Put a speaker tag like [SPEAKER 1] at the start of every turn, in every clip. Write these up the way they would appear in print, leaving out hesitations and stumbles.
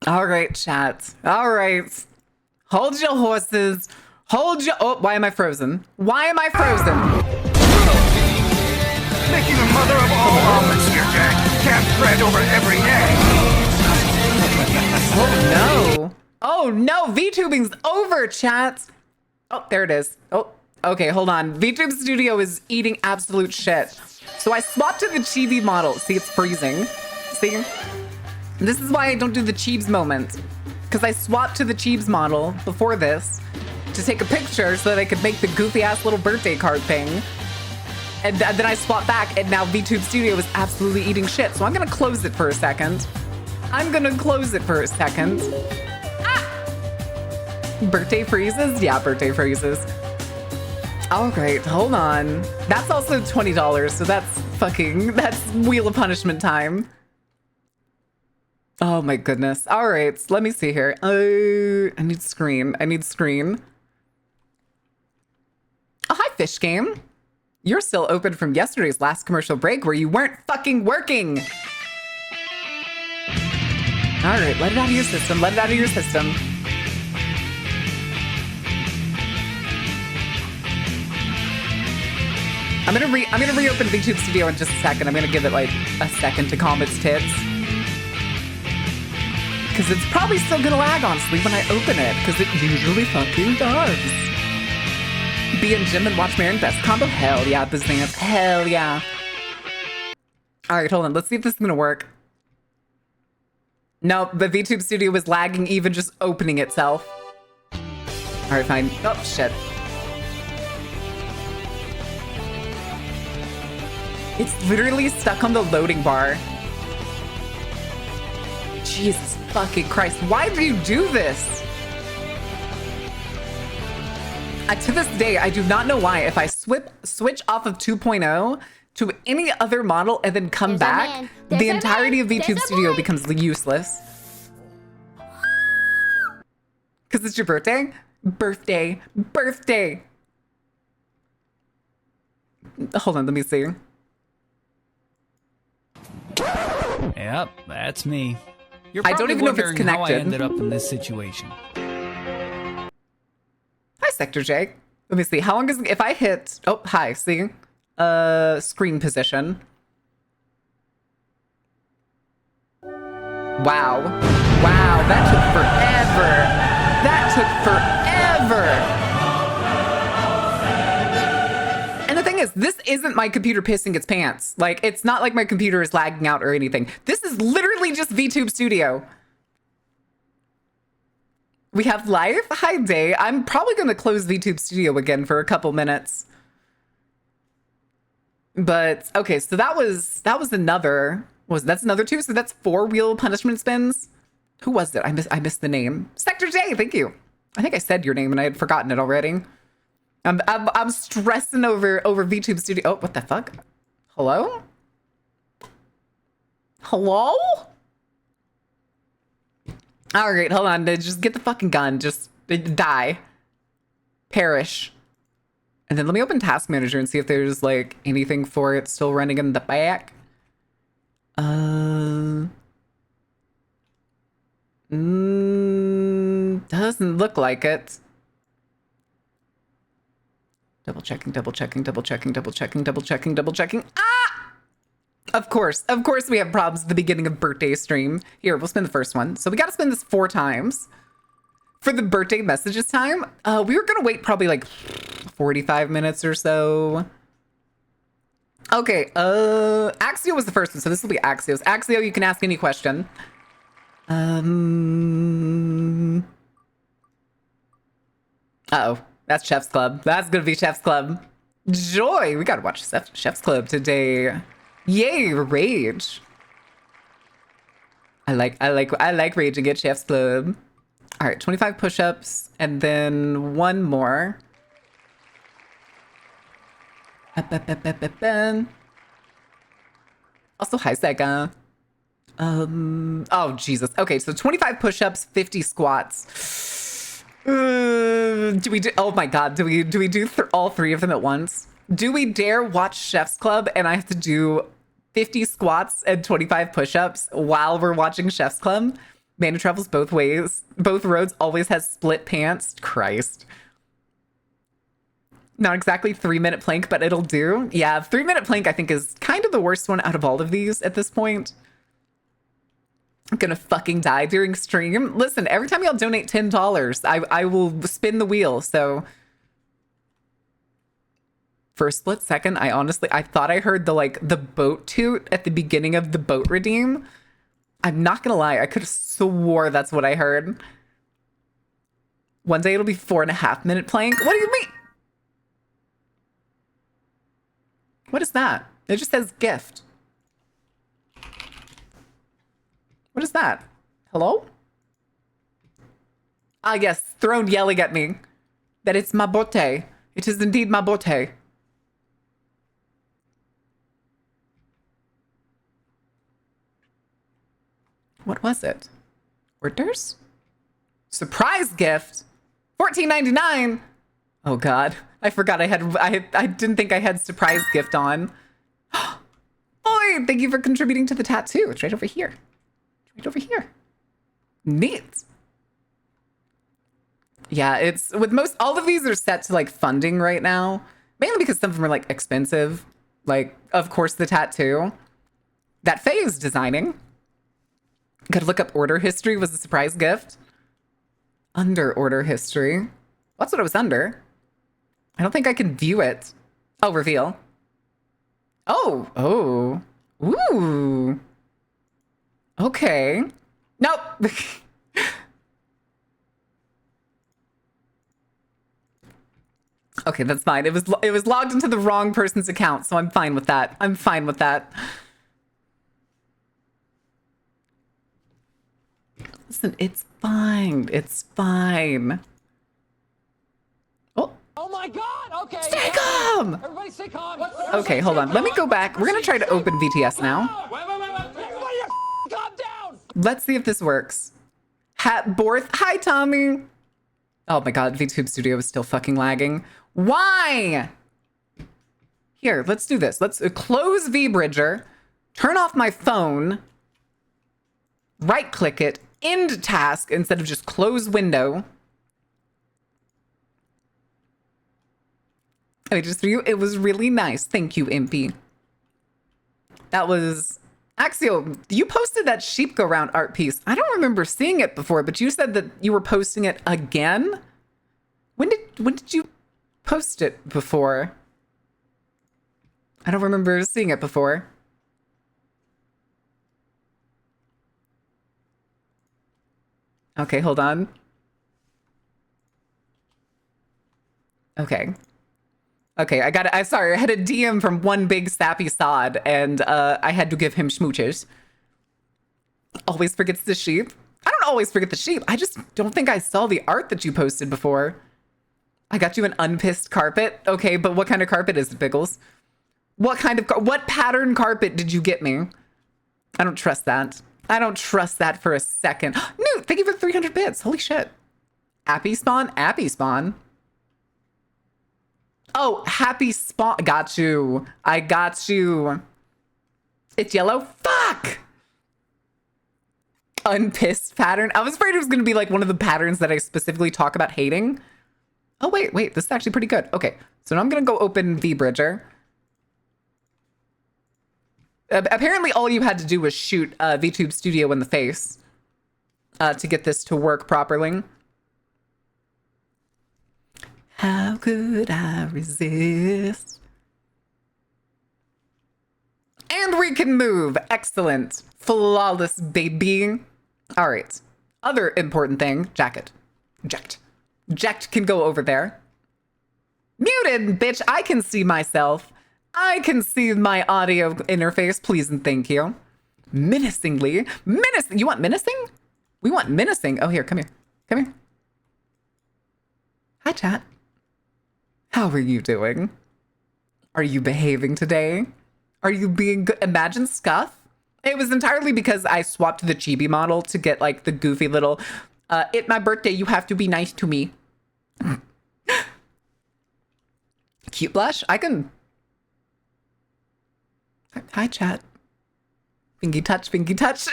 [SPEAKER 1] All right, chat. All right. Hold your horses. Hold your... Oh, why am I frozen? Why am I frozen?
[SPEAKER 2] Making a mother of all omelets here, Jack. Can't bread over every egg.
[SPEAKER 1] Oh, no. Oh, no. VTubing's over, chat. Oh, there it is. Oh, okay, hold on. VTube Studio is eating absolute shit. So I swapped to the chibi model. See, it's freezing. See? This is why I don't do the Cheebs moment. Because I swapped to the Cheebs model before this to take a picture so that I could make the goofy ass little birthday card thing. And then I swapped back and now VTube Studio is absolutely eating shit. So I'm gonna close it for a second. Ah! Birthday freezes? Yeah, birthday freezes. All right, hold on. That's also $20, so that's Wheel of Punishment time. Oh my goodness. All right, let me see here. I need screen. Oh, hi, Fish Game. You're still open from yesterday's last commercial break where you weren't fucking working. All right, let it out of your system. I'm gonna reopen VTube Studio in just a second. I'm gonna give it like a second to calm its tits. Because it's probably still gonna lag, honestly, when I open it. Because it usually fucking does. Be in gym and watch Marion Best combo? Hell yeah, Bazance. Hell yeah. All right, hold on. Let's see if this is gonna work. No, the VTube Studio was lagging even just opening itself. All right, fine. Oh, shit. It's literally stuck on the loading bar. Jesus fucking Christ. Why do you do this? To this day, I do not know why. If I switch off of 2.0 to any other model and then come back, the entirety of VTube Studio becomes useless. Because it's your birthday? Birthday. Hold on, let me see.
[SPEAKER 3] Yep, that's me.
[SPEAKER 1] I don't even know if it's connected.
[SPEAKER 3] How I ended up in this situation.
[SPEAKER 1] Hi, Sector J. Let me see. How long is it? If I hit... Oh, hi. See? Screen position. Wow. Wow, that took forever. And the thing is, this isn't my computer pissing its pants. Like, it's not like my computer is lagging out or anything. This is literally just VTube Studio. We have live? Hi, Day. I'm probably going to close VTube Studio again for a couple minutes. But, okay, so that was another... That's another two? So that's 4 wheel punishment spins? Who was it? I missed the name. Sector J, thank you. I think I said your name and I had forgotten it already. I'm stressing over VTube Studio. Oh, what the fuck? Hello? Hello? All right, hold on. Just get the fucking gun. Just die. Perish. And then let me open Task Manager and see if there's like anything for it still running in the back. Doesn't look like it. Double checking. Ah! Of course we have problems at the beginning of birthday stream. Here, we'll spin the first one. So we got to spin this 4 times. For the birthday messages time, we were going to wait probably like 45 minutes or so. Okay, Axio was the first one, so this will be Axio's. Axio, you can ask any question. Uh-oh, that's Chef's Club. That's gonna be Chef's Club. Joy, we gotta watch Chef's Club today. Yay, rage. I like raging at Chef's Club. All right, 25 push-ups and then one more. Also, hi, Sega. Oh, Jesus. Okay, so 25 push-ups, 50 squats. Oh my God, do we do all 3 of them at once? Do we dare watch Chef's Club and I have to do 50 squats and 25 push-ups while we're watching Chef's Club? Mana travels both ways. Both roads always has split pants. Christ. Not exactly 3-minute plank, but it'll do. Yeah, 3-minute plank I think is kind of the worst one out of all of these at this point. I'm gonna fucking die during stream. Listen, every time y'all donate $10, I will spin the wheel, so. For a split second, I thought I heard the boat toot at the beginning of the boat redeem. I'm not gonna lie, I could have swore that's what I heard. One day it'll be 4.5-minute plank. What do you mean? What is that? It just says gift. What is that? Hello? Ah, yes, Throne yelling at me that it's my bote. It is indeed my bote. What was it? Orders? Surprise gift? $14.99. Oh God, I forgot I didn't think I had surprise gift on. Boy, thank you for contributing to the tattoo. It's right over here. It's right over here. Neat. Yeah, it's with all of these are set to like funding right now, mainly because some of them are like expensive. Like, of course, the tattoo that Faye is designing. Gotta look up order history was a surprise gift. Under order history. That's what it was under. I don't think I can view it. Oh, reveal. Oh. Ooh. Okay. Nope. Okay, that's fine. It was logged into the wrong person's account, so I'm fine with that. I'm fine with that. Listen, it's fine. It's fine.
[SPEAKER 4] Oh my God! Okay.
[SPEAKER 1] Stay calm!
[SPEAKER 4] Everybody stay calm.
[SPEAKER 1] Okay, hold on. Let me go back. We're gonna try to open VTS now.
[SPEAKER 4] Wait. Everybody calm down!
[SPEAKER 1] Let's see if this works. Borth. Hi, Tommy. Oh my God, VTube Studio is still fucking lagging. Why? Here, let's do this. Let's close VBridger, turn off my phone, right-click it, end task instead of just close window. I just for you, it was really nice. Thank you, Impy. That was Axio. You posted that sheep go round art piece. I don't remember seeing it before, but you said that you were posting it again. When did you post it before? I don't remember seeing it before. Okay, hold on. Okay, sorry, I had a DM from one big sappy sod, and I had to give him smooches. Always forgets the sheep. I don't always forget the sheep. I just don't think I saw the art that you posted before. I got you an unpissed carpet. Okay, but what kind of carpet is it, Biggles? What pattern carpet did you get me? I don't trust that. I don't trust that for a second. Newt, thank you for 300 bits. Holy shit. Appy spawn? Appy spawn. Oh, happy spawn. Got you. I got you. It's yellow? Fuck! Unpissed pattern. I was afraid it was going to be like one of the patterns that I specifically talk about hating. Oh, wait. This is actually pretty good. Okay, so now I'm going to go open VBridger. Apparently all you had to do was shoot VTube Studio in the face to get this to work properly. How could I resist? And we can move. Excellent. Flawless, baby. All right. Other important thing. Jacket. Jacked can go over there. Muted, bitch. I can see myself. I can see my audio interface. Please and thank you. Menacingly. Menacing. You want menacing? We want menacing. Oh, here. Come here. Come here. Hi, chat. How are you doing? Are you behaving today? Are you being good? Imagine Scuff. It was entirely because I swapped the chibi model to get like the goofy little, it's my birthday, you have to be nice to me. Cute blush? I can. Hi, chat. Fingy touch, fingy touch.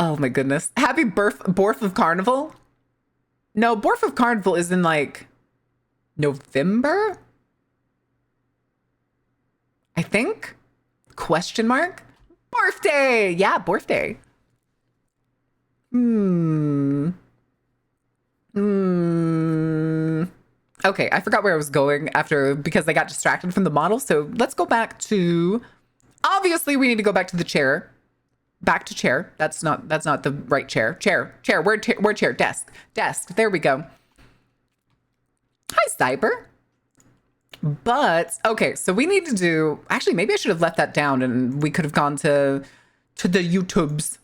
[SPEAKER 1] Oh my goodness. Happy Borf of Carnival? No, Borf of Carnival is in like November? I think? Question mark? Birthday! Yeah, birthday. Okay, I forgot where I was going because I got distracted from the model. So let's go back to, obviously we need to go back to the chair. Back to chair. That's not the right chair. Chair. Where chair? Desk. There we go. Hi, Cyber. But okay, so we need to do, actually maybe I should have left that down and we could have gone to the YouTubes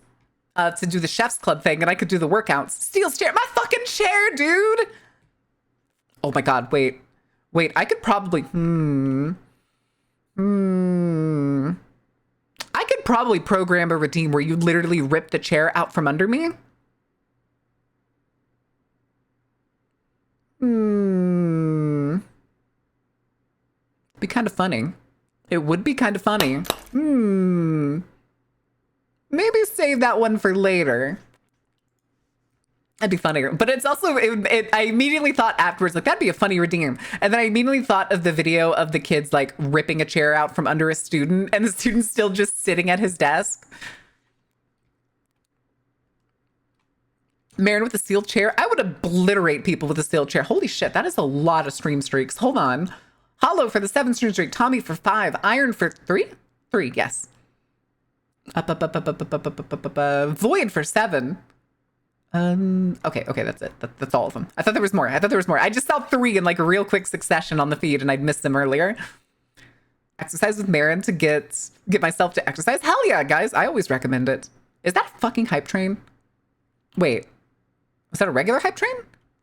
[SPEAKER 1] to do the chef's club thing and I could do the workouts. Steel's chair, my fucking chair, dude. Oh my god, wait, I could probably I could probably program a redeem where you literally rip the chair out from under me. Be kind of funny. It would be kind of funny. Maybe save that one for later. That'd be funnier. But it's also, I immediately thought afterwards, like, that'd be a funny redeem. And then I immediately thought of the video of the kids, like, ripping a chair out from under a student, and the student's still just sitting at his desk. Marin with a steel chair. I would obliterate people with a steel chair. Holy shit, that is a lot of stream streaks. Hold on. Hollow for the 7 stream streak. Tommy for 5. Iron for 3? 3, yes. Up. Void for 7. Okay, that's it. That's all of them. I thought there was more. I just saw 3 in like a real quick succession on the feed and I'd missed them earlier. Exercise with Marin to get myself to exercise. Hell yeah, guys. I always recommend it. Is that a fucking hype train? Wait. Was that a regular hype train?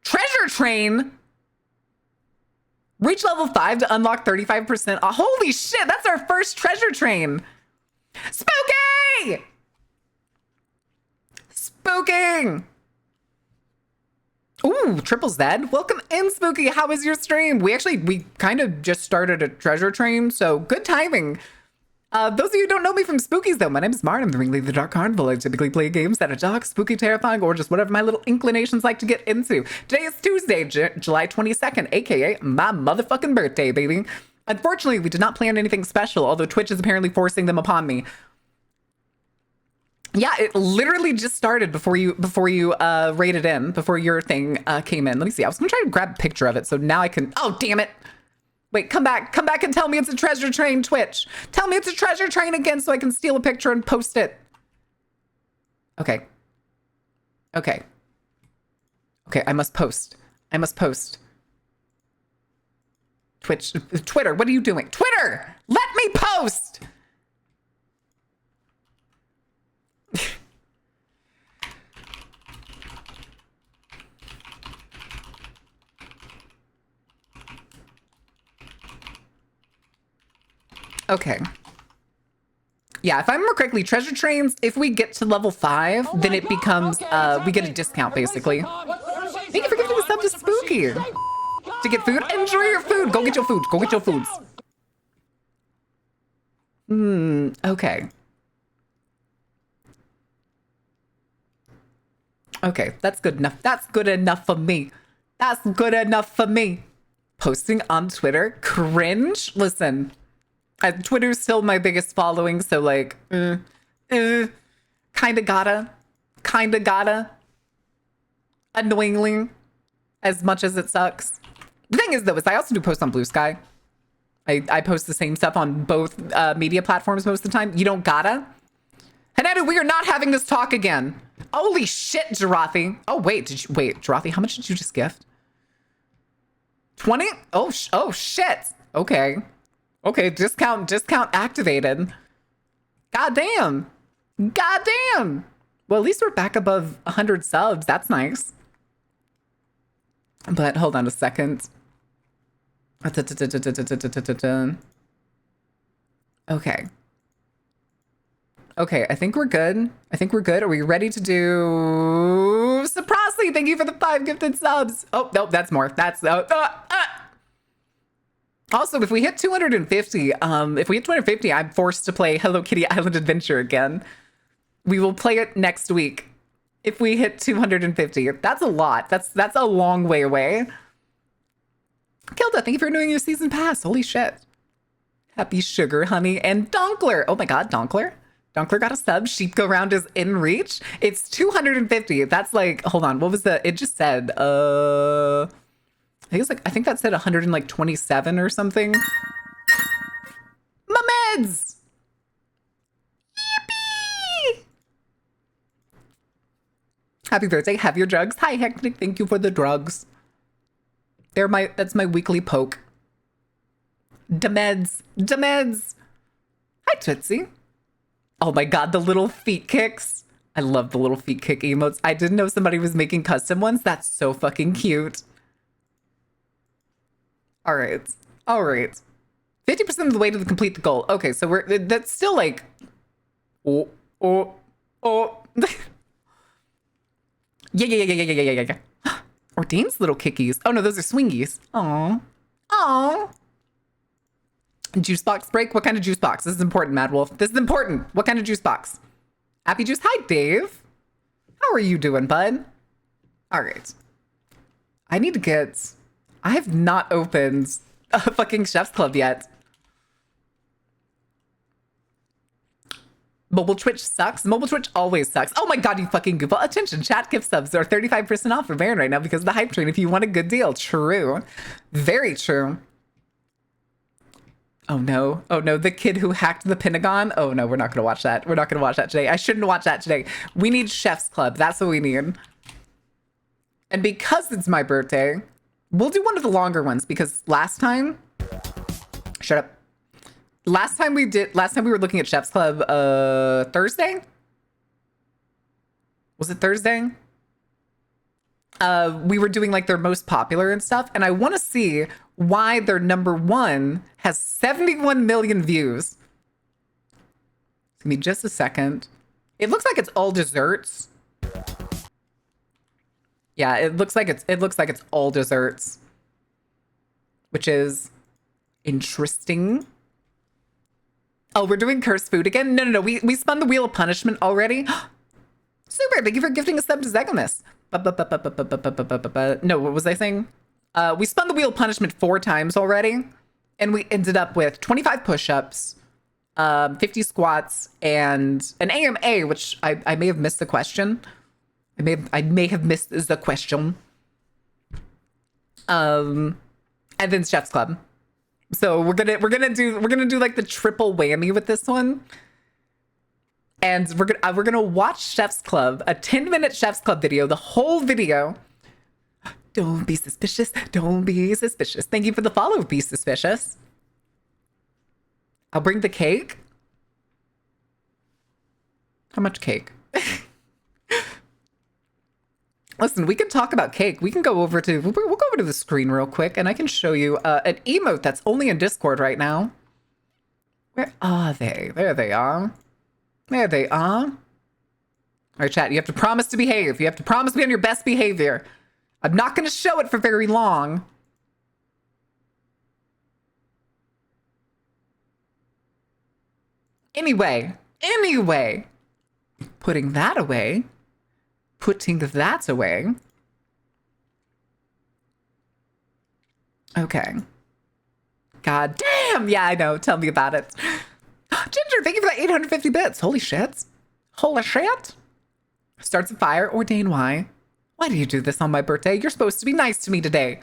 [SPEAKER 1] Treasure train! Reach level 5 to unlock 35%. Oh, holy shit, that's our first treasure train. Spooky! Spooking! Ooh, Triple Z. Welcome in, Spooky. How was your stream? We kind of just started a treasure train, so good timing. Those of you who don't know me from Spookies, though, my name is Martin. I'm the ringleader of the Dark Carnival. I typically play games that are dark, spooky, terrifying, or just whatever my little inclinations like to get into. Today is Tuesday, July 22nd, aka my motherfucking birthday, baby. Unfortunately, we did not plan anything special, although Twitch is apparently forcing them upon me. Yeah, it literally just started before you rated in, before your thing came in. Let me see. I was gonna try to grab a picture of it, so now I can. Oh, damn it! Wait, come back and tell me it's a treasure train, Twitch. Tell me it's a treasure train again, so I can steal a picture and post it. Okay. I must post. Twitter. What are you doing? Twitter, let me post. Okay. Yeah, if I remember correctly, treasure trains, if we get to level 5, then it becomes, we get a discount, basically. Thank you for giving the sub to Spooky. To get food, enjoy your food. Go get your food. Go get your foods. Okay. Okay, that's good enough. That's good enough for me. Posting on Twitter, cringe. Listen. Twitter's still my biggest following, so like, kinda gotta. Annoyingly, as much as it sucks. The thing is, though, is I also do post on Blue Sky. I post the same stuff on both media platforms most of the time. You don't gotta. Hanadu, we are not having this talk again. Holy shit, Jirathi. Oh, wait, Jirathi, how much did you just gift? 20? Oh, shit. Okay, discount activated. Goddamn. Well, at least we're back above 100 subs. That's nice. But hold on a second. Okay. Okay, I think we're good. Are we ready to do... Saprosly, thank you for the 5 gifted subs. Oh, nope, that's more. That's... Also, if we hit 250, I'm forced to play Hello Kitty Island Adventure again. We will play it next week. if we hit 250. That's a lot. That's a long way away. Kilda, thank you for renewing your season pass. Holy shit. Happy Sugar Honey and Donkler. Oh my god, Donkler. Donkler got a sub. Sheep Go Round is in reach. It's 250. That's like, hold on, what was the, it just said, I think it's like, I think that said 127 or something. My meds! Yippee! Happy birthday. Have your drugs. Hi, Hectic. Thank you for the drugs. That's my weekly poke. Demeds. Hi, Tootsie. Oh my god, the little feet kicks. I love the little feet kick emotes. I didn't know somebody was making custom ones. That's so fucking cute. All right. 50% of the way to complete the goal. Okay, so that's still like, oh. Yeah. Ordain's little kickies. Oh no, those are swingies. Aw. Juice box break? What kind of juice box? This is important, Mad Wolf. This is important. What kind of juice box? Happy Juice. Hi, Dave. How are you doing, bud? All right. I have not opened a fucking Chef's Club yet. Mobile Twitch sucks. Mobile Twitch always sucks. Oh my god, you fucking goofball. Attention, chat gift subs are 35% off for Baron right now because of the hype train if you want a good deal. True. Very true. Oh no, the kid who hacked the Pentagon. Oh no, we're not gonna watch that. We're not gonna watch that today. I shouldn't watch that today. We need Chef's Club. That's what we need. And because it's my birthday, we'll do one of the longer ones because last time, shut up. Last time we were looking at Chef's Club, Thursday? Was it Thursday? We were doing like their most popular and stuff. And I want to see why their number one has 71 million views. Give me just a second. It looks like it's all desserts. Yeah, it looks like it's all desserts, which is interesting. Oh, we're doing cursed food again? No. We spun the wheel of punishment already. Super, thank you for gifting a sub to Zegamus. No, what was I saying? We spun the wheel of punishment 4 times already, and we ended up with 25 push-ups, 50 squats, and an AMA, which I may have missed the question. I may have missed the question. And then Chef's Club. So we're gonna do like the triple whammy with this one. And we're gonna watch Chef's Club, a 10-minute Chef's Club video, the whole video. Don't be suspicious. Don't be suspicious. Thank you for the follow, Be Suspicious. I'll bring the cake. How much cake? Listen, we can talk about cake. We can go over to, we'll go over to the screen real quick and I can show you an emote that's only in Discord right now. Where are they? There they are. There they are. All right, chat, you have to promise to behave. You have to promise to be on your best behavior. I'm not going to show it for very long. Anyway, putting that away. Okay. God damn. Yeah, I know. Tell me about it. Ginger, thank you for that 850 bits. Holy shit. Holy shit. Starts a fire. Ordain, why? Why do you do this on my birthday? You're supposed to be nice to me today.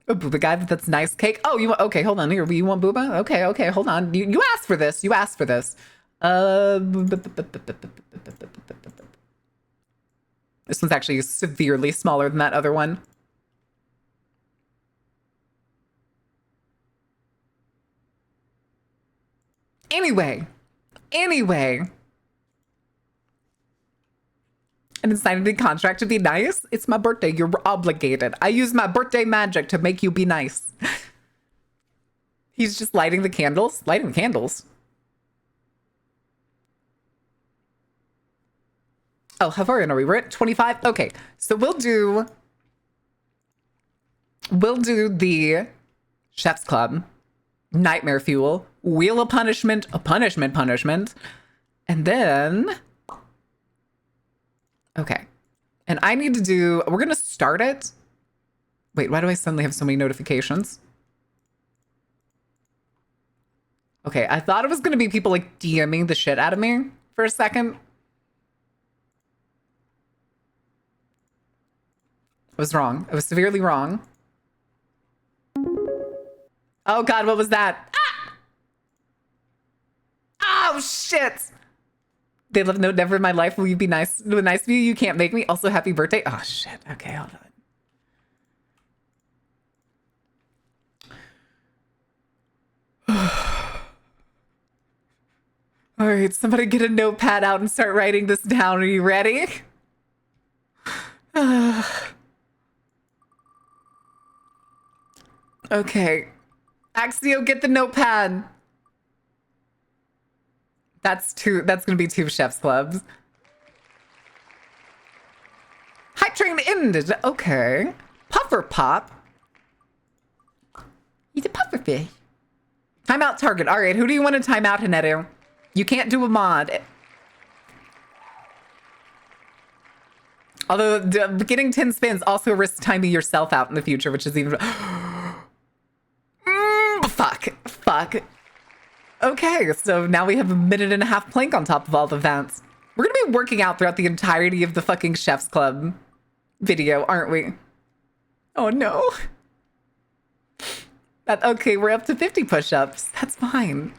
[SPEAKER 1] A booba guy that's nice cake. Oh, you want, okay, hold on. Here, you want booba? Okay, hold on. You asked for this. You asked for this. This one's actually severely smaller than that other one. Anyway. An insanity contract to be nice? It's my birthday. You're obligated. I use my birthday magic to make you be nice. He's just lighting the candles. Lighting the candles. Oh, how far in are we? We're at 25. Okay, so we'll do the Chef's Club, Nightmare Fuel, Wheel of Punishment, a punishment, and then Okay. And I need to do, we're going to start it. Wait, why do I suddenly have so many notifications? Okay, I thought it was going to be people like DMing the shit out of me for a second. I was wrong. I was severely wrong. Oh God, what was that? Ah! Oh shit! They love no never in my life. Will you be nice? Nice to you? You can't make me. Also, happy birthday. Oh shit. Okay, hold on. All right, somebody get a notepad out and start writing this down. Are you ready? Okay. Axio, get the notepad. That's gonna be 2 chef's clubs. Hype train ended. Okay. Puffer pop. He's a puffer fish. Timeout target. All right, who do you want to time out, Haneru? You can't do a mod. Although getting 10 spins also risks timing yourself out in the future, which is even... Fuck. Okay, so now we have a 1.5-minute plank on top of all the vents. We're gonna be working out throughout the entirety of the fucking Chef's Club video, aren't we? Oh no. Okay, we're up to 50 push-ups. That's fine.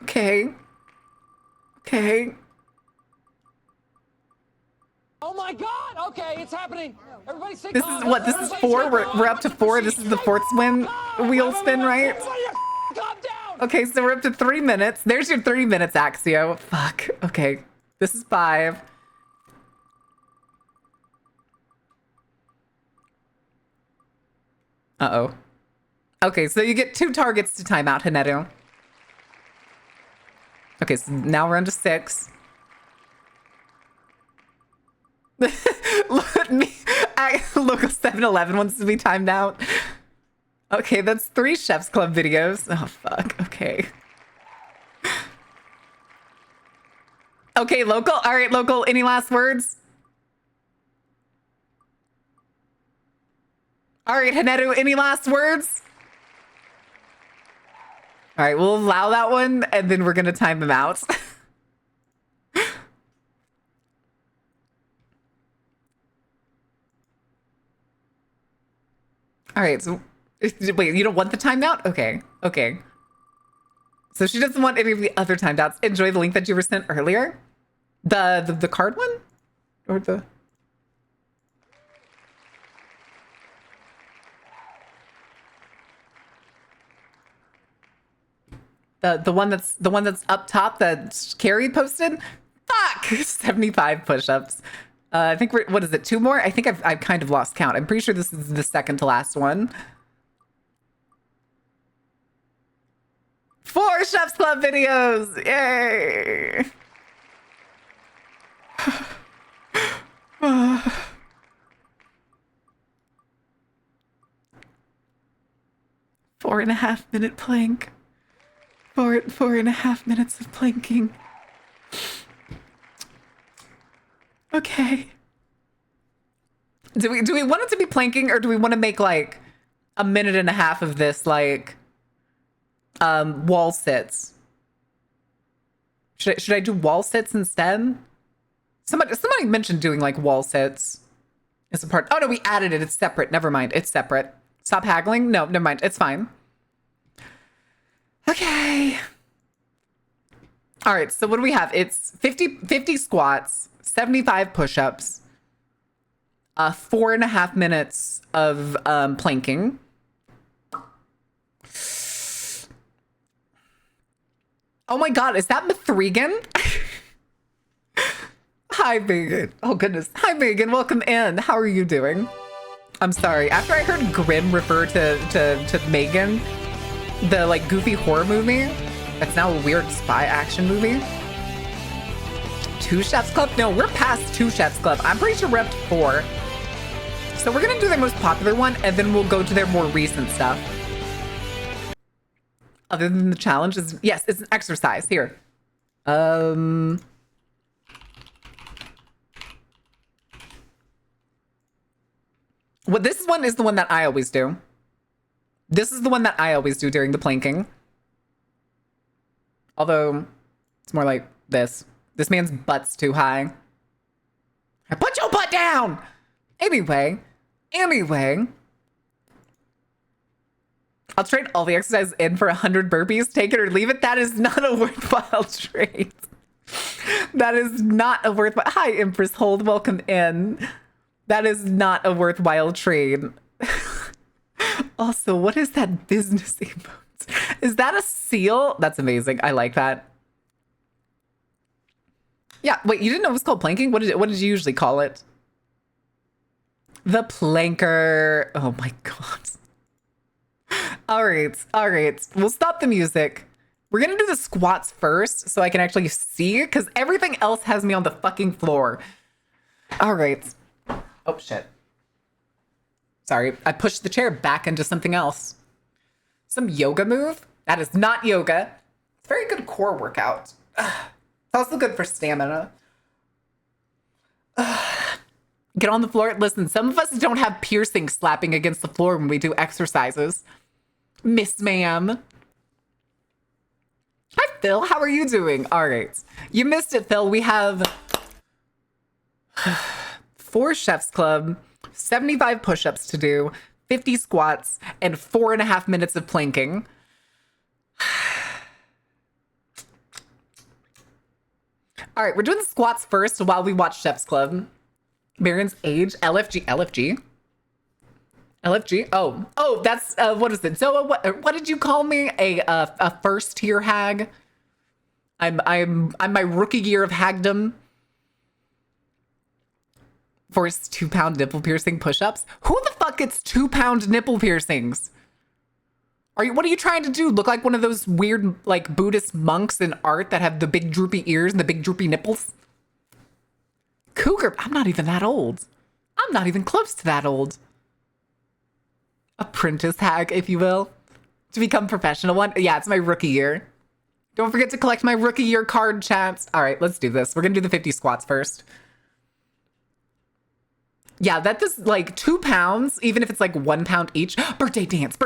[SPEAKER 1] Okay.
[SPEAKER 4] Oh my God! Okay, it's happening. Everybody stay
[SPEAKER 1] This
[SPEAKER 4] calm.
[SPEAKER 1] is what? This is
[SPEAKER 4] Everybody
[SPEAKER 1] 4?
[SPEAKER 4] stay
[SPEAKER 1] We're
[SPEAKER 4] calm.
[SPEAKER 1] up to 4. This is the 4th wheel spin, right?
[SPEAKER 4] Everybody calm down.
[SPEAKER 1] Okay, so we're up to 3 minutes. There's your 3 minutes, Axio. Fuck. Okay. This is 5. Uh-oh. Okay, so you get 2 targets to time out, Haneru. Okay, so now we're on to 6. Look at me. Local 7-Eleven wants to be timed out. Okay, that's 3 Chef's Club videos. Oh, fuck. Okay. Okay, local. All right, local. Any last words? All right, Haneru, any last words? All right, we'll allow that one, and then we're going to time them out. All right, so wait, you don't want the timeout? Okay. So she doesn't want any of the other timeouts. Enjoy the link that you were sent earlier. The card one? Or the... The one that's up top that Carrie posted? Fuck! 75 push-ups. I think what is it, 2 more? I think I've kind of lost count. I'm pretty sure this is the second to last one. 4 Chef's Club videos! Yay! Four and a half minute plank. 4.5 minutes of planking. Okay. Do we want it to be planking, or do we want to make like a 1.5 minutes of this like wall sits? Should I do wall sits instead? Somebody mentioned doing like wall sits as a part. Oh no, we added it. It's separate. Never mind. It's separate. Stop haggling. No, never mind. It's fine. Okay. All right. So what do we have? It's 50 squats, 75 push-ups, 4.5 minutes of planking. Oh my God, is that Mithrigan? Hi, Megan. Oh goodness. Hi, Megan. Welcome in. How are you doing? I'm sorry. After I heard Grimm refer to Megan, the like goofy horror movie, that's now a weird spy action movie. 2 Chef's Club? No, we're past 2 Chef's Club. I'm pretty sure we're up to 4. So we're gonna do their most popular one, and then we'll go to their more recent stuff. Other than the challenge is, yes, it's an exercise. Here. Well, this one is the one that I always do. This is the one that I always do during the planking. Although, it's more like this. This man's butt's too high. Put your butt down! Anyway. I'll trade all the exercises in for 100 burpees. Take it or leave it. That is not a worthwhile trade. That is not a worthwhile... Hi, Empress Hold. Welcome in. That is not a worthwhile trade. Also, what is that business emote? Is that a seal? That's amazing. I like that. Yeah, wait, you didn't know it was called planking? What did you usually call it? The planker. Oh my god. All right. We'll stop the music. We're gonna do the squats first so I can actually see, because everything else has me on the fucking floor. All right. Oh, shit. Sorry, I pushed the chair back into something else. Some yoga move? That is not yoga. It's a very good core workout. It's also good for stamina. Get on the floor. Listen, some of us don't have piercings slapping against the floor when we do exercises. Miss ma'am. Hi, Phil. How are you doing? All right. You missed it, Phil. We have 4 Chef's Club, 75 push-ups to do, 50 squats, and 4.5 minutes of planking. All right, we're doing the squats first while we watch Chef's Club. Baron's age, LFG. Oh, that's what is it? Zoa, what did you call me? A first tier hag? I'm my rookie year of hagdom. Forced 2-pound nipple piercing push-ups. Who the fuck gets 2-pound nipple piercings? What are you trying to do? Look like one of those weird like Buddhist monks in art that have the big droopy ears and the big droopy nipples? Cougar, I'm not even that old. I'm not even close to that old. Apprentice hag, if you will. To become professional one. Yeah, it's my rookie year. Don't forget to collect my rookie year card, chats. All right, let's do this. We're gonna do the 50 squats first. Yeah, that is like 2 pounds, even if it's like 1 pound each. Birthday dance.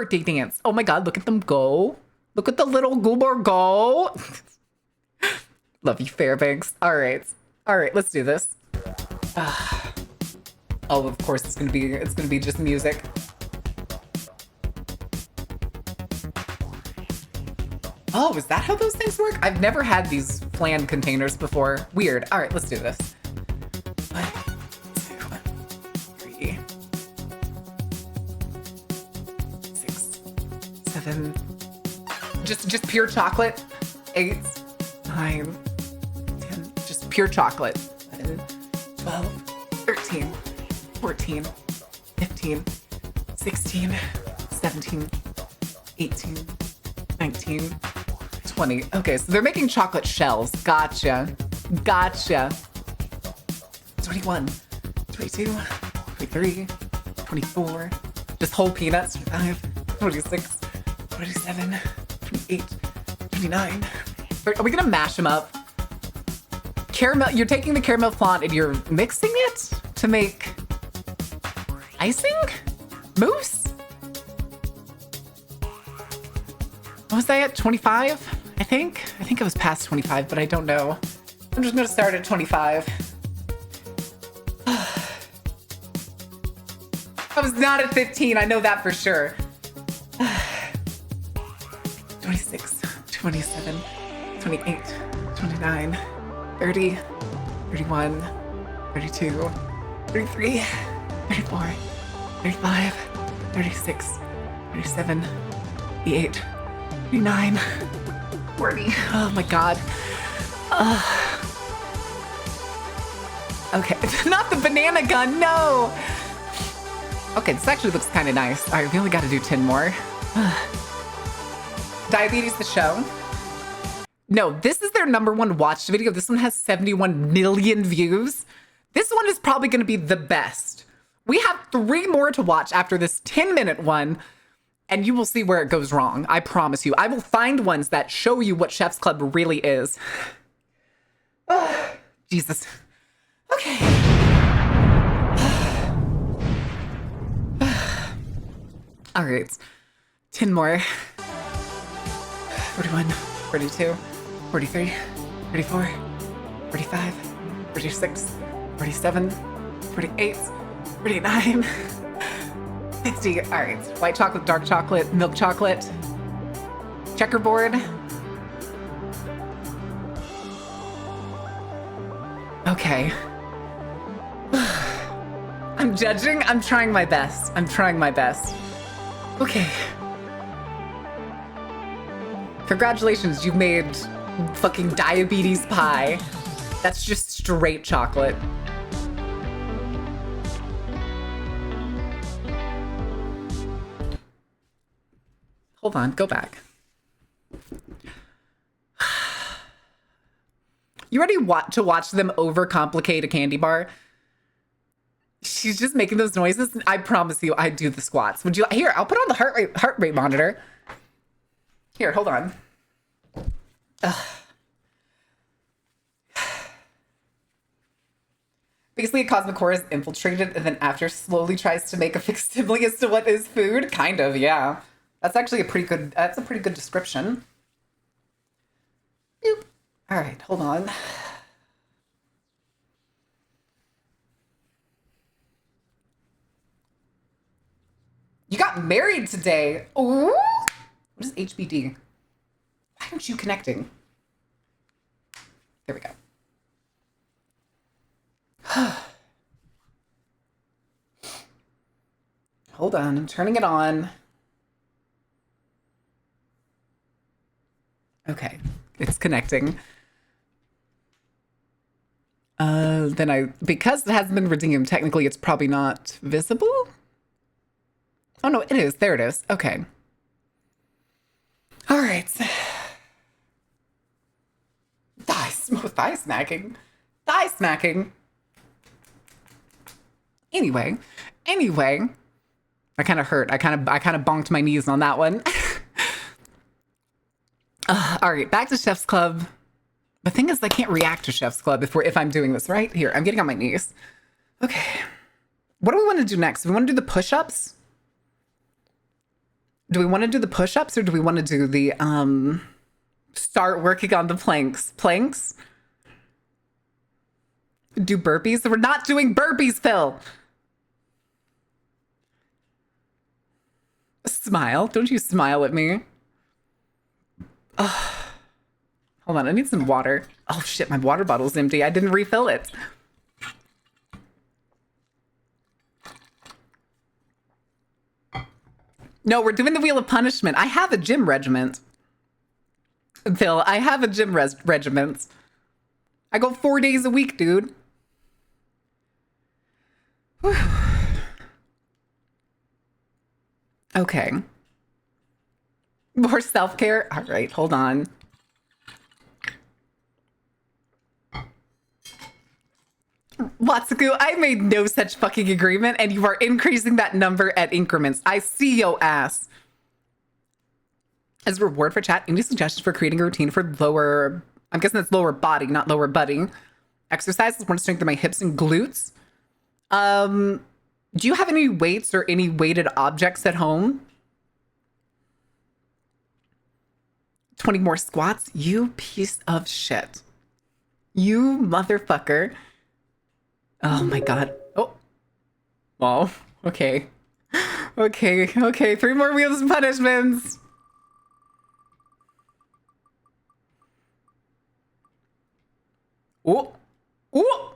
[SPEAKER 1] Oh my God, look at them go. Look at the little goober go. Love you, Fairbanks. All right, let's do this. Oh, of course it's gonna be just music. Oh, is that how those things work? I've never had these flan containers before. Weird. All right, let's do this. 1, 2, 3, 6, 7. Just pure chocolate. 8, 9, 10. Just pure chocolate. 11, 12, 13, 14, 15, 16, 17, 18, 19, 20. Okay, so they're making chocolate shells. Gotcha. 21, 22, 23, 24. Just whole peanuts. 25, 26, 27, 28, 29. Are we gonna mash them up? Caramel, you're taking the caramel flan and you're mixing it to make icing? Mousse? What was I at, 25? I think it was past 25, but I don't know. I'm just gonna start at 25. I was not at 15, I know that for sure. 26, 27, 28, 29, 30, 31, 32, 33, 34, 35, 36, 37, 38, 39, 40. Oh my God. Okay, not the banana gun, no. Okay, this actually looks kind of nice. All right, we only got to do 10 more. Diabetes the show. No, this is their #1 watched video. This one has 71 million views. This one is probably going to be the best. We have 3 more to watch after this 10-minute one, and you will see where it goes wrong. I promise you. I will find ones that show you what Chef's Club really is. Oh, Jesus. Okay. All right. 10 more. 41, 42, 43, 44, 45, 46, 47, 48, 49, 50. All right. White chocolate, dark chocolate, milk chocolate, checkerboard. Okay. I'm judging. I'm trying my best. I'm trying my best. Okay. Congratulations, you've made fucking diabetes pie. That's just straight chocolate. Hold on, go back. You ready to watch them overcomplicate a candy bar? She's just making those noises. I promise you, I do the squats. Would you here? I'll put on the heart rate monitor. Here, hold on. Ugh. Basically, a cosmic core is infiltrated and then after slowly tries to make a facsimile as to what is food. Kind of, yeah. That's actually that's a pretty good description. Boop. All right, hold on. You got married today. Ooh. What is HBD? Why aren't you connecting? There we go. Hold on, I'm turning it on. Okay, it's connecting. Because it hasn't been redeemed, technically it's probably not visible. Oh no, it is. There it is. Okay. All right. Thigh smacking. Thigh smacking. Anyway, I kind of hurt. I kind of bonked my knees on that one. All right, back to Chef's Club. The thing is, I can't react to Chef's Club if I'm doing this right. Here, I'm getting on my knees. Okay. What do we want to do next? Do we want to do the push-ups? Do we want to do the push-ups or do we want to do the start working on the planks? Planks? Do burpees? We're not doing burpees, Phil. Smile. Don't you smile at me. Ugh. Hold on, I need some water. Oh shit, my water bottle's empty. I didn't refill it. No, we're doing the Wheel of Punishment. I have a gym regiment. Phil, I have a gym regiment. I go 4 days a week, dude. Whew. Okay. More self-care? All right, hold on. Watsuku, I made no such fucking agreement, and you are increasing that number at increments. I see yo ass. As a reward for chat, any suggestions for creating a routine for lower, I'm guessing that's lower body, not lower buddy. Exercises want to strengthen my hips and glutes. Do you have any weights or any weighted objects at home? 20 more squats? You piece of shit. You motherfucker. Oh my God. Oh. Well, okay. Okay. 3 more wheels and punishments. Oh. Oh.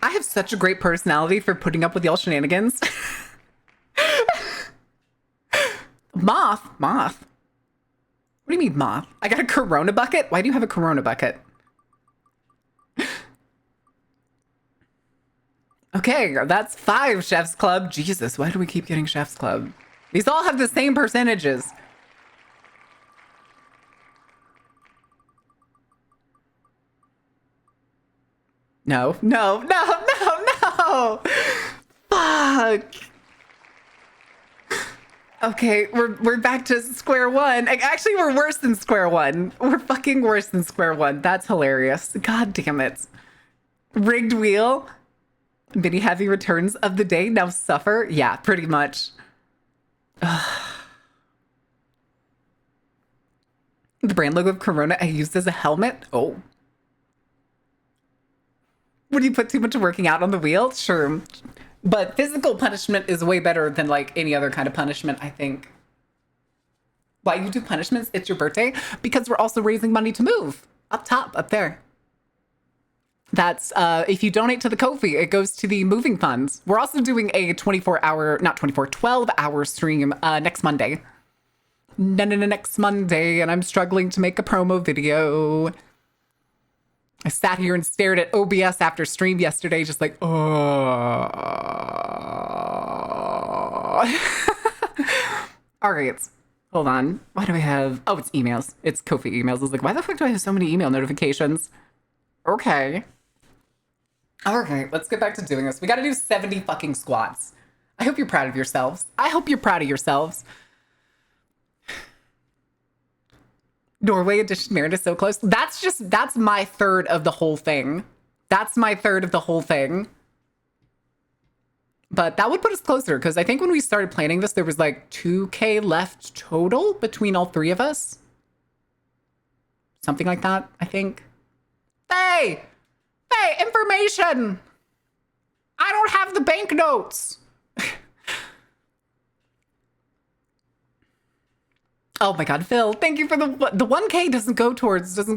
[SPEAKER 1] I have such a great personality for putting up with y'all shenanigans. Moth? What do you mean moth? I got a Corona bucket? Why do you have a Corona bucket? Okay, that's 5 Chef's Club. Jesus, why do we keep getting Chef's Club? These all have the same percentages. No. Fuck. Okay, we're back to square one. Actually, we're worse than square one. We're fucking worse than square one. That's hilarious. God damn it. Rigged wheel. Many heavy returns of the day now suffer. Yeah, pretty much. The brand logo of Corona I used as a helmet. Oh. Would you put too much working out on the wheel? Sure. But physical punishment is way better than like any other kind of punishment, I think. Why you do punishments? It's your birthday? Because we're also raising money to move. Up top, up there. That's, if you donate to the Ko-fi, it goes to the moving funds. We're also doing a 12-hour stream next Monday. Next Monday, and I'm struggling to make a promo video. I sat here and stared at OBS after stream yesterday, just like, oh. All right, hold on. Why do I have, oh, it's emails. It's Ko-fi emails. I was like, why the fuck do I have so many email notifications? Okay. All right, let's get back to doing this. We got to do 70 fucking squats. I hope you're proud of yourselves. I hope you're proud of yourselves. Norway edition Merit is so close. That's my third of the whole thing. That's my third of the whole thing. But that would put us closer, because I think when we started planning this, there was like 2K left total between all three of us. Something like that, I think. Hey! Hey, information! I don't have the banknotes! Oh my god, Phil, thank you for the 1K doesn't go towards, oh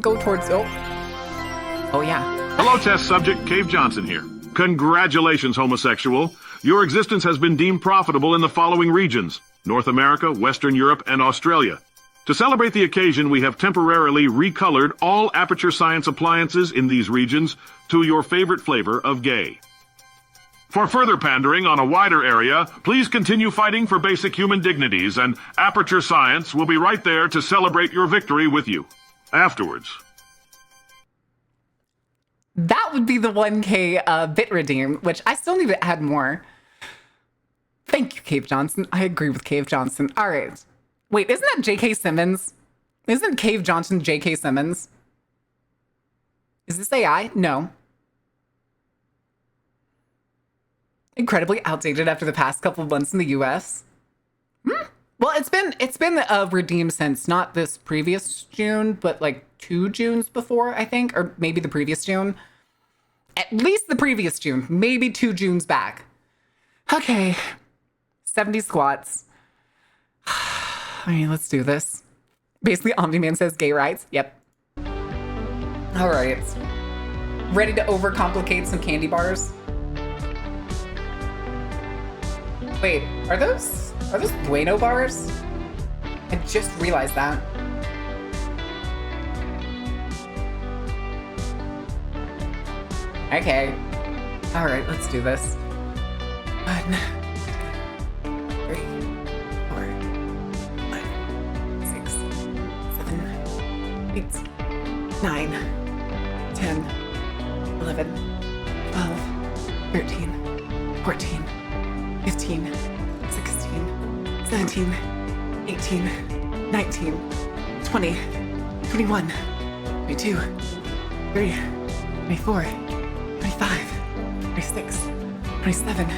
[SPEAKER 1] yeah.
[SPEAKER 5] Hello, test subject, Cave Johnson here. Congratulations, homosexual. Your existence has been deemed profitable in the following regions: North America, Western Europe, and Australia. To celebrate the occasion, we have temporarily recolored all Aperture Science appliances in these regions to your favorite flavor of gay. For further pandering on a wider area, please continue fighting for basic human dignities, and Aperture Science will be right there to celebrate your victory with you. Afterwards.
[SPEAKER 1] That would be the 1K bit redeem, which I still need to add more. Thank you, Cave Johnson. I agree with Cave Johnson. All right. Wait, isn't that J.K. Simmons? Isn't Cave Johnson J.K. Simmons? Is this AI? No. Incredibly outdated after the past couple of months in the US. Well, it's been redeemed since not this previous June, but like 2 Junes before, I think, or maybe the previous June. At least the previous June, maybe 2 Junes back. Okay, 70 squats. I mean, let's do this. Basically, Omni-Man says gay rights. Yep. All right. Ready to overcomplicate some candy bars? Wait, are those Bueno bars? I just realized that. Okay. All right, let's do this. 1, 2, 3, 4, 5, 6, 7, 8, 9, 10, 11, 12, 13, 14, 15, 16, 17, 18, 19, 20, 21, 22, 23, 24, 25, 26, 27,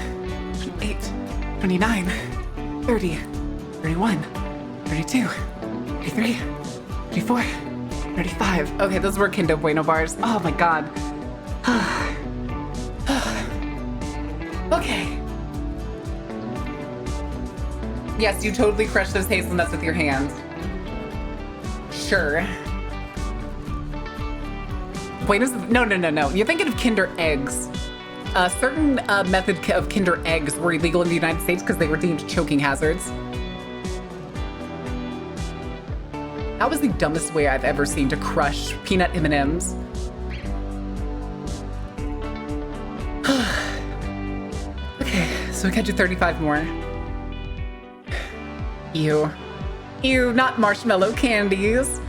[SPEAKER 1] 28, 29, 30, 31, 32, 33, 34, 35. Okay, those were Kinder Bueno bars. Oh my god. Okay. Yes, you totally crush those hazelnuts with your hands. Sure. Buenos, no. You're thinking of Kinder Eggs. A certain method of Kinder Eggs were illegal in the United States because they were deemed choking hazards. That was the dumbest way I've ever seen to crush peanut M&Ms. Okay, so we gotta do 35 more. Ew. Ew, not marshmallow candies.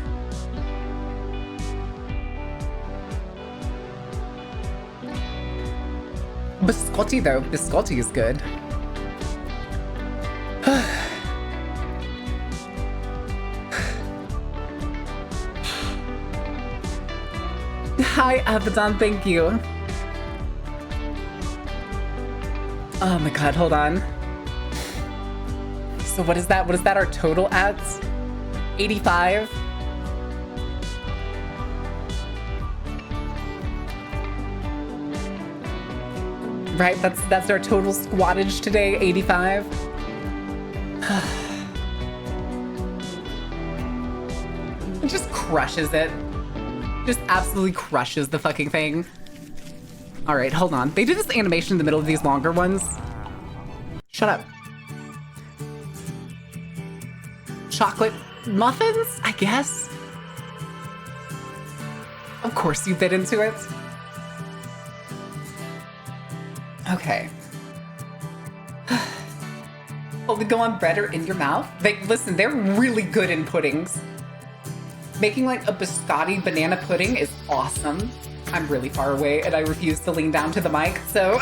[SPEAKER 1] Biscotti though, biscotti is good. Hi, Abaddon, thank you. Oh my God, hold on. So what is that? What is that our total at? 85? Right, that's our total squattage today, 85. It just crushes it. Just absolutely crushes the fucking thing. All right, hold on. They do this animation in the middle of these longer ones. Shut up. Chocolate muffins, I guess. Of course you bit into it. Okay. Oh, they go on bread or in your mouth? Listen, they're really good in puddings. Making like a biscotti banana pudding is awesome. I'm really far away and I refuse to lean down to the mic, so.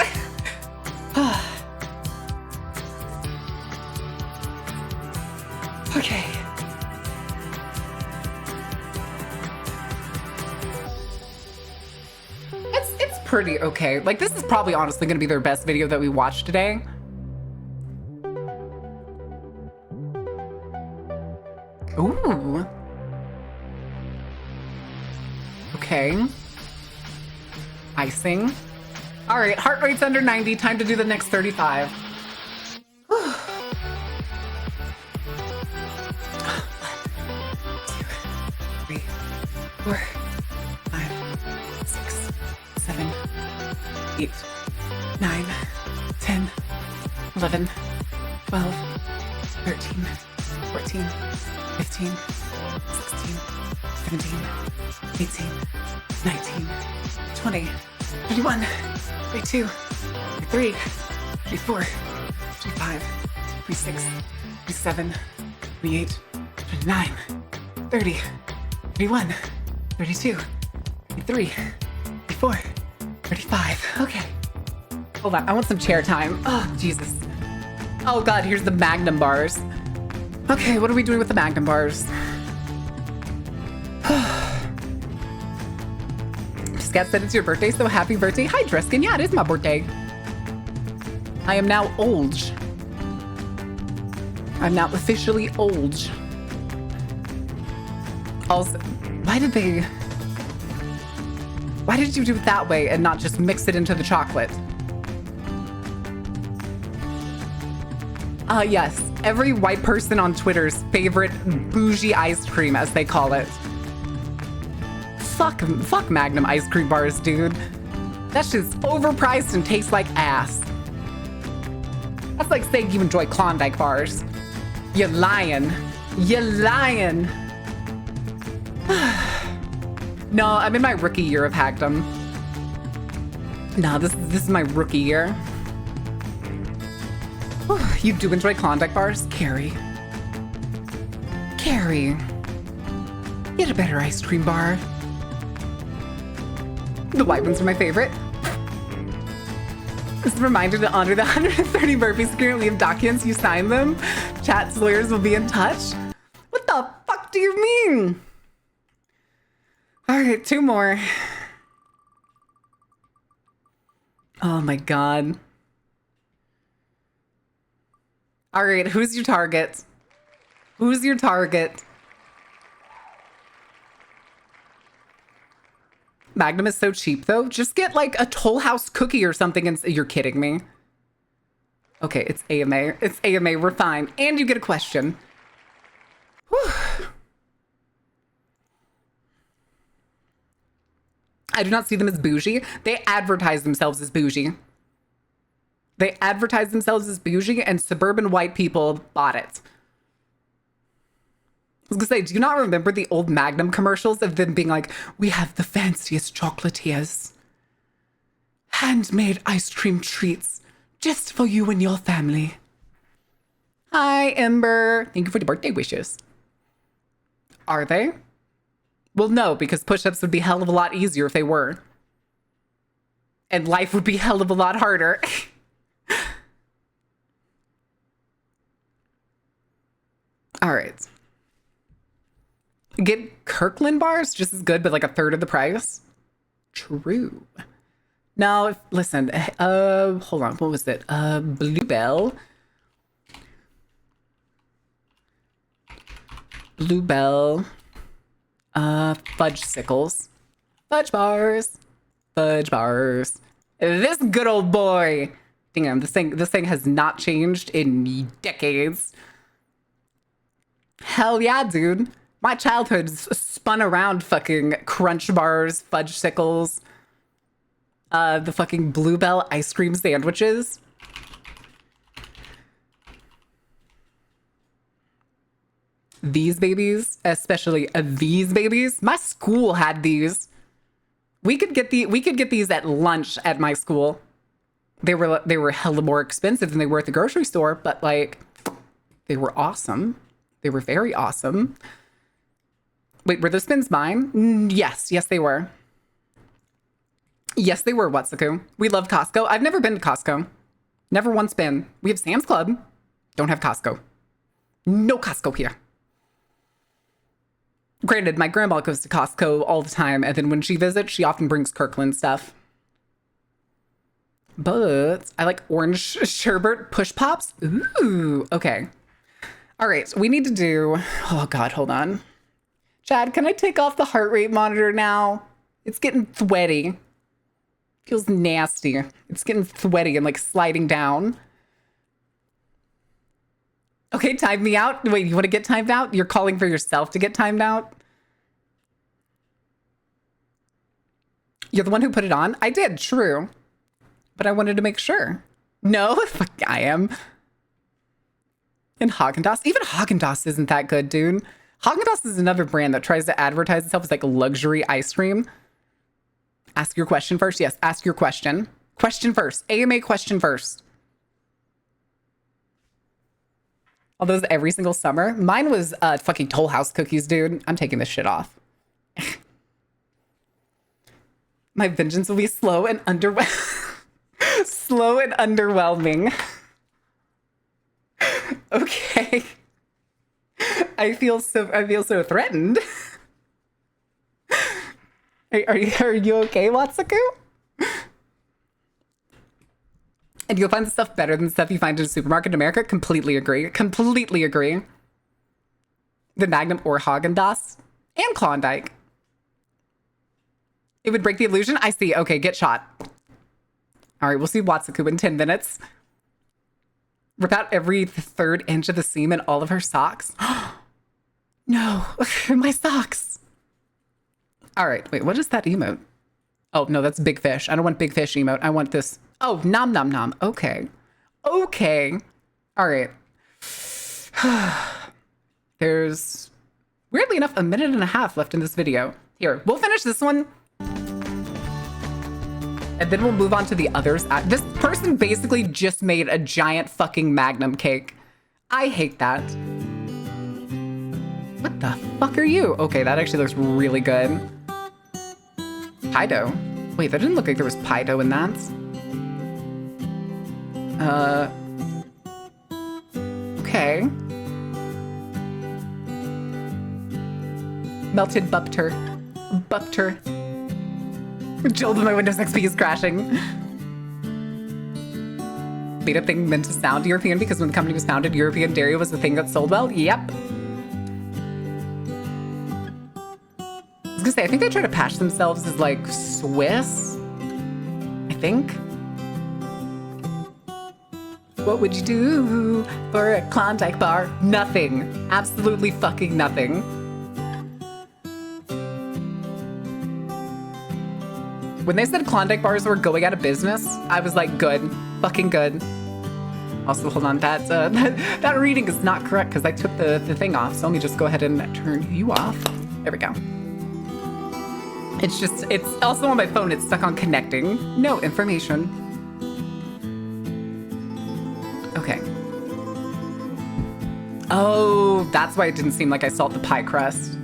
[SPEAKER 1] Okay. It's pretty okay. Like, this is probably honestly gonna be their best video that we watched today. Ooh. Okay. Icing. All right, heart rate's under 90. Time to do the next 35. Whew. 1, 2, 3, 4, 5, 6, 7, 8, 9, 10, 11, 12, 13, 14, 15, 16, 17, 18, 19, 20, 21, 22, 23, 24, 25, 26, 27, 28, 29, 30, 31, 32, 33, 34, 35. Okay. Hold on, I want some chair time. Oh, Jesus. Oh God, here's the Magnum bars. Okay, what are we doing with the Magnum bars? Scat said it's your birthday, so happy birthday. Hi, Dreskin. Yeah, it is my birthday. I am now old. I'm now officially old. Also, why did you do it that way and not just mix it into the chocolate? Yes, every white person on Twitter's favorite bougie ice cream, as they call it. Fuck Magnum ice cream bars, dude. That shit's overpriced and tastes like ass. That's like saying you enjoy Klondike bars. You're lying. You're lying. No, I'm in my rookie year of hackdom. No, this is my rookie year. Whew, you do enjoy Klondike bars? Carrie. Carrie. Get a better ice cream bar. The white ones are my favorite. Just a reminder to honor the 130 burpees currently have documents. You sign them. Chat's lawyers will be in touch. What the fuck do you mean? All right, 2 more. Oh my God. All right, who's your target? Who's your target? Magnum is so cheap though. Just get like a Toll House cookie or something and you're kidding me. Okay, it's AMA. It's AMA, we're fine. And you get a question. Whew. I do not see them as bougie. They advertise themselves as bougie. They advertise themselves as bougie and suburban white people bought it. I was gonna say, do you not remember the old Magnum commercials of them being like, we have the fanciest chocolatiers. Handmade ice cream treats just for you and your family. Hi, Ember. Thank you for the birthday wishes. Are they? Well, no, because push-ups would be hell of a lot easier if they were. And life would be hell of a lot harder. All right. Get Kirkland bars just as good, but like a third of the price. True. No, listen. Hold on. What was it? Bluebell. Bluebell. Fudge sickles. Fudge bars. Fudge bars. This good old boy. Damn, this thing has not changed in decades. Hell yeah, dude. My childhood's spun around fucking Crunch bars, fudge sickles, the fucking Bluebell ice cream sandwiches. These babies, especially these babies. My school had these. We could get these at lunch at my school. They were hella more expensive than they were at the grocery store, but like they were awesome. They were very awesome. Wait, were those spins mine? Yes, they were. Yes, they were, Whatsaku. We love Costco. I've never been to Costco. Never once been. We have Sam's Club. Don't have Costco. No Costco here. Granted, my grandma goes to Costco all the time, and then when she visits, she often brings Kirkland stuff. But I like orange sherbet push pops. Ooh, okay. All right, so we need to do... Oh, God, hold on. Chad, can I take off the heart rate monitor now? It's getting sweaty. Feels nasty. It's getting sweaty and like sliding down. Okay, time me out. Wait, you want to get timed out? You're calling for yourself to get timed out? You're the one who put it on? I did, true. But I wanted to make sure. No, fuck, I am. And Haagen-Dazs. Even Haagen-Dazs isn't that good, dude. Haagen-Dazs is another brand that tries to advertise itself as like luxury ice cream. Ask your question first. Yes, ask your question. Question first. AMA question first. All those every single summer. Mine was fucking Toll House cookies, dude. I'm taking this shit off. My vengeance will be slow and slow and underwhelming. Okay. I feel so threatened. Are you okay, Watsuku? And you'll find the stuff better than stuff you find in a supermarket in America? Completely agree. Completely agree. The Magnum or Haagen-Dazs and Klondike. It would break the illusion? I see. Okay, get shot. All right, we'll see Watsuku in 10 minutes. Rip out every third inch of the seam in all of her socks. No, my socks. All right, wait, what is that emote? Oh, no, that's Big Fish. I don't want Big Fish emote. I want this. Oh, nom nom nom. Okay. Okay. All right. There's, weirdly enough, a minute and a half left in this video. Here, we'll finish this one. And then we'll move on to the others. This person basically just made a giant fucking Magnum cake. I hate that. What the fuck are you? Okay, that actually looks really good. Pie dough. Wait, that didn't look like there was pie dough in that. Okay. Melted butter. Butter. Joel, my Windows XP is crashing. Beta thing meant to sound European because when the company was founded, European dairy was the thing that sold well. Yep. I was gonna say, I think they try to patch themselves as like Swiss. I think. What would you do for a Klondike bar? Nothing. Absolutely fucking nothing. When they said Klondike bars were going out of business, I was like, good. Fucking good. Also, hold on, that reading is not correct because I took the thing off. So let me just go ahead and turn you off. There we go. It's also on my phone. It's stuck on connecting. No information. Okay. Oh, that's why it didn't seem like I saw the pie crust.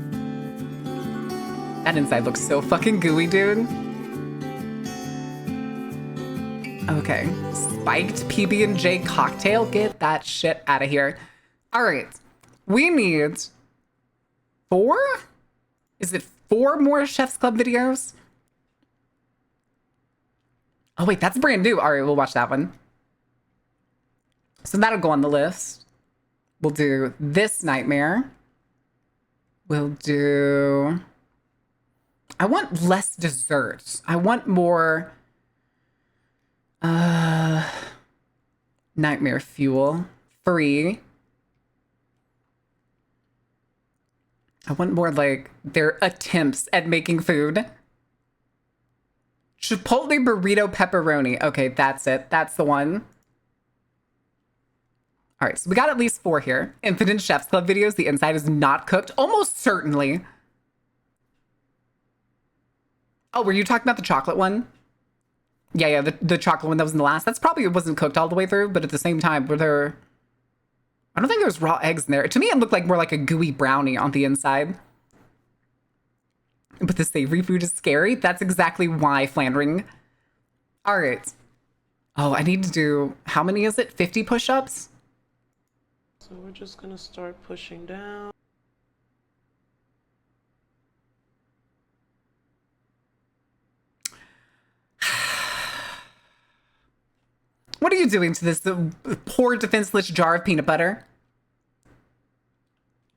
[SPEAKER 1] That inside looks so fucking gooey, dude. Okay. Spiked PB&J cocktail? Get that shit out of here. All right. We need 4? Is it 4 more Chef's Club videos? Oh, wait, that's brand new. All right, we'll watch that one. So that'll go on the list. We'll do this nightmare. We'll do... I want less desserts. I want more... Nightmare fuel. Free. I want more like their attempts at making food. Chipotle burrito pepperoni. Okay, that's it. That's the one. All right, so we got at least 4 here. Infinite Chef's Club videos. The inside is not cooked. Almost certainly. Oh, were you talking about the chocolate one? Yeah, the chocolate one that was in the last. That's probably, it wasn't cooked all the way through, but at the same time, were there... I don't think there was raw eggs in there. To me, it looked like more like a gooey brownie on the inside. But the savory food is scary. That's exactly why, Flandering. All right. Oh, I need to do... How many is it? 50 push-ups?
[SPEAKER 6] So we're just gonna start pushing down.
[SPEAKER 1] What are you doing to this poor defenseless jar of peanut butter?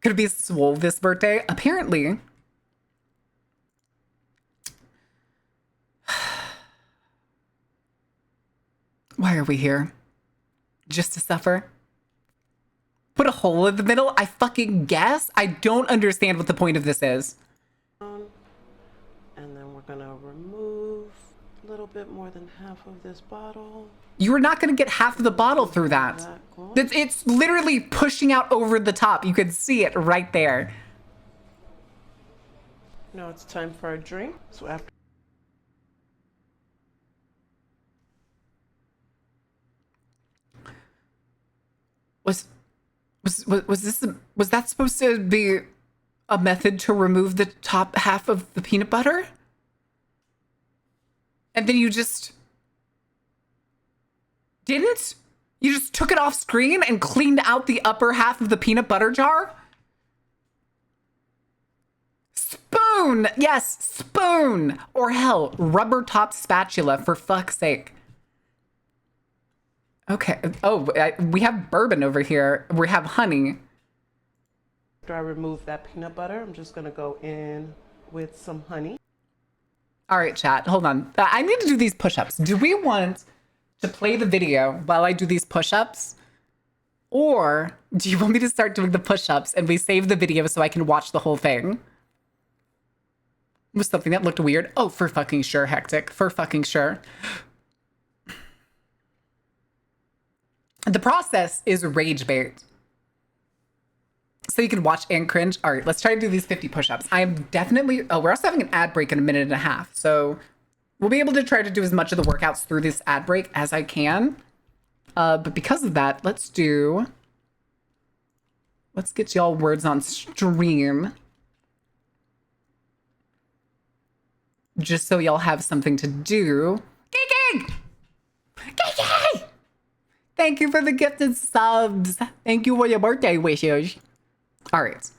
[SPEAKER 1] Could it be swole this birthday? Apparently. Why are we here? Just to suffer? Put a hole in the middle? I fucking guess? I don't understand what the point of this is.
[SPEAKER 6] And then we're gonna remove a little bit more than half of this bottle.
[SPEAKER 1] You are not going to get half of the bottle through that. It's literally pushing out over the top. You can see it right there.
[SPEAKER 6] Now it's time for our drink. So after
[SPEAKER 1] Was that supposed to be a method to remove the top half of the peanut butter? And then you just didn't? You just took it off screen and cleaned out the upper half of the peanut butter jar? Spoon! Yes, spoon! Or hell, rubber top spatula, for fuck's sake. Okay. Oh, we have bourbon over here. We have honey.
[SPEAKER 6] I remove that peanut butter, I'm just gonna go in with some honey.
[SPEAKER 1] All right, chat, hold on. I need to do these push-ups. Do we want to play the video while I do these push-ups? Or do you want me to start doing the push-ups and we save the video so I can watch the whole thing? It was something that looked weird. Oh, for fucking sure, Hectic. For fucking sure. The process is rage bait. So you can watch and cringe. All right, let's try to do these 50 push-ups. I am definitely... Oh, we're also having an ad break in a minute and a half. So we'll be able to try to do as much of the workouts through this ad break as I can. But because of that, let's get y'all words on stream. Just so y'all have something to do. Kiki! Kiki! Thank you for the gifted subs. Thank you for your birthday wishes. All right.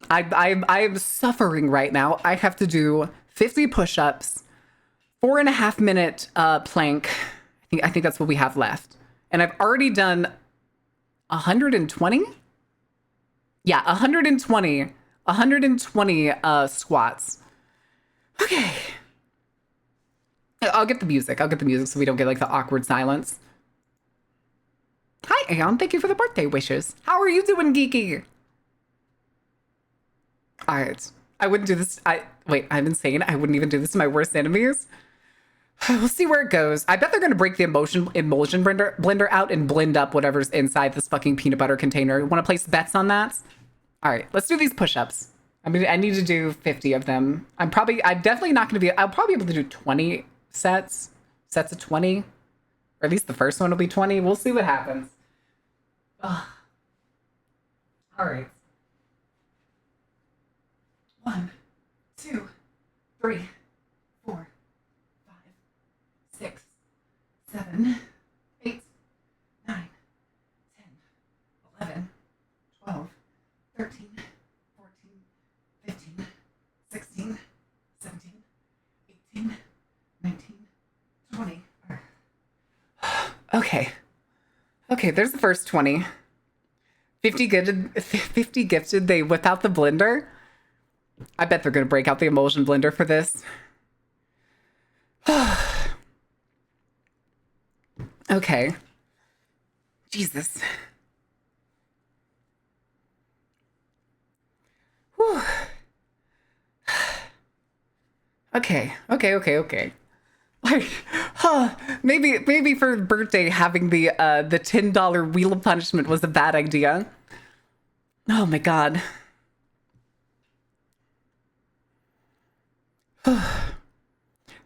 [SPEAKER 1] I'm suffering right now. I have to do 50 push-ups, 4.5 minute plank. I think that's what we have left. And I've already done 120? Yeah, 120 squats. Okay. I'll get the music. So we don't get like the awkward silence. Hi, Aeon. Thank you for the birthday wishes. How are you doing, Geeky? All right. I wouldn't do this. I'm insane. I wouldn't even do this to my worst enemies. We'll see where it goes. I bet they're going to break the emulsion blender out and blend up whatever's inside this fucking peanut butter container. Want to place bets on that? All right. Let's do these push-ups. I need to do 50 of them. I'm definitely not going to be... I'll probably be able to do 20 sets of 20. Or at least the first one will be 20. We'll see what happens. Ugh. All right. 1, 2, 3, 4, 5, 6, 7, 8, 9, 10, 11, 12, 13, 14, 15, 16, 17, 18, 19, 20, Okay. Okay, there's the first 20. 50 gifted, they whip out the blender. I bet they're gonna break out the emulsion blender for this. Okay. Jesus. Whew. Okay. Like, maybe for birthday having the $10 wheel of punishment was a bad idea. Oh my god.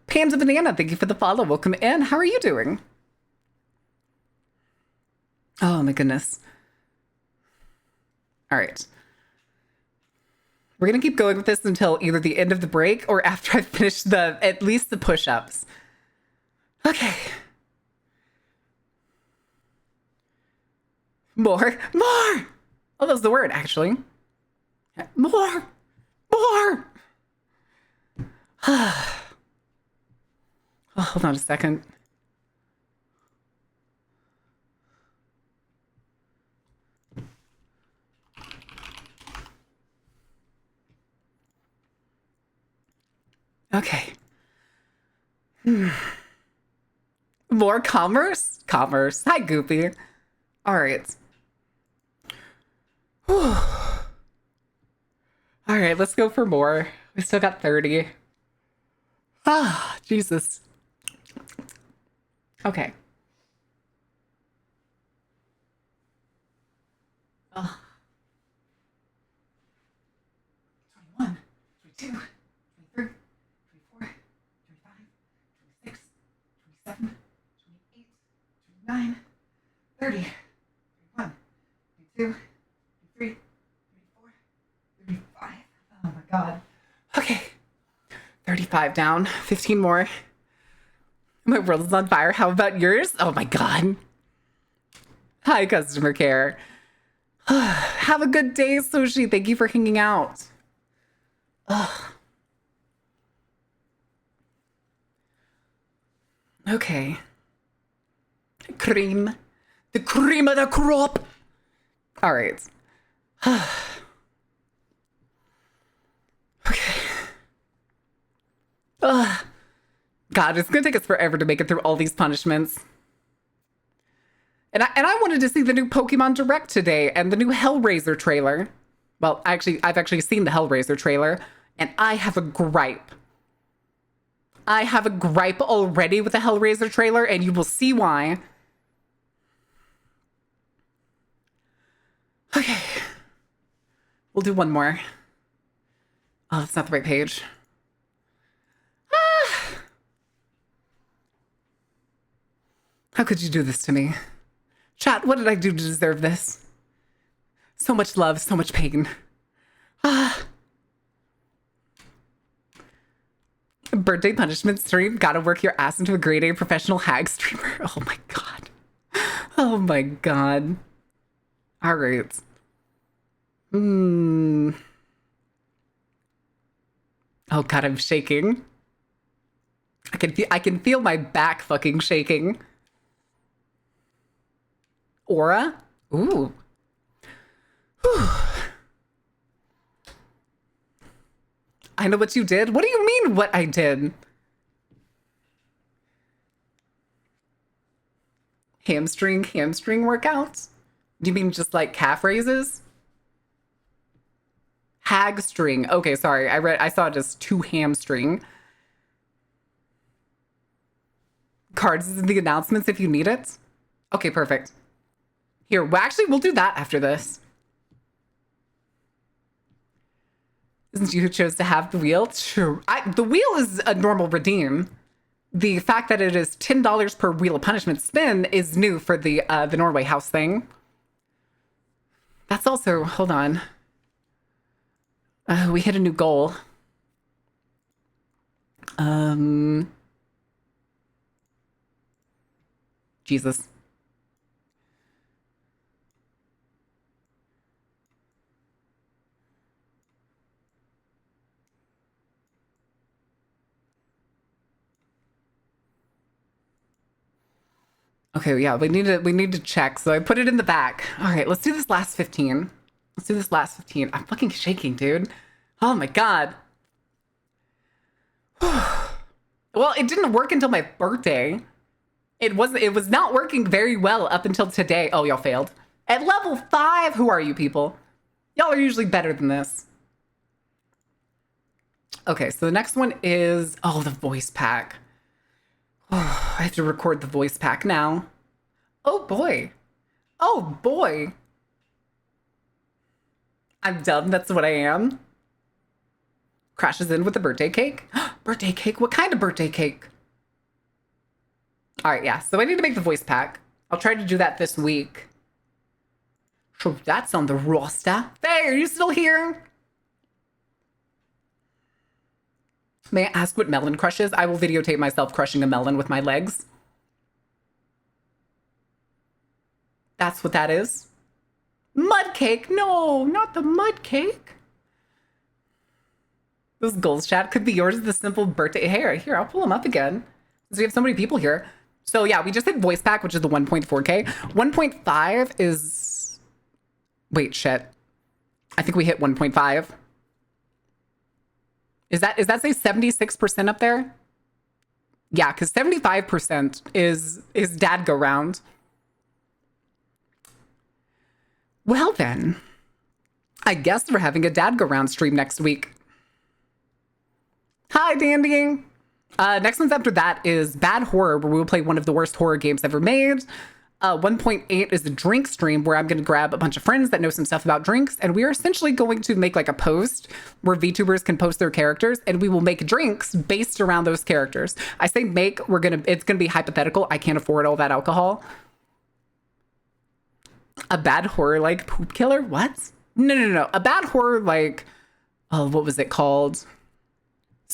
[SPEAKER 1] Panda Banana, thank you for the follow. Welcome in. How are you doing? Oh my goodness. All right. We're gonna keep going with this until either the end of the break or after I finish at least the push-ups. Okay. More. Oh, that was the word, actually. More. Oh, hold on a second. Okay. More commerce? Commerce. Hi, Goopy. All right. Whew. All right, let's go for more. We still got 30. Ah, Jesus. Okay. Oh. 21, 22, 23, 24, 25, 26, 27, 28, 29, 30, 31, 32, 33, 34, 35. Oh my god. Okay. 35 down. 15 more. My world is on fire. How about yours? Oh my god. Hi, customer care. Have a good day, Sushi. Thank you for hanging out. Ugh. Okay. Cream. The cream of the crop. All right. Okay. Ugh. God, it's gonna take us forever to make it through all these punishments. And I wanted to see the new Pokemon Direct today and the new Hellraiser trailer. Well, I've actually seen the Hellraiser trailer, and I have a gripe. I have a gripe already with the Hellraiser trailer, and you will see why. Okay. We'll do one more. Oh, that's not the right page. Ah. How could you do this to me? Chat, what did I do to deserve this? So much love, so much pain. Ah. Birthday punishment stream. Gotta work your ass into a grade A professional hag streamer. Oh my god. Oh my god. All right. Oh god, I'm shaking. I can feel my back fucking shaking. Aura? Ooh. Whew. I know what you did. What do you mean what I did? Hamstring workouts? Do you mean just like calf raises? Hag string. Okay, sorry. I saw just 2 hamstring. Cards is in the announcements if you need it. Okay, perfect. Here, well, actually, we'll do that after this. Isn't you who chose to have the wheel? Sure. The wheel is a normal redeem. The fact that it is $10 per wheel of punishment spin is new for the Norway house thing. That's also, hold on. We hit a new goal. Jesus. Okay, yeah, we need to check. So I put it in the back. All right, let's do this last 15. Let's do this last 15. I'm fucking shaking, dude. Oh my God. Well, it didn't work until my birthday. It was not working very well up until today. Oh, y'all failed. At level 5, who are you people? Y'all are usually better than this. Okay, so the next one is, oh, the voice pack. Oh, I have to record the voice pack now. Oh boy. Oh boy. I'm dumb, that's what I am. Crashes in with the birthday cake. Birthday cake? What kind of birthday cake? All right, yeah, so I need to make the voice pack. I'll try to do that this week. So that's on the roster. Hey, are you still here? May I ask what melon crush is? I will videotape myself crushing a melon with my legs. That's what that is. Mud cake? No, not the mud cake. Those goals, chat, could be yours. The simple birthday. Hey, here, I'll pull them up again. Since we have so many people here. So yeah, we just hit voice pack, which is the 1.4K. 1.5 is... Wait, shit. I think we hit 1.5. Is that say 76% up there? Yeah, because 75% is dad go round. Well then, I guess we're having a dad go round stream next week. Hi, Dandy. Next one's after that is Bad Horror, where we will play one of the worst horror games ever made. 1.8 is the drink stream, where I'm going to grab a bunch of friends that know some stuff about drinks, and we are essentially going to make like a post where VTubers can post their characters, and we will make drinks based around those characters. I say make, it's gonna be hypothetical. I can't afford all that alcohol. A bad horror like poop killer? What? No. A bad horror like, oh, what was it called?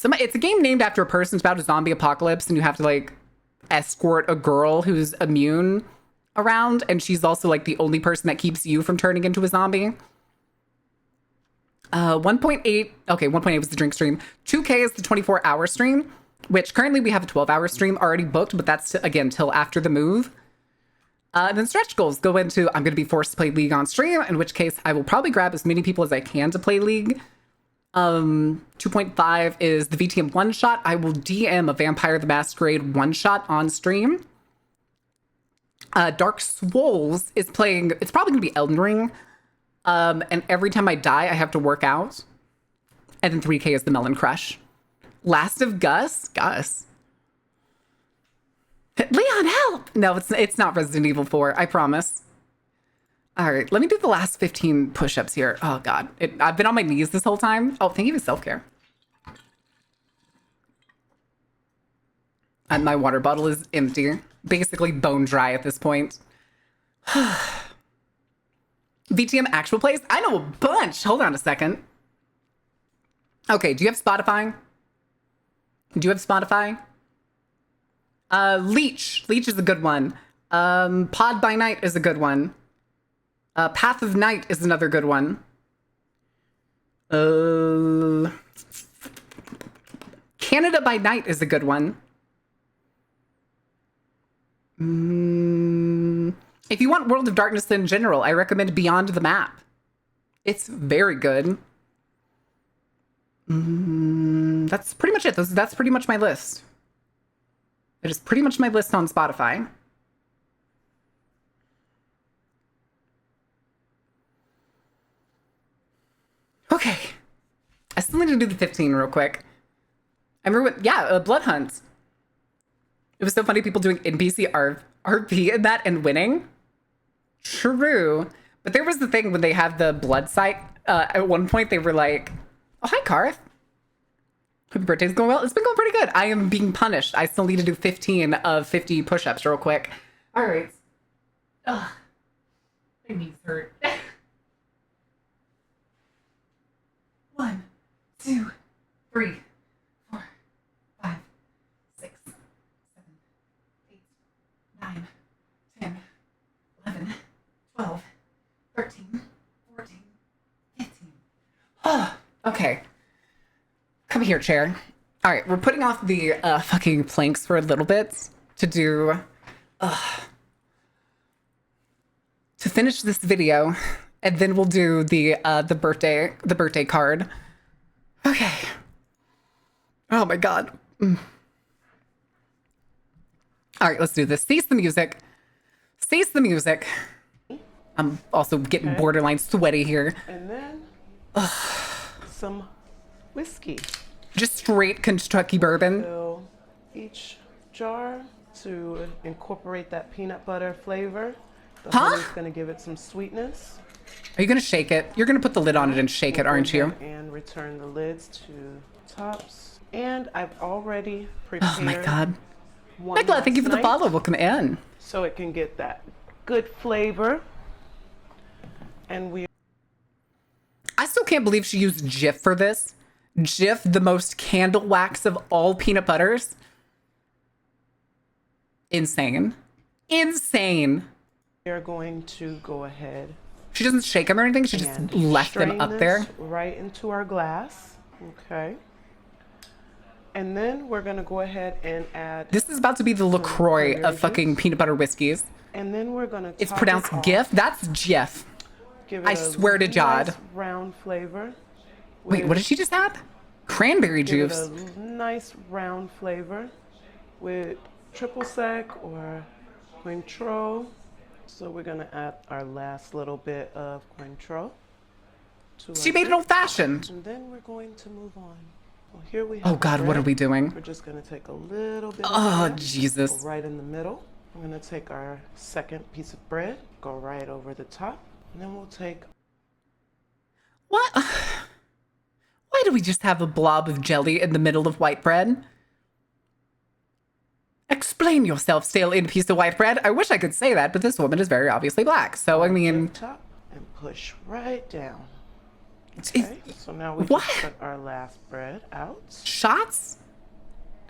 [SPEAKER 1] It's a game named after a person. It's about a zombie apocalypse, and you have to like escort a girl who's immune around, and she's also like the only person that keeps you from turning into a zombie. 1.8, okay, 1.8 was the drink stream. 2K is the 24-hour stream, which currently we have a 12-hour stream already booked, but that's, again, till after the move. And then stretch goals go into, I'm going to be forced to play League on stream, in which case I will probably grab as many people as I can to play League. 2.5 is the VTM one-shot. I will DM a Vampire the Masquerade one-shot on stream. Dark Souls is playing, it's probably going to be Elden Ring. And every time I die, I have to work out. And then 3K is the Melon Crush. Last of Gus? Leon, help! No, it's not Resident Evil 4, I promise. All right, let me do the last 15 push-ups here. Oh, God. I've been on my knees this whole time. Oh, thank you for self-care. And my water bottle is empty. Basically bone dry at this point. VTM actual plays? I know a bunch. Hold on a second. Okay, do you have Spotify? Leech. Leech is a good one. Pod by Night is a good one. Path of Night is another good one. Canada by Night is a good one. If you want World of Darkness in general, I recommend Beyond the Map. It's very good. That's pretty much it. That's pretty much my list. It is pretty much my list on Spotify. Okay. I still need to do the 15 real quick. I remember Blood Hunt. It was so funny, people doing NPC RP in that and winning. True. But there was the thing when they had the blood site. At one point, they were like, oh, hi, Karth. Hope your birthday's going well. It's been going pretty good. I am being punished. I still need to do 15 of 50 push-ups real quick. All right. Ugh. My knees hurt. 1, 2, 3, 4, 5, 6, 7, 8, 9, 10, 11, 12, 13, 14, 15. Oh, okay. Come here, chair. All right, we're putting off the fucking planks for a little bit to do to finish this video, and then we'll do the birthday card. Okay. Oh my God. All right, let's do this. Cease the music. Cease the music. I'm also getting borderline sweaty here.
[SPEAKER 6] And then some whiskey.
[SPEAKER 1] Just straight Kentucky bourbon.
[SPEAKER 6] Fill each jar to incorporate that peanut butter flavor. The honey's gonna give it some sweetness.
[SPEAKER 1] Are you gonna shake it? You're gonna put the lid on it and shake it, aren't you?
[SPEAKER 6] And return the lids to tops. And I've already prepared.
[SPEAKER 1] Oh my God.
[SPEAKER 6] One
[SPEAKER 1] Nicola, thank you for the
[SPEAKER 6] last
[SPEAKER 1] follow.
[SPEAKER 6] night,
[SPEAKER 1] Welcome in.
[SPEAKER 6] so it can get that good flavor. And
[SPEAKER 1] I still can't believe she used Jif for this. Jif, the most candle wax of all peanut butters. Insane. Insane.
[SPEAKER 6] we are going to go ahead
[SPEAKER 1] She doesn't shake them or anything. She just
[SPEAKER 6] and
[SPEAKER 1] left them
[SPEAKER 6] strain
[SPEAKER 1] up
[SPEAKER 6] this
[SPEAKER 1] there.
[SPEAKER 6] right into our glass. Okay. And then we're gonna go ahead and add.
[SPEAKER 1] This is about to be the LaCroix
[SPEAKER 6] cranberry
[SPEAKER 1] of fucking
[SPEAKER 6] juice.
[SPEAKER 1] peanut butter whiskeys.
[SPEAKER 6] And then we're gonna.
[SPEAKER 1] It's
[SPEAKER 6] top
[SPEAKER 1] pronounced
[SPEAKER 6] it off,
[SPEAKER 1] Gif. That's Jif.
[SPEAKER 6] give it
[SPEAKER 1] I
[SPEAKER 6] a
[SPEAKER 1] swear to God.
[SPEAKER 6] nice round flavor.
[SPEAKER 1] Wait, what did she just add? Cranberry
[SPEAKER 6] Give
[SPEAKER 1] juice.
[SPEAKER 6] it a nice round flavor with triple sec or Cointreau. So we're gonna add our last little bit of Cointreau.
[SPEAKER 1] She made it old fashioned.
[SPEAKER 6] And then we're going to move on. Well, here we have.
[SPEAKER 1] Oh
[SPEAKER 6] the
[SPEAKER 1] God, what are
[SPEAKER 6] bread.
[SPEAKER 1] we doing?
[SPEAKER 6] We're just gonna take a little bit.
[SPEAKER 1] Oh,
[SPEAKER 6] of bread,
[SPEAKER 1] Jesus.
[SPEAKER 6] go right in the middle. I'm gonna take our second piece of bread, go right over the top, and then we'll take.
[SPEAKER 1] What? Why do we just have a blob of jelly in the middle of white bread? Explain yourself, stale in piece of white bread. I wish I could say that, but this woman is very obviously black. So, I mean,
[SPEAKER 6] Top and push right down.
[SPEAKER 1] it's-
[SPEAKER 6] Okay, so now we
[SPEAKER 1] what?
[SPEAKER 6] can put our last bread out.
[SPEAKER 1] Shots?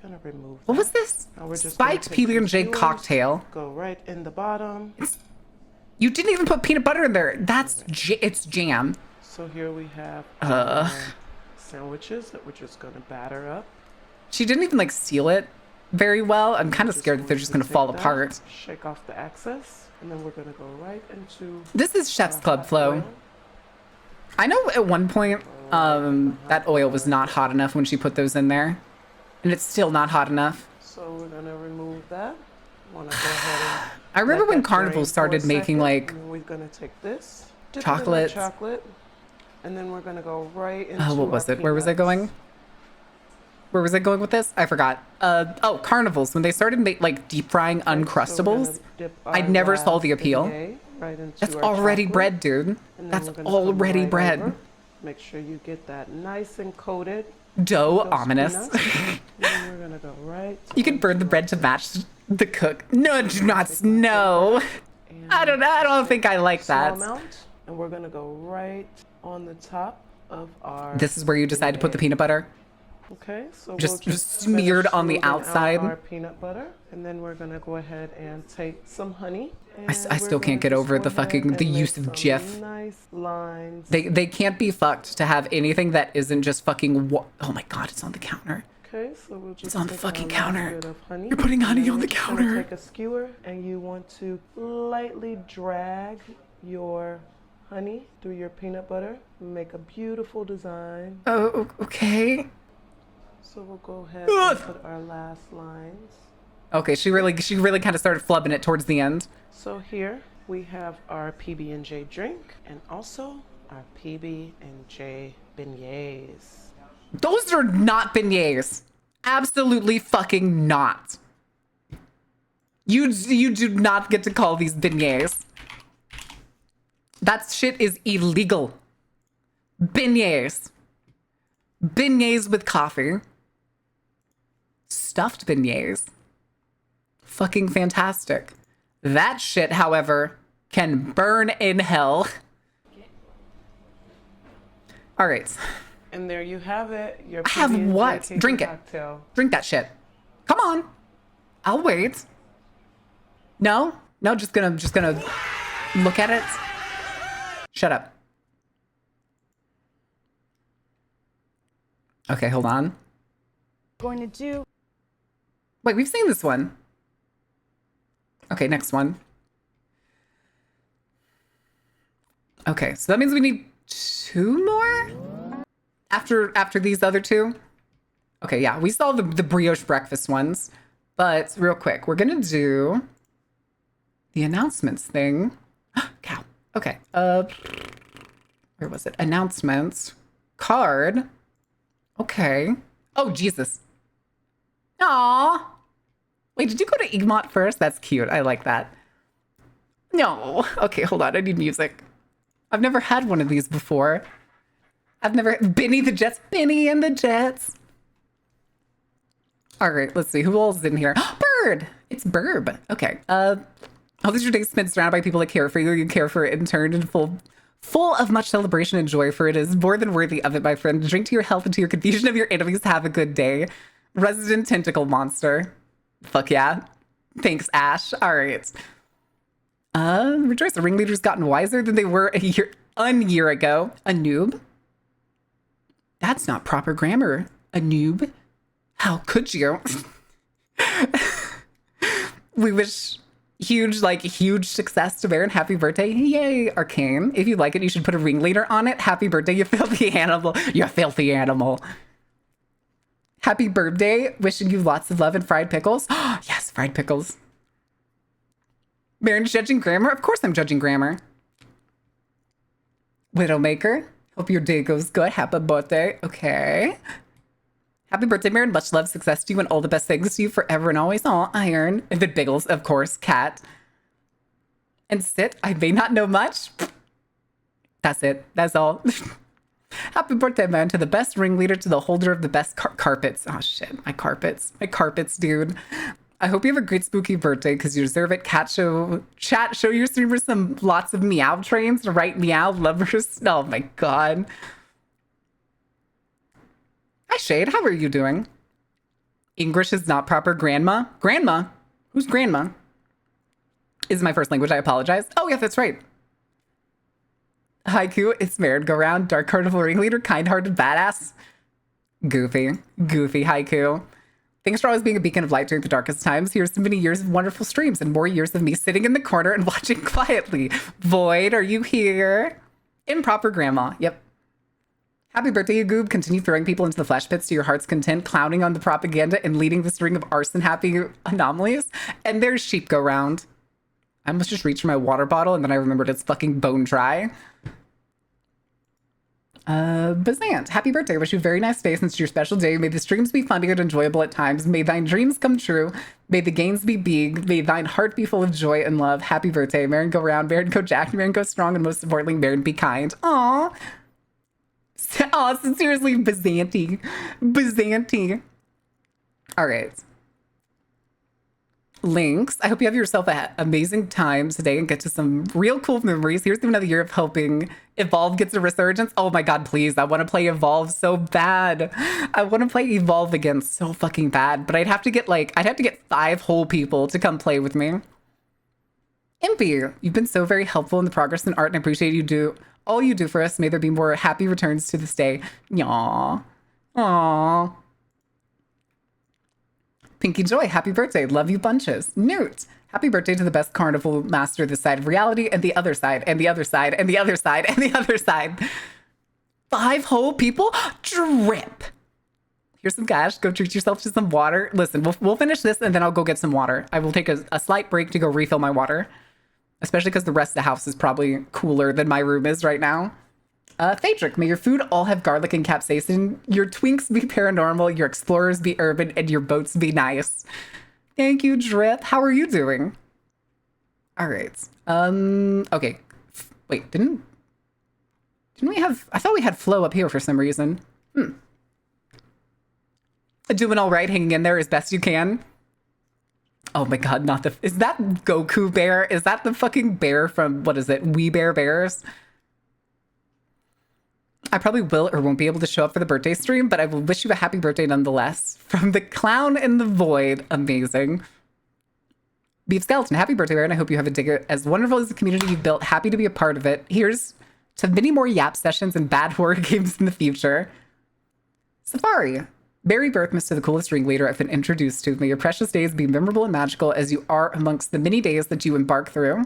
[SPEAKER 6] Gonna remove.
[SPEAKER 1] What
[SPEAKER 6] that.
[SPEAKER 1] was this?
[SPEAKER 6] Now we're just gonna
[SPEAKER 1] Spiked
[SPEAKER 6] take some
[SPEAKER 1] PB&J
[SPEAKER 6] skewers,
[SPEAKER 1] cocktail.
[SPEAKER 6] Go right in the bottom.
[SPEAKER 1] You didn't even put peanut butter in there. That's it's jam.
[SPEAKER 6] So here we have our sandwiches that we're just gonna batter up.
[SPEAKER 1] She didn't even like seal it very well. I'm kind of scared that they're just gonna
[SPEAKER 6] take
[SPEAKER 1] fall
[SPEAKER 6] that,
[SPEAKER 1] apart.
[SPEAKER 6] Shake off the excess, and then we're gonna go right into.
[SPEAKER 1] This is Chef's
[SPEAKER 6] our
[SPEAKER 1] Club
[SPEAKER 6] hot
[SPEAKER 1] flow.
[SPEAKER 6] oil.
[SPEAKER 1] I know at one point that oil was not hot enough when she put those in there, and it's still not hot enough.
[SPEAKER 6] So we're gonna remove that. Wanna go ahead and
[SPEAKER 1] I remember
[SPEAKER 6] let
[SPEAKER 1] when
[SPEAKER 6] that
[SPEAKER 1] Carnival
[SPEAKER 6] drain for a
[SPEAKER 1] started making
[SPEAKER 6] second,
[SPEAKER 1] like
[SPEAKER 6] and then we're gonna take this dip it in the
[SPEAKER 1] chocolates.
[SPEAKER 6] chocolate, and then we're gonna go right into.
[SPEAKER 1] Oh, what was
[SPEAKER 6] our
[SPEAKER 1] it? Where was I
[SPEAKER 6] peanuts.
[SPEAKER 1] going? Where was I going with this? I forgot. Oh, Carnivals. When they started like deep frying
[SPEAKER 6] So we're gonna
[SPEAKER 1] Uncrustables,
[SPEAKER 6] dip
[SPEAKER 1] I
[SPEAKER 6] our
[SPEAKER 1] never saw
[SPEAKER 6] last
[SPEAKER 1] the appeal.
[SPEAKER 6] beignet right into
[SPEAKER 1] That's
[SPEAKER 6] our
[SPEAKER 1] already
[SPEAKER 6] chocolate,
[SPEAKER 1] bread, dude.
[SPEAKER 6] and then
[SPEAKER 1] That's
[SPEAKER 6] we're gonna come
[SPEAKER 1] already
[SPEAKER 6] right
[SPEAKER 1] bread.
[SPEAKER 6] over. Make sure you get that nice and coated.
[SPEAKER 1] Dough,
[SPEAKER 6] those
[SPEAKER 1] ominous.
[SPEAKER 6] peanuts. And then we're gonna go right.
[SPEAKER 1] You can burn the bread to match the cook. No, do not. No. I don't think I like
[SPEAKER 6] Small
[SPEAKER 1] that.
[SPEAKER 6] amount, and we're gonna go right on the top of our.
[SPEAKER 1] This is where you decide to put the peanut butter.
[SPEAKER 6] Okay, so
[SPEAKER 1] Just
[SPEAKER 6] we'll
[SPEAKER 1] smeared
[SPEAKER 6] finish
[SPEAKER 1] on the
[SPEAKER 6] smoothing out
[SPEAKER 1] outside.
[SPEAKER 6] Our peanut butter, and then we're gonna go ahead and take some honey.
[SPEAKER 1] I still can't get over the fucking the use of Jif.
[SPEAKER 6] Nice lines.
[SPEAKER 1] They can't be fucked to have anything that isn't just fucking. Oh my God, it's on the counter.
[SPEAKER 6] Okay, so we'll just
[SPEAKER 1] on the
[SPEAKER 6] take our
[SPEAKER 1] fucking
[SPEAKER 6] last
[SPEAKER 1] counter.
[SPEAKER 6] bit of honey,
[SPEAKER 1] You're putting honey
[SPEAKER 6] and then
[SPEAKER 1] on the
[SPEAKER 6] you're just gonna
[SPEAKER 1] counter.
[SPEAKER 6] Take a skewer, and you want to lightly drag your honey through your peanut butter. Make a beautiful design.
[SPEAKER 1] Oh, okay.
[SPEAKER 6] So we'll go ahead and put our last lines.
[SPEAKER 1] Okay, she really kind of started flubbing it towards the end.
[SPEAKER 6] So here we have our PB&J drink and also our PB&J beignets.
[SPEAKER 1] Those are not beignets. Absolutely fucking not. You do not get to call these beignets. That shit is illegal. Beignets. Beignets with coffee. Stuffed beignets. Fucking fantastic. That shit, however, can burn in hell. All right.
[SPEAKER 6] And there you have it. Your
[SPEAKER 1] I have
[SPEAKER 6] PB&J
[SPEAKER 1] what?
[SPEAKER 6] Cajun
[SPEAKER 1] Drink it.
[SPEAKER 6] cocktail.
[SPEAKER 1] Drink that shit. Come on. I'll wait. No? No, just gonna look at it. Shut up. Okay, hold on.
[SPEAKER 7] Going to do.
[SPEAKER 1] Wait, we've seen this one. Okay, next one. Okay, so that means we need 2 more after these other 2. Okay, yeah, we saw the brioche breakfast ones, but real quick, we're gonna do the announcements thing. Cow. Okay. Where was it? Announcements. Card. Okay. Oh, Jesus. Aw. Wait, did you go to Egmont first? That's cute. I like that. No. Okay, hold on. I need music. I've never had one of these before. I've never... Benny the Jets. Benny and the Jets. All right, let's see. Who else is in here? Bird. It's Burb. Okay. Hope that your day spent surrounded by people that care for you. You care for it in turn and full of much celebration and joy, for it is more than worthy of it, my friend. Drink to your health and to your confusion of your enemies. Have a good day. Resident Tentacle Monster. Fuck yeah. Thanks, Ash. All right. Rejoice, the ringleader's gotten wiser than they were a year ago. A noob? That's not proper grammar. A noob? How could you? We wish huge success to Baron. Happy birthday. Yay, Arcane. If you like it, you should put a ringleader on it. Happy birthday, you filthy animal. You filthy animal. Happy birthday. Wishing you lots of love and fried pickles. Yes, fried pickles. Baron's judging grammar? Of course I'm judging grammar. Widowmaker. Hope your day goes good. Happy birthday. Okay. Happy birthday, Baron. Much love, success to you, and all the best things to you forever and always. All Iron. And then Biggles, of course. Cat. And Sit. I may not know much. That's it. That's all. Happy birthday, man, to the best ringleader, to the holder of the best carpets. Oh, shit. My carpets. My carpets, dude. I hope you have a great spooky birthday because you deserve it. Chat, show your streamers lots of meow trains, right? Meow lovers. Oh, my God. Hi, Shade. How are you doing? English is not proper. Grandma? Grandma? Who's grandma? Is my first language. I apologize. Oh, yeah, that's right. Haiku, it's merry-go-round, dark carnival ringleader, kind-hearted badass. Goofy Haiku. Thanks for always being a beacon of light during the darkest times. Here's so many years of wonderful streams and more years of me sitting in the corner and watching quietly. Void, are you here? Improper grandma. Yep. Happy birthday, you goob. Continue throwing people into the flesh pits to your heart's content, clowning on the propaganda and leading the string of arson-happy anomalies. And there's sheep go round. I almost just reached for my water bottle and then I remembered it's fucking bone dry. Bazant, happy birthday. Wish you a very nice day since it's your special day. May the streams be fun and enjoyable at times. May thine dreams come true. May the gains be big. May thine heart be full of joy and love. Happy birthday. Marin go round, Marin go Jack, Marin go strong, and most importantly, Marin be kind. Aww. Aw, sincerely, Bazanti. All right. Links. I hope you have yourself an amazing time today and get to some real cool memories. Here's to another year of helping Evolve gets a resurgence. Oh my God, please. I want to play Evolve so bad. I want to play Evolve again so fucking bad, but I'd have to get 5 whole people to come play with me. Impy, you've been so very helpful in the progress in art and I appreciate all you do for us. May there be more happy returns to this day. Yaw. Aww. Pinky Joy, happy birthday. Love you bunches. Newt, happy birthday to the best carnival master this side of reality and the other side and the other side and the other side and the other side. 5 whole people? Drip. Here's some cash. Go treat yourself to some water. Listen, we'll finish this and then I'll go get some water. I will take a slight break to go refill my water, especially because the rest of the house is probably cooler than my room is right now. Phaedric, may your food all have garlic and capsaicin, your twinks be paranormal, your explorers be urban, and your boats be nice. Thank you, Drip. How are you doing? All right. Okay. Wait, didn't we have... I thought we had Flo up here for some reason. Doing all right, hanging in there as best you can. Oh my God, is that Goku Bear? Is that the fucking bear from, what is it, We Bare Bears? I probably will or won't be able to show up for the birthday stream, but I will wish you a happy birthday nonetheless. From the Clown in the Void. Amazing. Beef Skeleton, happy birthday, Baron. I hope you have a day as wonderful as the community you've built. Happy to be a part of it. Here's to many more Yap sessions and bad horror games in the future. Safari. Merry birthmas to the coolest ringleader I've been introduced to. May your precious days be memorable and magical as you are amongst the many days that you embark through.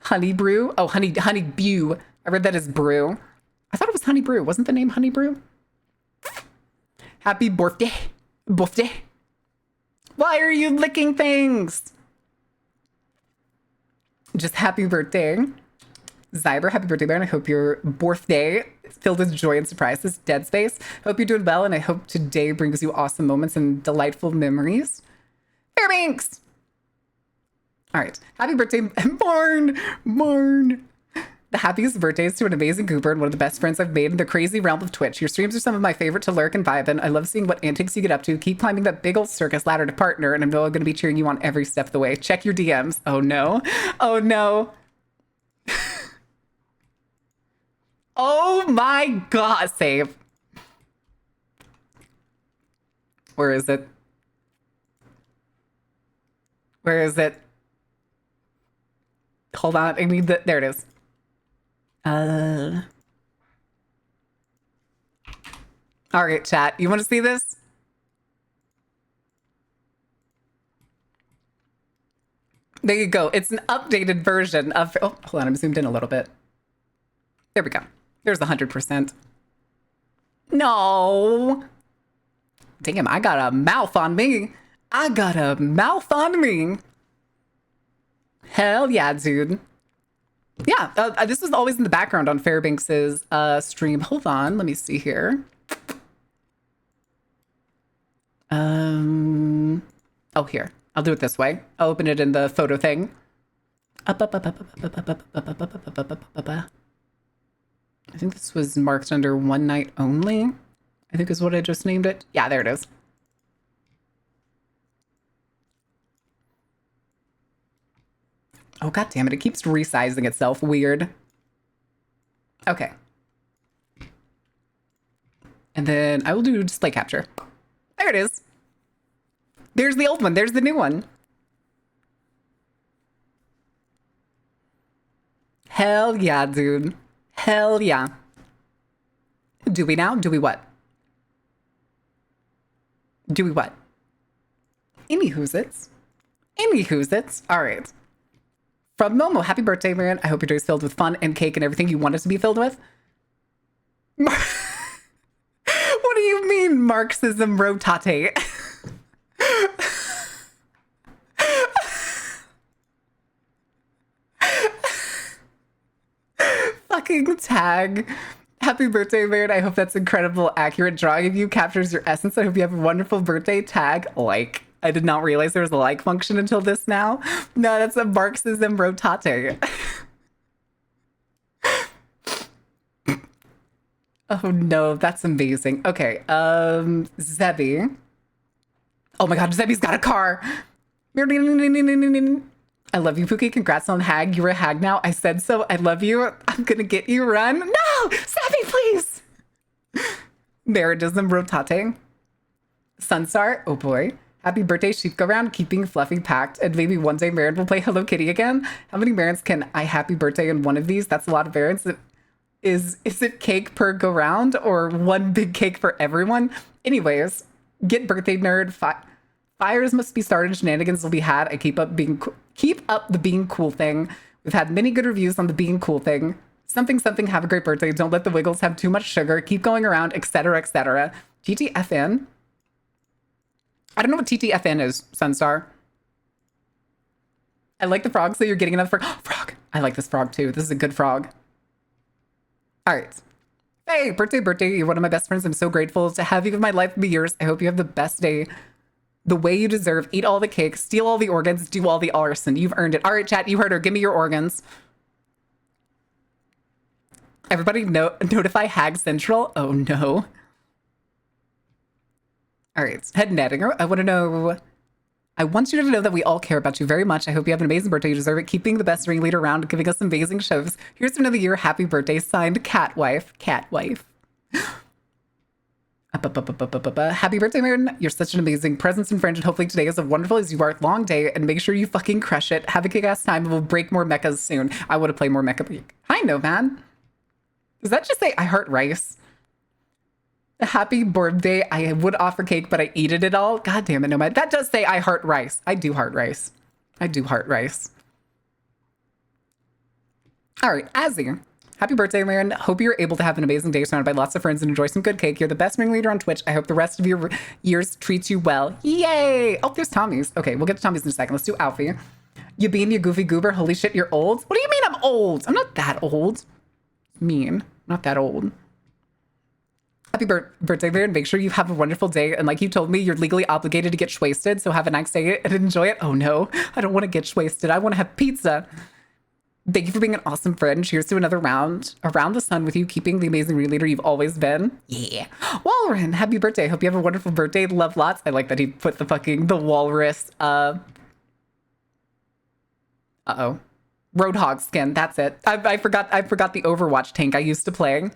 [SPEAKER 1] Honey Brew. Oh, Honey Bew. I read that as brew. I thought it was honey brew. Wasn't the name honey brew? Happy birthday. Birthday. Why are you licking things? Just happy birthday. Zyber, happy birthday, Baron. I hope your birthday is filled with joy and surprises. Dead Space, hope you're doing well, and I hope today brings you awesome moments and delightful memories. Fairbanks! All right. Happy birthday, Barn. The happiest birthdays to an amazing goober and one of the best friends I've made in the crazy realm of Twitch. Your streams are some of my favorite to lurk and vibe in. I love seeing what antics you get up to. Keep climbing that big old circus ladder to partner, and I know I'm going to be cheering you on every step of the way. Check your DMs. Oh, no. Oh, no. Oh, my God. Save. Where is it? Where is it? Hold on. I need the... There it is. All right, chat. You want to see this? There you go. It's an updated version of... Oh, hold on. I'm zoomed in a little bit. There we go. There's 100%. No. Damn, I got a mouth on me. I got a mouth on me. Hell yeah, dude. Yeah, this was always in the background on Fairbanks's stream. Hold on, let me see here. Oh, here. I'll do it this way. I'll open it in the photo thing. I think this was marked under one night only. I think is what I just named it. Yeah, there it is. Oh, God damn it. It keeps resizing itself. Weird. Okay. And then I will do display capture. There it is. There's the old one. There's the new one. Hell yeah, dude. Hell yeah. Do we now? Do we what? Do we what? Anywho's-its. Anywho's-its. All right. From Momo, happy birthday, man. I hope your day is filled with fun and cake and everything you want it to be filled with. What do you mean, Marxism rotate? Fucking tag. Happy birthday, man. I hope that's incredible, accurate drawing of you captures your essence. I hope you have a wonderful birthday. Tag like. I did not realize there was a like function until this now. No, that's a Marxism rotate. Oh no, that's amazing. Okay, Zebby. Oh my God, Zebby's got a car. I love you, Pookie. Congrats on Hag. You're a hag now. I said so. I love you. I'm gonna get you. Run. No, Zebby, please. Meridism rotating. Sunstar. Oh boy. Happy birthday, sheep go round, keeping Fluffy packed, and maybe one day Marin will play Hello Kitty again. How many Marins can I happy birthday in one of these? That's a lot of Marins. Is it cake per go round or one big cake for everyone? Anyways, get birthday nerd. Fires must be started. Shenanigans will be had. I keep up the being cool thing. We've had many good reviews on the being cool thing. Something something. Have a great birthday. Don't let the Wiggles have too much sugar. Keep going around, etc., etc. TTFN. I don't know what TTFN is, Sunstar. I like the frog, so you're getting another frog. Frog! I like this frog, too. This is a good frog. All right. Hey, birthday. You're one of my best friends. I'm so grateful to have you in my life and be yours. I hope you have the best day. The way you deserve. Eat all the cake. Steal all the organs. Do all the arson. You've earned it. All right, chat. You heard her. Give me your organs. Everybody notify Hag Central. Oh, no. All right, Head Nettinger, I want you to know that we all care about you very much. I hope you have an amazing birthday. You deserve it. Keeping the best ringleader around and giving us amazing shows. Here's to another year. Happy birthday. Signed, Catwife. Catwife. Happy birthday, Marin. You're such an amazing presence and friend, and hopefully today is as wonderful as you are. Long day, and make sure you fucking crush it. Have a kick-ass time, and we'll break more mechas soon. I want to play more Mecha. Hi, Nomad. Does that just say I heart rice? Happy birthday. I would offer cake, but I eat it all. God damn it, Nomad. That does say I heart rice. I do heart rice. I do heart rice. All right, Azir. Happy birthday, Marin. Hope you're able to have an amazing day surrounded by lots of friends and enjoy some good cake. You're the best ringleader on Twitch. I hope the rest of your years treats you well. Yay! Oh, there's Tommy's. Okay, we'll get to Tommy's in a second. Let's do Alfie. You being you goofy goober. Holy shit, you're old. What do you mean I'm old? I'm not that old. Mean. Not that old. Happy birthday, Marin. Make sure you have a wonderful day. And like you told me, you're legally obligated to get wasted. So have a nice day and enjoy it. Oh no, I don't want to get wasted. I want to have pizza. Thank you for being an awesome friend. Cheers to another round around the sun with you, keeping the amazing ringleader you've always been. Yeah. Walren, happy birthday. Hope you have a wonderful birthday. Love lots. I like that he put the walrus, Roadhog skin. That's it. I forgot the Overwatch tank I used to play.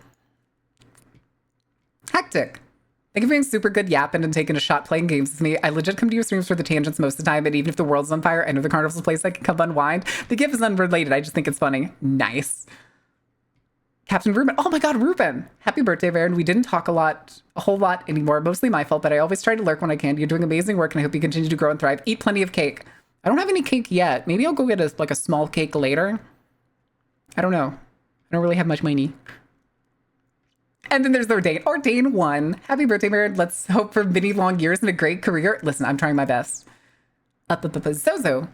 [SPEAKER 1] Hectic. Thank you for being super good yapping and taking a shot playing games with me. I legit come to your streams for the tangents most of the time, and even if the world's on fire, I know the carnival's a place I can come unwind. The gift is unrelated. I just think it's funny. Nice. Captain Ruben. Oh my God, Ruben. Happy birthday, Baron. We didn't talk a whole lot anymore. Mostly my fault, but I always try to lurk when I can. You're doing amazing work, and I hope you continue to grow and thrive. Eat plenty of cake. I don't have any cake yet. Maybe I'll go get a small cake later. I don't know. I don't really have much money. And then there's Ordain. Ordain 1. Happy birthday, Baron. Let's hope for many long years and a great career. Listen, I'm trying my best. Zozo.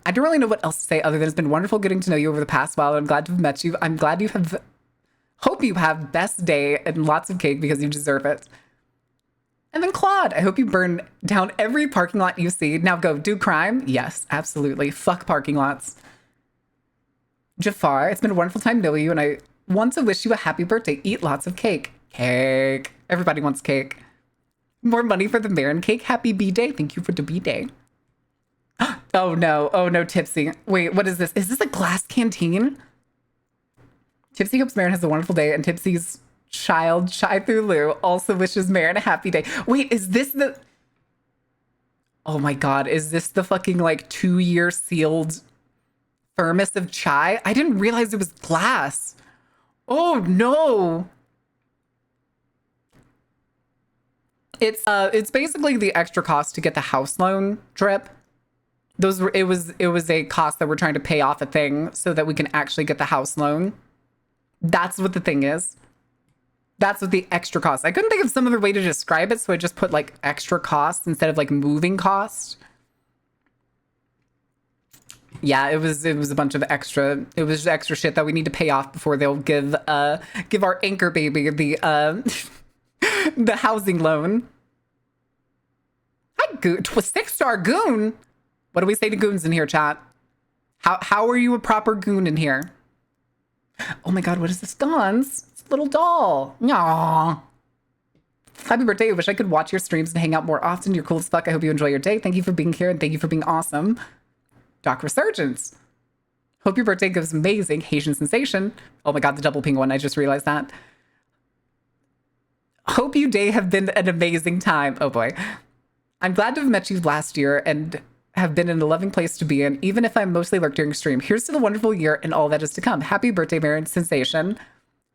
[SPEAKER 1] I don't really know what else to say other than it's been wonderful getting to know you over the past while. I'm glad to have met you. I'm glad you have... Hope you have best day and lots of cake because you deserve it. And then Claude. I hope you burn down every parking lot you see. Now go do crime. Yes, absolutely. Fuck parking lots. Jafar. It's been a wonderful time knowing you, and I want to wish you a happy birthday. Eat lots of cake. Cake. Everybody wants cake. More money for the Baron cake. Happy B-Day. Thank you for the B-Day. Oh no, Tipsy. Wait, what is this? Is this a glass canteen? Tipsy hopes Marin has a wonderful day, and Tipsy's child, Shy Thulu, also wishes Marin a happy day. Wait, is this the... Oh my God, is this the fucking 2-year sealed thermos of chai? I didn't realize it was glass. Oh no. It's basically the extra cost to get the house loan drip. It was a cost that we're trying to pay off a thing so that we can actually get the house loan. That's what the thing is. That's what the extra cost. I couldn't think of some other way to describe it, so I just put extra cost instead of moving cost. Yeah, it was a bunch of extra. It was extra shit that we need to pay off before they'll give our anchor baby the the housing loan. Hi, Goon. 6-star Goon. What do we say to goons in here, chat? How are you a proper goon in here? Oh my God, what is this? Gons? It's a little doll. Aww. Happy birthday. I wish I could watch your streams and hang out more often. You're cool as fuck. I hope you enjoy your day. Thank you for being here, and thank you for being awesome. Doc Resurgence. Hope your birthday goes amazing. Haitian Sensation. Oh my God, the double ping one. I just realized that. Hope you day have been an amazing time. Oh boy. I'm glad to have met you last year and have been in a loving place to be in, even if I mostly lurk during stream. Here's to the wonderful year and all that is to come. Happy birthday, Baron Sensation.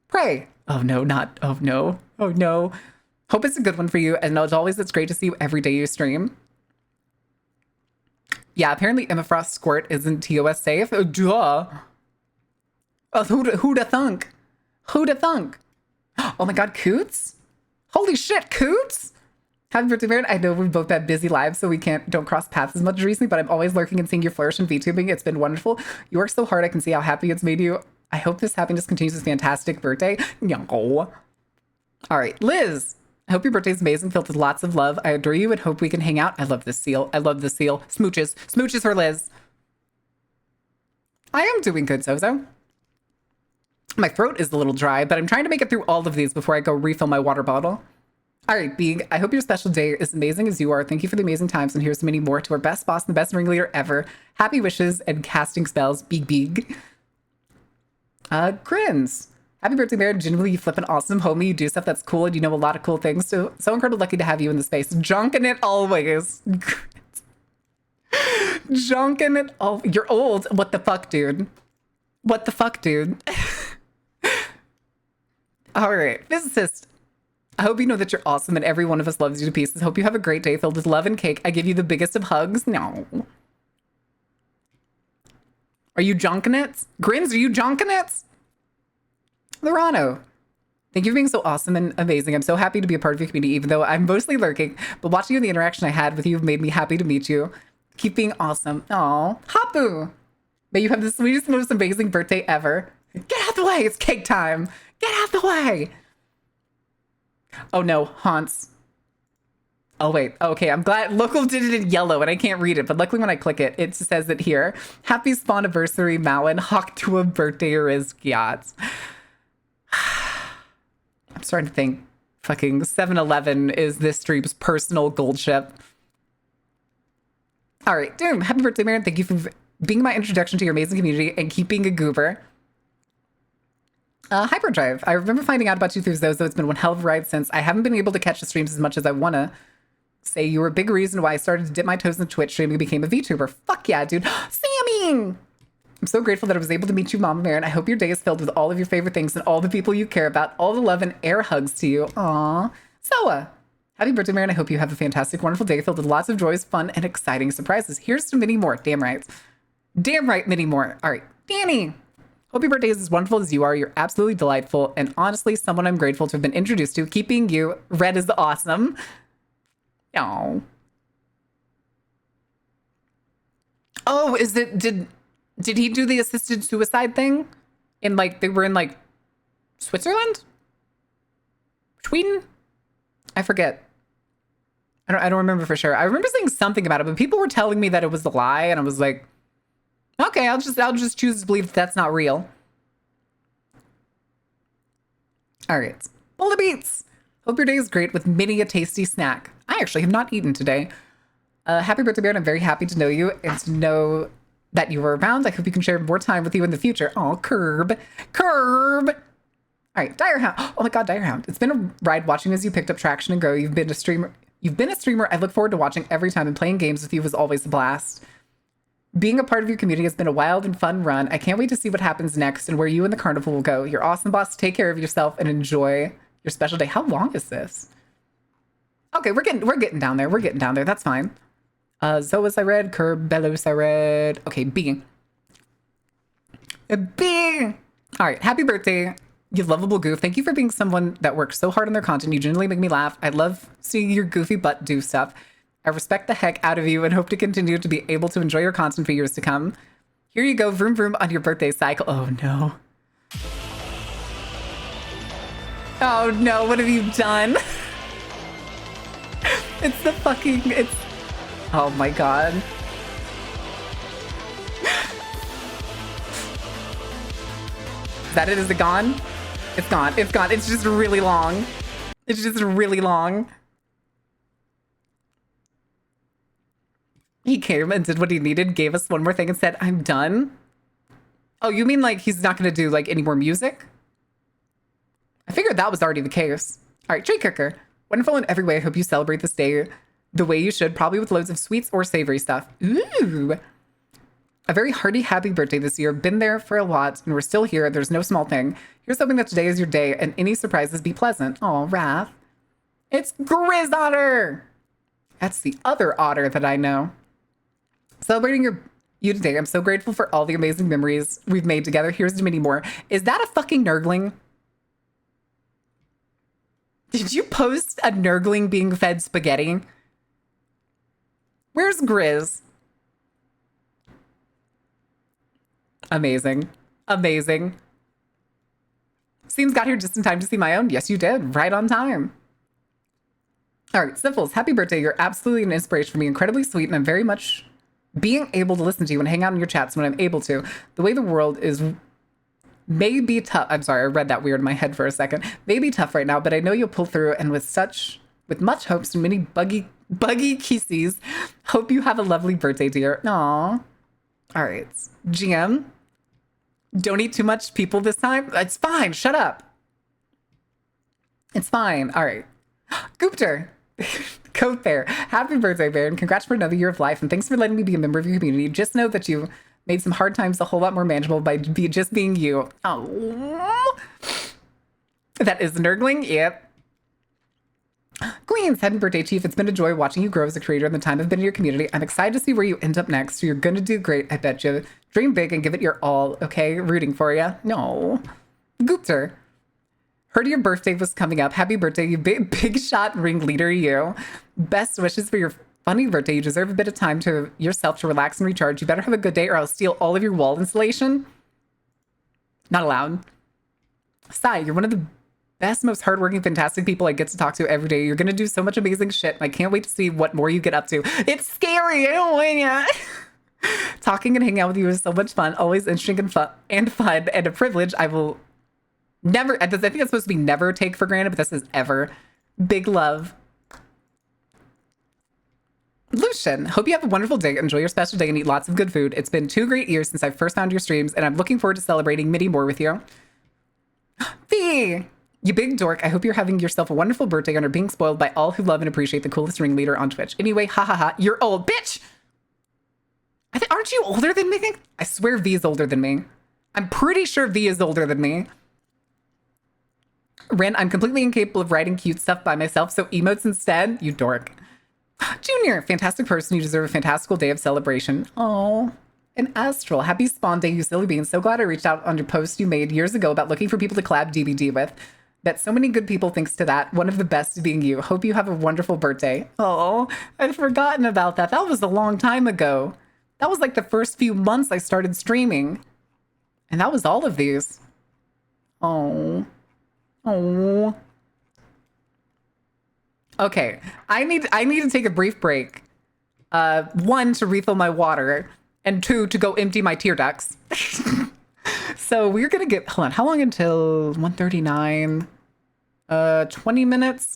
[SPEAKER 1] Pray. Oh no, not, oh no. Oh no. Hope it's a good one for you. And as always, it's great to see you every day you stream. Yeah, apparently Emma Frost Squirt isn't TOS safe. Oh, duh. Oh, who'da thunk? Who'da thunk? Oh my God, Coots? Holy shit, Coots? Happy birthday, Baron. I know we've both had busy lives, so we don't cross paths as much recently, but I'm always lurking and seeing your flourish in VTubing. It's been wonderful. You work so hard. I can see how happy it's made you. I hope this happiness continues this fantastic birthday. No. All right, Liz. I hope your birthday is amazing, filled with lots of love. I adore you and hope we can hang out. I love this seal. I love this seal. Smooches. Smooches for Liz. I am doing good, Zozo. My throat is a little dry, but I'm trying to make it through all of these before I go refill my water bottle. All right, Beeg, I hope your special day is amazing as you are. Thank you for the amazing times, and here's many more to our best boss and the best ringleader ever. Happy wishes and casting spells, Beeg Beeg. Grins. Happy birthday, Baron. Genuinely, you flip an awesome homie. You do stuff that's cool, and you know a lot of cool things. So incredibly lucky to have you in the space. Junkin' it always. Junkin' it all. You're old. What the fuck, dude? What the fuck, dude? All right, physicist. I hope you know that you're awesome and every one of us loves you to pieces. Hope you have a great day filled with love and cake. I give you the biggest of hugs. No. Are you junkin' it? Grins, are you junkin' it? Lorano, thank you for being so awesome and amazing. I'm so happy to be a part of your community, even though I'm mostly lurking. But watching you and the interaction I had with you made me happy to meet you. Keep being awesome. Aw, Hapu. May you have the sweetest, most amazing birthday ever. Get out the way. It's cake time. Get out the way. Oh no, Haunts. Oh wait, okay, I'm glad local did it in yellow and I can't read it, but luckily when I click it, it says it here. Happy Spawniversary, Malin, Hawk to a birthday Rizkiat. I'm starting to think fucking 7-Eleven is this stream's personal gold ship. All right, Doom, happy birthday, Marin. Thank you for being my introduction to your amazing community and keeping a goober. Hyperdrive, I remember finding out about you through Zozo. It's been one hell of a ride since. I haven't been able to catch the streams as much as I wanna. Say you were a big reason why I started to dip my toes in Twitch streaming and became a VTuber. Fuck yeah, dude. Sammy! I'm so grateful that I was able to meet you, Mama Marin. I hope your day is filled with all of your favorite things and all the people you care about. All the love and air hugs to you. Aww. Soa. Happy birthday, Marin. I hope you have a fantastic, wonderful day filled with lots of joys, fun, and exciting surprises. Here's to many more. Damn right. Damn right, many more. All right. Danny. Hope your birthday is as wonderful as you are. You're absolutely delightful and honestly someone I'm grateful to have been introduced to. Keep being you. Red is awesome. Oh. Oh, is it did he do the assisted suicide thing? In like they were in like Switzerland? Sweden? I forget. I don't remember for sure. I remember saying something about it, but people were telling me that it was a lie, and I was like, okay, I'll just choose to believe that's not real. All right. Bowl of beets. Hope your day is great with many a tasty snack. I actually have not eaten today. Happy birthday, Baron. I'm very happy to know you and to know that you were around. I hope you can share more time with you in the future. Oh, Curb. Curb. All right, Direhound. Oh my God, Direhound. It's been a ride watching as you picked up traction and grow. You've been a streamer. I look forward to watching every time, and playing games with you was always a blast. Being a part of your community has been a wild and fun run. I can't wait to see what happens next and where you and the carnival will go. You're awesome, boss. Take care of yourself and enjoy your special day. How long is this? Okay, we're getting down there. We're getting down there. That's fine. Zoas I read. Curb Belos I read. Okay, B. B. All right, happy birthday, you lovable goof. Thank you for being someone that works so hard on their content. You genuinely make me laugh. I love seeing your goofy butt do stuff. I respect the heck out of you and hope to continue to be able to enjoy your content for years to come. Here you go, vroom vroom on your birthday cycle. Oh no. Oh no, what have you done? It's oh my God. Is that it? Is it gone? It's gone. It's gone. It's just really long. It's just really long. He came and did what he needed, gave us one more thing and said, I'm done. Oh, you mean like he's not going to do like any more music? I figured that was already the case. All right, Tree Cooker. Wonderful in every way. I hope you celebrate this day the way you should, probably with loads of sweets or savory stuff. Ooh. A very hearty, happy birthday this year. Been there for a lot, and we're still here. There's no small thing. Here's hoping that today is your day, and any surprises be pleasant. Oh, Wrath. It's Grizz Otter. That's the other otter that I know. Celebrating you today. I'm so grateful for all the amazing memories we've made together. Here's to many more. Is that a fucking Nurgling? Did you post a Nurgling being fed spaghetti? Where's Grizz? Amazing. Amazing. Seems got here just in time to see my own. Yes, you did. Right on time. All right, Simples, happy birthday. You're absolutely an inspiration for me. Incredibly sweet, and I'm very much being able to listen to you and hang out in your chats when I'm able to. The way the world is may be tough. I'm sorry, I read that weird in my head for a second. May be tough right now, but I know you'll pull through, and with much hopes and many buggy kisses, hope you have a lovely birthday, dear. Aw. All right, GM. Don't eat too much people this time. It's fine. Shut up. It's fine. All right. Goopter. Coat Bear. Happy birthday, Baron. Congrats for another year of life, and thanks for letting me be a member of your community. Just know that you made some hard times a whole lot more manageable by just being you. Oh. That is Nurgling. Yep. Queens, happy birthday, Chief. It's been a joy watching you grow as a creator in the time I've been in your community. I'm excited to see where you end up next. You're going to do great, I bet you. Dream big and give it your all, okay? Rooting for you. No. Goopter. Heard your birthday was coming up. Happy birthday, you big shot ringleader, you. Best wishes for your funny birthday. You deserve a bit of time to yourself to relax and recharge. You better have a good day or I'll steal all of your wall insulation. Not allowed. Sai, you're one of the best, most hardworking, fantastic people I get to talk to every day. You're going to do so much amazing shit. I can't wait to see what more you get up to. It's scary. I don't want ya. Talking and hanging out with you is so much fun. Always interesting and fun and a privilege. I will never, I think it's supposed to be never take for granted, but this is ever. Big love. Lucian, hope you have a wonderful day. Enjoy your special day and eat lots of good food. It's been 2 great years since I first found your streams, and I'm looking forward to celebrating many more with you. V, you big dork. I hope you're having yourself a wonderful birthday and are being spoiled by all who love and appreciate the coolest ringleader on Twitch. Anyway, ha ha ha, you're old, bitch! Aren't you older than me? I swear V is older than me. I'm pretty sure V is older than me. Ren, I'm completely incapable of writing cute stuff by myself, so emotes instead, you dork. Junior, fantastic person. You deserve a fantastical day of celebration. Oh, and Astral, happy Spawn Day, you silly bean. So glad I reached out on your post you made years ago about looking for people to collab DBD with. Bet so many good people thanks to that. One of the best being you. Hope you have a wonderful birthday. Oh, I'd forgotten about that. That was a long time ago. That was like the first few months I started streaming. And that was all of these. Oh. Oh. Okay, I need to take a brief break. 1, to refill my water, and 2, to go empty my tear ducts. So we're gonna get, hold on, how long until 1:39? 20 minutes?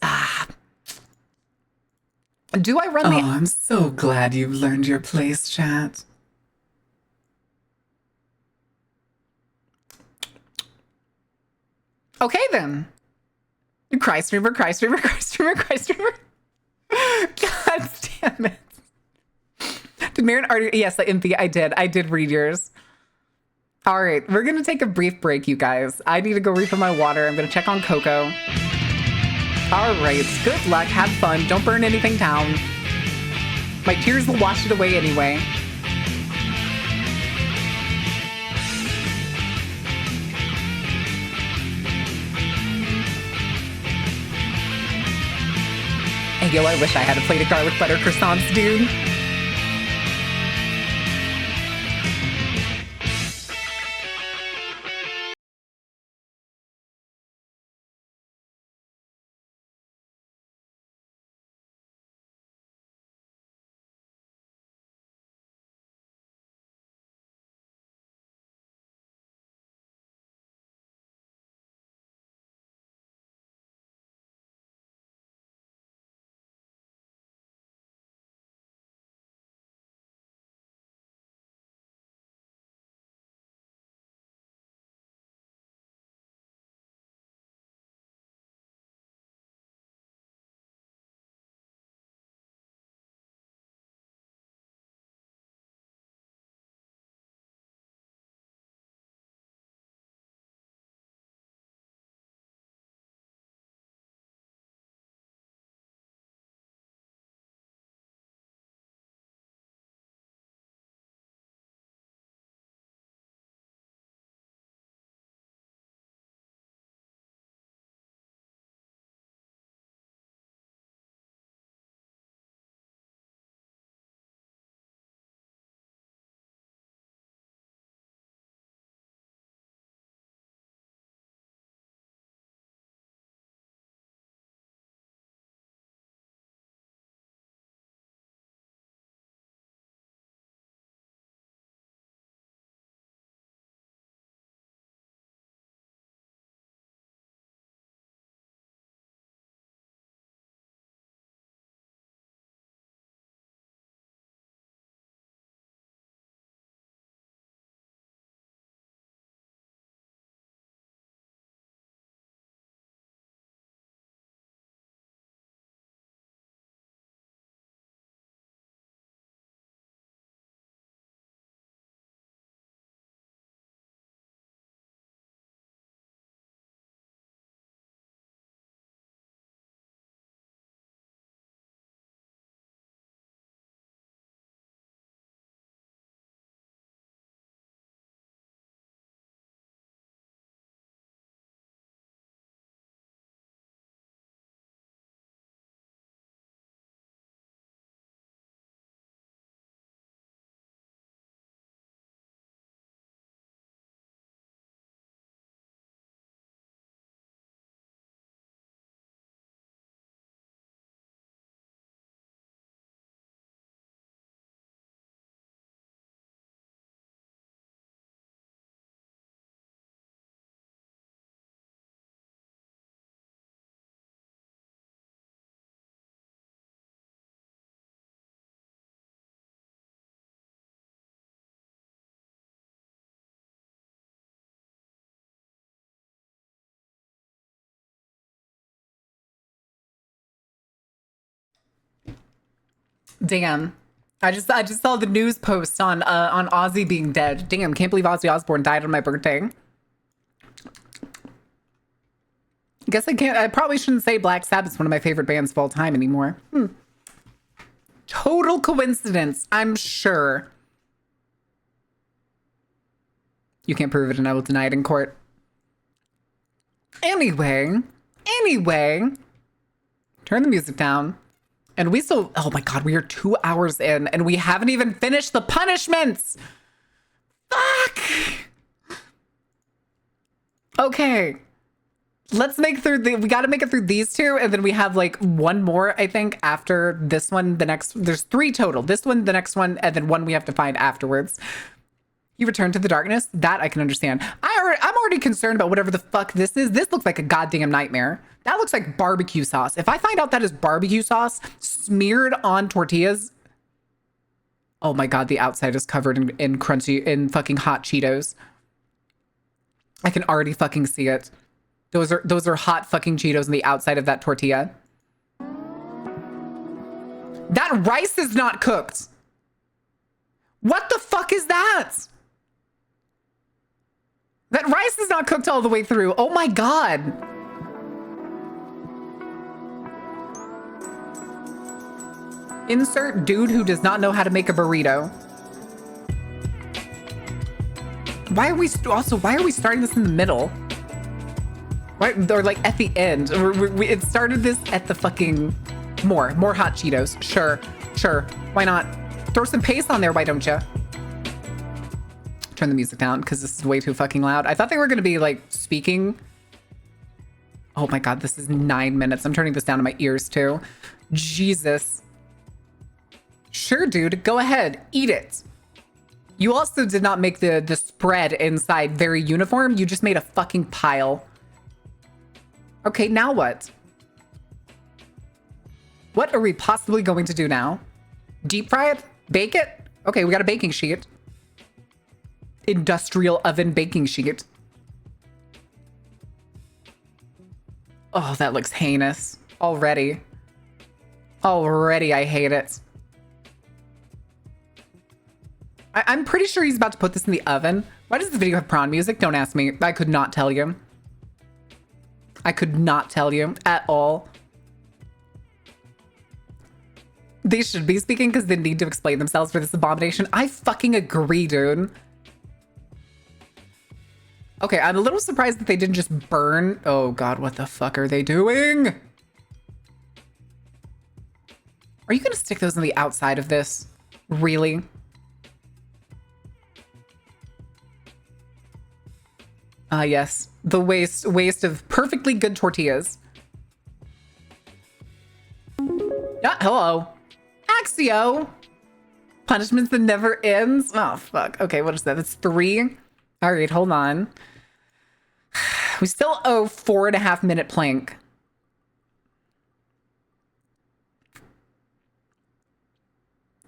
[SPEAKER 1] Do I run the... Oh, I'm so glad you've learned your place, chat. Okay, then. Cry streamer, cry streamer, cry streamer, cry streamer. God damn it. Did Marin already? Yes, I did. I did read yours. All right, we're going to take a brief break, you guys. I need to go refill my water. I'm going to check on Coco. All right, good luck. Have fun. Don't burn anything down. My tears will wash it away anyway. Hey, yo, I wish I had a plate of garlic butter croissants, dude. Damn. I just saw the news post on Ozzy being dead. Damn, can't believe Ozzy Osbourne died on my birthday. Guess I probably shouldn't say Black Sabbath's one of my favorite bands of all time anymore. Total coincidence, I'm sure. You can't prove it and I will deny it in court. Anyway, turn the music down. And we still, oh my God, we are 2 hours in and we haven't even finished the punishments. Fuck. Okay. Let's make through we got to make it through these two. And then we have like one more, I think, after this one, there's 3 total. This one, the next one, and then one we have to find afterwards. You return to the darkness. That I can understand. I'm already concerned about whatever the fuck this is. This looks like a goddamn nightmare. That looks like barbecue sauce. If I find out that is barbecue sauce smeared on tortillas. Oh my God, the outside is covered in crunchy, in fucking hot Cheetos. I can already fucking see it. Those are hot fucking Cheetos on the outside of that tortilla. That rice is not cooked. What the fuck is that? That rice is not cooked all the way through. Oh my God. Insert dude who does not know how to make a burrito. Why are we starting this in the middle? Why, or like at the end? It started this at the fucking more hot Cheetos. Sure. Why not? Throw some paste on there, why don't you? Turn the music down because this is way too fucking loud. I thought they were going to be like speaking. Oh my God, this is 9 minutes. I'm turning this down to my ears too. Jesus. Sure, dude, go ahead, eat it. You also did not make the spread inside very uniform. You just made a fucking pile. Okay, now what? What are we possibly going to do now? Deep fry it? Bake it? Okay, we got a baking sheet. Industrial oven baking sheet. Oh, that looks heinous. Already I hate it. I'm pretty sure he's about to put this in the oven. Why does the video have prawn music? Don't ask me. I could not tell you. I could not tell you at all. They should be speaking because they need to explain themselves for this abomination. I fucking agree, dude. Okay, I'm a little surprised that they didn't just burn. Oh God, what the fuck are they doing? Are you gonna stick those on the outside of this? Really? Ah, yes. The waste of perfectly good tortillas. Yeah, hello. Axio. Punishments that never ends. Oh, fuck. Okay, what is that? That's 3. All right, hold on. We still owe 4.5 minute plank.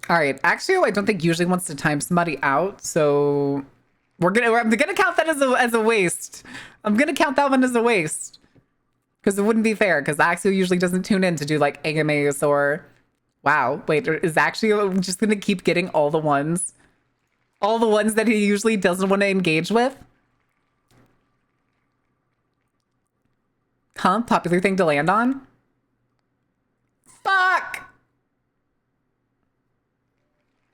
[SPEAKER 1] All right, Axio, I don't think usually wants to time somebody out, so I'm gonna count that as a waste. I'm gonna count that one as a waste because it wouldn't be fair. Because Axio usually doesn't tune in to do like AMAs or. Wow, wait, is Axio just gonna keep getting all the ones that he usually doesn't want to engage with? Huh? Popular thing to land on? Fuck!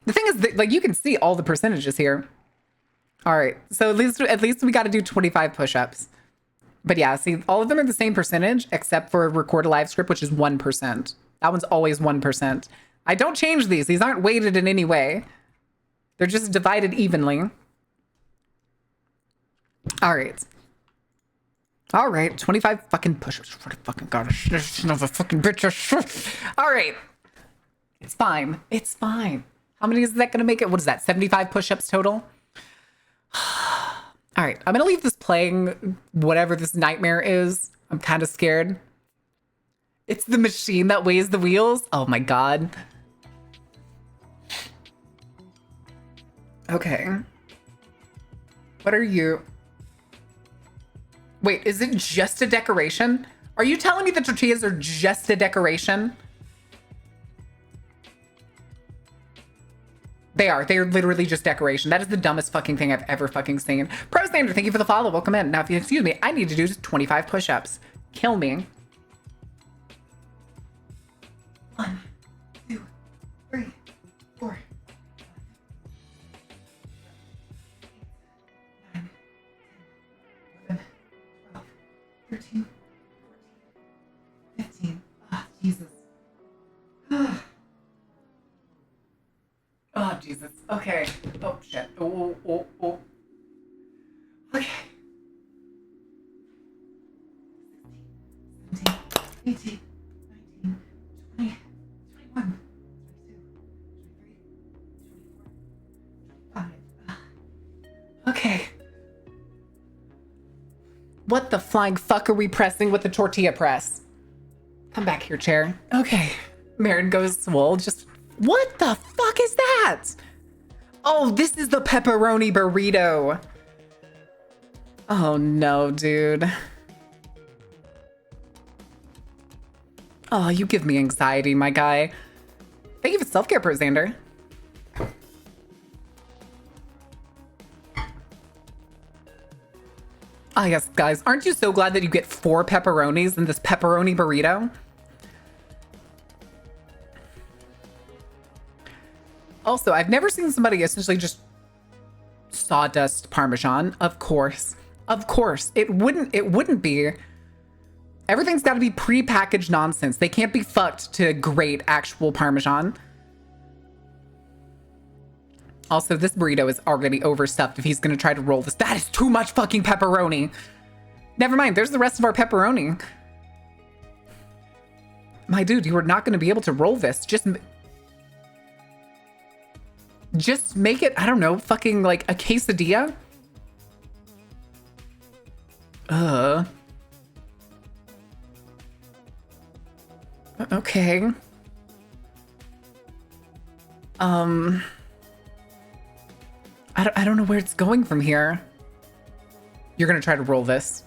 [SPEAKER 1] The thing is that, like, you can see all the percentages here. All right, so at least we got to do 25 push-ups. But yeah, see, all of them are the same percentage except for record a live script, which is 1%. That one's always 1%. I don't change these. These aren't weighted in any way. They're just divided evenly. All right. All right, 25 fucking push-ups. Fucking God, son of a fucking bitch. All right. It's fine. It's fine. How many is that going to make it? What is that? 75 push-ups total? All right, I'm going to leave this playing, whatever this nightmare is. I'm kind of scared. It's the machine that weighs the wheels. Oh my God. Okay. What are you? Wait, is it just a decoration? Are you telling me the tortillas are just a decoration? They are. They are literally just decoration. That is the dumbest fucking thing I've ever fucking seen. Pro Standard, thank you for the follow. Welcome in. Now, if you excuse me, I need to do 25 push-ups. Kill me. 1, 2, 3, 4, 9, 10, 11, 12, 13, 14, 15. Ah, Jesus. Oh, Jesus. Okay. Oh, shit. Oh. Okay. 17, 18, 19, 20, 21, 22, 23, 24, 25. Okay. What the flying fuck are we pressing with the tortilla press? Come back here, chair. Okay. Marin goes, well, just... What the fuck is that? Oh, this is the pepperoni burrito. Oh no, dude. Oh, you give me anxiety, my guy. Thank you for self-care, Xander. Ah, yes, guys. Aren't you so glad that you get 4 pepperonis in this pepperoni burrito? Also, I've never seen somebody essentially just sawdust Parmesan. Of course. Of course. It wouldn't be. Everything's got to be pre-packaged nonsense. They can't be fucked to grate actual Parmesan. Also, this burrito is already overstuffed if he's going to try to roll this. That is too much fucking pepperoni. Never mind. There's the rest of our pepperoni. My dude, you are not going to be able to roll this. Just make it, I don't know, fucking like a quesadilla? Okay. I don't know where it's going from here. You're gonna try to roll this.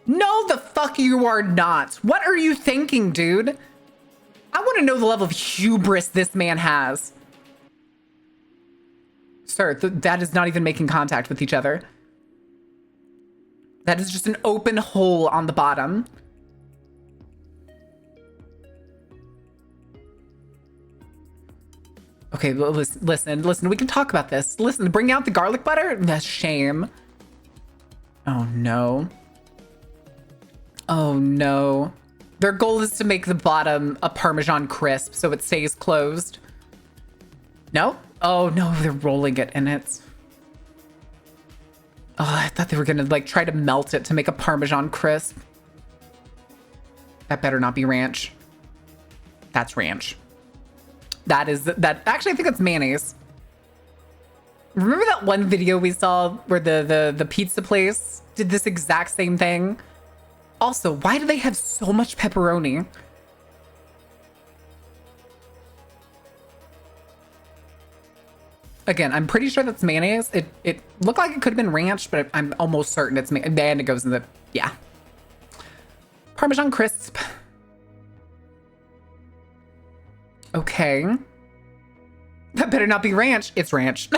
[SPEAKER 1] No, the fuck you are not. What are you thinking, dude? I want to know the level of hubris this man has. Sir, that is not even making contact with each other. That is just an open hole on the bottom. Okay, well, listen, we can talk about this. Listen, bring out the garlic butter? That's shame. Oh, no. Oh, no. Their goal is to make the bottom a Parmesan crisp so it stays closed. No? Oh, no, they're rolling it in it. Oh, I thought they were gonna, like, try to melt it to make a Parmesan crisp. That better not be ranch. That's ranch. Actually, I think that's mayonnaise. Remember that one video we saw where the pizza place did this exact same thing? Also, why do they have so much pepperoni? Again, I'm pretty sure that's mayonnaise. It looked like it could have been ranch, but I'm almost certain it's mayonnaise. And it goes in the, yeah. Parmesan crisp. Okay. That better not be ranch. It's ranch.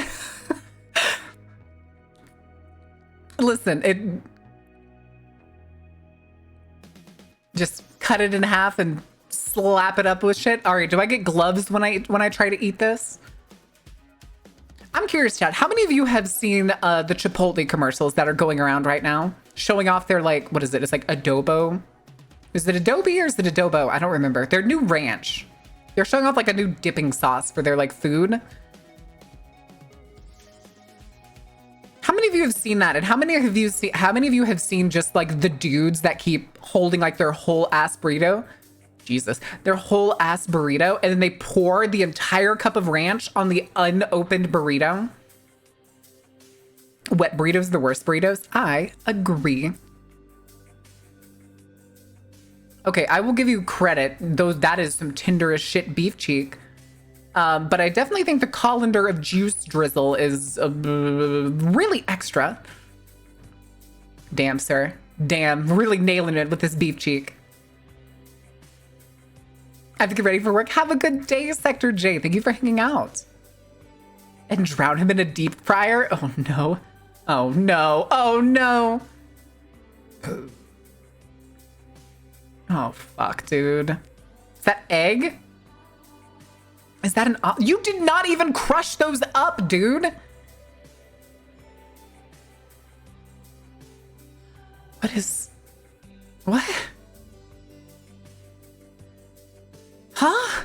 [SPEAKER 1] Listen, just cut it in half and slap it up with shit. All right, do I get gloves when I try to eat this? I'm curious, chat, how many of you have seen the Chipotle commercials that are going around right now? Showing off their, like, what is it? It's like adobo. Is it Adobe or is it adobo? I don't remember. Their new ranch. They're showing off like a new dipping sauce for their like food. How many of you have seen that? And how many of you have seen just like the dudes that keep holding like their whole ass burrito? Jesus, their whole ass burrito, and then they pour the entire cup of ranch on the unopened burrito. Wet burritos are the worst burritos. I agree. Okay, I will give you credit, though that is some tender as shit beef cheek. But I definitely think the colander of juice drizzle is really extra. Damn, sir. Damn, really nailing it with this beef cheek. I have to get ready for work. Have a good day, Sector J. Thank you for hanging out. and drown him in a deep fryer? Oh no. Oh no. Oh no. Oh fuck, dude. Is that egg? Is that an... You did not even crush those up, dude. What is... What? Huh?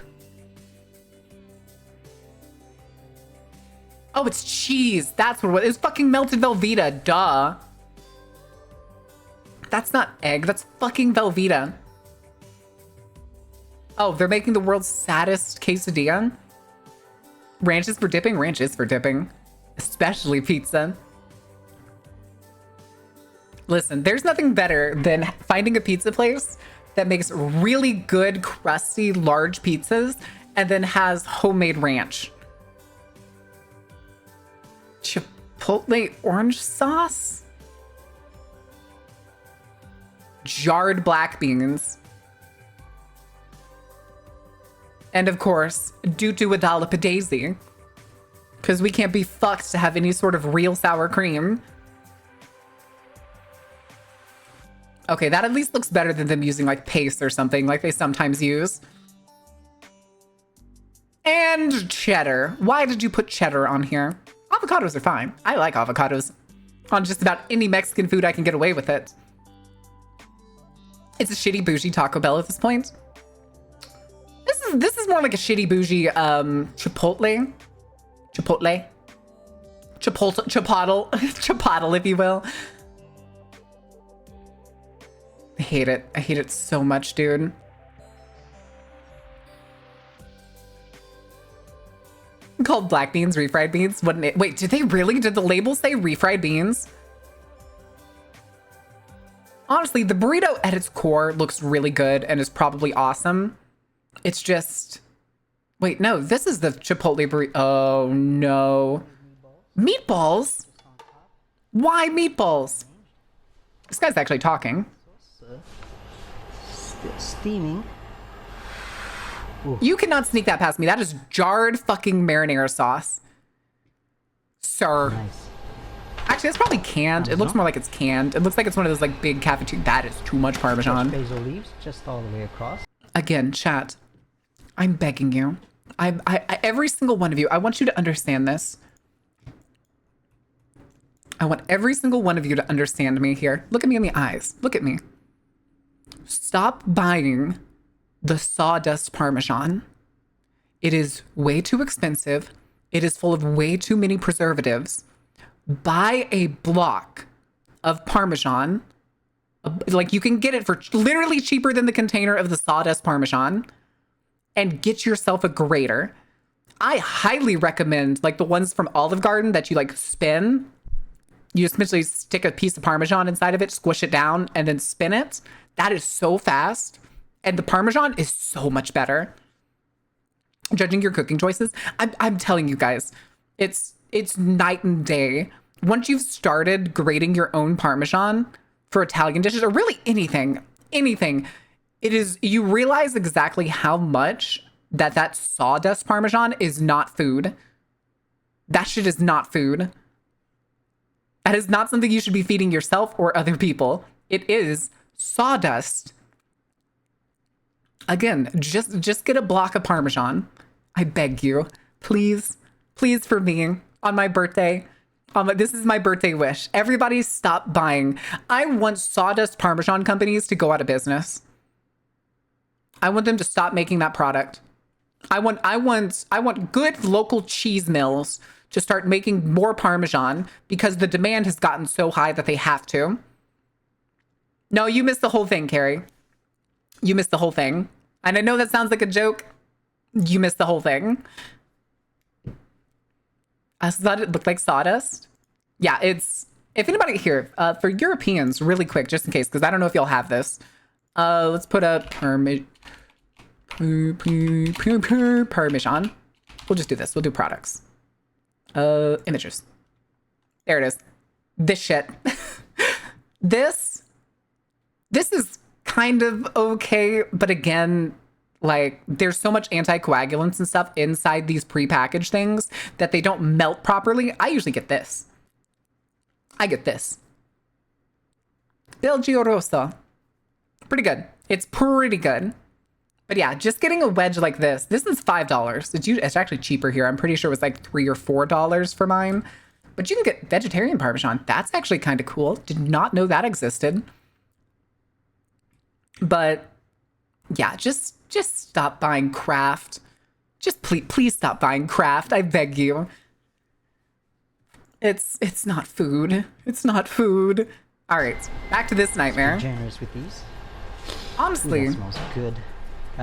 [SPEAKER 1] Oh, it's cheese. That's what it was. It's fucking melted Velveeta. Duh. That's not egg. That's fucking Velveeta. Oh, they're making the world's saddest quesadilla? Ranch is for dipping? Ranch is for dipping. Especially pizza. Listen, there's nothing better than finding a pizza place that makes really good, crusty, large pizzas and then has homemade ranch. Chipotle orange sauce? Jarred black beans. And of course, due to Adala Daisy. Because we can't be fucked to have any sort of real sour cream. Okay, that at least looks better than them using like paste or something like they sometimes use. And cheddar. Why did you put cheddar on here? Avocados are fine. I like avocados. On just about any Mexican food I can get away with it. It's a shitty bougie Taco Bell at this point. This is more like a shitty bougie Chipotle. Chipotle. Chipotle. Chipotle, if you will. I hate it. I hate it so much, dude. Called black beans, refried beans. Wouldn't it? Wait, did they really? Did the label say refried beans? Honestly, the burrito at its core looks really good and is probably awesome. It's just... Wait, no, this is the Chipotle burrito. Oh, no. Meatballs? Why meatballs? This guy's actually talking.
[SPEAKER 8] Still steaming.
[SPEAKER 1] You cannot sneak that past me. That is jarred fucking marinara sauce. Sir.
[SPEAKER 8] Nice.
[SPEAKER 1] Actually, it's probably canned. It looks more like it's canned. It looks like it's one of those like big cafeteria. That is too much Parmesan.
[SPEAKER 8] Basil leaves just all the way across.
[SPEAKER 1] Again, chat. I'm begging you. Every single one of you, I want you to understand this. I want every single one of you to understand me here. Look at me in the eyes. Look at me. Stop buying the sawdust Parmesan. It is way too expensive. It is full of way too many preservatives. Buy a block of Parmesan. Like you can get it for literally cheaper than the container of the sawdust Parmesan. And get yourself a grater. I highly recommend like the ones from Olive Garden that you like spin. You just essentially stick a piece of Parmesan inside of it, squish it down, and then spin it. That is so fast. And the Parmesan is so much better. Judging your cooking choices, I'm telling you guys, it's night and day. Once you've started grating your own Parmesan for Italian dishes, or really anything, it is, you realize exactly how much that sawdust Parmesan is not food. That shit is not food. That is not something you should be feeding yourself or other people. It is sawdust. Again, just get a block of Parmesan. I beg you. Please. Please for me. On my birthday. This is my birthday wish. Everybody stop buying. I want sawdust Parmesan companies to go out of business. I want them to stop making that product. I want good local cheese mills to start making more Parmesan because the demand has gotten so high that they have to. No, you missed the whole thing, Carrie. You missed the whole thing. And I know that sounds like a joke. You missed the whole thing. I thought it looked like sawdust. Yeah, it's... If anybody here, for Europeans, really quick, just in case, because I don't know if y'all have this. Let's put a Parmesan. We'll just do this. We'll do products. Images. There it is. This shit. This is kind of okay, but again, like there's so much anticoagulants and stuff inside these prepackaged things that they don't melt properly, I usually get this. I get this. Belgio Rosso. Pretty good. It's pretty good. But yeah, just getting a wedge like this. This is $5. It's actually cheaper here. I'm pretty sure it was like $3 or $4 for mine. But you can get vegetarian Parmesan. That's actually kind of cool. Did not know that existed. But yeah, just stop buying Kraft. Just please stop buying Kraft. I beg you. It's not food. It's not food. All right, back to this nightmare.
[SPEAKER 8] Generous with these.
[SPEAKER 1] Honestly,
[SPEAKER 8] That smells good.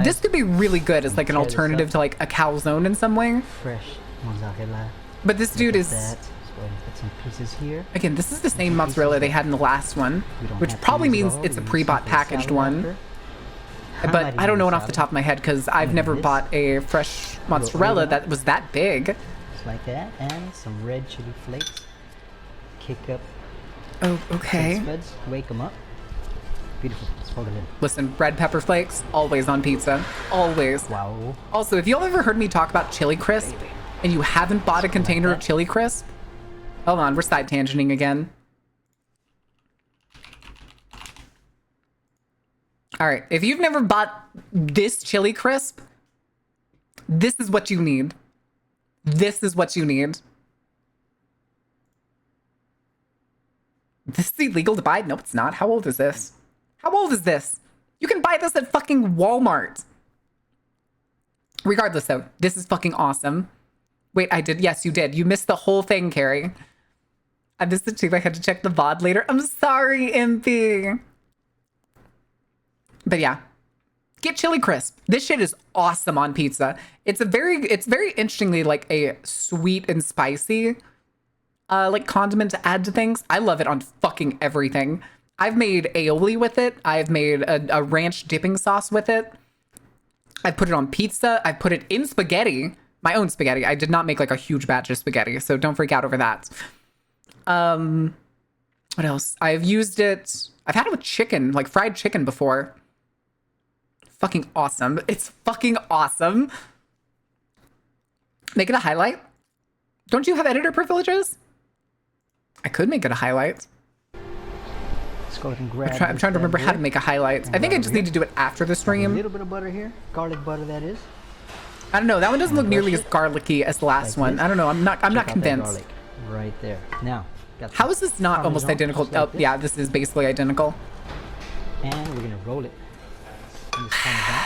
[SPEAKER 1] this could be really good as like an alternative to like a calzone in some way.
[SPEAKER 8] Fresh mozzarella.
[SPEAKER 1] But this dude is,
[SPEAKER 8] That. Let's go ahead and put some pieces here.
[SPEAKER 1] again, this is the same mozzarella they had in the last one,
[SPEAKER 8] We don't
[SPEAKER 1] which
[SPEAKER 8] have to
[SPEAKER 1] probably
[SPEAKER 8] use it
[SPEAKER 1] means
[SPEAKER 8] all.
[SPEAKER 1] it's a
[SPEAKER 8] We use
[SPEAKER 1] pre-bought
[SPEAKER 8] some for the
[SPEAKER 1] packaged
[SPEAKER 8] salad
[SPEAKER 1] one.
[SPEAKER 8] after.
[SPEAKER 1] But I don't know it off the
[SPEAKER 8] salad.
[SPEAKER 1] top of my head because I've never
[SPEAKER 8] this.
[SPEAKER 1] bought a fresh mozzarella
[SPEAKER 8] oregano.
[SPEAKER 1] that was that big.
[SPEAKER 8] Just like that. And some red chili flakes. Kick up
[SPEAKER 1] Oh, okay.
[SPEAKER 8] taste buds. Wake them up. Beautiful. Let's fold it in.
[SPEAKER 1] Listen, red pepper flakes, always on pizza. Always.
[SPEAKER 8] Wow.
[SPEAKER 1] Also, if y'all ever heard me talk about Chili Crisp and you haven't bought a container of Chili Crisp, hold on, we're side tangenting again. All right, if you've never bought this Chili Crisp, this is what you need. This is what you need. This is illegal to buy? Nope, it's not. How old is this? How old is this? You can buy this at fucking Walmart. Regardless, though, this is fucking awesome. Wait, I did. Yes, you did. You missed the whole thing, Carrie. I missed it too. I had to check the VOD later. I'm sorry, Impy. But yeah, get Chili Crisp. This shit is awesome on pizza. It's very interestingly like a sweet and spicy like condiment to add to things. I love it on fucking everything. I've made aioli with it. I've made a ranch dipping sauce with it. I put it on pizza. I put it in spaghetti. My own spaghetti. I did not make like a huge batch of spaghetti, so don't freak out over that. What else? I've used it. I've had it with chicken, like fried chicken before. Fucking awesome. It's fucking awesome. Make it a highlight. Don't you have editor privileges? I could make it a highlight.
[SPEAKER 8] Let's go ahead and grab
[SPEAKER 1] I'm trying to remember how to make a highlight. I think I just need to do it after the
[SPEAKER 8] a
[SPEAKER 1] stream.
[SPEAKER 8] little bit of butter here. Garlic butter, that is.
[SPEAKER 1] I don't know. That one doesn't look nearly as garlicky as the last
[SPEAKER 8] Like
[SPEAKER 1] one.
[SPEAKER 8] this.
[SPEAKER 1] I don't know. I'm not
[SPEAKER 8] Check out that
[SPEAKER 1] convinced.
[SPEAKER 8] garlic right there. Now, got
[SPEAKER 1] How
[SPEAKER 8] some
[SPEAKER 1] is this not almost
[SPEAKER 8] Parmesan,
[SPEAKER 1] identical?
[SPEAKER 8] just like
[SPEAKER 1] Oh,
[SPEAKER 8] this.
[SPEAKER 1] yeah, this is basically identical.
[SPEAKER 8] And we're gonna roll it in this Parmesan.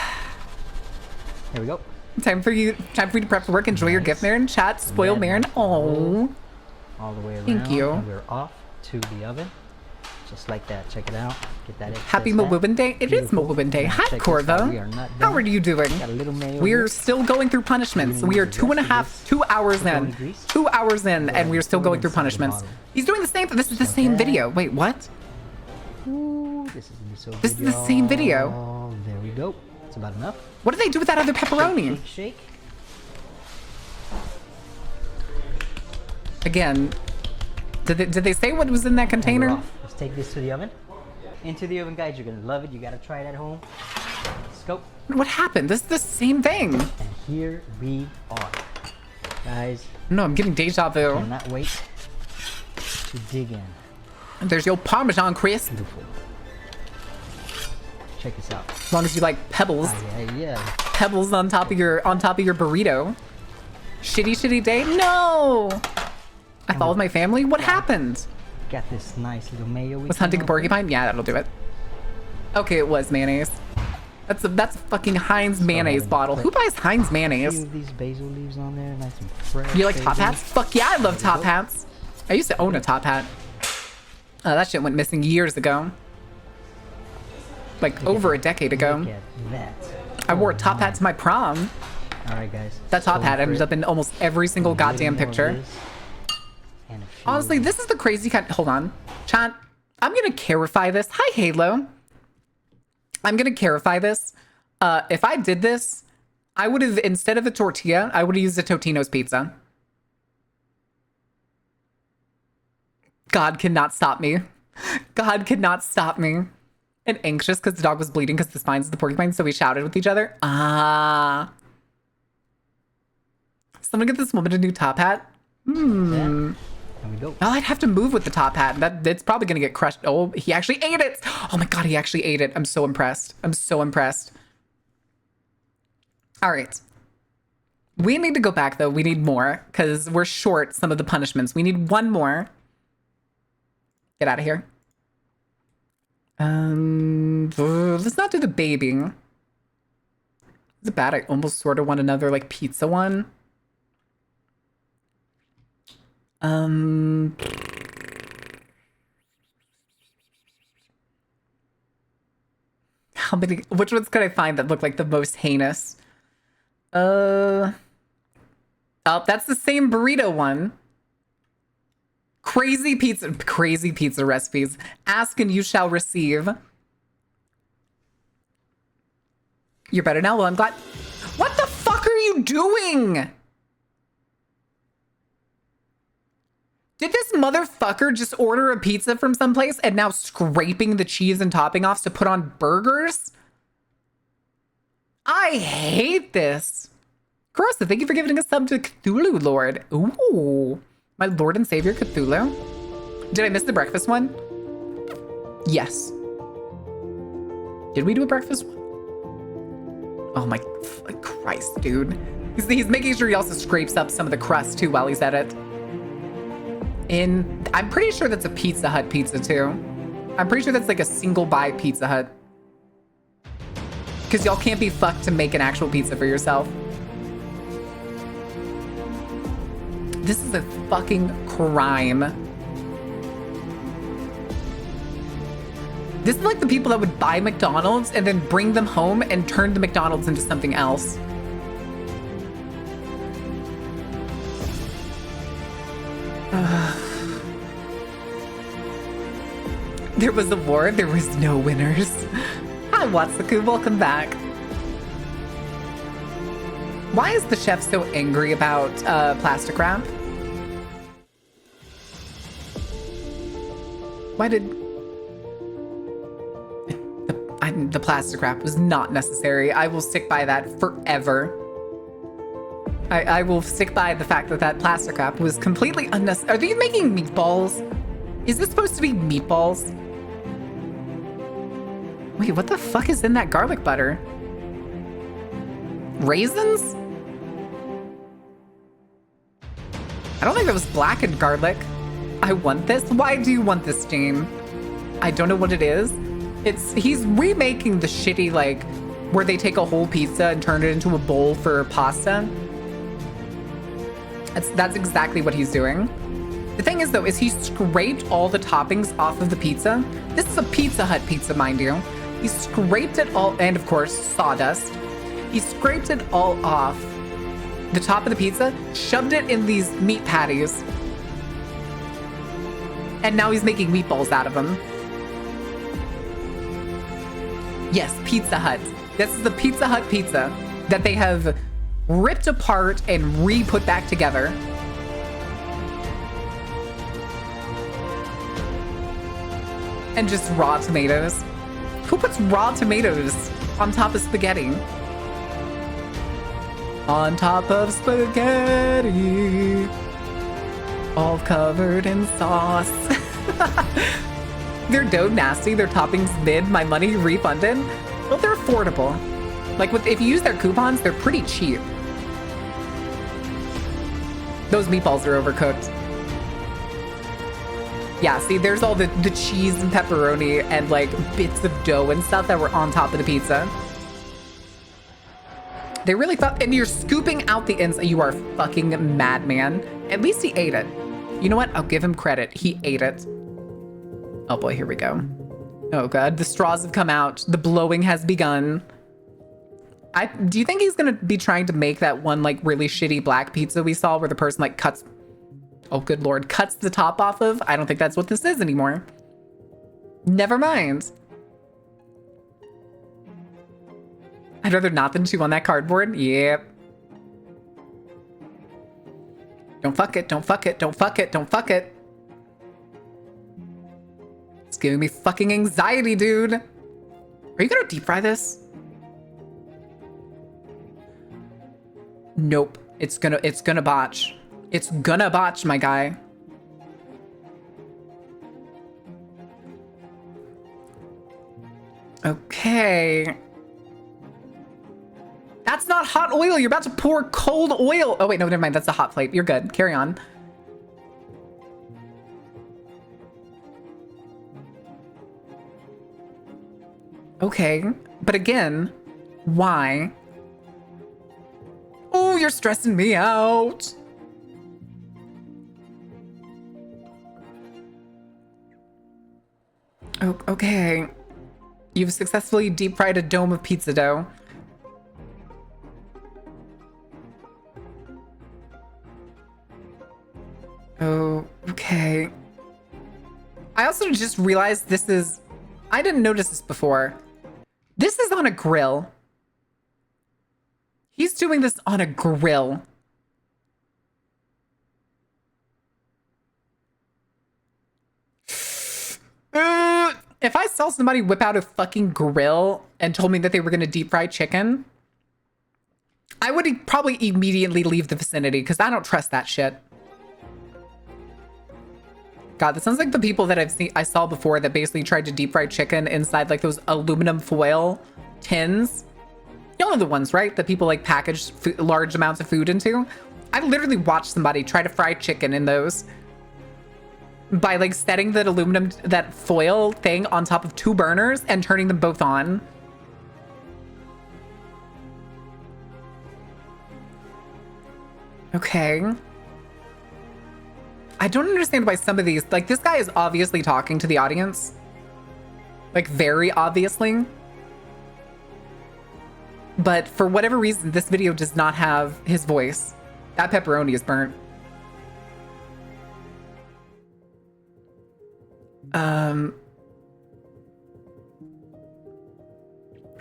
[SPEAKER 8] There we go.
[SPEAKER 1] Time for you to prep for work. Enjoy your gift, Marin. Chat. Spoil
[SPEAKER 8] Red
[SPEAKER 1] Marin. Oh,
[SPEAKER 8] All the way around.
[SPEAKER 1] Thank you.
[SPEAKER 8] And we're off to the oven. Just like that. Check it out. Get that excess
[SPEAKER 1] happy
[SPEAKER 8] fat.
[SPEAKER 1] Mawubin Day. It is
[SPEAKER 8] Beautiful.
[SPEAKER 1] Mawubin Day.
[SPEAKER 8] Now
[SPEAKER 1] Hi,
[SPEAKER 8] check this out. We
[SPEAKER 1] Corvo.
[SPEAKER 8] are not
[SPEAKER 1] How
[SPEAKER 8] done.
[SPEAKER 1] are you doing?
[SPEAKER 8] Got a little mayo
[SPEAKER 1] We're
[SPEAKER 8] here.
[SPEAKER 1] still going through punishments.
[SPEAKER 8] You're
[SPEAKER 1] We are
[SPEAKER 8] gonna use the rest of
[SPEAKER 1] 2 hours in.
[SPEAKER 8] pepperoni grease.
[SPEAKER 1] 2 hours in, and we're still
[SPEAKER 8] throw it
[SPEAKER 1] going through
[SPEAKER 8] inside the
[SPEAKER 1] punishments.
[SPEAKER 8] bottle.
[SPEAKER 1] He's doing the same. This is the
[SPEAKER 8] Like
[SPEAKER 1] same
[SPEAKER 8] that.
[SPEAKER 1] video. Wait, what?
[SPEAKER 8] Ooh, this is gonna be so good.
[SPEAKER 1] This is the same video.
[SPEAKER 8] y'all. There we go. It's about enough.
[SPEAKER 1] What did they do with that other pepperoni?
[SPEAKER 8] Shake, shake.
[SPEAKER 1] Again, did they say what was in that
[SPEAKER 8] And we're
[SPEAKER 1] container?
[SPEAKER 8] off. Let's take this to the oven. Into the oven, guys. You're gonna love it. You gotta try it at home. Let's go.
[SPEAKER 1] What happened? This is the same thing.
[SPEAKER 8] And here we are, guys.
[SPEAKER 1] No, I'm getting deja vu.
[SPEAKER 8] Cannot wait to dig in.
[SPEAKER 1] There's your Parmesan crisp.
[SPEAKER 8] Beautiful. Check this out.
[SPEAKER 1] As long as you like pebbles,
[SPEAKER 8] Yeah.
[SPEAKER 1] pebbles on top of your burrito. Shitty day. No. I followed my family. What happened?
[SPEAKER 8] Got this nice little mayo. we
[SPEAKER 1] Was hunting a
[SPEAKER 8] came up with.
[SPEAKER 1] porcupine? Yeah, that'll do it. Okay, it was mayonnaise. That's a fucking Heinz mayonnaise
[SPEAKER 8] ahead and
[SPEAKER 1] bottle. Who buys Heinz
[SPEAKER 8] A few
[SPEAKER 1] mayonnaise?
[SPEAKER 8] of these basil leaves on there, nice and fresh.
[SPEAKER 1] You like top
[SPEAKER 8] basil.
[SPEAKER 1] hats? Fuck yeah, I love
[SPEAKER 8] There we
[SPEAKER 1] top
[SPEAKER 8] go.
[SPEAKER 1] hats. I used to own a top hat. That shit went missing years ago. Like over a decade ago.
[SPEAKER 8] Look at that.
[SPEAKER 1] I wore a top hat to my prom.
[SPEAKER 8] All right, guys.
[SPEAKER 1] That top
[SPEAKER 8] Go
[SPEAKER 1] hat
[SPEAKER 8] for
[SPEAKER 1] ended
[SPEAKER 8] it.
[SPEAKER 1] up in almost every single
[SPEAKER 8] A little
[SPEAKER 1] goddamn
[SPEAKER 8] more of
[SPEAKER 1] picture.
[SPEAKER 8] this, and a few
[SPEAKER 1] Honestly,
[SPEAKER 8] of
[SPEAKER 1] this is the crazy kind. Hold on, chat. I'm gonna clarify this. Hi, Halo. I'm gonna clarify this. If I did this, I would have, instead of a tortilla, I would have used a Totino's pizza. God cannot stop me. God cannot stop me. And anxious because the dog was bleeding because the spines of the porcupine, so we shouted with each other. Ah. Someone get this woman a new top hat.
[SPEAKER 8] Yeah. There we go.
[SPEAKER 1] Well, I'd have to move with the top hat. It's probably gonna get crushed. Oh, he actually ate it. Oh my god, he actually ate it. I'm so impressed. I'm so impressed. All right. We need to go back though. We need more because we're short some of the punishments. We need one more. Get out of here. Let's not do the baby. Is it bad? I almost sort of want another like pizza one. How many? Which ones could I find that look like the most heinous? Oh, that's the same burrito one. Crazy pizza recipes. Ask and you shall receive. You're better now? Well, I'm glad. What the fuck are you doing? Did this motherfucker just order a pizza from someplace and now scraping the cheese and topping offs to put on burgers? I hate this. Carosa, thank you for giving a sub to Cthulhu Lord. Ooh, my Lord and Savior Cthulhu. Did I miss the breakfast one? Yes. Did we do a breakfast one? Oh my Christ, dude. He's making sure he also scrapes up some of the crust too while he's at it. I'm pretty sure that's a Pizza Hut pizza too. I'm pretty sure that's like a single buy Pizza Hut. Because y'all can't be fucked to make an actual pizza for yourself. This is a fucking crime. This is like the people that would buy McDonald's and then bring them home and turn the McDonald's into something else. There was a war, there was no winners. Hi, Watsuku, welcome back. Why is the chef so angry about plastic wrap? Why did... the plastic wrap was not necessary. I will stick by that forever. I will stick by the fact that that plastic wrap was completely unnecessary. Are these making meatballs? Is this supposed to be meatballs? Wait, what the fuck is in that garlic butter? Raisins? I don't think that was blackened garlic. I want this. Why do you want this, Jane? I don't know what it is. He's remaking the shitty, like, where they take a whole pizza and turn it into a bowl for pasta. That's exactly what he's doing. The thing is, though, is he scraped all the toppings off of the pizza. This is a Pizza Hut pizza, mind you. He scraped it all, and of course, sawdust. He scraped it all off the top of the pizza, shoved it in these meat patties, and now he's making meatballs out of them. Yes, Pizza Hut. This is the Pizza Hut pizza that they have ripped apart and re-put back together. And just raw tomatoes. Who puts raw tomatoes on top of spaghetti? On top of spaghetti, all covered in sauce. Their dough nasty, their toppings mid, my money refunded. Well, they're affordable. Like, if you use their coupons, they're pretty cheap. Those meatballs are overcooked. Yeah, see, there's all the cheese and pepperoni and, like, bits of dough and stuff that were on top of the pizza. They really thought, and you're scooping out the inside. You are a fucking madman. At least he ate it. You know what? I'll give him credit. He ate it. Oh boy, here we go. Oh god, the straws have come out. The blowing has begun. Do you think he's gonna be trying to make that one like really shitty black pizza we saw where the person like cuts, oh good lord, cuts the top off of? I don't think that's what this is anymore. Never mind. I'd rather not than chew on that cardboard. Yep. Don't fuck it, don't fuck it, don't fuck it, don't fuck it. It's giving me fucking anxiety, dude. Are you gonna deep fry this? Nope. It's gonna botch. It's gonna botch, my guy. Okay. That's not hot oil. You're about to pour cold oil. Oh, wait, no, never mind. That's a hot plate. You're good. Carry on. Okay. But again, why? Oh, you're stressing me out. Oh, okay. You've successfully deep fried a dome of pizza dough. Oh, okay. I also just realized this is... I didn't notice this before. This is on a grill. He's doing this on a grill. If I saw somebody whip out a fucking grill and told me that they were going to deep fry chicken, I would probably immediately leave the vicinity because I don't trust that shit. God, that sounds like the people that I saw before that basically tried to deep fry chicken inside like those aluminum foil tins. Y'all know the ones, right? That people like package large amounts of food into. I literally watched somebody try to fry chicken in those by like setting that foil thing on top of 2 burners and turning them both on. Okay. I don't understand why some of these, like this guy is obviously talking to the audience. Like very obviously. But for whatever reason, this video does not have his voice. That pepperoni is burnt.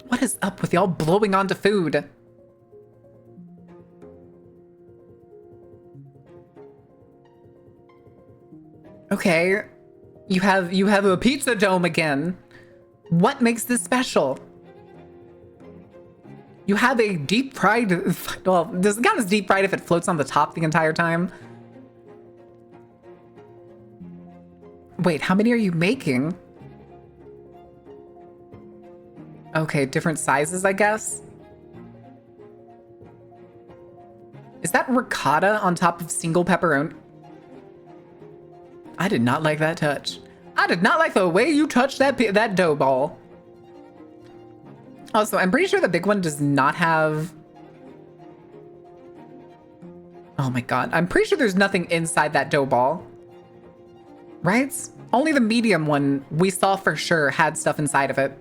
[SPEAKER 1] What is up with y'all blowing onto food? Okay, you have a pizza dome again. What makes this special? You have a deep fried, well, does it count as deep fried if it floats on the top the entire time? Wait, how many are you making? Okay, different sizes, I guess. Is that ricotta on top of single pepperoni? I did not like that touch. I did not like the way you touched that dough ball. Also, I'm pretty sure the big one does not have... Oh my god. I'm pretty sure there's nothing inside that dough ball. Right? Only the medium one we saw for sure had stuff inside of it.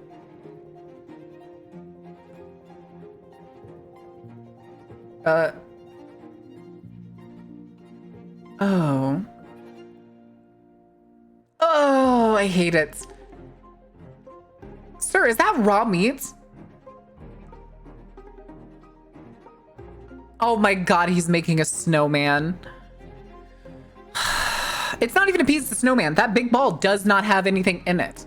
[SPEAKER 1] Oh. Oh, I hate it. Sir, is that raw meat? Oh my god, he's making a snowman. It's not even a piece of snowman. That big ball does not have anything in it.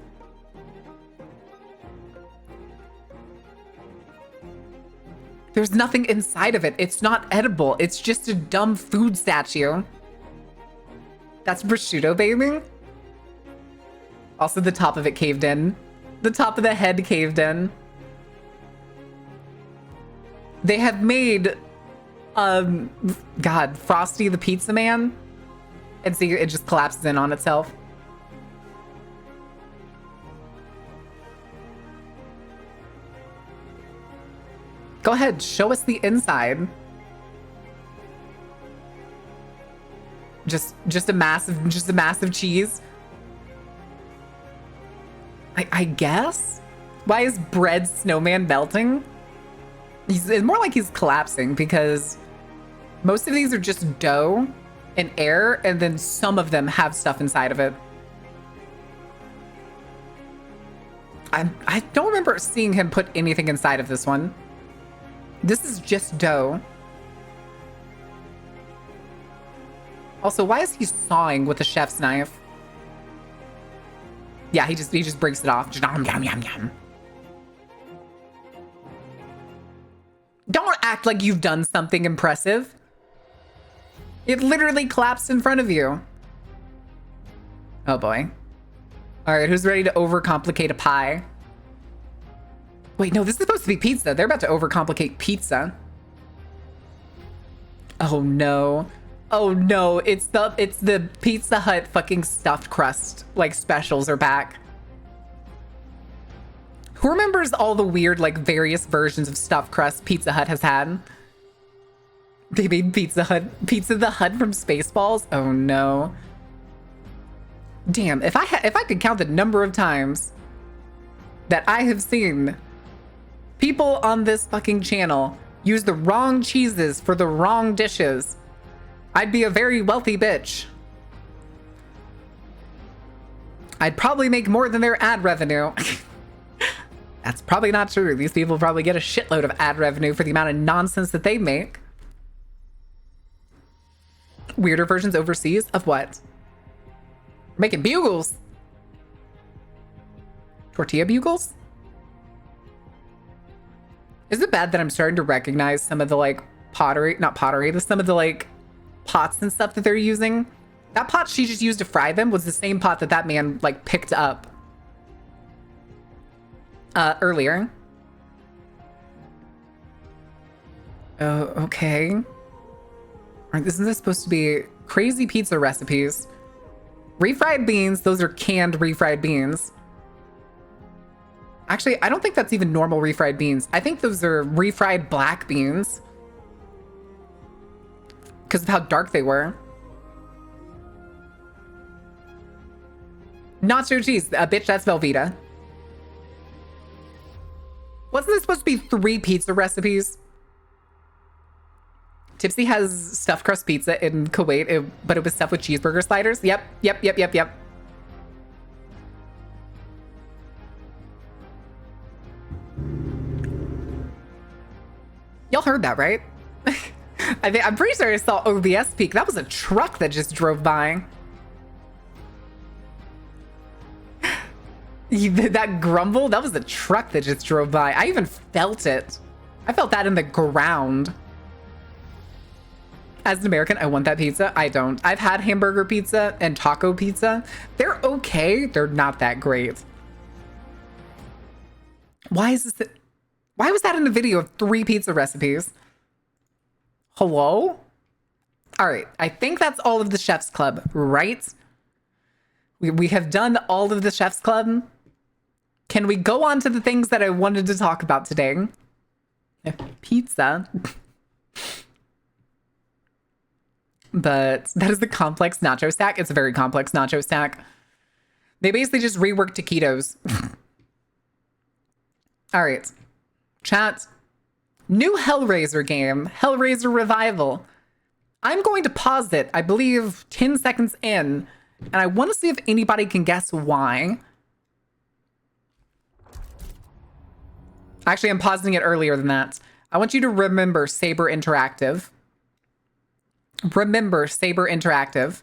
[SPEAKER 1] There's nothing inside of it. It's not edible. It's just a dumb food statue. That's prosciutto, baby. Also, the top of it caved in. The top of the head caved in. They have made, God, Frosty the Pizza Man. And see, it just collapses in on itself. Go ahead, show us the inside. Just a massive cheese. I guess? Why is bread snowman melting? It's more like he's collapsing because most of these are just dough and air, and then some of them have stuff inside of it. I don't remember seeing him put anything inside of this one. This is just dough. Also, why is he sawing with a chef's knife? Yeah, he just breaks it off. Just yum, yum, yum, yum. Don't act like you've done something impressive. It literally collapsed in front of you. Oh boy. All right, who's ready to overcomplicate a pie? Wait, no, this is supposed to be pizza. They're about to overcomplicate pizza. Oh no. Oh no, it's the Pizza Hut fucking stuffed crust, like, specials are back. Who remembers all the weird, like, various versions of stuffed crust Pizza Hut has had? They made Pizza the Hut from Spaceballs? Oh no. Damn, if I could count the number of times that I have seen people on this fucking channel use the wrong cheeses for the wrong dishes, I'd be a very wealthy bitch. I'd probably make more than their ad revenue. That's probably not true. These people probably get a shitload of ad revenue for the amount of nonsense that they make. Weirder versions overseas of what? We're making bugles. Tortilla bugles? Is it bad that I'm starting to recognize some of the, like, some of the, like, pots and stuff that they're using? That pot she just used to fry them was the same pot that man, like, picked up earlier. Oh, okay. Isn't this supposed to be crazy pizza recipes? Refried beans, those are canned refried beans. Actually, I don't think that's even normal refried beans. I think those are refried black beans because of how dark they were. Nacho cheese, bitch, that's Velveeta. Wasn't this supposed to be 3 pizza recipes? Tipsy has stuffed crust pizza in Kuwait, but it was stuffed with cheeseburger sliders. Yep. Y'all heard that, right? I'm pretty sure I saw OBS peak. That was a truck that just drove by. That grumble, that was a truck that just drove by. I even felt it. I felt that in the ground. As an American, I want that pizza. I don't. I've had hamburger pizza and taco pizza. They're okay. They're not that great. Why is this? Why was that in the video of 3 pizza recipes? Hello? All right. I think that's all of the Chef's Club, right? We have done all of the Chef's Club. Can we go on to the things that I wanted to talk about today? Pizza. But that is the complex nacho stack. It's a very complex nacho stack. They basically just reworked taquitos. All right. Chat. New Hellraiser game. Hellraiser Revival. I'm going to pause it, I believe 10 seconds in, and I want to see if anybody can guess why. Actually, I'm pausing it earlier than that. I want you to remember Saber Interactive. Remember Saber Interactive.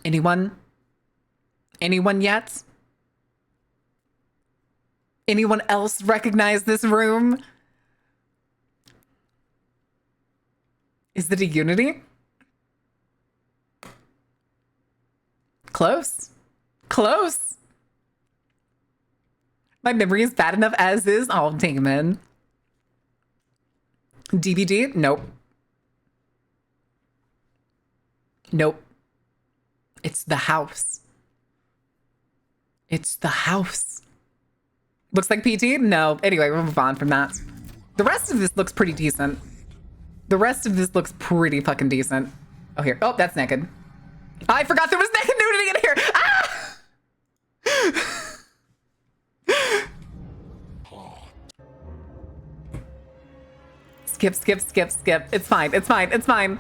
[SPEAKER 1] Anyone? Anyone yet? Anyone else recognize this room? Is it a Unity? Close. Close. My memory is bad enough as is. Oh, Damon. DVD? Nope. Nope. It's the house. It's the house. Looks like PT? No. Anyway, we'll move on from that. The rest of this looks pretty decent. The rest of this looks pretty fucking decent. Oh, here. Oh, that's naked. I forgot there was naked nudity in here. Ah! Skip, skip, skip, skip. It's fine. It's fine. It's fine.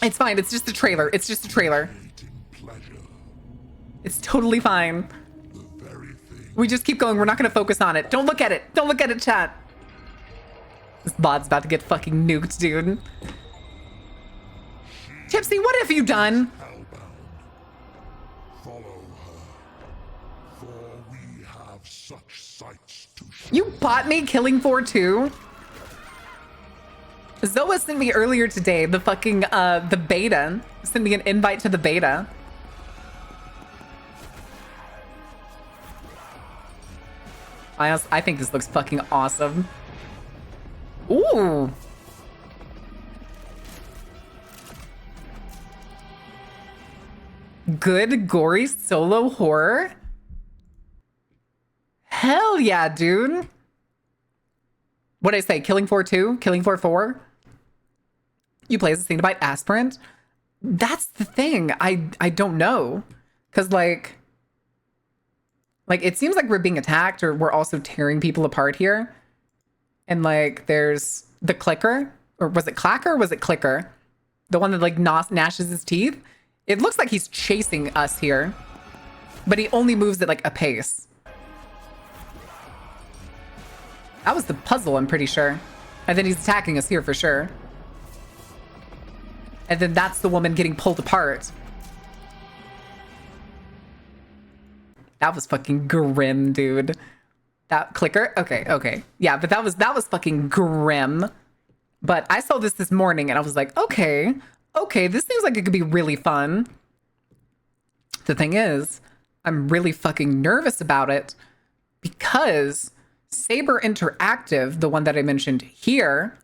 [SPEAKER 1] It's fine. It's just a trailer. It's just a trailer. It's totally fine. We just keep going. We're not going to focus on it. Don't look at it. Don't look at it, chat. This bod's about to get fucking nuked, dude. Tipsy, what have you done?
[SPEAKER 2] Follow her, for
[SPEAKER 1] You bought me Killing Floor 2? Zoa sent me earlier today the fucking, the beta. Sent me an invite to the beta. I think this looks fucking awesome. Ooh. Good, gory solo horror? Hell yeah, dude. What'd I say? Killing Floor 2? Killing Floor 4? You play as a Cenobite aspirant? That's the thing. I don't know. Because, like, it seems like we're being attacked or we're also tearing people apart here. And, like, there's the clicker. Or was it clacker or was it clicker? The one that, like, gnashes his teeth? It looks like he's chasing us here. But he only moves at, like, a pace. That was the puzzle, I'm pretty sure. And then he's attacking us here for sure. And then that's the woman getting pulled apart. That was fucking grim, dude. That clicker? Okay. Yeah, but that was fucking grim. But I saw this morning and I was like, okay, this seems like it could be really fun. The thing is, I'm really fucking nervous about it because Saber Interactive, the one that I mentioned here,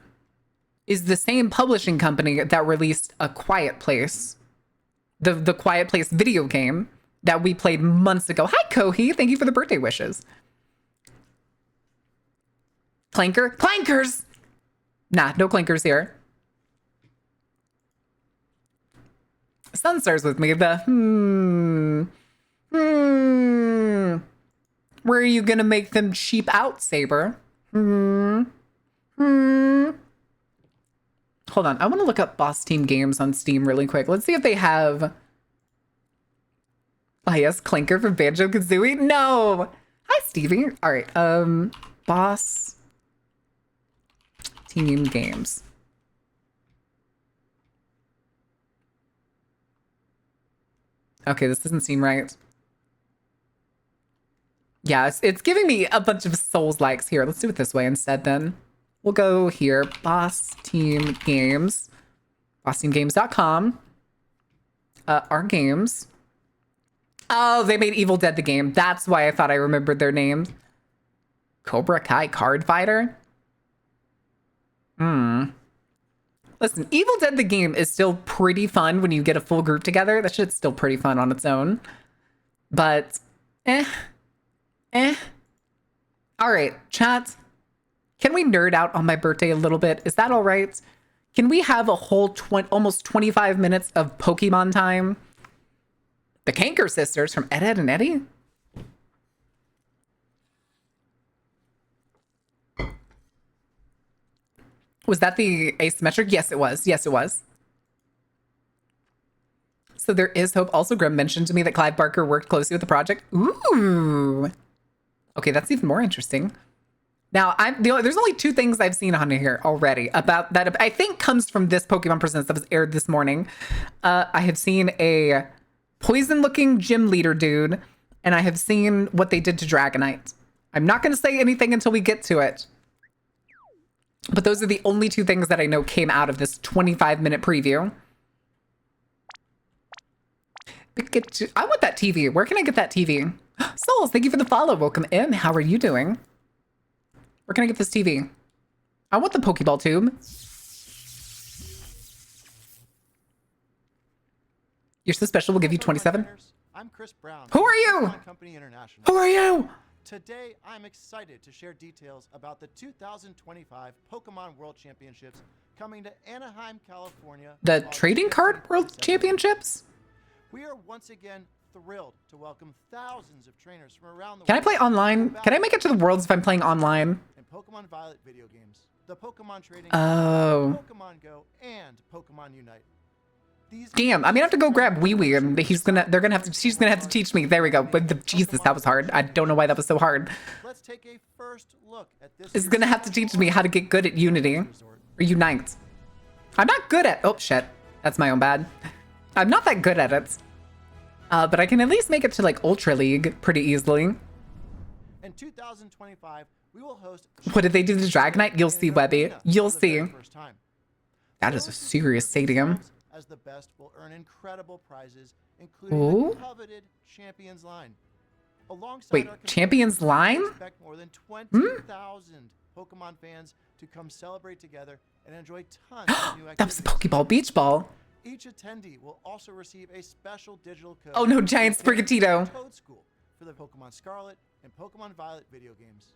[SPEAKER 1] is the same publishing company that released A Quiet Place. The Quiet Place video game that we played months ago. Hi, Kohi. Thank you for the birthday wishes. Clanker? Clankers! Nah, no clankers here. Sunstar's with me. Where are you gonna make them cheap out, Saber? Hold on, I want to look up Boss Team Games on Steam really quick. Let's see if they have... Oh yes, Clanker from Banjo-Kazooie? No! Hi, Stevie. All right, Boss Team Games. Okay, this doesn't seem right. Yeah, it's giving me a bunch of Souls-likes here. Let's do it this way instead then. We'll go here, Boss Team Games, BossTeamGames.com. Our games. Oh, they made Evil Dead the game. That's why I thought I remembered their names. Cobra Kai Card Fighter? Listen, Evil Dead the game is still pretty fun when you get a full group together. That shit's still pretty fun on its own. But, All right, chat. Can we nerd out on my birthday a little bit? Is that all right? Can we have a whole almost 25 minutes of Pokemon time? The Kanker sisters from Ed, Edd and Eddy? Was that the asymmetric? Yes, it was. Yes, it was. So there is hope. Also, Grim mentioned to me that Clive Barker worked closely with the project. Ooh. Okay, that's even more interesting. Now, there's only 2 things I've seen on here already about that I think comes from this Pokemon Presents that was aired this morning. I have seen a poison-looking gym leader dude, and I have seen what they did to Dragonite. I'm not going to say anything until we get to it. But those are the only 2 things that I know came out of this 25-minute preview. I want that TV. Where can I get that TV? Souls, thank you for the follow. Welcome in. How are you doing? Where can I get this TV? I want the Pokeball tube. You're so special. We'll give you 27.
[SPEAKER 9] I'm Chris Brown.
[SPEAKER 1] Who are you?
[SPEAKER 9] Company International.
[SPEAKER 1] Who are you?
[SPEAKER 9] Today, I'm excited to share details about the 2025 Pokemon World Championships coming to Anaheim, California.
[SPEAKER 1] The Trading Card World Championships?
[SPEAKER 9] We are once again thrilled to welcome thousands of trainers from around the world.
[SPEAKER 1] Can I play online? Can I make it to the Worlds if I'm playing online?
[SPEAKER 9] And Pokemon Violet video games, the Pokemon Trading
[SPEAKER 1] Card,
[SPEAKER 9] Pokemon Go, and Pokemon Unite.
[SPEAKER 1] Damn, I'm gonna have to go grab Wee Wee and she's gonna have to teach me. There we go. But Jesus, that was hard. I don't know why that was so hard.
[SPEAKER 9] Let's take a first look at this.
[SPEAKER 1] Is gonna have to teach me how to get good at Unity or Unite. I'm not good at. Oh shit, that's my own bad. I'm not that good at it. But I can at least make it to like Ultra League pretty easily.
[SPEAKER 9] In 2025, we will host.
[SPEAKER 1] What did they do to Dragonite? You'll see, Webby. You'll see.
[SPEAKER 9] First time.
[SPEAKER 1] That is a serious stadium.
[SPEAKER 9] As the best will earn incredible prizes, including
[SPEAKER 1] Ooh.
[SPEAKER 9] the coveted Champions line. Alongside
[SPEAKER 1] Wait,
[SPEAKER 9] our
[SPEAKER 1] Champions
[SPEAKER 9] competitors, we
[SPEAKER 1] line?
[SPEAKER 9] expect more than 20,000 Pokemon fans to come celebrate together and enjoy tons of new activities.
[SPEAKER 1] That was the Pokeball Beach Ball.
[SPEAKER 9] Each attendee will also receive a special digital code.
[SPEAKER 1] Oh no, Giant
[SPEAKER 9] to enter
[SPEAKER 1] Sprigatito.
[SPEAKER 9] Toad School for the Pokemon Scarlet and Pokemon Violet video games.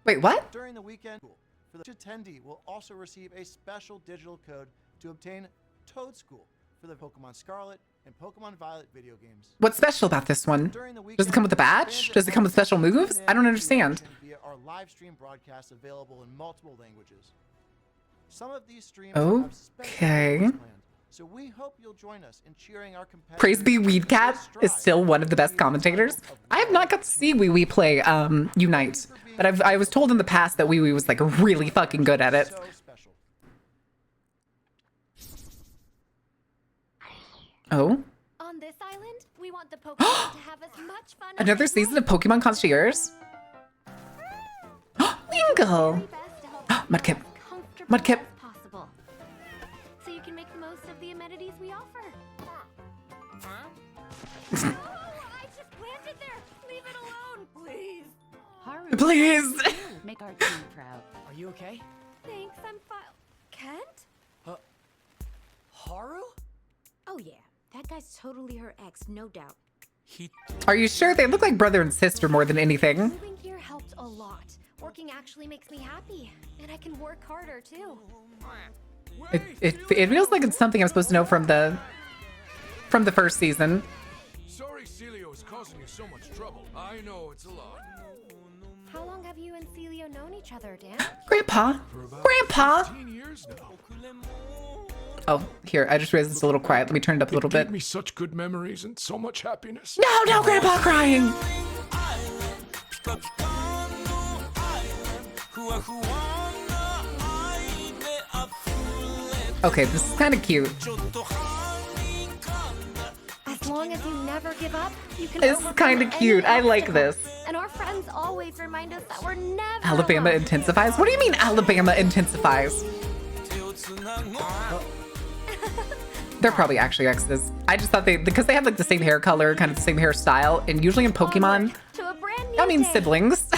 [SPEAKER 1] Wait, what?
[SPEAKER 9] During the weekend, for the attendee will also receive a special digital code to obtain Toad School for the Pokemon Scarlet and Pokemon Violet video games.
[SPEAKER 1] What's special about this one?
[SPEAKER 9] During the weekend,
[SPEAKER 1] Does it come with a badge? Does it come with special moves? I don't understand.
[SPEAKER 9] Via our live stream broadcasts available in multiple languages. Some of these streams have special
[SPEAKER 1] Okay.
[SPEAKER 9] events planned, so we hope you'll join us in cheering our competitors.
[SPEAKER 1] Praise be Weedcat is still one of the best commentators. I have not got to see Wee Wee play Unite, but I was told in the past that Wee Wee was like really fucking good at it.
[SPEAKER 9] So special.
[SPEAKER 1] Oh,
[SPEAKER 10] On this island, we want the Pokemon to have as much fun as
[SPEAKER 1] another
[SPEAKER 10] they
[SPEAKER 1] season of
[SPEAKER 10] want.
[SPEAKER 1] Pokemon Concierge. Wingull.
[SPEAKER 10] Very best to help you
[SPEAKER 1] Mudkip.
[SPEAKER 10] feel as comfortable
[SPEAKER 1] Mudkip.
[SPEAKER 10] as possible. So you can make the most of the amenities we offer. Oh, I just planted there. Leave it alone, please.
[SPEAKER 11] Haru,
[SPEAKER 1] Please.
[SPEAKER 11] make our team proud.
[SPEAKER 4] Are you okay?
[SPEAKER 10] Thanks, I'm fine. Kent?
[SPEAKER 4] Haru?
[SPEAKER 11] Oh yeah, that guy's totally her ex, no doubt.
[SPEAKER 1] Are you sure? They look like brother and sister more than anything.
[SPEAKER 10] Moving here helped a lot. Working actually makes me happy, and I can work harder too.
[SPEAKER 1] It feels like it's something I'm supposed to know from the first season.
[SPEAKER 2] Sorry Celio is causing you so much trouble. I know it's a lot.
[SPEAKER 10] How long have you and Celio known each other, Dan?
[SPEAKER 1] Grandpa. Grandpa.
[SPEAKER 2] 15 years now.
[SPEAKER 1] Oh, here. I just realized it's a little quiet. Let me turn it up a little
[SPEAKER 2] It gave
[SPEAKER 1] bit.
[SPEAKER 2] me such good memories and so much happiness.
[SPEAKER 1] No, Grandpa crying. Okay, this is kind of cute.
[SPEAKER 10] As long as you never give up, you can.
[SPEAKER 1] This is kind of cute. I like this.
[SPEAKER 10] And our friends always remind us that we're never
[SPEAKER 1] Alabama
[SPEAKER 10] alone.
[SPEAKER 1] intensifies? What do you mean Alabama intensifies? They're probably actually exes. I just thought because they have like the same hair color, kind of the same hairstyle, and usually in Pokemon,
[SPEAKER 10] To a brand new
[SPEAKER 1] I mean
[SPEAKER 10] day.
[SPEAKER 1] siblings.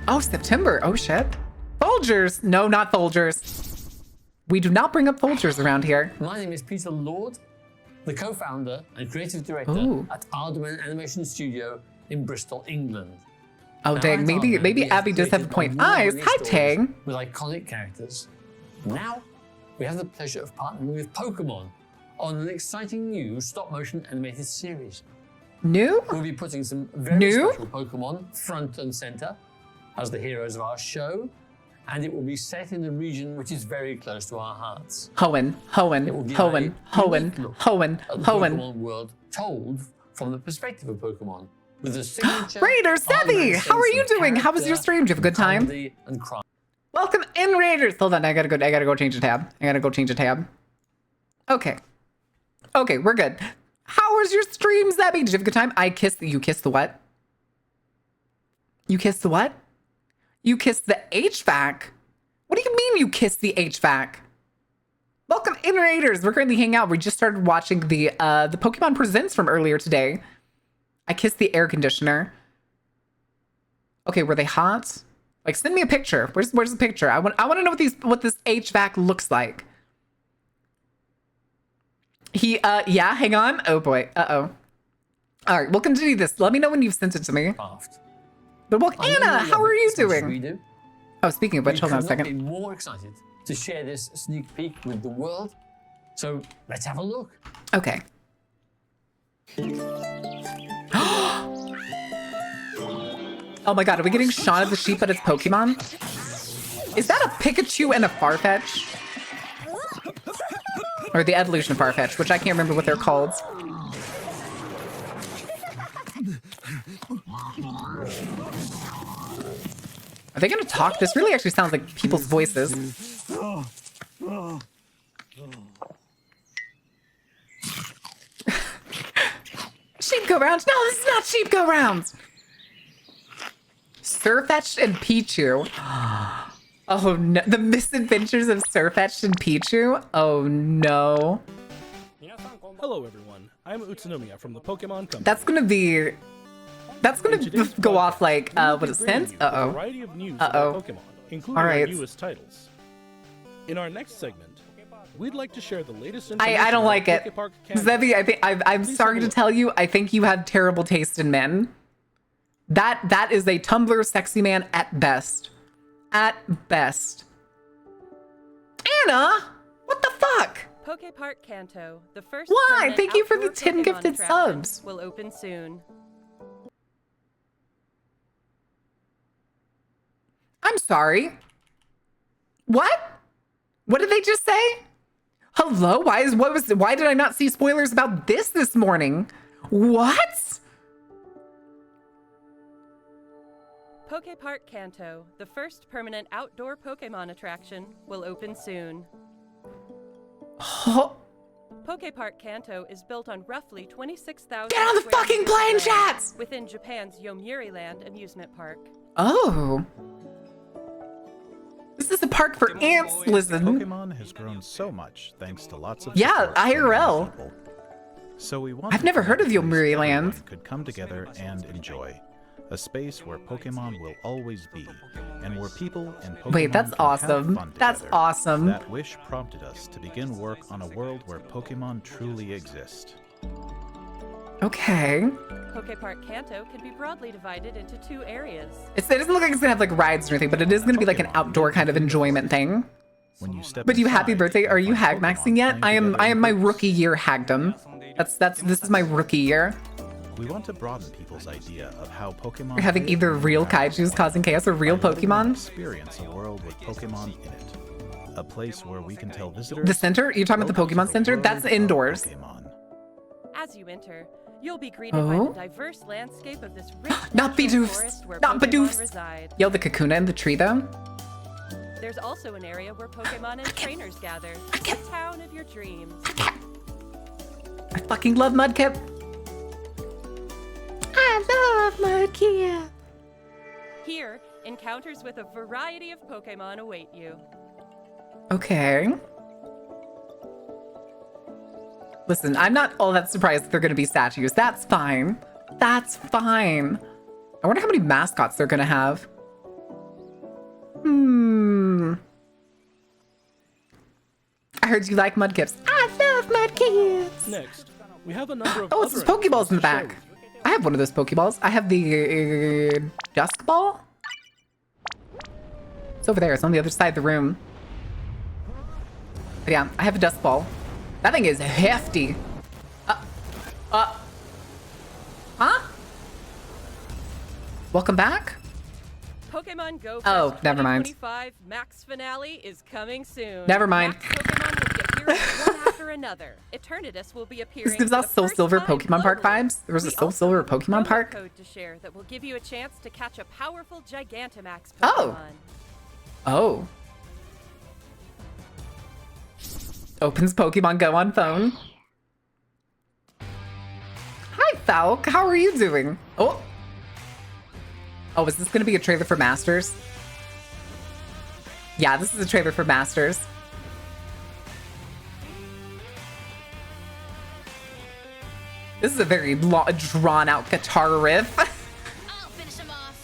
[SPEAKER 1] Oh, September. Oh shit. Folgers. No, not Folgers. We do not bring up Folgers around here.
[SPEAKER 12] My name is Peter Lord, the co-founder and creative director
[SPEAKER 1] Ooh.
[SPEAKER 12] at Alderman Animation Studio in Bristol, England.
[SPEAKER 1] Oh
[SPEAKER 12] Now,
[SPEAKER 1] dang,
[SPEAKER 12] at
[SPEAKER 1] maybe
[SPEAKER 12] Alderman, we have
[SPEAKER 1] Abby does have a
[SPEAKER 12] created
[SPEAKER 1] point.
[SPEAKER 12] award-winning
[SPEAKER 1] Eyes. Hi,
[SPEAKER 12] stories
[SPEAKER 1] Tang.
[SPEAKER 12] With iconic characters. Now, we have the pleasure of partnering with Pokemon on an exciting new stop-motion animated series.
[SPEAKER 1] New?
[SPEAKER 12] We'll be putting some very
[SPEAKER 1] New?
[SPEAKER 12] special Pokemon front and center as the heroes of our show, and it will be set in a region which is very close to our hearts.
[SPEAKER 1] Hoenn, Hoenn,
[SPEAKER 12] It will give
[SPEAKER 1] Hoenn,
[SPEAKER 12] a
[SPEAKER 1] Hoenn,
[SPEAKER 12] unique look
[SPEAKER 1] Hoenn,
[SPEAKER 12] at the
[SPEAKER 1] Hoenn.
[SPEAKER 12] Pokemon world told from the perspective of Pokemon, with a signature
[SPEAKER 1] Raider Sevi, how are you doing? How was your stream? Did you have a good time?
[SPEAKER 12] comedy, and crime.
[SPEAKER 1] Welcome in, Raiders. Hold on, I gotta go change a tab. Okay. Okay, we're good. How was your stream, Zebby? Did you have a good time? You kissed the what? You kissed the what? You kissed the HVAC? What do you mean you kissed the HVAC? Welcome in, Raiders. We're currently hanging out. We just started watching the Pokemon Presents from earlier today. I kissed the air conditioner. Okay, were they hot? Like, send me a picture. Where's the picture? I want to know what this HVAC looks like. Yeah, hang on. Oh boy. Uh-oh. All right, we'll continue this. Let me know when you've sent it to me.
[SPEAKER 12] Craft.
[SPEAKER 1] But well,
[SPEAKER 12] I know
[SPEAKER 1] Anna,
[SPEAKER 12] you
[SPEAKER 1] how
[SPEAKER 12] love
[SPEAKER 1] are
[SPEAKER 12] it
[SPEAKER 1] you
[SPEAKER 12] as much as
[SPEAKER 1] doing?
[SPEAKER 12] we do.
[SPEAKER 1] Oh, speaking of which, hold on a
[SPEAKER 12] We could not
[SPEAKER 1] second.
[SPEAKER 12] be more excited to share this sneak peek with the world. So let's have a look.
[SPEAKER 1] Okay. Oh my god, are we getting Shaun of the Sheep, but it's Pokemon? Is that a Pikachu and a Farfetch? Or the evolution of Farfetch, which I can't remember what they're called. Are they gonna talk? This really actually sounds like people's voices. Sheep go round? No, this is not sheep go round. Sirfetch'd and Pichu. Oh no, the misadventures of Sirfetch'd and Pichu. Oh no.
[SPEAKER 13] Hello everyone, I'm Utsunomiya from the Pokemon Company.
[SPEAKER 1] That's gonna go off like what a sense?
[SPEAKER 13] A variety of news about Pokemon, including our newest titles. In our next segment, we'd like to share the latest information.
[SPEAKER 1] I don't like it.
[SPEAKER 13] Pokepark
[SPEAKER 1] Zevi, I'm sorry to tell you, I think you have terrible taste in men. That is a Tumblr sexy man at best. At best. Anna, what the fuck?
[SPEAKER 14] Pokepark Kanto, the first.
[SPEAKER 1] Why? Thank you for the 10 gifted subs.
[SPEAKER 14] Will open soon.
[SPEAKER 1] I'm sorry. What? What did they just say? Hello? Why did I not see spoilers about this morning? What?
[SPEAKER 14] Pokepark Kanto, the first permanent outdoor Pokemon attraction, will open soon.
[SPEAKER 1] Oh.
[SPEAKER 14] Pokepark Kanto is built on roughly 26,000.
[SPEAKER 1] Get on the fucking plane, chats!
[SPEAKER 14] Within Japan's Yomiuri Land amusement park.
[SPEAKER 1] Oh. This is a park for ants, listen.
[SPEAKER 15] Pokemon has grown so much thanks to lots of
[SPEAKER 1] IRL.
[SPEAKER 15] So we want
[SPEAKER 1] I've never heard of Yomiuri Land.
[SPEAKER 15] Could come together and enjoy. A space where Pokemon will always be, and where people and Pokemon
[SPEAKER 1] Wait, that's awesome. That's awesome.
[SPEAKER 15] That wish prompted us to begin work on a world where Pokemon truly exist.
[SPEAKER 1] Okay.
[SPEAKER 14] Pokepark Kanto can be broadly divided into 2 areas.
[SPEAKER 1] It doesn't look like it's gonna have like rides or anything, but it is gonna be like an outdoor kind of enjoyment thing.
[SPEAKER 15] When you step
[SPEAKER 1] But you happy birthday? Are you hag maxing yet? I am my rookie year hagdom. This is my rookie year.
[SPEAKER 15] We want to broaden people's idea of how Pokemon.
[SPEAKER 1] We're having either real kaijus causing chaos or real Pokemon.
[SPEAKER 15] Experience a world with Pokemon in it. A place where we can tell visitors.
[SPEAKER 1] The center? You're talking about the Pokemon Center? That's indoors.
[SPEAKER 14] As you enter, you'll be greeted by the diverse landscape of this rich
[SPEAKER 1] Not
[SPEAKER 14] natural forest where
[SPEAKER 1] Not
[SPEAKER 14] Pokemon
[SPEAKER 1] Bidoofs!
[SPEAKER 14] reside.
[SPEAKER 1] Yo, the Kakuna in the tree though?
[SPEAKER 14] There's also an area where Pokemon and trainers gather. The town of your dreams.
[SPEAKER 1] I fucking love Mudkip. I love Mudkip.
[SPEAKER 14] Here, encounters with a variety of Pokemon await you.
[SPEAKER 1] Okay. Listen, I'm not all that surprised that they're gonna be statues. That's fine. That's fine. I wonder how many mascots they're gonna have. I heard you like Mudkips. I love Mudkips.
[SPEAKER 13] Next, we have a number of
[SPEAKER 1] Oh, it's Pokeballs in the back. I have one of those Pokeballs. I have the Dusk Ball. It's over there. It's on the other side of the room. But yeah, I have a Dusk Ball. That thing is hefty. Huh? Welcome back?
[SPEAKER 14] Pokemon Go
[SPEAKER 1] Oh, never mind.
[SPEAKER 14] 2025 Max Finale is coming soon.
[SPEAKER 1] Never mind.
[SPEAKER 14] Max Pokemon will be appearing one after another. Eternatus will be appearing.
[SPEAKER 1] This gives us Soul Silver Pokemon Park vibes. There was a Soul Silver Pokemon Park.
[SPEAKER 14] Code to share that will give you a chance to catch a powerful Gigantamax Pokemon.
[SPEAKER 1] Oh. Oh. Opens Pokemon Go on phone. Hi, Falk. How are you doing? Oh. Oh, is this going to be a trailer for Masters? Yeah, this is a trailer for Masters. This is a very drawn-out guitar riff.
[SPEAKER 10] I'll finish him off.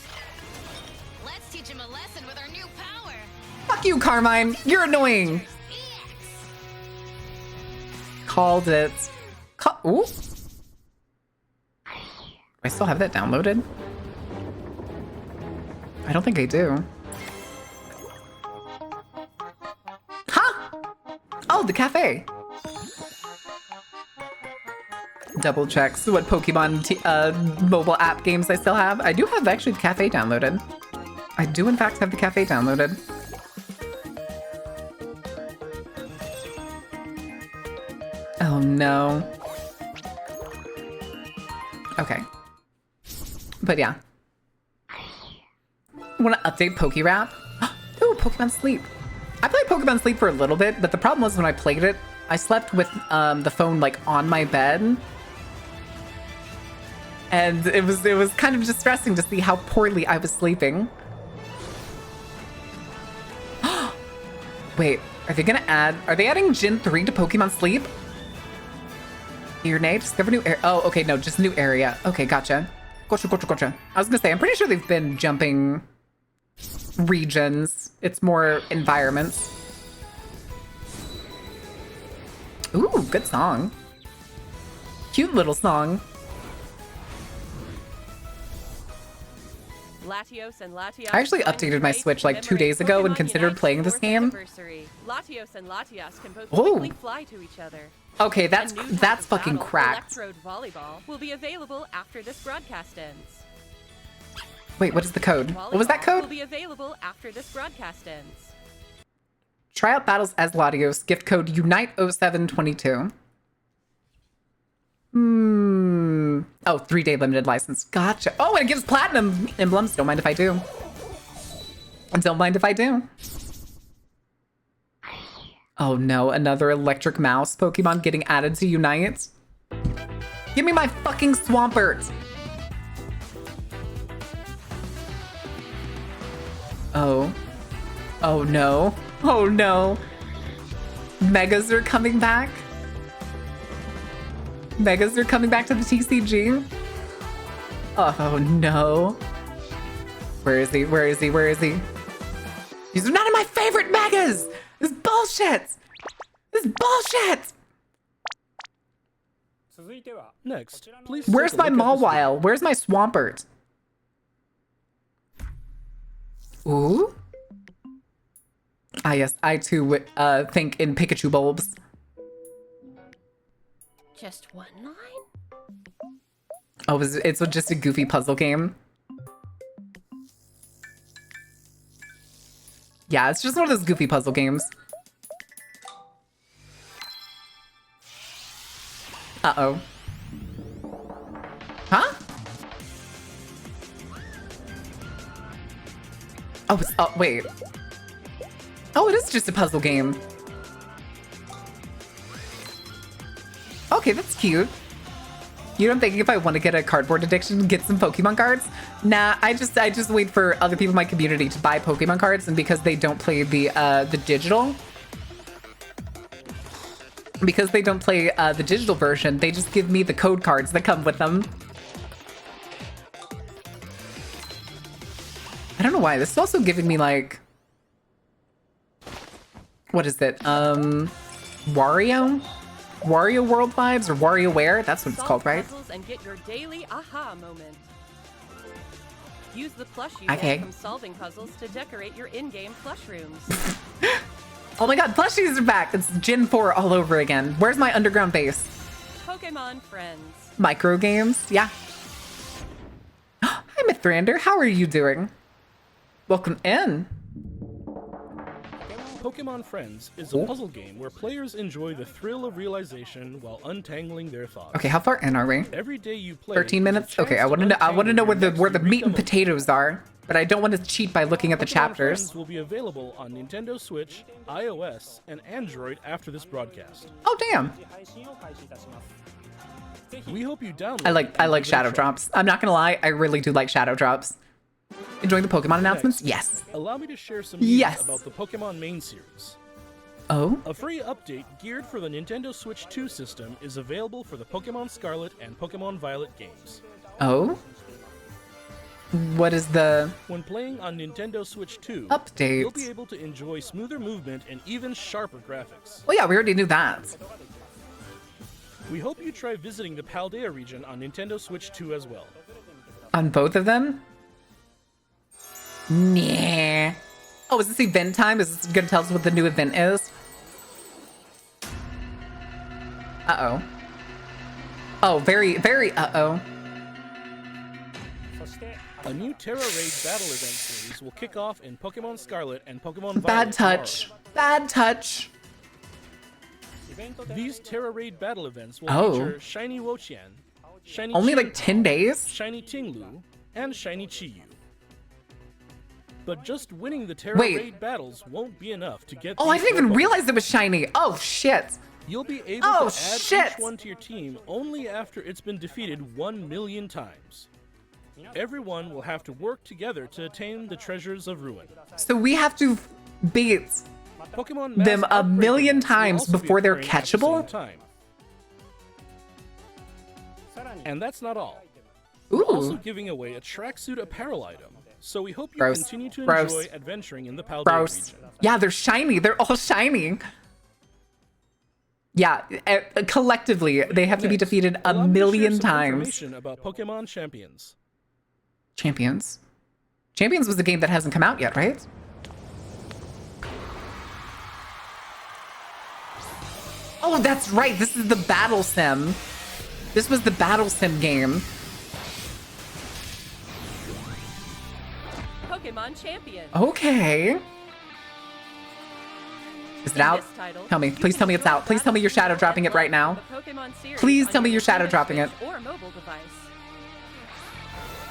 [SPEAKER 10] Let's teach him a lesson with our new power.
[SPEAKER 1] Fuck you, Carmine. You're annoying. Called it. Ooh. I still have that downloaded. I don't think I do. Huh? Oh, the cafe. Double checks what Pokemon mobile app games I still have. I do have actually the cafe downloaded. I do in fact have the cafe downloaded. Oh no. Okay. But yeah. Want to update PokeRap? Oh, Pokemon Sleep. I played Pokemon Sleep for a little bit, but the problem was when I played it, I slept with the phone like on my bed. And it was kind of distressing to see how poorly I was sleeping. Wait, are they adding Gen 3 to Pokemon Sleep? Urinate, discover new area. Oh, okay, no, just new area. Okay, gotcha. Gotcha. I was gonna say, I'm pretty sure they've been jumping regions. It's more environments. Ooh, good song. Cute little song.
[SPEAKER 14] Latios and Latias
[SPEAKER 1] I actually updated my Switch like 2 days ago and considered playing this game.
[SPEAKER 14] Latios and Latias can both
[SPEAKER 1] Oh.
[SPEAKER 14] quickly fly to each other.
[SPEAKER 1] Okay, that's
[SPEAKER 14] A new type
[SPEAKER 1] that's
[SPEAKER 14] of
[SPEAKER 1] fucking
[SPEAKER 14] battle,
[SPEAKER 1] cracked.
[SPEAKER 14] Electrode volleyball will be available after this broadcast ends.
[SPEAKER 1] Wait, what is the code? What was that
[SPEAKER 14] Volleyball will
[SPEAKER 1] code?
[SPEAKER 14] be available after this broadcast ends.
[SPEAKER 1] Try out battles as Latios. Gift code Unite0722. Oh, 3-day limited license. Gotcha. Oh, and it gives platinum emblems. Don't mind if I do. Don't mind if I do. Oh no, another electric mouse Pokemon getting added to Unite. Give me my fucking Swampert. Oh. Oh no. Oh no. Megas are coming back. Megas are coming back to the TCG. Oh no. Where is he? Where is he? Where is he? These are none of my favorite Megas! This is bullshit! This is bullshit!
[SPEAKER 13] Next, please.
[SPEAKER 1] Where's my
[SPEAKER 13] take a look at this
[SPEAKER 1] Mawile? Where's my Swampert? Ooh? Ah yes, I too would think in Pikachu bulbs.
[SPEAKER 10] Just one line?
[SPEAKER 1] Oh, it's just a goofy puzzle game. Yeah, it's just one of those goofy puzzle games. Uh-oh. Huh? Oh, wait. Oh, it is just a puzzle game. Okay, that's cute. You know, I'm thinking if I want to get a cardboard addiction, get some Pokemon cards. Nah, I just wait for other people in my community to buy Pokemon cards, and because they don't play the digital, the digital version, they just give me the code cards that come with them. I don't know why. This is also giving me like, what is it? Wario World vibes or WarioWare? That's what it's called, right?
[SPEAKER 14] Puzzles and get your daily aha moment. Use the plush you
[SPEAKER 1] Okay.
[SPEAKER 14] get from solving puzzles to decorate your in-game plush rooms.
[SPEAKER 1] Oh my god, plushies are back. It's Gen 4 all over again. Where's my underground base?
[SPEAKER 14] Pokemon friends.
[SPEAKER 1] Micro games? Yeah. Hi, Mithrander. How are you doing? Welcome in.
[SPEAKER 13] Pokemon Friends is a puzzle game where players enjoy the thrill of realization while untangling their thoughts.
[SPEAKER 1] Okay, how far in are we?
[SPEAKER 13] Every day you play,
[SPEAKER 1] 13 minutes? Okay, I want to know where the meat and potatoes are, but I don't want to cheat by looking at the
[SPEAKER 13] Pokemon
[SPEAKER 1] chapters.
[SPEAKER 13] Friends will be available on Nintendo Switch, iOS, and Android after this broadcast.
[SPEAKER 1] Oh damn.
[SPEAKER 13] We hope you download.
[SPEAKER 1] I like Shadow Drops. I'm not gonna lie, I really do like Shadow Drops. Enjoying the Pokemon announcements? Yes.
[SPEAKER 13] Allow me to share some news
[SPEAKER 1] Yes.
[SPEAKER 13] about the Pokemon main series.
[SPEAKER 1] Oh?
[SPEAKER 13] A free update geared for the Nintendo Switch 2 system is available for the Pokemon Scarlet and Pokemon Violet games.
[SPEAKER 1] Oh? What is the
[SPEAKER 13] When playing on Nintendo Switch 2,
[SPEAKER 1] Update.
[SPEAKER 13] you'll be able to enjoy smoother movement and even sharper graphics.
[SPEAKER 1] Well, yeah, we already knew that.
[SPEAKER 13] We hope you try visiting the Paldea region on Nintendo Switch 2 as well.
[SPEAKER 1] On both of them? Nah. Oh, is this event time? Is this gonna tell us what the new event is? Uh-oh. Oh, very, very uh-oh.
[SPEAKER 13] A new Terra Raid battle event series will kick off in Pokemon Scarlet and Pokemon Violet.
[SPEAKER 1] Bad touch. Bad touch.
[SPEAKER 13] These Terra Raid battle events will
[SPEAKER 1] Oh.
[SPEAKER 13] feature Shiny Wochian, Shiny
[SPEAKER 1] Only
[SPEAKER 13] Chi-
[SPEAKER 1] like 10 days?
[SPEAKER 13] Shiny Tinglu, and Shiny Chiyu. But just winning the Terra
[SPEAKER 1] Wait.
[SPEAKER 13] Raid battles won't be enough to get
[SPEAKER 1] Oh, I
[SPEAKER 13] these
[SPEAKER 1] didn't even
[SPEAKER 13] Pokemon.
[SPEAKER 1] realize it was shiny. Oh, shit.
[SPEAKER 13] You'll be able to add each one to your team only after it's been defeated 1 million times. Everyone will have to work together to attain the treasures of ruin.
[SPEAKER 1] So we have to beat
[SPEAKER 13] Pokemon
[SPEAKER 1] them
[SPEAKER 13] Mass
[SPEAKER 1] a
[SPEAKER 13] Outbreak
[SPEAKER 1] million
[SPEAKER 13] events will
[SPEAKER 1] times
[SPEAKER 13] also be
[SPEAKER 1] before they're
[SPEAKER 13] occurring at the same
[SPEAKER 1] catchable?
[SPEAKER 13] time. And that's not all.
[SPEAKER 1] Ooh.
[SPEAKER 13] We're also giving away a tracksuit apparel item, so we hope you
[SPEAKER 1] Gross.
[SPEAKER 13] continue to
[SPEAKER 1] Gross.
[SPEAKER 13] enjoy adventuring in the Paldea
[SPEAKER 1] Gross.
[SPEAKER 13] region.
[SPEAKER 1] Yeah, they're shiny. They're all shiny. Yeah, collectively, they have to be defeated a
[SPEAKER 13] Allow me to share
[SPEAKER 1] million
[SPEAKER 13] some
[SPEAKER 1] times.
[SPEAKER 13] information about Pokemon Champions.
[SPEAKER 1] Champions? Champions was a game that hasn't come out yet, right? Oh, that's right. This is the Battle Sim. This was the Battle Sim game.
[SPEAKER 14] Pokemon Champions.
[SPEAKER 1] Okay. Is it out? Tell me. Please tell me it's out. Please tell me you're shadow dropping it right now. Please tell me you're shadow dropping it.
[SPEAKER 14] Or mobile device.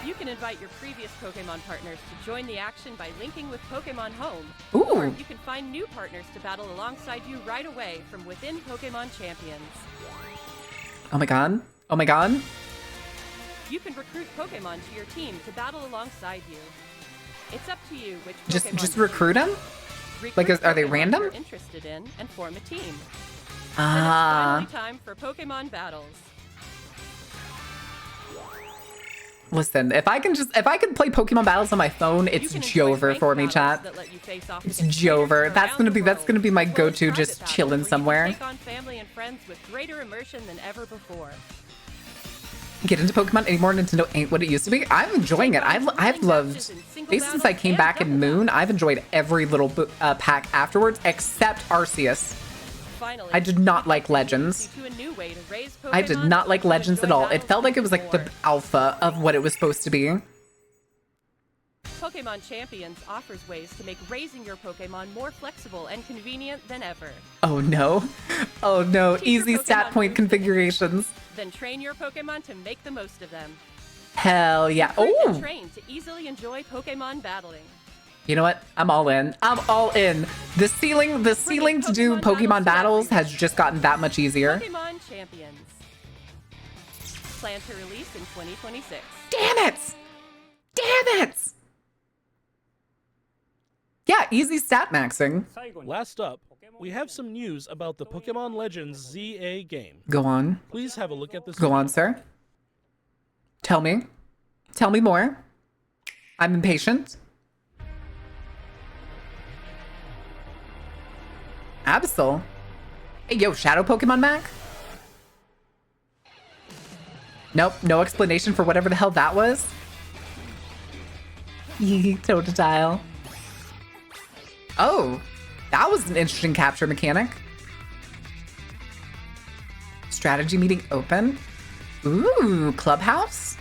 [SPEAKER 14] You can invite your previous Pokemon partners to join the action by linking with Pokemon Home.
[SPEAKER 1] Ooh.
[SPEAKER 14] Or you can find new partners to battle alongside you right away from within Pokemon Champions.
[SPEAKER 1] Oh my god. Oh my god.
[SPEAKER 14] You can recruit Pokemon to your team to battle alongside you. It's up to you which Pokemon
[SPEAKER 1] Just recruit them? Like, are they random?
[SPEAKER 14] you're interested in and form a team.
[SPEAKER 1] Ah.
[SPEAKER 14] And it's finally time for Pokemon battles.
[SPEAKER 1] Listen, if I can play Pokemon battles on my phone, it's Jover for me, chat. It's Jover. That's gonna be my go-to, just chilling somewhere.
[SPEAKER 14] Take on family and friends with greater immersion than ever before.
[SPEAKER 1] Get into Pokemon anymore. Nintendo ain't what it used to be. I'm enjoying it. I've loved, basically since I came back in Moon, I've enjoyed every little pack afterwards, except Arceus.
[SPEAKER 14] Finally,
[SPEAKER 1] I did not like Legends. I did not like Legends at all. It felt like it was like the alpha of what it was supposed to be.
[SPEAKER 14] Pokemon Champions offers ways to make raising your Pokemon more flexible and convenient than ever.
[SPEAKER 1] Oh no. Oh no.
[SPEAKER 14] Teach your
[SPEAKER 1] Easy stat
[SPEAKER 14] Pokemon
[SPEAKER 1] point configurations.
[SPEAKER 14] Then train your Pokemon to make the most of them.
[SPEAKER 1] Hell yeah.
[SPEAKER 14] Recruit and
[SPEAKER 1] Oh.
[SPEAKER 14] train to easily enjoy Pokemon battling.
[SPEAKER 1] You know what? I'm all in. I'm all in. The ceiling to do Pokemon battles has just gotten that much easier.
[SPEAKER 14] Pokemon Champions. Plan to release in 2026.
[SPEAKER 1] Damn it! Damn it! Yeah, easy stat maxing.
[SPEAKER 13] Last up, we have some news about the Pokemon Legends ZA game.
[SPEAKER 1] Go on.
[SPEAKER 13] Please have a look at this.
[SPEAKER 1] Go on, sir. Tell me. Tell me more. I'm impatient. Absol. Hey, yo, Shadow Pokemon Mac? Nope, no explanation for whatever the hell that was. Yee, Totodile. Oh, that was an interesting capture mechanic. Strategy meeting open. Ooh, Clubhouse?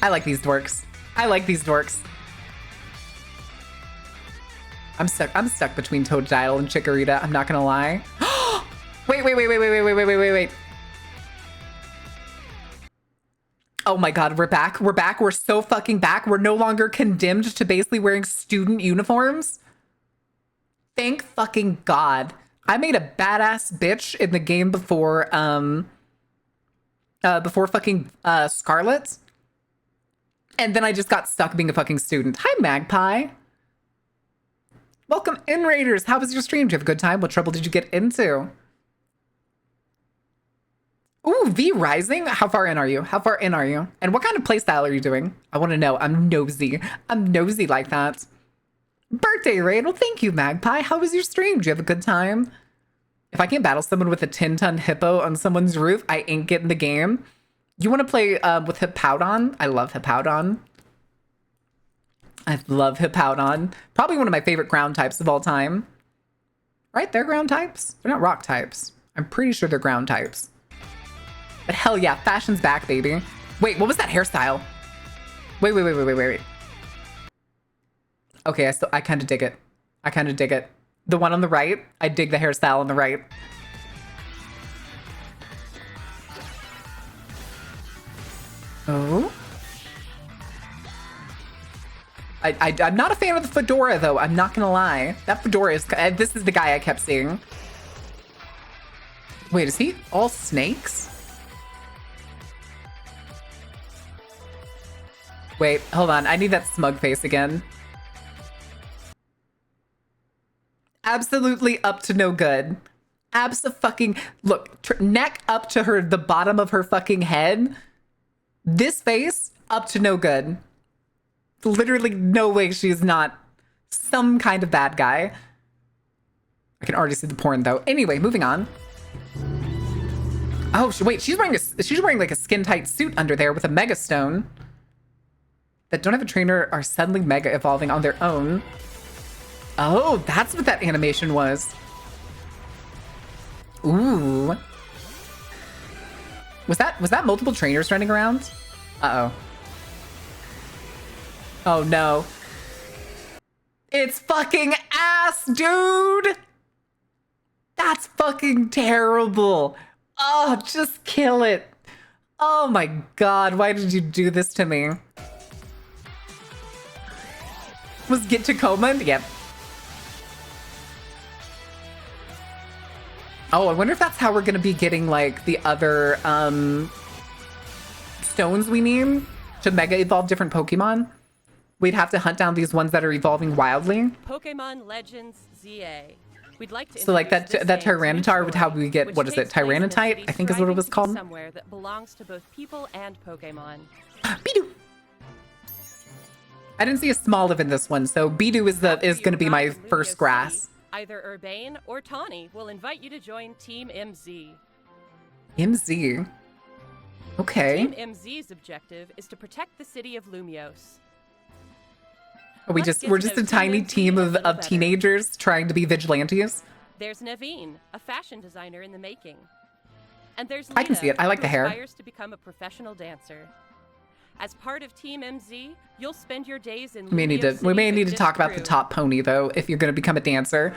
[SPEAKER 1] I like these dorks. I like these dorks. I'm stuck between Totodile and Chikorita, I'm not gonna lie. Wait. Oh my god, we're back. We're back. We're so fucking back. We're no longer condemned to basically wearing student uniforms. Thank fucking god. I made a badass bitch in the game before fucking Scarlet. And then I just got stuck being a fucking student. Hi, Magpie. Welcome in, Raiders. How was your stream? Did you have a good time? What trouble did you get into? Ooh, V Rising? How far in are you? How far in are you? And what kind of playstyle are you doing? I want to know. I'm nosy. I'm nosy like that. Birthday raid. Well, thank you, Magpie. How was your stream? Did you have a good time? If I can't battle someone with a 10-ton hippo on someone's roof, I ain't getting the game. You want to play with Hippowdon? I love Hippowdon. I love Hippowdon. Probably one of my favorite ground types of all time. Right? They're ground types? They're not rock types. I'm pretty sure they're ground types. But hell yeah, fashion's back, baby. Wait, what was that hairstyle? Wait. Okay, I kind of dig it. I kind of dig it. The one on the right, I dig the hairstyle on the right. Oh. I'm not a fan of the fedora, though. I'm not gonna lie. That fedora is... this is the guy I kept seeing. Wait, is he all snakes? Wait, hold on. I need that smug face again. Absolutely up to no good. Abso-fucking... Look, neck up to her, the bottom of her fucking head. This face, up to no good. Literally no way she's not some kind of bad guy. I can already see the porn, though. Anyway, moving on. Oh, wait, she's wearing like a skin-tight suit under there with a mega stone. That don't have a trainer are suddenly mega evolving on their own. Oh, that's what that animation was. Ooh. Was that multiple trainers running around? Uh-oh. Oh no. It's fucking ass, dude! That's fucking terrible. Oh, just kill it. Oh my god, why did you do this to me? Was Get Tacoma? Yep. Oh, I wonder if that's how we're gonna be getting like the other stones we need to mega evolve different Pokemon. We'd have to hunt down these ones that are evolving wildly.
[SPEAKER 14] Pokemon Legends ZA. We'd like to
[SPEAKER 1] So like that Tyranitar with how we get, what is it, Tyranitate, I think is what it was called.
[SPEAKER 14] Somewhere that belongs to both people and Pokemon.
[SPEAKER 1] Bidoo. I didn't see a Smoliv in this one, so Bidoo is gonna be my first grass.
[SPEAKER 14] Either Urbane or Tawny will invite you to join Team MZ.
[SPEAKER 1] MZ. Okay.
[SPEAKER 14] Team MZ's objective is to protect the city of Lumiose.
[SPEAKER 1] We're just a tiny team of teenagers trying to be vigilantes.
[SPEAKER 14] There's Naveen, a fashion designer in the making. And there's Lita,
[SPEAKER 1] I can see it. I like the hair.
[SPEAKER 14] who aspires to become a professional dancer. As part of Team MZ, you'll spend your days in
[SPEAKER 1] We may need to talk about the top pony though if you're going to become a dancer.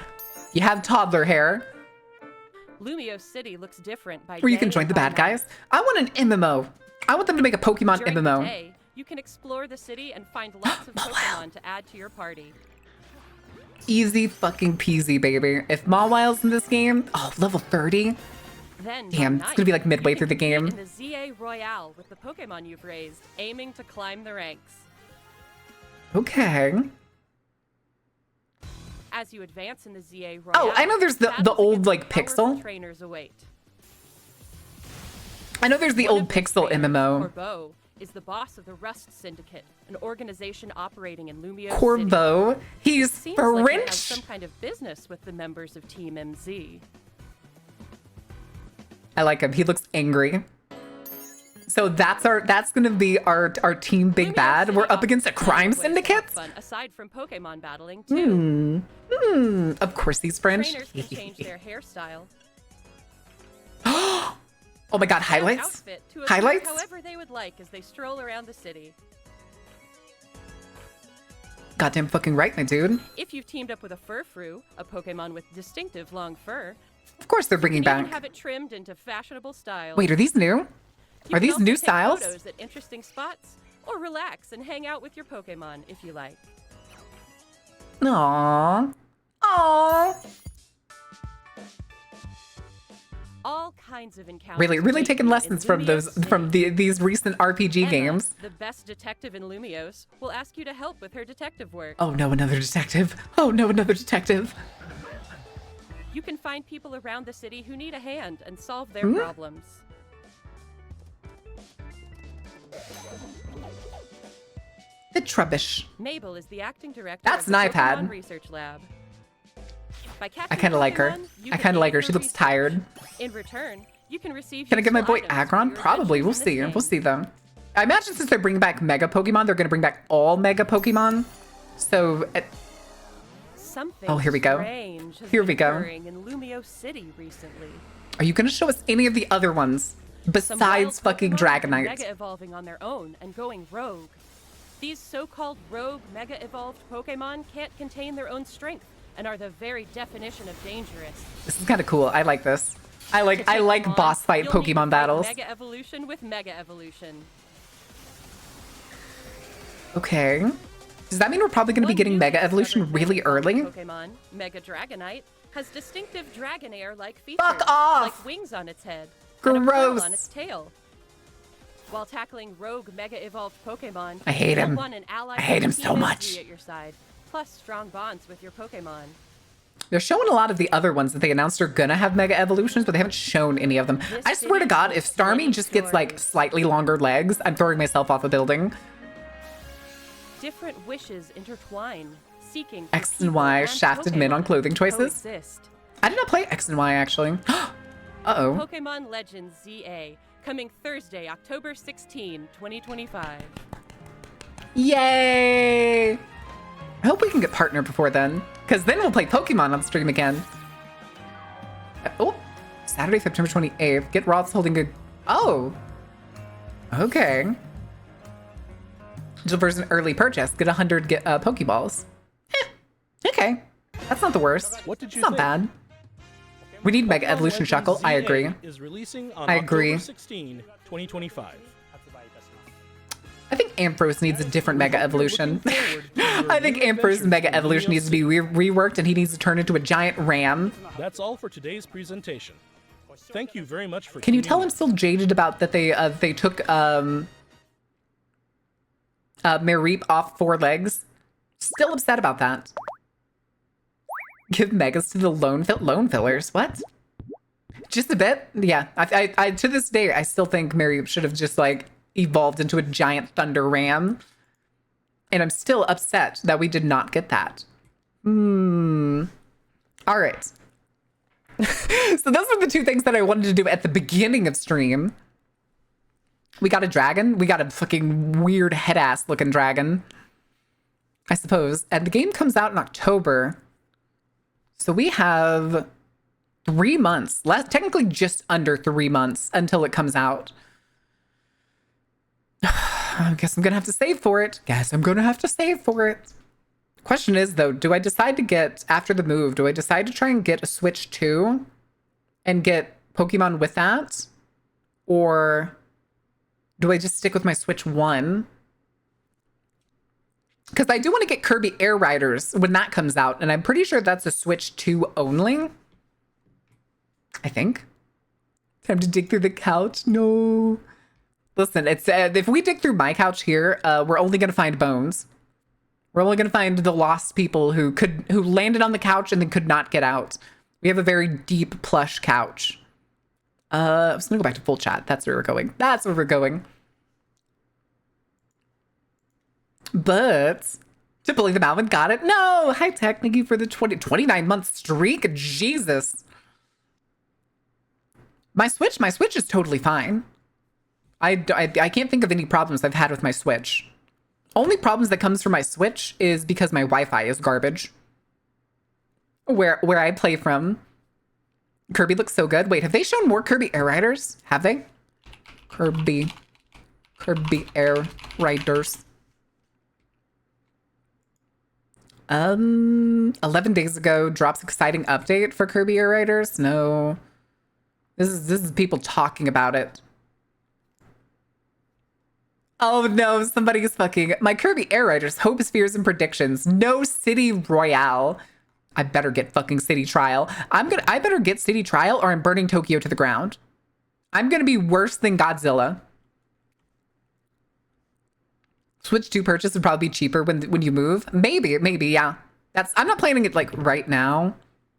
[SPEAKER 1] You have toddler hair.
[SPEAKER 14] Lumiose City looks different by
[SPEAKER 1] Where you can join the bad guys. I want an MMO. I want them to make a Pokemon
[SPEAKER 14] During
[SPEAKER 1] MMO.
[SPEAKER 14] the day, you can explore the city and find lots of Pokemon to add to your party.
[SPEAKER 1] Easy fucking peasy, baby. If Mawil's in this game, oh, level 30.
[SPEAKER 14] Then
[SPEAKER 1] Damn, it's gonna be like midway through the game.
[SPEAKER 14] in the ZA Royale with the Pokemon you've raised, aiming to climb the ranks.
[SPEAKER 1] Okay.
[SPEAKER 14] As you advance in the ZA Royale,
[SPEAKER 1] Oh, I know there's the old like
[SPEAKER 14] powerful
[SPEAKER 1] Pixel.
[SPEAKER 14] trainers await.
[SPEAKER 1] I know there's the old Pixel MMO.
[SPEAKER 14] Corbeau is the boss of the Rust Syndicate, an organization operating in Lumiose
[SPEAKER 1] Corbeau?
[SPEAKER 14] City.
[SPEAKER 1] He's
[SPEAKER 14] Seems like he
[SPEAKER 1] French?
[SPEAKER 14] has some kind of business with the members of Team MZ.
[SPEAKER 1] I like him. He looks angry. So that's gonna be our team big bad. We're up against a crime syndicate.
[SPEAKER 14] Fun aside from Pokemon battling too.
[SPEAKER 1] Of course he's French.
[SPEAKER 14] Trainers can change their hairstyle.
[SPEAKER 1] Oh my god, highlights?
[SPEAKER 14] Outfit to appear
[SPEAKER 1] Highlights?
[SPEAKER 14] however they would like as they stroll around the city.
[SPEAKER 1] Goddamn fucking right, my dude.
[SPEAKER 14] If you've teamed up with a Furfrou, a Pokemon with distinctive long fur,
[SPEAKER 1] Of course they're bringing
[SPEAKER 14] you can even
[SPEAKER 1] back.
[SPEAKER 14] have it trimmed into fashionable styles.
[SPEAKER 1] Wait, are these new?
[SPEAKER 14] You
[SPEAKER 1] Are
[SPEAKER 14] can
[SPEAKER 1] these
[SPEAKER 14] also
[SPEAKER 1] new
[SPEAKER 14] take
[SPEAKER 1] styles?
[SPEAKER 14] Photos at interesting spots, or relax and hang out with your Pokemon if you like.
[SPEAKER 1] Aww. Aww.
[SPEAKER 14] All kinds of encounters.
[SPEAKER 1] Really
[SPEAKER 14] await
[SPEAKER 1] taking
[SPEAKER 14] you
[SPEAKER 1] lessons
[SPEAKER 14] in
[SPEAKER 1] from
[SPEAKER 14] Lumiose
[SPEAKER 1] these recent RPG
[SPEAKER 14] Emma,
[SPEAKER 1] games.
[SPEAKER 14] The best detective in Lumiose will ask you to help with her detective work.
[SPEAKER 1] Oh no, another detective. Oh no, another detective.
[SPEAKER 14] You can find people around the city who need a hand and solve their problems.
[SPEAKER 1] The Trubbish.
[SPEAKER 14] Mabel is the acting director
[SPEAKER 1] That's
[SPEAKER 14] of the
[SPEAKER 1] an iPad.
[SPEAKER 14] Pokemon Research Lab. By
[SPEAKER 1] I
[SPEAKER 14] catching
[SPEAKER 1] kind of like her.
[SPEAKER 14] Pokemon, you
[SPEAKER 1] I
[SPEAKER 14] can
[SPEAKER 1] kind of like
[SPEAKER 14] aid
[SPEAKER 1] her. She looks
[SPEAKER 14] research.
[SPEAKER 1] tired.
[SPEAKER 14] In return, you can receive.
[SPEAKER 1] Can I get my boy
[SPEAKER 14] useful items for
[SPEAKER 1] Aggron?
[SPEAKER 14] your
[SPEAKER 1] Probably. We'll
[SPEAKER 14] adventures in
[SPEAKER 1] see.
[SPEAKER 14] this
[SPEAKER 1] We'll
[SPEAKER 14] game.
[SPEAKER 1] see though. I imagine since they're bringing back Mega Pokemon, they're going to bring back all Mega Pokemon. So,
[SPEAKER 14] Something
[SPEAKER 1] oh, here we go.
[SPEAKER 14] strange has
[SPEAKER 1] Here
[SPEAKER 14] been
[SPEAKER 1] we go.
[SPEAKER 14] occurring in Lumiose City recently.
[SPEAKER 1] Are you going to show us any of the other ones
[SPEAKER 14] Some
[SPEAKER 1] besides
[SPEAKER 14] wild
[SPEAKER 1] fucking
[SPEAKER 14] Pokemon have been
[SPEAKER 1] Dragonite?
[SPEAKER 14] Mega evolving on their own and going rogue. These so-called rogue mega evolved Pokemon can't contain their own strength and are the very definition of dangerous.
[SPEAKER 1] This is kind of cool. I like this. I
[SPEAKER 14] To
[SPEAKER 1] like
[SPEAKER 14] take them on,
[SPEAKER 1] boss fight
[SPEAKER 14] you'll need to
[SPEAKER 1] Pokemon
[SPEAKER 14] fight
[SPEAKER 1] battles.
[SPEAKER 14] Mega evolution with Mega evolution.
[SPEAKER 1] Okay. Does that mean we're probably going to be getting Mega Evolution really early?
[SPEAKER 14] Pokemon, Mega Dragonite, has distinctive Dragonair-like features,
[SPEAKER 1] Fuck off!
[SPEAKER 14] like wings on its head and a pearl
[SPEAKER 1] Gross.
[SPEAKER 14] on its tail. While tackling rogue Mega Evolved Pokemon,
[SPEAKER 1] I hate
[SPEAKER 14] you'll
[SPEAKER 1] him.
[SPEAKER 14] want an ally
[SPEAKER 1] I hate him
[SPEAKER 14] with
[SPEAKER 1] so
[SPEAKER 14] Team
[SPEAKER 1] much.
[SPEAKER 14] SG at your side, plus strong bonds with your Pokemon.
[SPEAKER 1] They're showing a lot of the other ones that they announced are gonna have mega evolutions, but they haven't shown any of them. I swear to God, if Starmie just gets like slightly longer legs, I'm throwing myself off a building.
[SPEAKER 14] Different wishes intertwine, seeking for
[SPEAKER 1] X and
[SPEAKER 14] people
[SPEAKER 1] Y
[SPEAKER 14] and
[SPEAKER 1] shafted men on
[SPEAKER 14] Pokemon
[SPEAKER 1] clothing choices.
[SPEAKER 14] coexist.
[SPEAKER 1] I did not play X and Y actually. Uh-oh.
[SPEAKER 14] Pokemon Legends ZA, coming Thursday, October 16, 2025.
[SPEAKER 1] Yay! I hope we can get partner before then, because then we'll play Pokemon on stream again. Oh, Saturday, September 28th. Get Roth's holding a... Oh. Okay. Delivers an early purchase. Get 100 Pokeballs. Okay. That's not the worst.
[SPEAKER 13] What did you
[SPEAKER 1] it's not
[SPEAKER 13] think?
[SPEAKER 1] bad. We need Mega
[SPEAKER 13] Pokemon
[SPEAKER 1] Evolution
[SPEAKER 13] Legends
[SPEAKER 1] Shuckle. I
[SPEAKER 13] ZA
[SPEAKER 1] agree.
[SPEAKER 13] Is releasing on
[SPEAKER 1] I agree.
[SPEAKER 13] October 16, 2025.
[SPEAKER 1] I think Ampharos needs a different Mega Evolution. I think Ampharos' Mega Evolution needs to be reworked and he needs to turn into a giant ram.
[SPEAKER 13] That's all for today's presentation. Thank you very much for
[SPEAKER 1] Can you
[SPEAKER 13] tuning
[SPEAKER 1] tell
[SPEAKER 13] in.
[SPEAKER 1] I'm still jaded about that they took Mareep off 4 legs? Still upset about that. Give megas to the lone fillers. What? Just a bit? Yeah. I to this day I still think Mareep should have just like evolved into a giant thunder ram. And I'm still upset that we did not get that. All right. So those are the 2 things that I wanted to do at the beginning of stream. We got a dragon. We got a fucking weird head-ass looking dragon, I suppose. And the game comes out in October. So we have 3 months, technically just under 3 months until it comes out. I guess I'm going to have to save for it. Question is, though, do I decide to get, after the move, do I decide to try and get a Switch 2 and get Pokemon with that? Or do I just stick with my Switch 1? Because I do want to get Kirby Air Riders when that comes out, and I'm pretty sure that's a Switch 2 only. I think. Time to dig through the couch? No. Listen, it's if we dig through my couch here, we're only going to find bones. We're only going to find the lost people who landed on the couch and then could not get out. We have a very deep plush couch. I was going to go back to full chat. That's where we're going. But Tipoli the Malvin got it. No, hi tech. Thank you for the 29-month streak. Jesus. My Switch is totally fine. I can't think of any problems I've had with my Switch. Only problems that comes from my Switch is because my Wi-Fi is garbage. Where I play from, Kirby looks so good. Wait, have they shown more Kirby Air Riders? Have they? Kirby Air Riders. 11 days ago, drops exciting update for Kirby Air Riders. No, this is people talking about it. Oh no, somebody's fucking my Kirby Air Riders hopes, fears, and predictions. No City Royale. I better get fucking City Trial. I better get City Trial or I'm burning Tokyo to the ground. I'm gonna be worse than Godzilla. Switch 2 purchase would probably be cheaper when you move. Maybe, yeah. I'm not planning it like right now.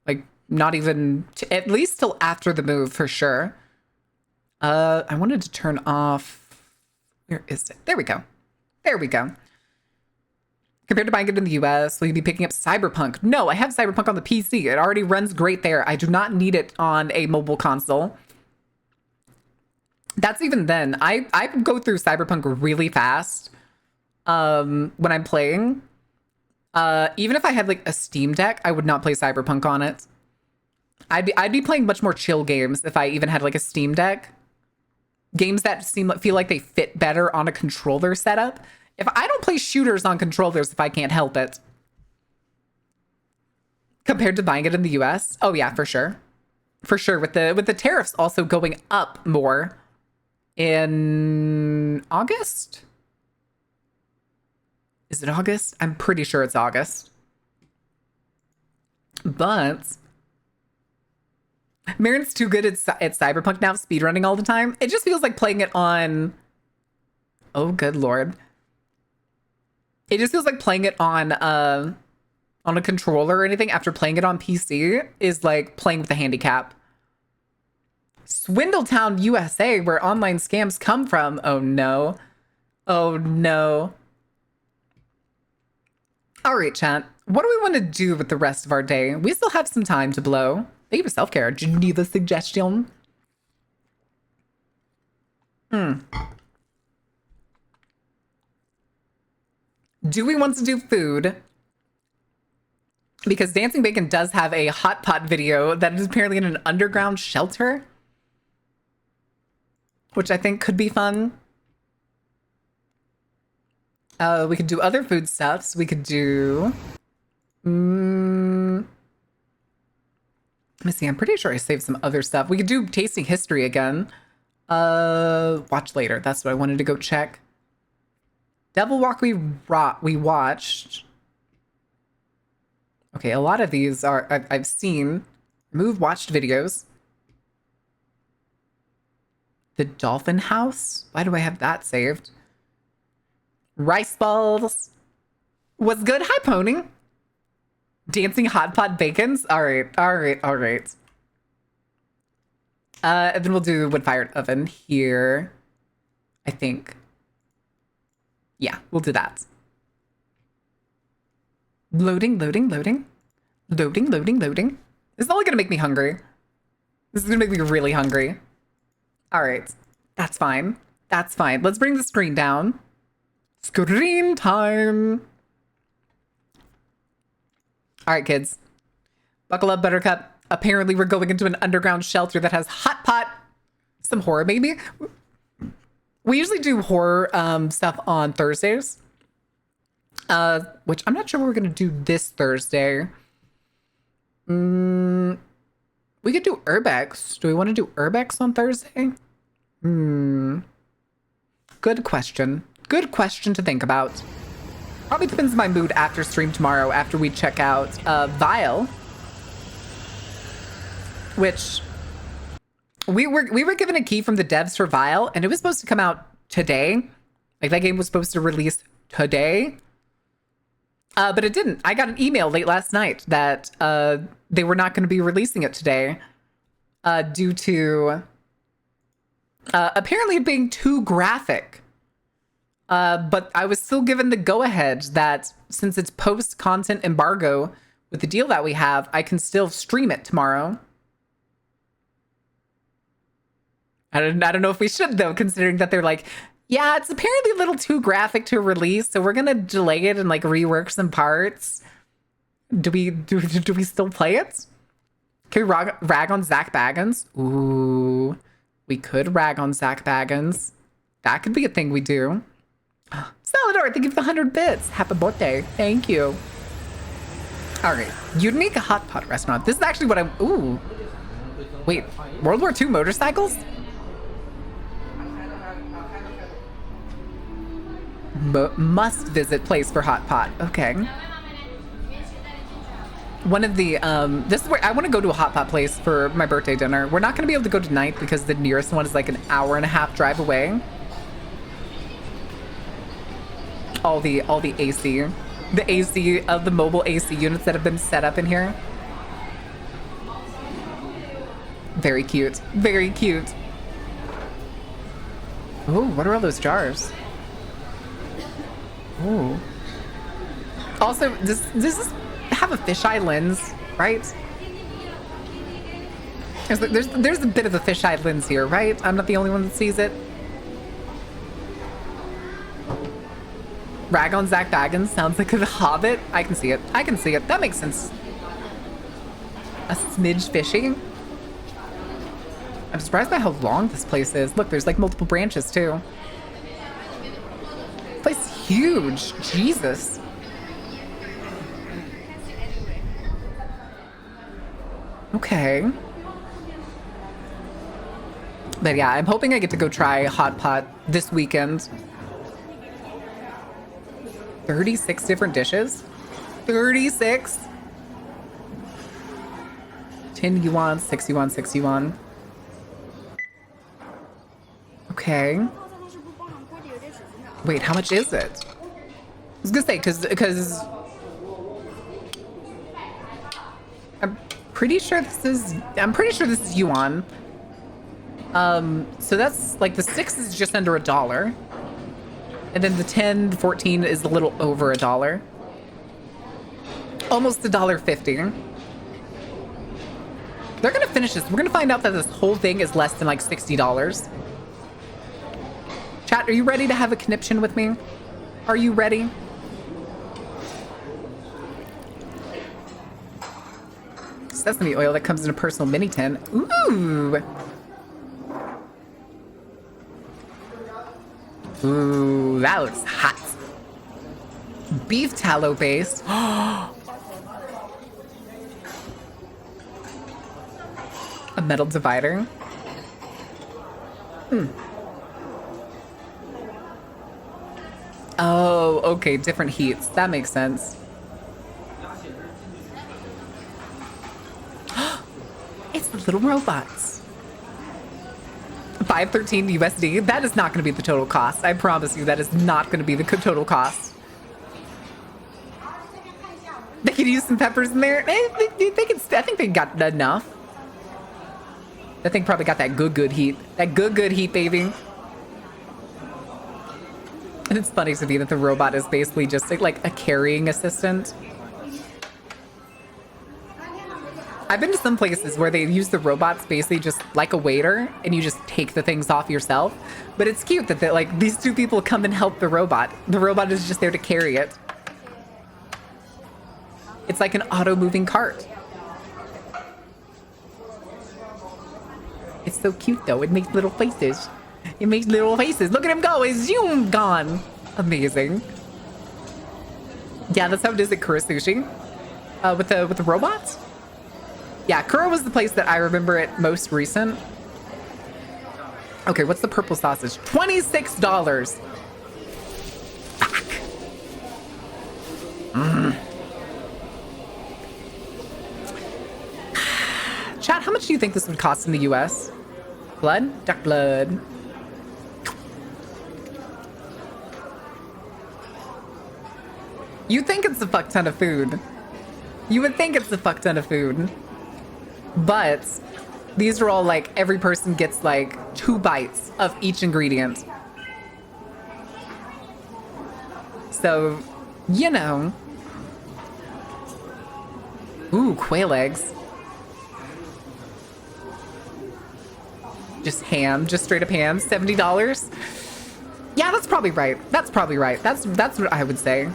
[SPEAKER 1] Like not even at least till after the move for sure. I wanted to turn off. Where is it? There we go. Compared to buying it in the US, will you be picking up Cyberpunk? No, I have Cyberpunk on the PC. It already runs great there. I do not need it on a mobile console. That's even then. I go through Cyberpunk really fast when I'm playing. Even if I had like a Steam Deck, I would not play Cyberpunk on it. I'd be playing much more chill games if I even had like a Steam Deck. Games that feel like they fit better on a controller setup. If I don't play shooters on controllers if I can't help it. Compared to buying it in the US. Oh yeah, for sure. For sure. With the tariffs also going up more in August? Is it August? I'm pretty sure it's August. But Marin's too good at Cyberpunk now, speedrunning all the time. It just feels like playing it on... Oh, good lord. It just feels like playing it on a controller or anything after playing it on PC is like playing with a handicap. Swindletown, USA, where online scams come from. Oh, no. Oh, no. All right, chat. What do we want to do with the rest of our day? We still have some time to blow. Thank you for self-care. Geneva suggestion. Do we want to do food? Because Dancing Bacon does have a hot pot video that is apparently in an underground shelter, which I think could be fun. We could do other food stuffs. We could do... Let me see. I'm pretty sure I saved some other stuff. We could do Tasting History again. Watch later. That's what I wanted to go check. Devil Walk we watched. Okay, a lot of these are I've seen. Remove watched videos. The Dolphin House? Why do I have that saved? Rice balls. What's good? Hi, Pony. Dancing hot pot bacons. All right. And then we'll do wood-fired oven here. I think. Yeah, we'll do that. Loading. This is only gonna make me hungry. This is gonna make me really hungry. All right, that's fine. Let's bring the screen down. Screen time. All right, kids. Buckle up, Buttercup. Apparently, we're going into an underground shelter that has hot pot. Some horror, maybe. We usually do horror stuff on Thursdays. Which I'm not sure what we're going to do this Thursday. We could do Urbex. Do we want to do Urbex on Thursday? Good question. Good question to think about. Probably depends on my mood after stream tomorrow, after we check out Vile. Which we were given a key from the devs for Vile, and it was supposed to come out today. Like, that game was supposed to release today. But it didn't. I got an email late last night that they were not going to be releasing it today due to apparently it being too graphic. But I was still given the go-ahead that since it's post-content embargo with the deal that we have, I can still stream it tomorrow. I don't know if we should, though, considering that they're like, yeah, it's apparently a little too graphic to release, so we're going to delay it and like rework some parts. Do we still play it? Can we rag on Zach Baggins? Ooh, we could rag on Zach Baggins. That could be a thing we do. Salador, thank you for the 100 bits. Happy birthday. Thank you. All right. Unique hot pot restaurant. This is actually what ooh. Wait, World War II motorcycles? Must visit place for hot pot. Okay. One of the, this is where I want to go to a hot pot place for my birthday dinner. We're not going to be able to go tonight because the nearest one is like an hour-and-a-half drive away. All the AC, the AC of the mobile AC units that have been set up in here. Very cute. Very cute. Oh, what are all those jars? Oh. Also, does this have a fisheye lens, right? There's a bit of a fisheye lens here, right? I'm not the only one that sees it. Rag on Zach Baggins sounds like a Hobbit. I can see it. That makes sense. A smidge fishy. I'm surprised by how long this place is. Look, there's like multiple branches too. This place is huge. Jesus. Okay. But yeah, I'm hoping I get to go try hot pot this weekend. 36 different dishes? 36? 10 yuan, 6 yuan, 6 yuan. Okay. Wait, how much is it? I was gonna say, because I'm pretty sure this is yuan. So that's like the 6 is just under $1. And then the 10, 14 is a little over $1. Almost $1.50. They're gonna finish this. We're gonna find out that this whole thing is less than like $60. Chat, are you ready to have a conniption with me? Are you ready? Sesame oil that comes in a personal mini tin. Ooh. Ooh, that looks hot. Beef tallow based. A metal divider. Oh, okay, different heats. That makes sense. It's the little robots. 513 USD. That is not going to be the total cost. I promise you, that is not going to be the total cost. They could use some peppers in there. I think they got enough. That thing probably got that good heat. That good heat, baby. And it's funny to me that the robot is basically just like a carrying assistant. I've been to some places where they use the robots basically just like a waiter, and you just take the things off yourself. But it's cute that like these two people come and help the robot. The robot is just there to carry it. It's like an auto-moving cart. It's so cute though. It makes little faces. It makes little faces. Look at him go. It's zoom gone. Amazing. Yeah, that's how it is at Kura Sushi. With the robots. Yeah, Kura was the place that I remember it most recent. Okay, what's the purple sausage? $26. Fuck. Chat, how much do you think this would cost in the US? Blood? Duck blood. You think it's a fuck ton of food. You would think it's a fuck ton of food. But these are all like, every person gets like 2 bites of each ingredient. So, you know. Ooh, quail eggs. Just ham, just straight up ham, $70. Yeah, that's probably right. That's probably right. That's what I would say.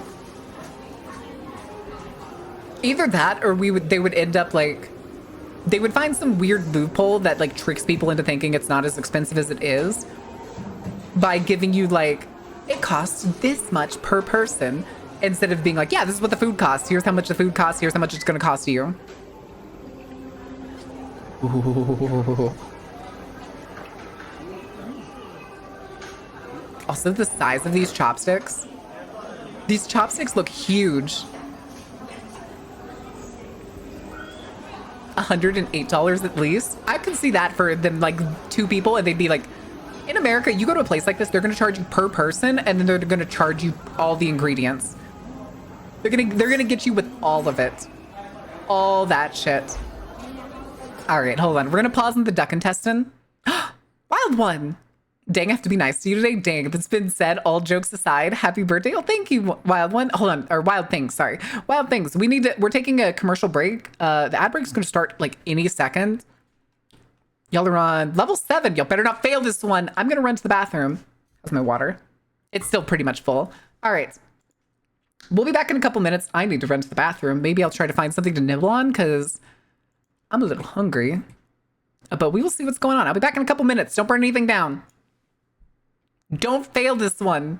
[SPEAKER 1] Either that, or they would end up like, they would find some weird loophole that like tricks people into thinking it's not as expensive as it is by giving you like, it costs this much per person, instead of being like, yeah, this is what the food costs. Here's how much the food costs. Here's how much it's going to cost you. Ooh. Also, the size of these chopsticks. These chopsticks look huge. $108 at least. I could see that for them, like 2 people, and they'd be like, in America, you go to a place like this, they're gonna charge you per person, and then they're gonna charge you all the ingredients. They're gonna get you with all of it. All that shit. All right, hold on. We're gonna pause on the duck intestine. Wild one. Dang, I have to be nice to you today. Dang, that's been said, all jokes aside. Happy birthday. Oh, thank you, Wild One. Hold on, or Wild Things, sorry. Wild Things. We're taking a commercial break. The ad break is going to start like any second. Y'all are on level 7. Y'all better not fail this one. I'm going to run to the bathroom. That's my water. It's still pretty much full. All right. We'll be back in a couple minutes. I need to run to the bathroom. Maybe I'll try to find something to nibble on because I'm a little hungry. But we will see what's going on. I'll be back in a couple minutes. Don't burn anything down. Don't fail this one.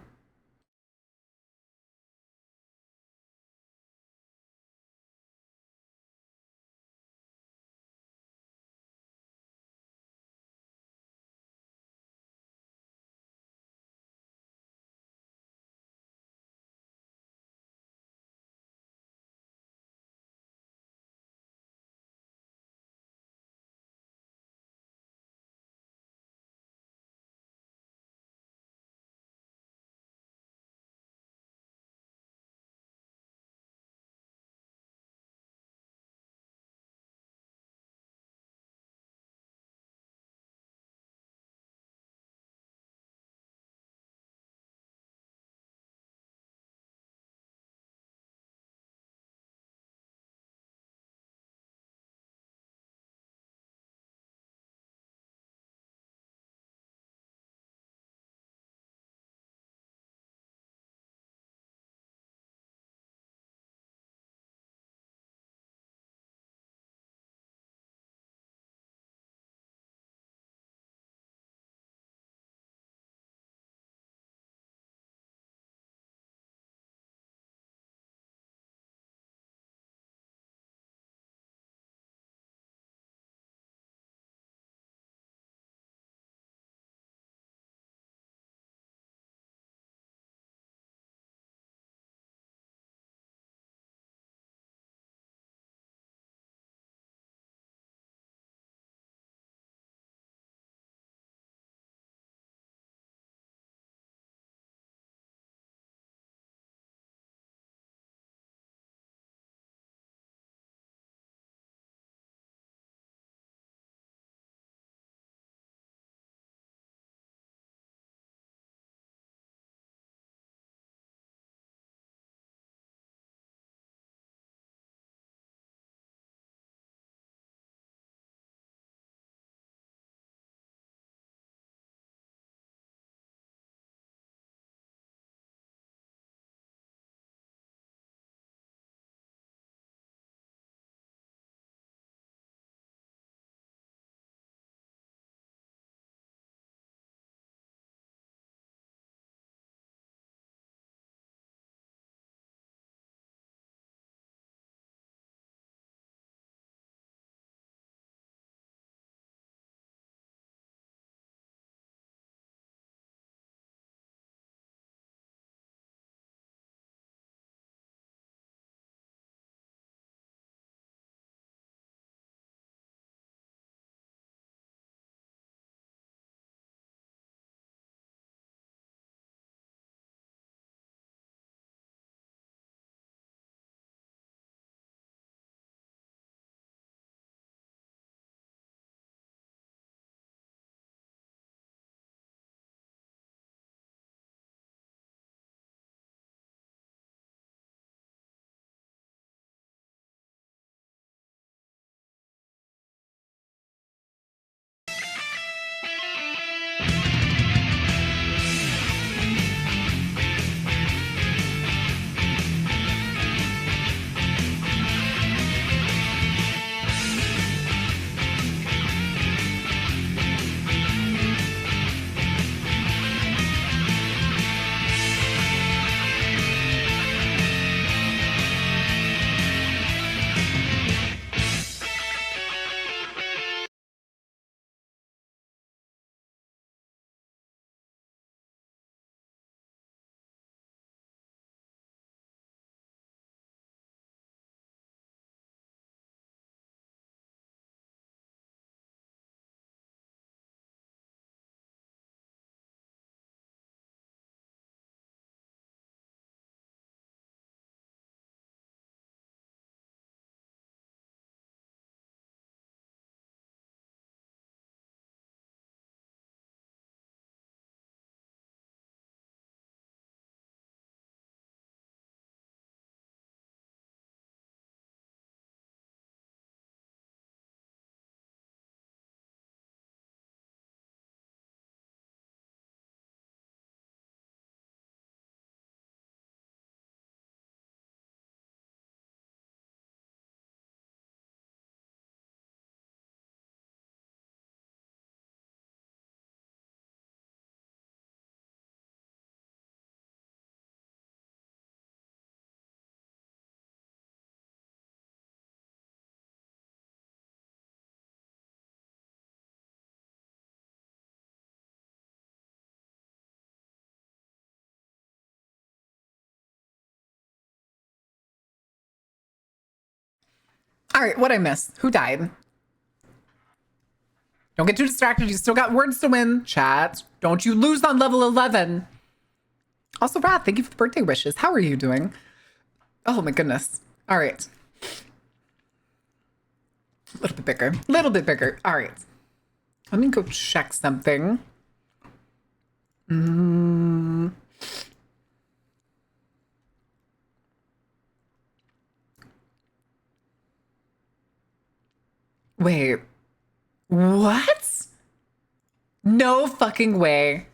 [SPEAKER 1] All right, what'd I miss? Who died? Don't get too distracted. You still got words to win. Chat. Don't you lose on level 11. Also, Wrath, thank you for the birthday wishes. How are you doing? Oh my goodness. All right. A little bit bigger. A little bit bigger. All right. Let me go check something. Wait. What? No fucking way.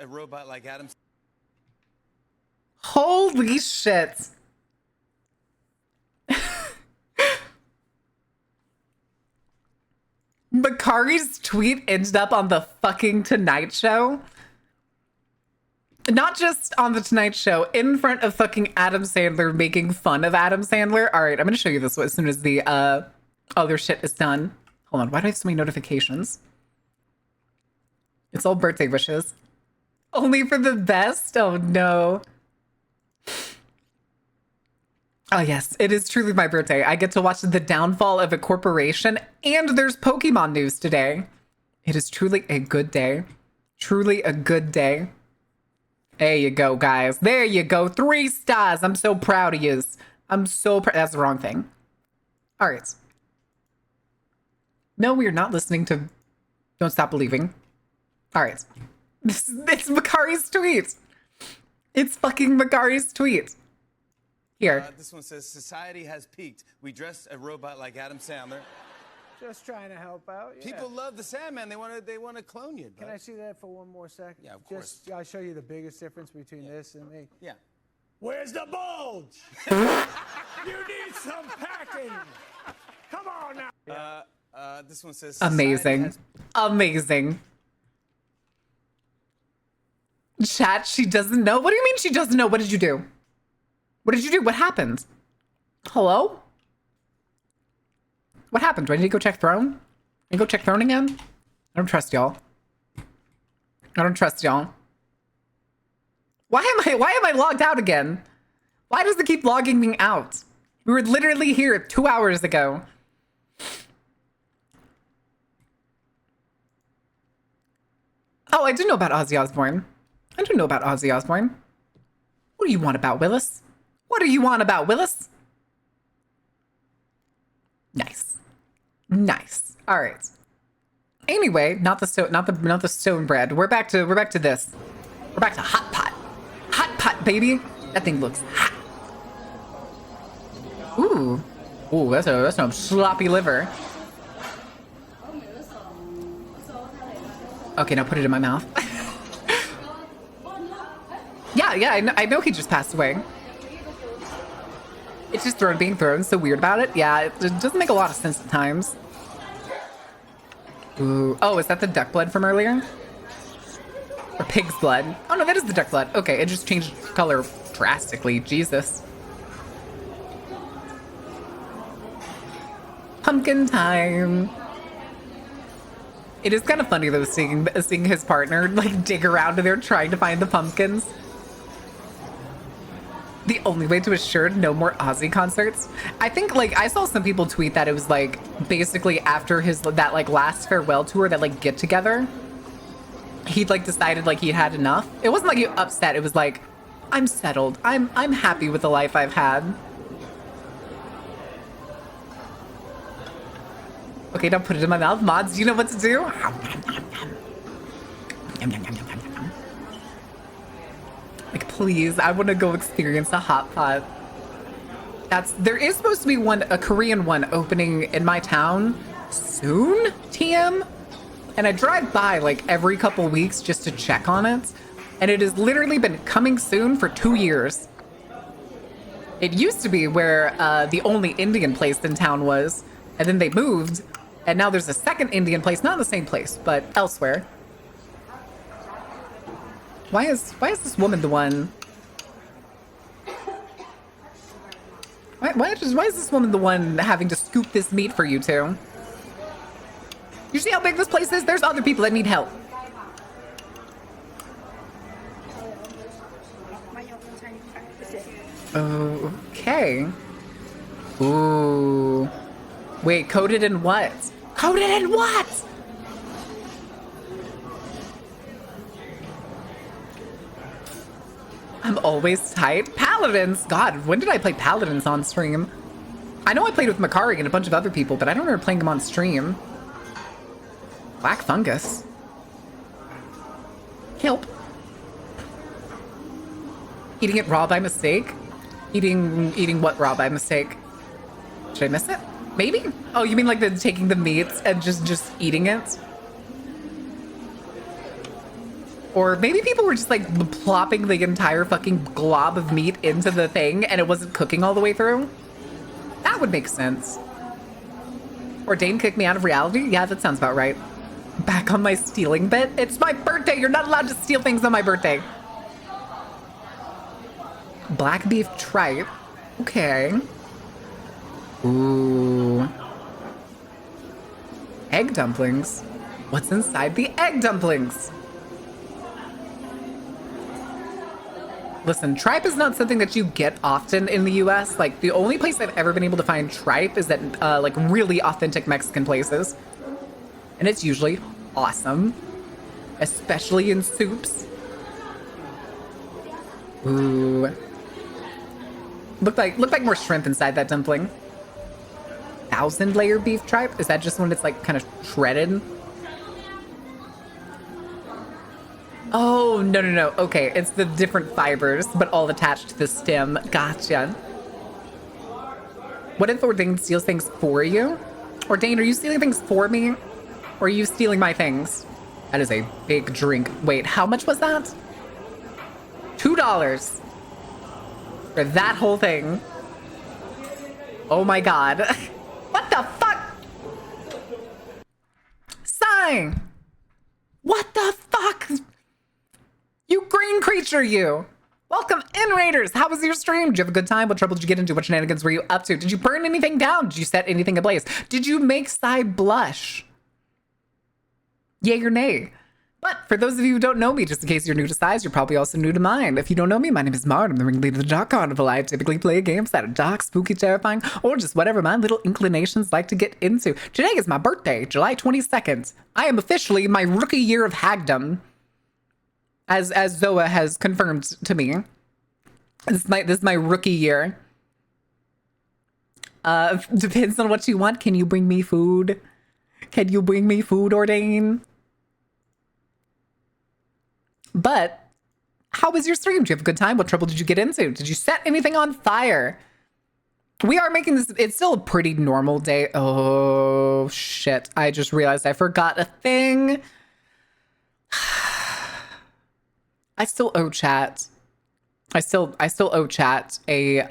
[SPEAKER 16] A robot like Adam.
[SPEAKER 1] Holy shit. Bakari's tweet ended up on the fucking Tonight Show. Not just on the Tonight Show, in front of fucking Adam Sandler making fun of Adam Sandler. All right, I'm going to show you this as soon as the other shit is done. Hold on, why do I have so many notifications? It's all birthday wishes. Only for the best? Oh no. Oh yes, it is truly my birthday. I get to watch the downfall of a corporation, and there's Pokemon news today. It is truly a good day. Truly a good day. There you go, guys. There you go. 3 stars. I'm so proud of you. I'm so proud. That's the wrong thing. All right. No, we are not listening to Don't Stop Believing. All right. It's Bakari's tweet. It's fucking Bakari's tweet. Here.
[SPEAKER 16] This one says, society has peaked. We dressed a robot like Adam Sandler.
[SPEAKER 17] Just trying to help out. Yeah.
[SPEAKER 16] People love the Sandman. They want to clone you.
[SPEAKER 17] Can I see that for one more second?
[SPEAKER 16] Yeah, of course.
[SPEAKER 17] Just, I'll show you the biggest difference between this and me.
[SPEAKER 16] Yeah.
[SPEAKER 17] Where's the bulge? You need some packing. Come on now.
[SPEAKER 16] This one says,
[SPEAKER 1] amazing. Amazing. Chat, she doesn't know. What do you mean she doesn't know? What did you do? What did you do? What happened? Hello? What happened? Do I need to go check Throne? I go check Throne again? I don't trust y'all. I don't trust y'all. Why am I logged out again? Why does it keep logging me out? We were literally here 2 hours ago. Oh, I do know about Ozzy Osbourne. I do know about Ozzy Osbourne. What do you want about Willis? What do you want about Willis? Nice. Nice. All right. Anyway, not the stone bread. We're back to this. We're back to hot pot. Hot pot, baby. That thing looks hot. Ooh. Ooh, that's some sloppy liver. Okay, now put it in my mouth. Yeah, I know he just passed away. It's just being thrown so weird about it. Yeah, it doesn't make a lot of sense at times. Ooh. Oh, is that the duck blood from earlier? Or pig's blood? Oh no, that is the duck blood. Okay, it just changed color drastically. Jesus. Pumpkin time. It is kind of funny though, seeing his partner like dig around in there trying to find the pumpkins. The only way to assure no more Ozzy concerts. I think like I saw some people tweet that it was like basically after that like last farewell tour, that like get together, he'd like decided like he had enough. It wasn't like he upset. It was like, I'm settled. I'm happy with the life I've had. Okay, don't put it in my mouth. Mods, you know what to do? Like, please, I want to go experience a hot pot. There is supposed to be a Korean one opening in my town soon, TM. And I drive by like every couple weeks just to check on it. And it has literally been coming soon for 2 years. It used to be where the only Indian place in town was. And then they moved. And now there's a second Indian place, not in the same place, but elsewhere. Why is this woman the one? Why is this woman the one having to scoop this meat for you two? You see how big this place is? There's other people that need help. Okay. Ooh. Wait, coated in what? Coated in what? I'm always tight. Paladins. God, when did I play Paladins on stream? I know I played with Makari and a bunch of other people, but I don't remember playing them on stream. Black fungus. Kelp. Eating it raw by mistake? Eating what raw by mistake? Should I miss it? Maybe? Oh, you mean like taking the meats and just eating it? Or maybe people were just like plopping the entire fucking glob of meat into the thing and it wasn't cooking all the way through? That would make sense. Or Dane kicked me out of reality? Yeah, that sounds about right. Back on my stealing bit? It's my birthday! You're not allowed to steal things on my birthday! Black beef tripe. Okay. Ooh. Egg dumplings. What's inside the egg dumplings? Listen, tripe is not something that you get often in the US. Like, the only place I've ever been able to find tripe is at, like, really authentic Mexican places. And it's usually awesome. Especially in soups. Ooh. Looked like more shrimp inside that dumpling. 1,000-layer beef tripe? Is that just when it's, like, kind of shredded? Oh, no. Okay, it's the different fibers, but all attached to the stem. Gotcha. What if Ordain steals things for you? Ordain, are you stealing things for me? Or are you stealing my things? That is a big drink. Wait, how much was that? $2 for that whole thing. Oh my god. What the fuck? Sign! What the fuck? You green creature, you! Welcome in, Raiders! How was your stream? Did you have a good time? What trouble did you get into? What shenanigans were you up to? Did you burn anything down? Did you set anything ablaze? Did you make Sai blush? Yay or nay? But for those of you who don't know me, just in case you're new to Sai's, you're probably also new to mine. If you don't know me, my name is Mard. I'm the ringleader of the Dark Carnival. I typically play games that are dark, spooky, terrifying, or just whatever my little inclinations like to get into. Today is my birthday, July 22nd. I am officially my rookie year of hagdom, as Zoa has confirmed to me. This is my rookie year. Depends on what you want. Can you bring me food? Can you bring me food, Ordain? But how was your stream? Did you have a good time? What trouble did you get into? Did you set anything on fire? We are making this, it's still a pretty normal day. Oh, shit. I just realized I forgot a thing. I still owe chat. I still owe chat a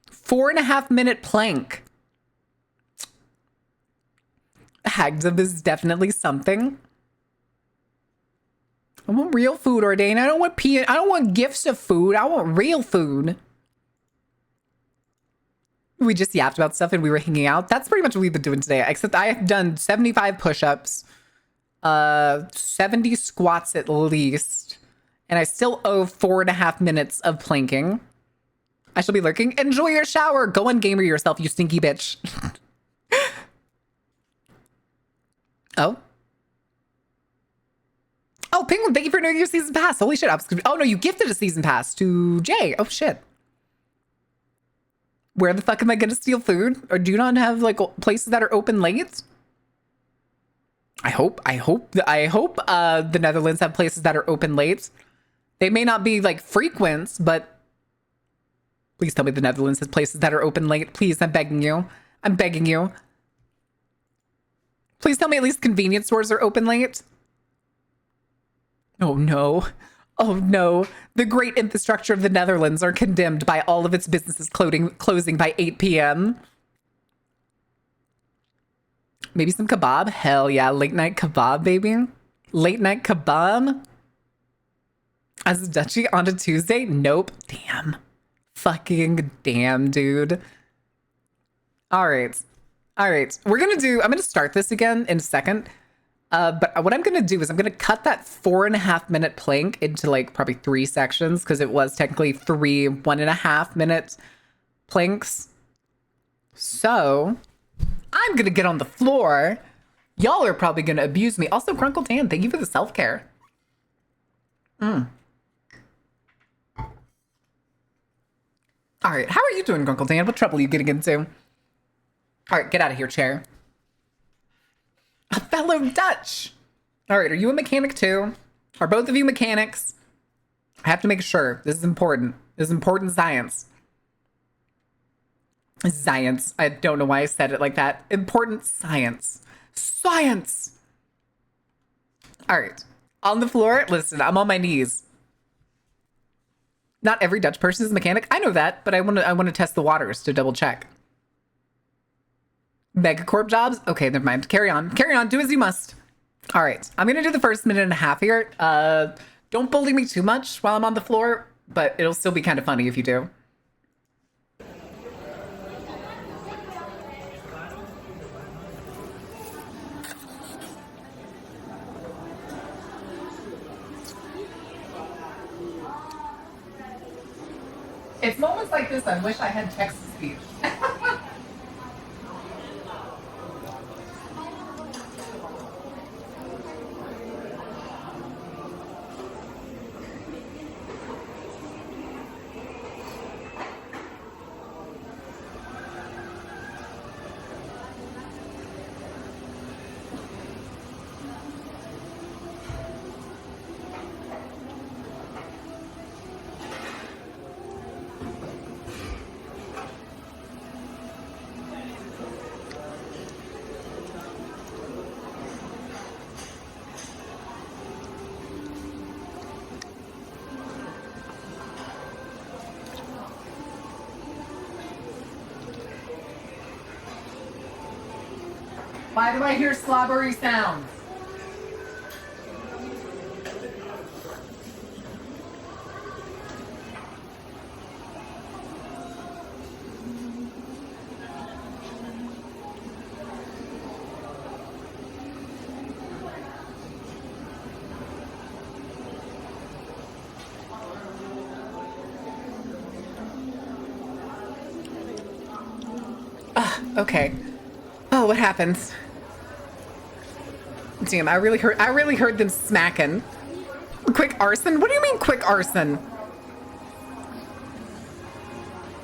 [SPEAKER 1] 4.5-minute plank. Hagdom is definitely something. I want real food, Ordain. I don't want gifts of food. I want real food. We just yapped about stuff and we were hanging out. That's pretty much what we've been doing today. Except I have done 75 push-ups, 70 squats at least, and I still owe 4.5 minutes of planking. I shall be lurking. Enjoy your shower. Go and gamer yourself, you stinky bitch. Oh, Penguin, thank you for knowing your season pass. Holy shit. Oh, no, you gifted a season pass to Jay. Oh, shit. Where the fuck am I going to steal food? Or do you not have, like, places that are open late? I hope the Netherlands have places that are open late. They may not be, like, frequent, but please tell me the Netherlands has places that are open late. Please, I'm begging you. I'm begging you. Please tell me at least convenience stores are open late. Oh no. Oh no. The great infrastructure of the Netherlands are condemned by all of its businesses closing by 8 p.m. Maybe some kebab? Hell yeah. Late night kebab, baby. Late night kebab? As a duchy on a Tuesday? Nope. Damn. Fucking damn, dude. All right. I'm going to start this again in a second. But what I'm going to do is I'm going to cut that 4.5-minute plank into like probably 3 sections because it was technically 3 1.5-minute planks. So I'm going to get on the floor. Y'all are probably going to abuse me. Also, Grunkle Dan, thank you for the self-care. All right, how are you doing, Grunkle Dan? What trouble are you getting into? All right, get out of here, chair. A fellow Dutch. All right, are you a mechanic too? Are both of you mechanics? I have to make sure. This is important. This is important science. Science. I don't know why I said it like that. Important science. Science! All right. On the floor, listen, I'm on my knees. Not every Dutch person is a mechanic. I know that, but I want to test the waters to double check. Megacorp jobs? Okay, never mind. Carry on. Carry on. Do as you must. All right. I'm going to do the first 1.5 minutes here. Don't bully me too much while I'm on the floor, but it'll still be kind of funny if you do. It's moments like this I wish I had text-to-speech. Why do I hear slobbery sounds? Okay. Oh, what happens? Damn, I really heard them smacking. Quick arson? What do you mean quick arson?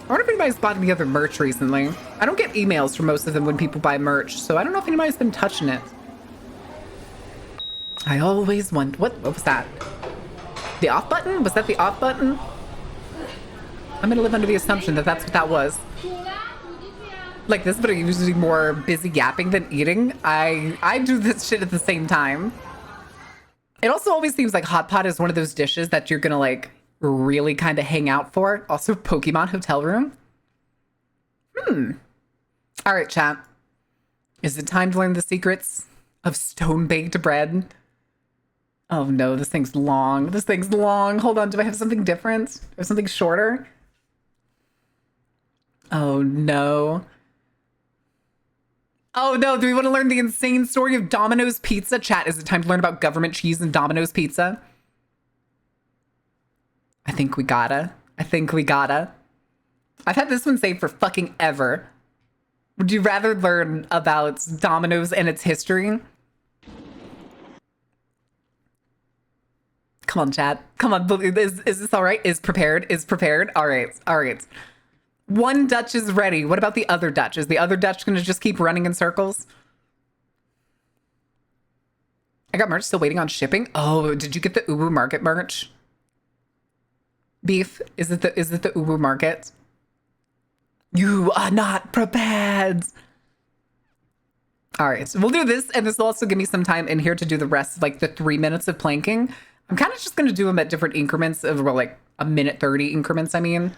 [SPEAKER 1] I wonder if anybody's bought any other merch recently. I don't get emails from most of them when people buy merch, so I don't know if anybody's been touching it. I always wonder, what was that? The off button? Was that the off button? I'm gonna live under the assumption that that's what that was. Like this, but I'm usually more busy yapping than eating. I do this shit at the same time. It also always seems like hot pot is one of those dishes that you're gonna like really kind of hang out for. Also, Pokemon hotel room. All right, chat. Is it time to learn the secrets of stone-baked bread? Oh no, this thing's long. This thing's long. Hold on, do I have something different? Or something shorter? Oh no. Oh no, do we want to learn the insane story of Domino's Pizza? Chat, is it time to learn about government cheese and Domino's Pizza? I think we gotta. I've had this one saved for fucking ever. Would you rather learn about Domino's and its history? Come on, chat. Come on, is this all right? Is prepared? All right. One Dutch is ready. What about the other Dutch? Is the other Dutch going to just keep running in circles? I got merch still waiting on shipping. Oh, did you get the Ubu Market merch? Beef, is it the Ubu Market? You are not prepared. All right, so we'll do this, and this will also give me some time in here to do the rest, like the 3 minutes of planking. I'm kind of just going to do them at different increments of, well, like a 1:30 increments, I mean.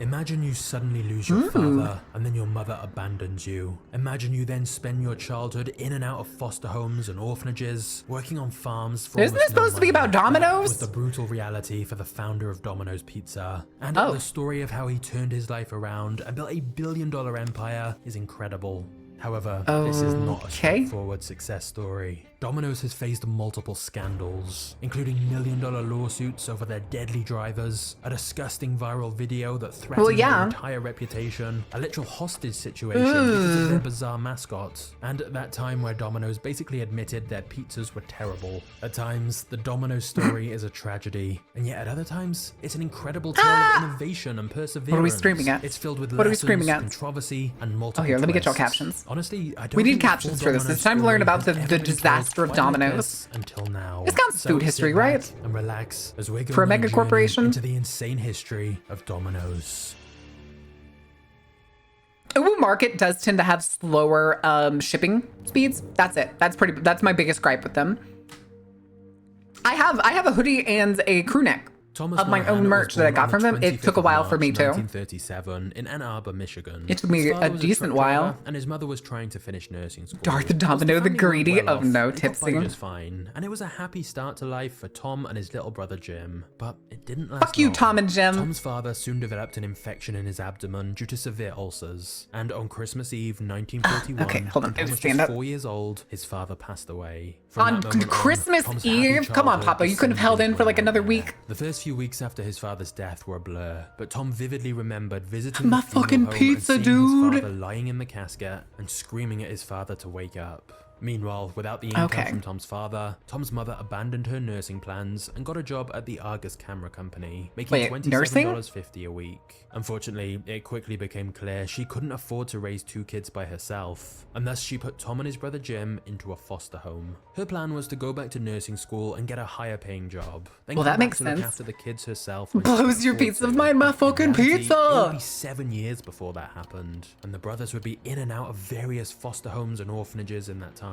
[SPEAKER 18] Imagine you suddenly lose your father and then your mother abandons you. Imagine you then spend your childhood in and out of foster homes and orphanages, working on farms for
[SPEAKER 1] Isn't this supposed to be about Domino's?
[SPEAKER 18] Was the brutal reality for the founder of Domino's Pizza. And the story of how he turned his life around and built a billion-dollar empire is incredible. However, this is not a straightforward success story. Domino's has faced multiple scandals, including million-dollar lawsuits over their deadly drivers, a disgusting viral video that threatened their entire reputation, a literal hostage situation because of their bizarre mascot, and that time where Domino's basically admitted their pizzas were terrible. At times, the Domino's story is a tragedy, and yet at other times, it's an incredible tale of innovation and perseverance.
[SPEAKER 1] What are we streaming at?
[SPEAKER 18] It's filled with
[SPEAKER 1] What are we
[SPEAKER 18] lessons,
[SPEAKER 1] streaming at?
[SPEAKER 18] controversy, and multiple
[SPEAKER 1] Oh, here, let me get y'all
[SPEAKER 18] twists.
[SPEAKER 1] captions.
[SPEAKER 18] Honestly, I don't
[SPEAKER 1] We need
[SPEAKER 18] think the
[SPEAKER 1] captions
[SPEAKER 18] full
[SPEAKER 1] for this.
[SPEAKER 18] Domino's
[SPEAKER 1] It's time to learn
[SPEAKER 18] story
[SPEAKER 1] about
[SPEAKER 18] has
[SPEAKER 1] the
[SPEAKER 18] ever been
[SPEAKER 1] disaster
[SPEAKER 18] told
[SPEAKER 1] of
[SPEAKER 18] quite like
[SPEAKER 1] Domino's.
[SPEAKER 18] this until now.
[SPEAKER 1] This counts food history,
[SPEAKER 18] sit back
[SPEAKER 1] right?
[SPEAKER 18] And relax as we're going
[SPEAKER 1] For a
[SPEAKER 18] on
[SPEAKER 1] mega
[SPEAKER 18] journey
[SPEAKER 1] corporation?
[SPEAKER 18] into the insane history of Domino's.
[SPEAKER 1] Uwu Market does tend to have slower shipping speeds. That's it. That's my biggest gripe with them. I have a hoodie and a crew neck of my own merch that I got from them. It took a while for me too.
[SPEAKER 18] 1937 in Ann Arbor, Michigan.
[SPEAKER 1] It took me
[SPEAKER 18] His father
[SPEAKER 1] a
[SPEAKER 18] was
[SPEAKER 1] decent
[SPEAKER 18] truck
[SPEAKER 1] while.
[SPEAKER 18] driver, and his mother was trying to finish nursing school.
[SPEAKER 1] Darth the Domino, the
[SPEAKER 18] family
[SPEAKER 1] greedy
[SPEAKER 18] weren't well
[SPEAKER 1] of no
[SPEAKER 18] off. They got by
[SPEAKER 1] tipsing.
[SPEAKER 18] just fine, and it was a happy start to life for Tom and his little brother Jim. But it didn't last
[SPEAKER 1] Fuck you,
[SPEAKER 18] long.
[SPEAKER 1] Tom and Jim.
[SPEAKER 18] Tom's father soon developed an infection in his abdomen due to severe ulcers, and on Christmas Eve 1941,
[SPEAKER 1] Okay, hold on,
[SPEAKER 18] when Tom was
[SPEAKER 1] stand
[SPEAKER 18] just
[SPEAKER 1] up.
[SPEAKER 18] 4 years old, his father passed away. From
[SPEAKER 1] On
[SPEAKER 18] that moment
[SPEAKER 1] Christmas
[SPEAKER 18] Tom's happy
[SPEAKER 1] Eve? Come on,
[SPEAKER 18] childhood
[SPEAKER 1] Papa. You couldn't have held in for like another week.
[SPEAKER 18] The first few weeks after his father's death were a blur, but Tom vividly remembered visiting
[SPEAKER 1] My
[SPEAKER 18] the funeral
[SPEAKER 1] fucking
[SPEAKER 18] home
[SPEAKER 1] pizza,
[SPEAKER 18] and seeing
[SPEAKER 1] dude.
[SPEAKER 18] his father lying in the casket and screaming at his father to wake up. Meanwhile, without the income
[SPEAKER 1] Okay.
[SPEAKER 18] from Tom's father, Tom's mother abandoned her nursing plans and got a job at the Argus Camera Company, making
[SPEAKER 1] Wait, nursing?
[SPEAKER 18] $27.50 a week. Unfortunately, it quickly became clear she couldn't afford to raise 2 kids by herself, and thus she put Tom and his brother Jim into a foster home. Her plan was to go back to nursing school and get a higher paying job. Then
[SPEAKER 1] Well,
[SPEAKER 18] come
[SPEAKER 1] that
[SPEAKER 18] back
[SPEAKER 1] makes
[SPEAKER 18] to look
[SPEAKER 1] sense.
[SPEAKER 18] after the kids herself. when she
[SPEAKER 1] Blows
[SPEAKER 18] could
[SPEAKER 1] your
[SPEAKER 18] afford
[SPEAKER 1] pizza
[SPEAKER 18] to.
[SPEAKER 1] mind, my fucking
[SPEAKER 18] In reality,
[SPEAKER 1] pizza.
[SPEAKER 18] It would be 7 years before that happened, and the brothers would be in and out of various foster homes and orphanages in that time.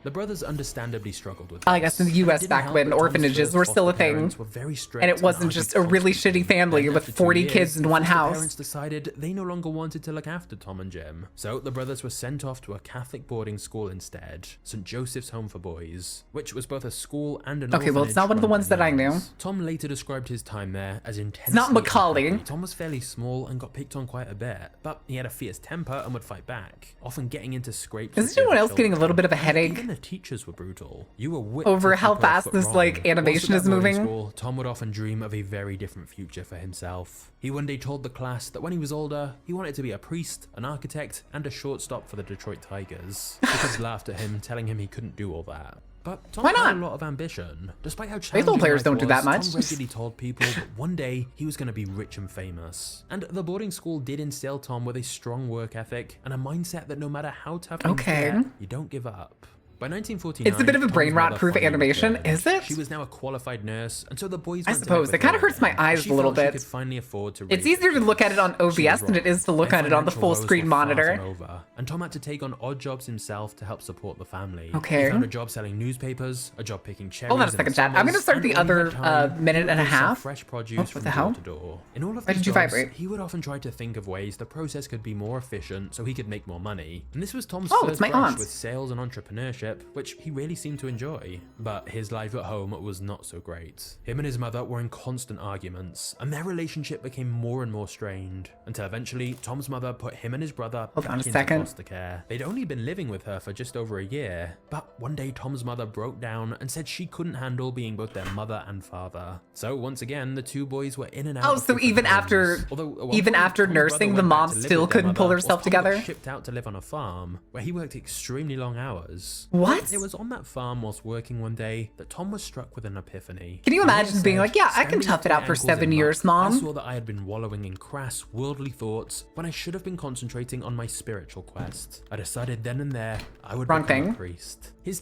[SPEAKER 18] The brothers understandably struggled with
[SPEAKER 1] I guess in the
[SPEAKER 18] this, and it
[SPEAKER 1] US
[SPEAKER 18] didn't
[SPEAKER 1] back
[SPEAKER 18] help
[SPEAKER 1] when
[SPEAKER 18] that Tom's
[SPEAKER 1] orphanages
[SPEAKER 18] first
[SPEAKER 1] were still a
[SPEAKER 18] foster
[SPEAKER 1] thing.
[SPEAKER 18] parents were very strict
[SPEAKER 1] And it wasn't
[SPEAKER 18] argued
[SPEAKER 1] just a really shitty family
[SPEAKER 18] Then
[SPEAKER 1] with
[SPEAKER 18] after 2
[SPEAKER 1] 40
[SPEAKER 18] years,
[SPEAKER 1] kids in
[SPEAKER 18] the
[SPEAKER 1] one
[SPEAKER 18] foster
[SPEAKER 1] house.
[SPEAKER 18] Parents decided they no longer wanted to look after Tom and Jim, so the brothers were sent off to a Catholic boarding school instead, St. Joseph's Home for Boys, which was both a school and an
[SPEAKER 1] Okay, well, it's not one of the ones that I knew.
[SPEAKER 18] Tom later described his time there as intensely
[SPEAKER 1] It's not Macaulay.
[SPEAKER 18] unhappy. Tom was fairly small and got picked on quite a bit, but he had a fierce temper and would fight back, often getting into scrapes.
[SPEAKER 1] Is
[SPEAKER 18] with
[SPEAKER 1] anyone
[SPEAKER 18] other
[SPEAKER 1] else getting a little bit of a
[SPEAKER 18] children.
[SPEAKER 1] headache?
[SPEAKER 18] Even the teachers were brutal. You were whipped
[SPEAKER 1] Over
[SPEAKER 18] if you
[SPEAKER 1] how
[SPEAKER 18] put a
[SPEAKER 1] fast
[SPEAKER 18] foot
[SPEAKER 1] this,
[SPEAKER 18] wrong.
[SPEAKER 1] like, animation
[SPEAKER 18] Whilst
[SPEAKER 1] is
[SPEAKER 18] at boarding
[SPEAKER 1] moving?
[SPEAKER 18] school, Tom would often dream of a very different future for himself. He one day told the class that when he was older, he wanted to be a priest, an architect, and a shortstop for the Detroit Tigers. The kids laughed at him, telling him he couldn't do all that. But Tom
[SPEAKER 1] Why not?
[SPEAKER 18] had a lot of ambition. Despite how
[SPEAKER 1] Baseball
[SPEAKER 18] challenging
[SPEAKER 1] players
[SPEAKER 18] life
[SPEAKER 1] don't do that
[SPEAKER 18] was,
[SPEAKER 1] much.
[SPEAKER 18] Tom regularly told people that one day he was going to be rich and famous. And the boarding school did instill Tom with a strong work ethic and a mindset that no matter how tough things
[SPEAKER 1] Okay.
[SPEAKER 18] get, you don't give up. By 1949,
[SPEAKER 1] It's a bit of a
[SPEAKER 18] Tom's
[SPEAKER 1] brain rot
[SPEAKER 18] mother
[SPEAKER 1] proof
[SPEAKER 18] finally
[SPEAKER 1] animation,
[SPEAKER 18] returned.
[SPEAKER 1] is it?
[SPEAKER 18] She was now a qualified nurse, and so the boys
[SPEAKER 1] I
[SPEAKER 18] went to live
[SPEAKER 1] suppose.
[SPEAKER 18] with
[SPEAKER 1] It kind
[SPEAKER 18] her
[SPEAKER 1] of hurts my
[SPEAKER 18] again.
[SPEAKER 1] eyes
[SPEAKER 18] She
[SPEAKER 1] a little
[SPEAKER 18] felt she
[SPEAKER 1] bit.
[SPEAKER 18] could finally afford to
[SPEAKER 1] It's
[SPEAKER 18] raise
[SPEAKER 1] easier to
[SPEAKER 18] the
[SPEAKER 1] look at it on
[SPEAKER 18] kids. She
[SPEAKER 1] OBS
[SPEAKER 18] was
[SPEAKER 1] than it is to look
[SPEAKER 18] wrong.
[SPEAKER 1] at it on the
[SPEAKER 18] Financial
[SPEAKER 1] full
[SPEAKER 18] woes
[SPEAKER 1] screen
[SPEAKER 18] were far from
[SPEAKER 1] monitor.
[SPEAKER 18] over, and Tom had to take on odd jobs himself to help support the family.
[SPEAKER 1] Okay.
[SPEAKER 18] He found a job selling newspapers, a job picking cherries.
[SPEAKER 1] Hold on a
[SPEAKER 18] in
[SPEAKER 1] second,
[SPEAKER 18] the
[SPEAKER 1] chat. I'm
[SPEAKER 18] summers,
[SPEAKER 1] gonna start
[SPEAKER 18] and
[SPEAKER 1] the
[SPEAKER 18] when he
[SPEAKER 1] other,
[SPEAKER 18] had time,
[SPEAKER 1] minute
[SPEAKER 18] he
[SPEAKER 1] and a
[SPEAKER 18] would sell
[SPEAKER 1] half.
[SPEAKER 18] fresh
[SPEAKER 1] Oh,
[SPEAKER 18] produce
[SPEAKER 1] what
[SPEAKER 18] from
[SPEAKER 1] the
[SPEAKER 18] door
[SPEAKER 1] hell?
[SPEAKER 18] to door. In all of
[SPEAKER 1] Why
[SPEAKER 18] these
[SPEAKER 1] did you
[SPEAKER 18] jobs,
[SPEAKER 1] vibrate?
[SPEAKER 18] he would often try to think of ways the process could be more efficient so he could make more money. And this was Tom's
[SPEAKER 1] Oh,
[SPEAKER 18] first
[SPEAKER 1] it's my
[SPEAKER 18] brush
[SPEAKER 1] aunt.
[SPEAKER 18] with sales and entrepreneurship, which he really seemed to enjoy. But his life at home was not so great. Him and his mother were in constant arguments, and their relationship became more and more strained, until eventually Tom's mother put him and his brother
[SPEAKER 1] Hold
[SPEAKER 18] back
[SPEAKER 1] on a
[SPEAKER 18] into
[SPEAKER 1] second.
[SPEAKER 18] foster care. They'd only been living with her for just over a year, but one day Tom's mother broke down and said she couldn't handle being both their mother and father. So once again, the two boys were in and out.
[SPEAKER 1] Oh,
[SPEAKER 18] of
[SPEAKER 1] so
[SPEAKER 18] different
[SPEAKER 1] even
[SPEAKER 18] homes.
[SPEAKER 1] after-
[SPEAKER 18] Although at one
[SPEAKER 1] even
[SPEAKER 18] point,
[SPEAKER 1] after
[SPEAKER 18] Tom's brother
[SPEAKER 1] nursing, the
[SPEAKER 18] went back
[SPEAKER 1] mom
[SPEAKER 18] to live
[SPEAKER 1] still
[SPEAKER 18] with their
[SPEAKER 1] couldn't pull
[SPEAKER 18] mother,
[SPEAKER 1] herself
[SPEAKER 18] whilst Tom got
[SPEAKER 1] together?
[SPEAKER 18] shipped out to live on a farm where he worked extremely long hours.
[SPEAKER 1] What?
[SPEAKER 18] It was on that farm whilst working one day that Tom was struck with an epiphany.
[SPEAKER 1] Can you
[SPEAKER 18] He then
[SPEAKER 1] imagine being
[SPEAKER 18] said,
[SPEAKER 1] like, yeah, I can
[SPEAKER 18] "Standing
[SPEAKER 1] tough
[SPEAKER 18] up
[SPEAKER 1] it
[SPEAKER 18] to
[SPEAKER 1] out
[SPEAKER 18] my
[SPEAKER 1] for
[SPEAKER 18] ankles
[SPEAKER 1] 7
[SPEAKER 18] in
[SPEAKER 1] years,
[SPEAKER 18] muck, I
[SPEAKER 1] Mom?
[SPEAKER 18] saw that I had been wallowing in crass, worldly thoughts when I should have been concentrating on my spiritual quest. I decided then and there I would
[SPEAKER 1] Wrong
[SPEAKER 18] become
[SPEAKER 1] thing.
[SPEAKER 18] a priest." His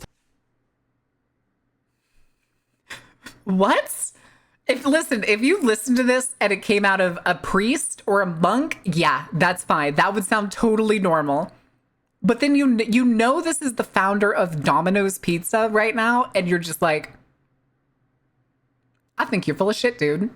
[SPEAKER 1] What? If you listen to this and it came out of a priest or a monk, yeah, that's fine. That would sound totally normal. But then you know this is the founder of Domino's Pizza right now, and you're just like, I think you're full of shit, dude.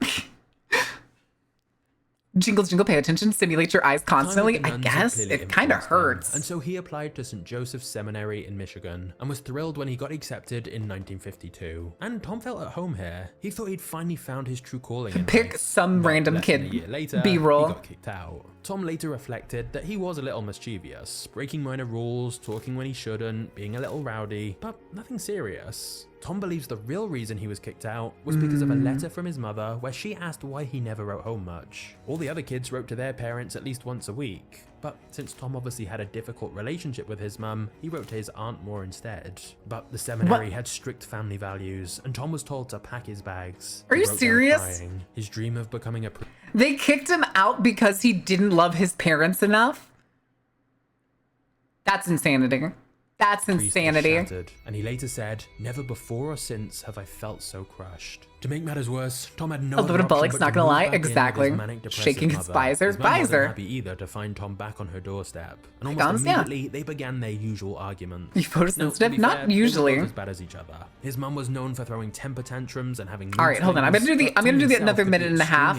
[SPEAKER 1] Jingle, jingle, pay attention, stimulate your eyes constantly.
[SPEAKER 18] Time
[SPEAKER 1] I
[SPEAKER 18] with the nuns had
[SPEAKER 1] guess
[SPEAKER 18] clearly
[SPEAKER 1] it kind of
[SPEAKER 18] influenced him,
[SPEAKER 1] hurts.
[SPEAKER 18] And so he applied to St. Joseph's Seminary in Michigan and was thrilled when he got accepted in 1952. And Tom felt at home here. He thought he'd finally found his true calling in
[SPEAKER 1] Pick
[SPEAKER 18] life.
[SPEAKER 1] some
[SPEAKER 18] But
[SPEAKER 1] random
[SPEAKER 18] less than
[SPEAKER 1] kid
[SPEAKER 18] a year later,
[SPEAKER 1] B-roll.
[SPEAKER 18] he got kicked out. Tom later reflected that he was a little mischievous, breaking minor rules, talking when he shouldn't, being a little rowdy, but nothing serious. Tom believes the real reason he was kicked out was because of a letter from his mother where she asked why he never wrote home much. All the other kids wrote to their parents at least once a week, but since Tom obviously had a difficult relationship with his mum, he wrote to his aunt more instead. But the seminary had strict family values, and Tom was told to pack his bags.
[SPEAKER 1] Are you serious?
[SPEAKER 18] Crying. His dream of becoming a
[SPEAKER 1] They kicked him out because he didn't love his parents enough? That's insanity. That's insanity.
[SPEAKER 18] Shattered, and he later said, "Never before or since have I felt so crushed." To make matters worse, Tom had no
[SPEAKER 1] A little bit of
[SPEAKER 18] other option
[SPEAKER 1] Bullock's
[SPEAKER 18] but
[SPEAKER 1] not
[SPEAKER 18] to
[SPEAKER 1] gonna
[SPEAKER 18] move
[SPEAKER 1] lie,
[SPEAKER 18] back in with
[SPEAKER 1] exactly.
[SPEAKER 18] his manic-depressive
[SPEAKER 1] Shaking his
[SPEAKER 18] mother.
[SPEAKER 1] visor.
[SPEAKER 18] His mum wasn't
[SPEAKER 1] Visor.
[SPEAKER 18] happy either to find Tom back on her doorstep, and almost
[SPEAKER 1] Guns, yeah.
[SPEAKER 18] immediately they began their usual argument.
[SPEAKER 1] You photosensitive?
[SPEAKER 18] Now, to be
[SPEAKER 1] Not
[SPEAKER 18] fair, they were
[SPEAKER 1] usually.
[SPEAKER 18] both as bad as each other. His mum was known for throwing temper tantrums and having.
[SPEAKER 1] All right, hold on. I'm gonna do the. I'm gonna do the another minute and a half,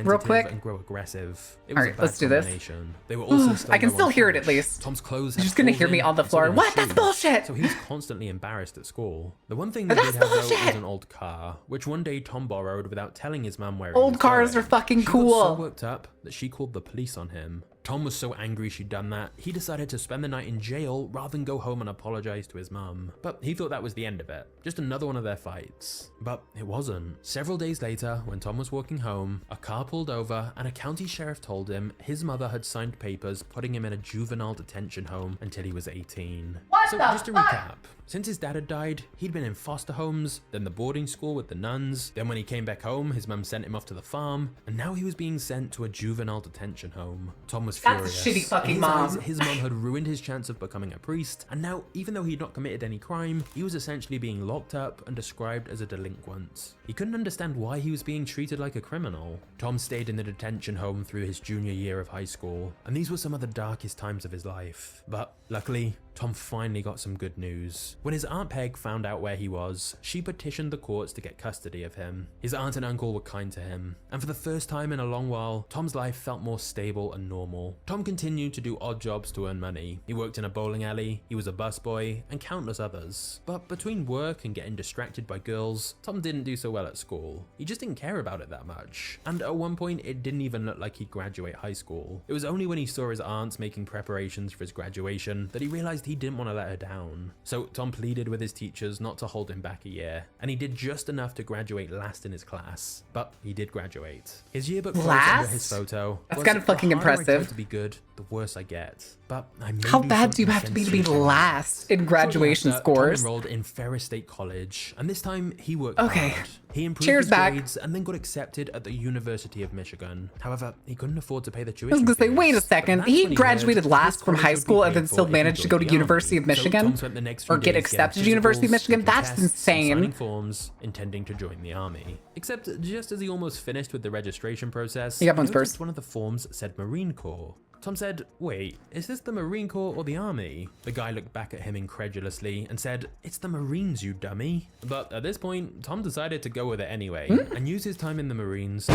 [SPEAKER 1] real quick.
[SPEAKER 18] And grow aggressive. It
[SPEAKER 1] All
[SPEAKER 18] was
[SPEAKER 1] right,
[SPEAKER 18] a bad
[SPEAKER 1] let's do this.
[SPEAKER 18] combination. They were also
[SPEAKER 1] I can still hear it at
[SPEAKER 18] trash.
[SPEAKER 1] least.
[SPEAKER 18] Tom's clothes.
[SPEAKER 1] You're
[SPEAKER 18] had
[SPEAKER 1] just gonna
[SPEAKER 18] holes
[SPEAKER 1] hear me
[SPEAKER 18] in,
[SPEAKER 1] on the
[SPEAKER 18] and so
[SPEAKER 1] floor.
[SPEAKER 18] did his
[SPEAKER 1] What? That's
[SPEAKER 18] shoes.
[SPEAKER 1] bullshit.
[SPEAKER 18] So he's constantly embarrassed at school. The one thing they
[SPEAKER 1] That's
[SPEAKER 18] did have though
[SPEAKER 1] bullshit.
[SPEAKER 18] was an old car, which one day Tom borrowed without telling his mum where.
[SPEAKER 1] Old cars are fucking
[SPEAKER 18] She got
[SPEAKER 1] cool.
[SPEAKER 18] so worked up that she called the police on him. Tom was so angry she'd done that, he decided to spend the night in jail rather than go home and apologize to his mum. But he thought that was the end of it, just another one of their fights. But it wasn't. Several days later, when Tom was walking home, a car pulled over and a county sheriff told him his mother had signed papers putting him in a juvenile detention home until he was 18. So just to recap, since his dad had died, he'd been in foster homes, then the boarding school with the nuns, then when he came back home, his mum sent him off to the farm, and now he was being sent to a juvenile detention home. Tom was
[SPEAKER 1] That's a
[SPEAKER 18] furious.
[SPEAKER 1] shitty fucking
[SPEAKER 18] In his eyes,
[SPEAKER 1] mom.
[SPEAKER 18] his mum had ruined his chance of becoming a priest, and now, even though he'd not committed any crime, he was essentially being locked up and described as a delinquent. He couldn't understand why he was being treated like a criminal. Tom stayed in the detention home through his junior year of high school, and these were some of the darkest times of his life. But luckily, Tom finally got some good news. When his Aunt Peg found out where he was, she petitioned the courts to get custody of him. His aunt and uncle were kind to him, and for the first time in a long while, Tom's life felt more stable and normal. Tom continued to do odd jobs to earn money. He worked in a bowling alley, he was a busboy, and countless others. But between work and getting distracted by girls, Tom didn't do so well at school. He just didn't care about it that much. And at one point, it didn't even look like he'd graduate high school. It was only when he saw his aunt making preparations for his graduation that he realized he didn't want to let her down. So Tom pleaded with his teachers not to hold him back a year, and he did just enough to graduate last in his class. But he did graduate. His yearbook quote under his photo.
[SPEAKER 1] That's
[SPEAKER 18] was,
[SPEAKER 1] kind of fucking
[SPEAKER 18] "The harder I try
[SPEAKER 1] impressive.
[SPEAKER 18] to be good, the worse I get. But I may
[SPEAKER 1] How
[SPEAKER 18] do
[SPEAKER 1] bad do you
[SPEAKER 18] something
[SPEAKER 1] have to be
[SPEAKER 18] sensational."
[SPEAKER 1] last in graduation
[SPEAKER 18] Shortly after,
[SPEAKER 1] scores?
[SPEAKER 18] Tom enrolled in Ferris State College, and this time he worked
[SPEAKER 1] Okay.
[SPEAKER 18] hard. He improved
[SPEAKER 1] Cheers
[SPEAKER 18] his
[SPEAKER 1] back.
[SPEAKER 18] grades and then got accepted at the University of Michigan. However, he couldn't afford to pay the
[SPEAKER 1] I was
[SPEAKER 18] tuition
[SPEAKER 1] gonna say,
[SPEAKER 18] fees.
[SPEAKER 1] wait a
[SPEAKER 18] But
[SPEAKER 1] second.
[SPEAKER 18] that's
[SPEAKER 1] He
[SPEAKER 18] when
[SPEAKER 1] graduated
[SPEAKER 18] heard
[SPEAKER 1] last
[SPEAKER 18] his
[SPEAKER 1] from
[SPEAKER 18] college
[SPEAKER 1] high
[SPEAKER 18] would be
[SPEAKER 1] school and
[SPEAKER 18] paid
[SPEAKER 1] then
[SPEAKER 18] for
[SPEAKER 1] still
[SPEAKER 18] if he
[SPEAKER 1] managed to
[SPEAKER 18] joined
[SPEAKER 1] go to
[SPEAKER 18] the
[SPEAKER 1] University
[SPEAKER 18] army.
[SPEAKER 1] of Michigan?
[SPEAKER 18] So Tom spent the next few
[SPEAKER 1] Or get
[SPEAKER 18] days
[SPEAKER 1] accepted
[SPEAKER 18] getting
[SPEAKER 1] to University of
[SPEAKER 18] physicals,
[SPEAKER 1] Michigan?
[SPEAKER 18] taking
[SPEAKER 1] That's
[SPEAKER 18] tests, and
[SPEAKER 1] insane.
[SPEAKER 18] signing forms, intending to join the army. Except just as he almost finished with the registration process,
[SPEAKER 1] You got ones
[SPEAKER 18] noticed
[SPEAKER 1] first.
[SPEAKER 18] one of the forms said Marine Corps. Tom said, "Wait, is this the Marine Corps or the Army?" The guy looked back at him incredulously and said, "It's the Marines, you dummy." But at this point, Tom decided to go with it anyway and use his time in the Marines.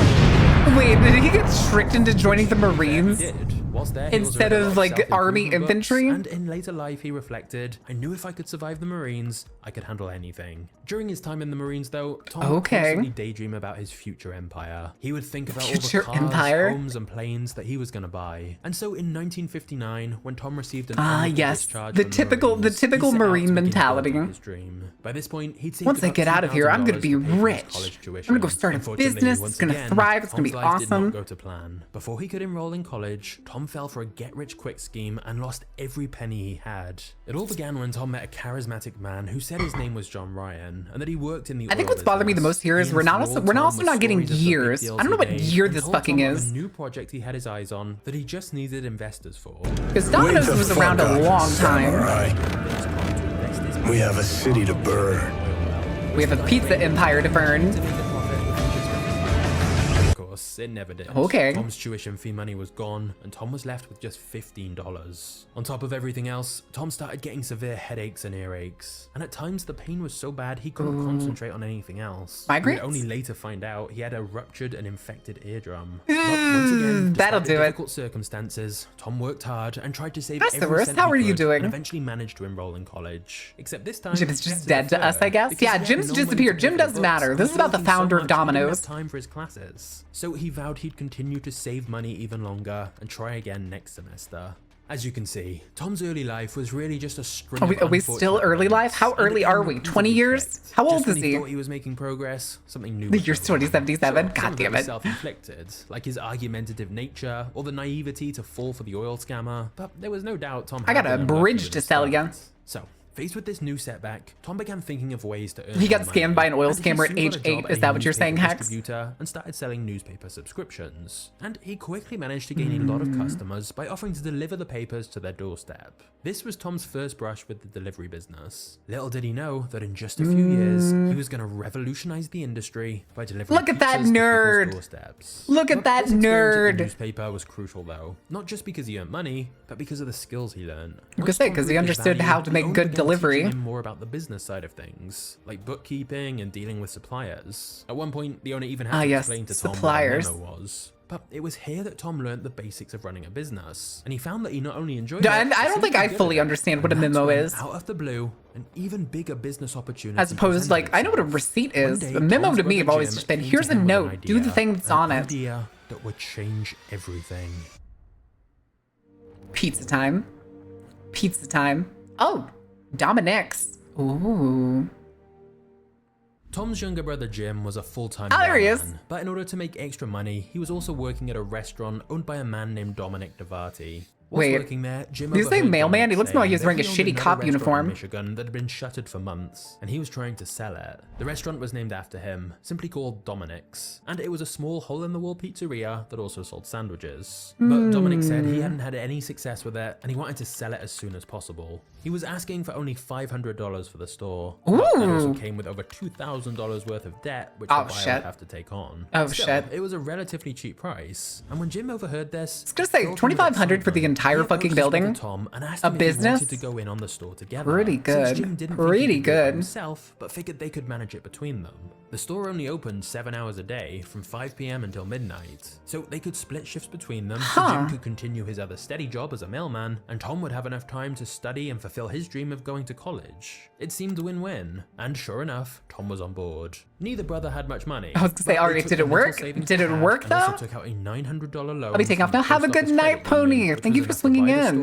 [SPEAKER 1] Wait, did he get tricked into joining the Marines?
[SPEAKER 18] He did. Whilst there, he also
[SPEAKER 1] Instead
[SPEAKER 18] read a lot
[SPEAKER 1] of like
[SPEAKER 18] self-improvement
[SPEAKER 1] army
[SPEAKER 18] books,
[SPEAKER 1] infantry?
[SPEAKER 18] And in later life, he reflected, "I knew if I could survive the Marines, I could handle anything." During his time in the Marines, though, Tom would
[SPEAKER 1] Okay.
[SPEAKER 18] constantly daydream about his future empire. He would think about
[SPEAKER 1] Future
[SPEAKER 18] all the cars,
[SPEAKER 1] empire?
[SPEAKER 18] homes, and planes that he was going to buy. And so in 1959, when Tom received an
[SPEAKER 1] Ah,
[SPEAKER 18] honorable
[SPEAKER 1] yes,
[SPEAKER 18] discharge
[SPEAKER 1] the
[SPEAKER 18] from
[SPEAKER 1] typical
[SPEAKER 18] Marines, he
[SPEAKER 1] typical
[SPEAKER 18] set out to
[SPEAKER 1] Marine
[SPEAKER 18] begin
[SPEAKER 1] mentality.
[SPEAKER 18] building his dream. By this point, he'd saved
[SPEAKER 1] Once I
[SPEAKER 18] about
[SPEAKER 1] get out of here, I'm gonna
[SPEAKER 18] $2,000
[SPEAKER 1] be
[SPEAKER 18] to pay for his
[SPEAKER 1] rich.
[SPEAKER 18] college
[SPEAKER 1] I'm gonna
[SPEAKER 18] tuition.
[SPEAKER 1] go start a
[SPEAKER 18] Unfortunately,
[SPEAKER 1] business.
[SPEAKER 18] once
[SPEAKER 1] It's gonna
[SPEAKER 18] again,
[SPEAKER 1] thrive. It's gonna be
[SPEAKER 18] Tom's life did not
[SPEAKER 1] awesome.
[SPEAKER 18] go to plan. Before he could enroll in college, Tom fell for a get-rich-quick scheme and lost every penny he had. It all began when Tom met a charismatic man who said his name was John Ryan and that he worked in the
[SPEAKER 1] I think
[SPEAKER 18] oil
[SPEAKER 1] what's bothering me the
[SPEAKER 18] business.
[SPEAKER 1] most here is
[SPEAKER 18] He
[SPEAKER 1] we're not
[SPEAKER 18] enthralled
[SPEAKER 1] we're
[SPEAKER 18] Tom
[SPEAKER 1] also
[SPEAKER 18] with
[SPEAKER 1] not getting
[SPEAKER 18] stories of the big
[SPEAKER 1] years.
[SPEAKER 18] deals
[SPEAKER 1] I don't know what
[SPEAKER 18] he made
[SPEAKER 1] year
[SPEAKER 18] and
[SPEAKER 1] this
[SPEAKER 18] told
[SPEAKER 1] fucking
[SPEAKER 18] Tom of
[SPEAKER 1] is.
[SPEAKER 18] a new project he had his eyes on that he just needed investors for.
[SPEAKER 1] Because Domino's was around a long time.
[SPEAKER 19] We have a city to burn.
[SPEAKER 1] We have a pizza empire to burn.
[SPEAKER 18] Of course, it never did.
[SPEAKER 1] Okay.
[SPEAKER 18] Tom's tuition fee money was gone, and Tom was left with just $15. On top of everything else, Tom started getting severe headaches and earaches, and at times the pain was so bad he couldn't concentrate on anything else.
[SPEAKER 1] Migraines?
[SPEAKER 18] We would only later find out he had a ruptured and infected eardrum. But once again,
[SPEAKER 1] That'll
[SPEAKER 18] despite the
[SPEAKER 1] do it.
[SPEAKER 18] difficult circumstances, Tom worked hard and tried to save
[SPEAKER 1] That's the
[SPEAKER 18] every
[SPEAKER 1] worst.
[SPEAKER 18] cent
[SPEAKER 1] How
[SPEAKER 18] he
[SPEAKER 1] are you
[SPEAKER 18] could,
[SPEAKER 1] doing?
[SPEAKER 18] and eventually managed to enroll in college. Except this time,
[SPEAKER 1] Jim is
[SPEAKER 18] he had
[SPEAKER 1] just dead to us,
[SPEAKER 18] defer
[SPEAKER 1] I guess.
[SPEAKER 18] because
[SPEAKER 1] Yeah,
[SPEAKER 18] he had
[SPEAKER 1] Jim's
[SPEAKER 18] no money to
[SPEAKER 1] disappeared.
[SPEAKER 18] pay
[SPEAKER 1] Jim
[SPEAKER 18] for the
[SPEAKER 1] doesn't
[SPEAKER 18] books,
[SPEAKER 1] matter.
[SPEAKER 18] and
[SPEAKER 1] This
[SPEAKER 18] was
[SPEAKER 1] is about the
[SPEAKER 18] working so
[SPEAKER 1] founder of
[SPEAKER 18] much he didn't have
[SPEAKER 1] Domino's.
[SPEAKER 18] time for his classes. So so he vowed he'd continue to save money even longer and try again next semester. As you can see, Tom's early life was really just a string of
[SPEAKER 1] Are we still early life? How early are we? 20 years? How old is he?
[SPEAKER 18] He thought he was making progress, something new.
[SPEAKER 1] The year's 2077? God damn it.
[SPEAKER 18] Self-inflicted, like his argumentative nature or the naivety to fall for the oil scammer, but there was no doubt Tom
[SPEAKER 1] I got a bridge to sell ya.
[SPEAKER 18] So, faced with this new setback, Tom began thinking of ways to earn
[SPEAKER 1] He got
[SPEAKER 18] more
[SPEAKER 1] scammed
[SPEAKER 18] money,
[SPEAKER 1] by an oil
[SPEAKER 18] and he
[SPEAKER 1] scammer at
[SPEAKER 18] soon
[SPEAKER 1] age
[SPEAKER 18] got a job
[SPEAKER 1] 8.
[SPEAKER 18] at
[SPEAKER 1] Is
[SPEAKER 18] a
[SPEAKER 1] that what you're saying,
[SPEAKER 18] newspaper
[SPEAKER 1] Hex?
[SPEAKER 18] distributor and started selling newspaper subscriptions. And he quickly managed to gain a lot of customers by offering to deliver the papers to their doorstep. This was Tom's first brush with the delivery business. Little did he know that in just a few years, he was going to revolutionize the industry by delivering
[SPEAKER 1] Look at that
[SPEAKER 18] pizzas to
[SPEAKER 1] nerd!
[SPEAKER 18] people's doorsteps.
[SPEAKER 1] Look at that
[SPEAKER 18] This experience at
[SPEAKER 1] nerd!
[SPEAKER 18] the newspaper was crucial though, not just because he earned money, but because of the skills he learned.
[SPEAKER 1] I was gonna say, because he understood how to make good delivery.
[SPEAKER 18] More about the business side of things, like bookkeeping and dealing with suppliers. At one point, the owner even had to explain to Tom
[SPEAKER 1] suppliers.
[SPEAKER 18] what a memo was. But it was here that Tom learned the basics of running a business, and he found that he not only enjoyed it,
[SPEAKER 1] And I don't think I fully understand what a memo is.
[SPEAKER 18] Out of the blue, an even bigger business opportunity.
[SPEAKER 1] As opposed to, like, I know what a receipt is. A memo to me have always just been, here's a note, do the thing that's on it.
[SPEAKER 18] An idea that would change everything.
[SPEAKER 1] Pizza time. Pizza time. Oh, Dominic's. Ooh.
[SPEAKER 18] Tom's younger brother Jim was a full-time
[SPEAKER 1] there he is.
[SPEAKER 18] mailman, but in order to make extra money, he was also working at a restaurant owned by a man named Dominic DeVarty. Whilst
[SPEAKER 1] Wait,
[SPEAKER 18] working there, Jim
[SPEAKER 1] did you say
[SPEAKER 18] overheard
[SPEAKER 1] mailman?
[SPEAKER 18] Dominic
[SPEAKER 1] He looks more like
[SPEAKER 18] saying
[SPEAKER 1] he was wearing a
[SPEAKER 18] that he
[SPEAKER 1] shitty
[SPEAKER 18] owned
[SPEAKER 1] cop
[SPEAKER 18] another restaurant
[SPEAKER 1] uniform.
[SPEAKER 18] in Michigan that had been shuttered for months, and he was trying to sell it. The restaurant was named after him, simply called Dominic's, and it was a small hole-in-the-wall pizzeria that also sold sandwiches. But Dominic said he hadn't had any success with it, and he wanted to sell it as soon as possible. He was asking for only $500 for the store. That also came with over $2,000 worth of debt, which the buyer would have to take on. Still, it was a relatively cheap price. And when Jim overheard this,
[SPEAKER 1] I was gonna say, $2,500 for the entire fucking building?
[SPEAKER 18] Tom and asked
[SPEAKER 1] A
[SPEAKER 18] him if he
[SPEAKER 1] business?
[SPEAKER 18] wanted to go in on the store together.
[SPEAKER 1] Pretty good.
[SPEAKER 18] Since Jim didn't think he
[SPEAKER 1] Pretty
[SPEAKER 18] could do it by
[SPEAKER 1] good.
[SPEAKER 18] himself, but figured they could manage it between them. The store only opened 7 hours a day from 5 p.m. until midnight, so they could split shifts between them so Jim could continue his other steady job as a mailman, and Tom would have enough time to study and fulfill his dream of going to college. It seemed a win-win, and sure enough, Tom was on board. Neither brother had much money.
[SPEAKER 1] I was gonna say, alright, did it work? Did it work though?
[SPEAKER 18] Also took out a $900 loan.
[SPEAKER 1] I'll be taking off now. Have a good night, Pony. Thank you for swinging in.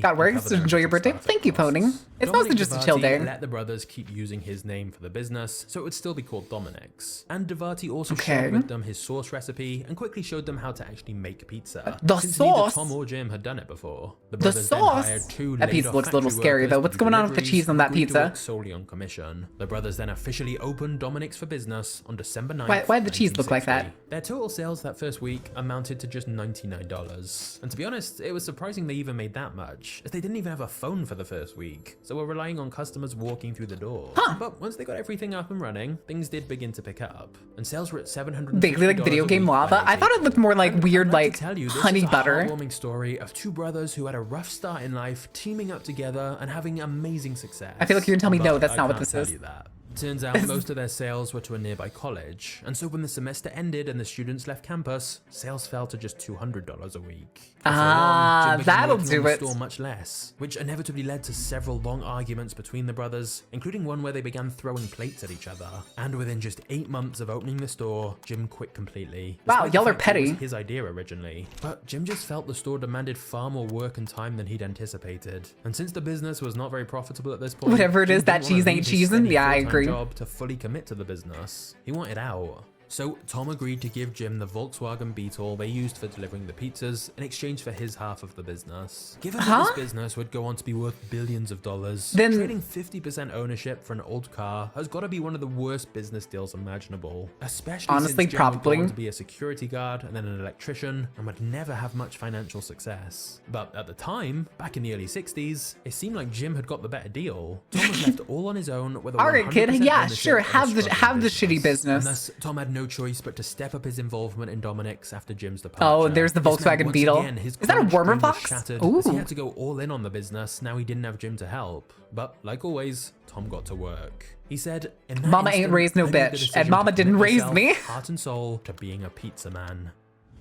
[SPEAKER 1] Got works to enjoy your birthday. Thank you, Pony. It's mostly just a chill day.
[SPEAKER 18] Let the brothers keep using his name for the business, so it would still be called Dominic's. And DeVarty also shared with them his sauce recipe and quickly showed them how to actually make pizza.
[SPEAKER 1] The
[SPEAKER 18] since
[SPEAKER 1] sauce?
[SPEAKER 18] Neither Tom or Jim had done it before. The
[SPEAKER 1] The
[SPEAKER 18] brothers then
[SPEAKER 1] sauce?
[SPEAKER 18] hired 2
[SPEAKER 1] That pizza
[SPEAKER 18] laid-off
[SPEAKER 1] looks a little
[SPEAKER 18] factory
[SPEAKER 1] scary
[SPEAKER 18] workers
[SPEAKER 1] though.
[SPEAKER 18] to
[SPEAKER 1] What's
[SPEAKER 18] do
[SPEAKER 1] going on with the
[SPEAKER 18] deliveries
[SPEAKER 1] cheese on that
[SPEAKER 18] and agreed to
[SPEAKER 1] pizza?
[SPEAKER 18] work solely on commission. The brothers then officially opened Dominic's for business on December 9th.
[SPEAKER 1] Why did the cheese look like that?
[SPEAKER 18] Their total sales that first week amounted to just $99. And to be honest, it was surprising they even made that much, as they didn't even have a phone for the first week, so were relying on customers walking through the door. But once they got everything up and running, things did begin to pick up, and sales were at $750
[SPEAKER 1] Vaguely like video game lava. I thought it looked more like weird, like honey butter.
[SPEAKER 18] This is a heartwarming story of 2 brothers who had a rough start in life, teaming up together and having amazing success.
[SPEAKER 1] I feel like you're gonna tell me no, that's
[SPEAKER 18] But
[SPEAKER 1] not
[SPEAKER 18] I
[SPEAKER 1] what
[SPEAKER 18] can't
[SPEAKER 1] this
[SPEAKER 18] tell
[SPEAKER 1] is.
[SPEAKER 18] you that. Turns out most of their sales were to a nearby college, and so when the semester ended and the students left campus, sales fell to just $200 a week.
[SPEAKER 1] That'll do it.
[SPEAKER 18] Store much less, which inevitably led to several long arguments between the brothers, including one where they began throwing plates at each other. And within just 8 months of opening the store, Jim quit completely.
[SPEAKER 1] Wow,
[SPEAKER 18] Despite the
[SPEAKER 1] y'all are
[SPEAKER 18] fact that it
[SPEAKER 1] petty.
[SPEAKER 18] was his idea originally, but Jim just felt the store demanded far more work and time than he'd anticipated. And since the business was not very profitable at this point,
[SPEAKER 1] Whatever it
[SPEAKER 18] Jim
[SPEAKER 1] is, that
[SPEAKER 18] didn't wanna
[SPEAKER 1] cheese ain't
[SPEAKER 18] leave his
[SPEAKER 1] cheesing.
[SPEAKER 18] steady
[SPEAKER 1] Yeah, I
[SPEAKER 18] full-time
[SPEAKER 1] agree.
[SPEAKER 18] job to fully commit to the business. He wanted out. So Tom agreed to give Jim the Volkswagen Beetle they used for delivering the pizzas in exchange for his half of the business. Given that this business would go on to be worth billions of dollars,
[SPEAKER 1] Then-
[SPEAKER 18] trading 50% ownership for an old car has got to be one of the worst business deals imaginable. Especially
[SPEAKER 1] Honestly,
[SPEAKER 18] since Jim would go
[SPEAKER 1] probably.
[SPEAKER 18] on to be a security guard and then an electrician and would never have much financial success. But at the time, back in the early 60s, it seemed like Jim had got the better deal. Tom was left all on his own with a
[SPEAKER 1] All right, kid.
[SPEAKER 18] 100%
[SPEAKER 1] Yeah,
[SPEAKER 18] ownership
[SPEAKER 1] sure.
[SPEAKER 18] of a
[SPEAKER 1] Have the
[SPEAKER 18] struggling
[SPEAKER 1] shitty business.
[SPEAKER 18] and thus, Tom had no choice but to step up his involvement in Dominic's after Jim's departure.
[SPEAKER 1] Oh, there's the
[SPEAKER 18] This meant
[SPEAKER 1] Volkswagen
[SPEAKER 18] once
[SPEAKER 1] Beetle.
[SPEAKER 18] again his
[SPEAKER 1] Is that a
[SPEAKER 18] college
[SPEAKER 1] warmer
[SPEAKER 18] dream was
[SPEAKER 1] box?
[SPEAKER 18] shattered,
[SPEAKER 1] Ooh.
[SPEAKER 18] as he had to go all in on the business now he didn't have Jim to help. But like always, Tom got to work. He said, "In that
[SPEAKER 1] Mama ain't
[SPEAKER 18] instant,
[SPEAKER 1] raised no
[SPEAKER 18] I made the
[SPEAKER 1] bitch,
[SPEAKER 18] decision
[SPEAKER 1] and Mama
[SPEAKER 18] to
[SPEAKER 1] didn't
[SPEAKER 18] commit
[SPEAKER 1] raise
[SPEAKER 18] myself,
[SPEAKER 1] me."
[SPEAKER 18] heart and soul, to being a pizza man."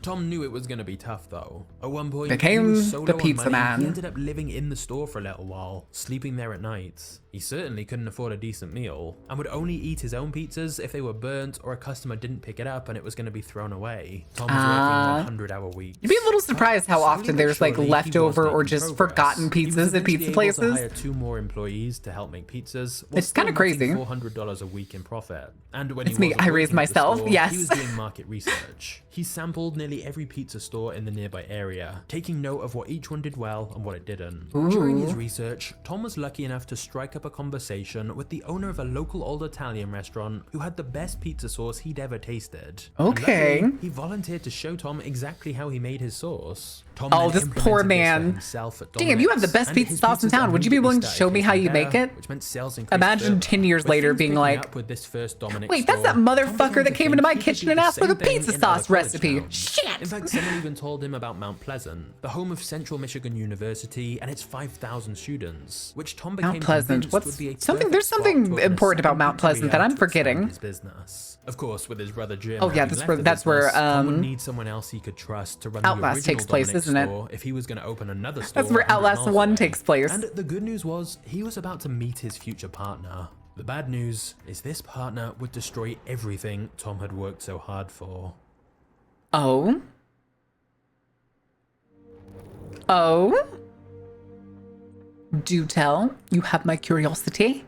[SPEAKER 18] Tom knew it was going to be tough though. At one point,
[SPEAKER 1] Became
[SPEAKER 18] he was so
[SPEAKER 1] the
[SPEAKER 18] low on
[SPEAKER 1] pizza
[SPEAKER 18] money,
[SPEAKER 1] man.
[SPEAKER 18] He ended up living in the store for a little while, sleeping there at night. He certainly couldn't afford a decent meal, and would only eat his own pizzas if they were burnt or a customer didn't pick it up and it was going to be thrown away. Tom was working 100-hour weeks.
[SPEAKER 1] You'd be a little surprised how often there's like leftover or just forgotten pizzas at pizza places.
[SPEAKER 18] To hire 2 more employees to help make pizzas.
[SPEAKER 1] It's kind of crazy.
[SPEAKER 18] $400 a week in profit. And when
[SPEAKER 1] It's me. I raised myself. Yes.
[SPEAKER 18] He was doing market research. He sampled nearly every pizza store in the nearby area, taking note of what each one did well and what it didn't.
[SPEAKER 1] Ooh.
[SPEAKER 18] During his research, Tom was lucky enough to strike up a conversation with the owner of a local old Italian restaurant who had the best pizza sauce he'd ever tasted.
[SPEAKER 1] Okay.
[SPEAKER 18] And luckily, he volunteered to show Tom exactly how he made his sauce. Tom
[SPEAKER 1] Oh,
[SPEAKER 18] then
[SPEAKER 1] this poor
[SPEAKER 18] implemented this for
[SPEAKER 1] man.
[SPEAKER 18] himself at
[SPEAKER 1] Damn, you have the
[SPEAKER 18] Dominic's,
[SPEAKER 1] best
[SPEAKER 18] and
[SPEAKER 1] pizza
[SPEAKER 18] his
[SPEAKER 1] sauce in
[SPEAKER 18] pizzas
[SPEAKER 1] town. Would you be willing to
[SPEAKER 18] immediately
[SPEAKER 1] show me how you
[SPEAKER 18] started
[SPEAKER 1] make
[SPEAKER 18] getting
[SPEAKER 1] it?
[SPEAKER 18] which meant sales increased
[SPEAKER 1] Imagine
[SPEAKER 18] further.
[SPEAKER 1] 10 years
[SPEAKER 18] With
[SPEAKER 1] later
[SPEAKER 18] things
[SPEAKER 1] being
[SPEAKER 18] picking
[SPEAKER 1] like,
[SPEAKER 18] up with this first Dominic's
[SPEAKER 1] wait, that's that
[SPEAKER 18] store, Tom
[SPEAKER 1] motherfucker
[SPEAKER 18] began
[SPEAKER 1] that
[SPEAKER 18] to
[SPEAKER 1] came into my
[SPEAKER 18] think he could
[SPEAKER 1] kitchen
[SPEAKER 18] do
[SPEAKER 1] and
[SPEAKER 18] the
[SPEAKER 1] asked for the
[SPEAKER 18] same thing
[SPEAKER 1] pizza
[SPEAKER 18] in
[SPEAKER 1] sauce
[SPEAKER 18] other college
[SPEAKER 1] recipe.
[SPEAKER 18] towns.
[SPEAKER 1] Shit!
[SPEAKER 18] In fact, someone even told him about Mount Pleasant, the home of Central Michigan University and its 5,000 students, which Tom became
[SPEAKER 1] Mount Pleasant.
[SPEAKER 18] convinced would be a
[SPEAKER 1] What's something?
[SPEAKER 18] perfect
[SPEAKER 1] There's
[SPEAKER 18] spot
[SPEAKER 1] something
[SPEAKER 18] to open a
[SPEAKER 1] important about
[SPEAKER 18] second
[SPEAKER 1] Mount Pleasant that
[SPEAKER 18] pizzeria
[SPEAKER 1] I'm
[SPEAKER 18] to expand
[SPEAKER 1] forgetting.
[SPEAKER 18] his business. Of course, with his brother Jim.
[SPEAKER 1] Oh, yeah,
[SPEAKER 18] having
[SPEAKER 1] that's
[SPEAKER 18] left the
[SPEAKER 1] that's where,
[SPEAKER 18] business, Tom would need someone else he could trust to run the
[SPEAKER 1] Outlast
[SPEAKER 18] original
[SPEAKER 1] takes place,
[SPEAKER 18] Dominic's
[SPEAKER 1] isn't it?
[SPEAKER 18] store if he was going to open another store.
[SPEAKER 1] That's where
[SPEAKER 18] 100
[SPEAKER 1] Outlast
[SPEAKER 18] miles
[SPEAKER 1] 1
[SPEAKER 18] away.
[SPEAKER 1] takes place.
[SPEAKER 18] And the good news was he was about to meet his future partner. The bad news is this partner would destroy everything Tom had worked so hard for.
[SPEAKER 1] Oh? Oh? Do tell. You have my curiosity.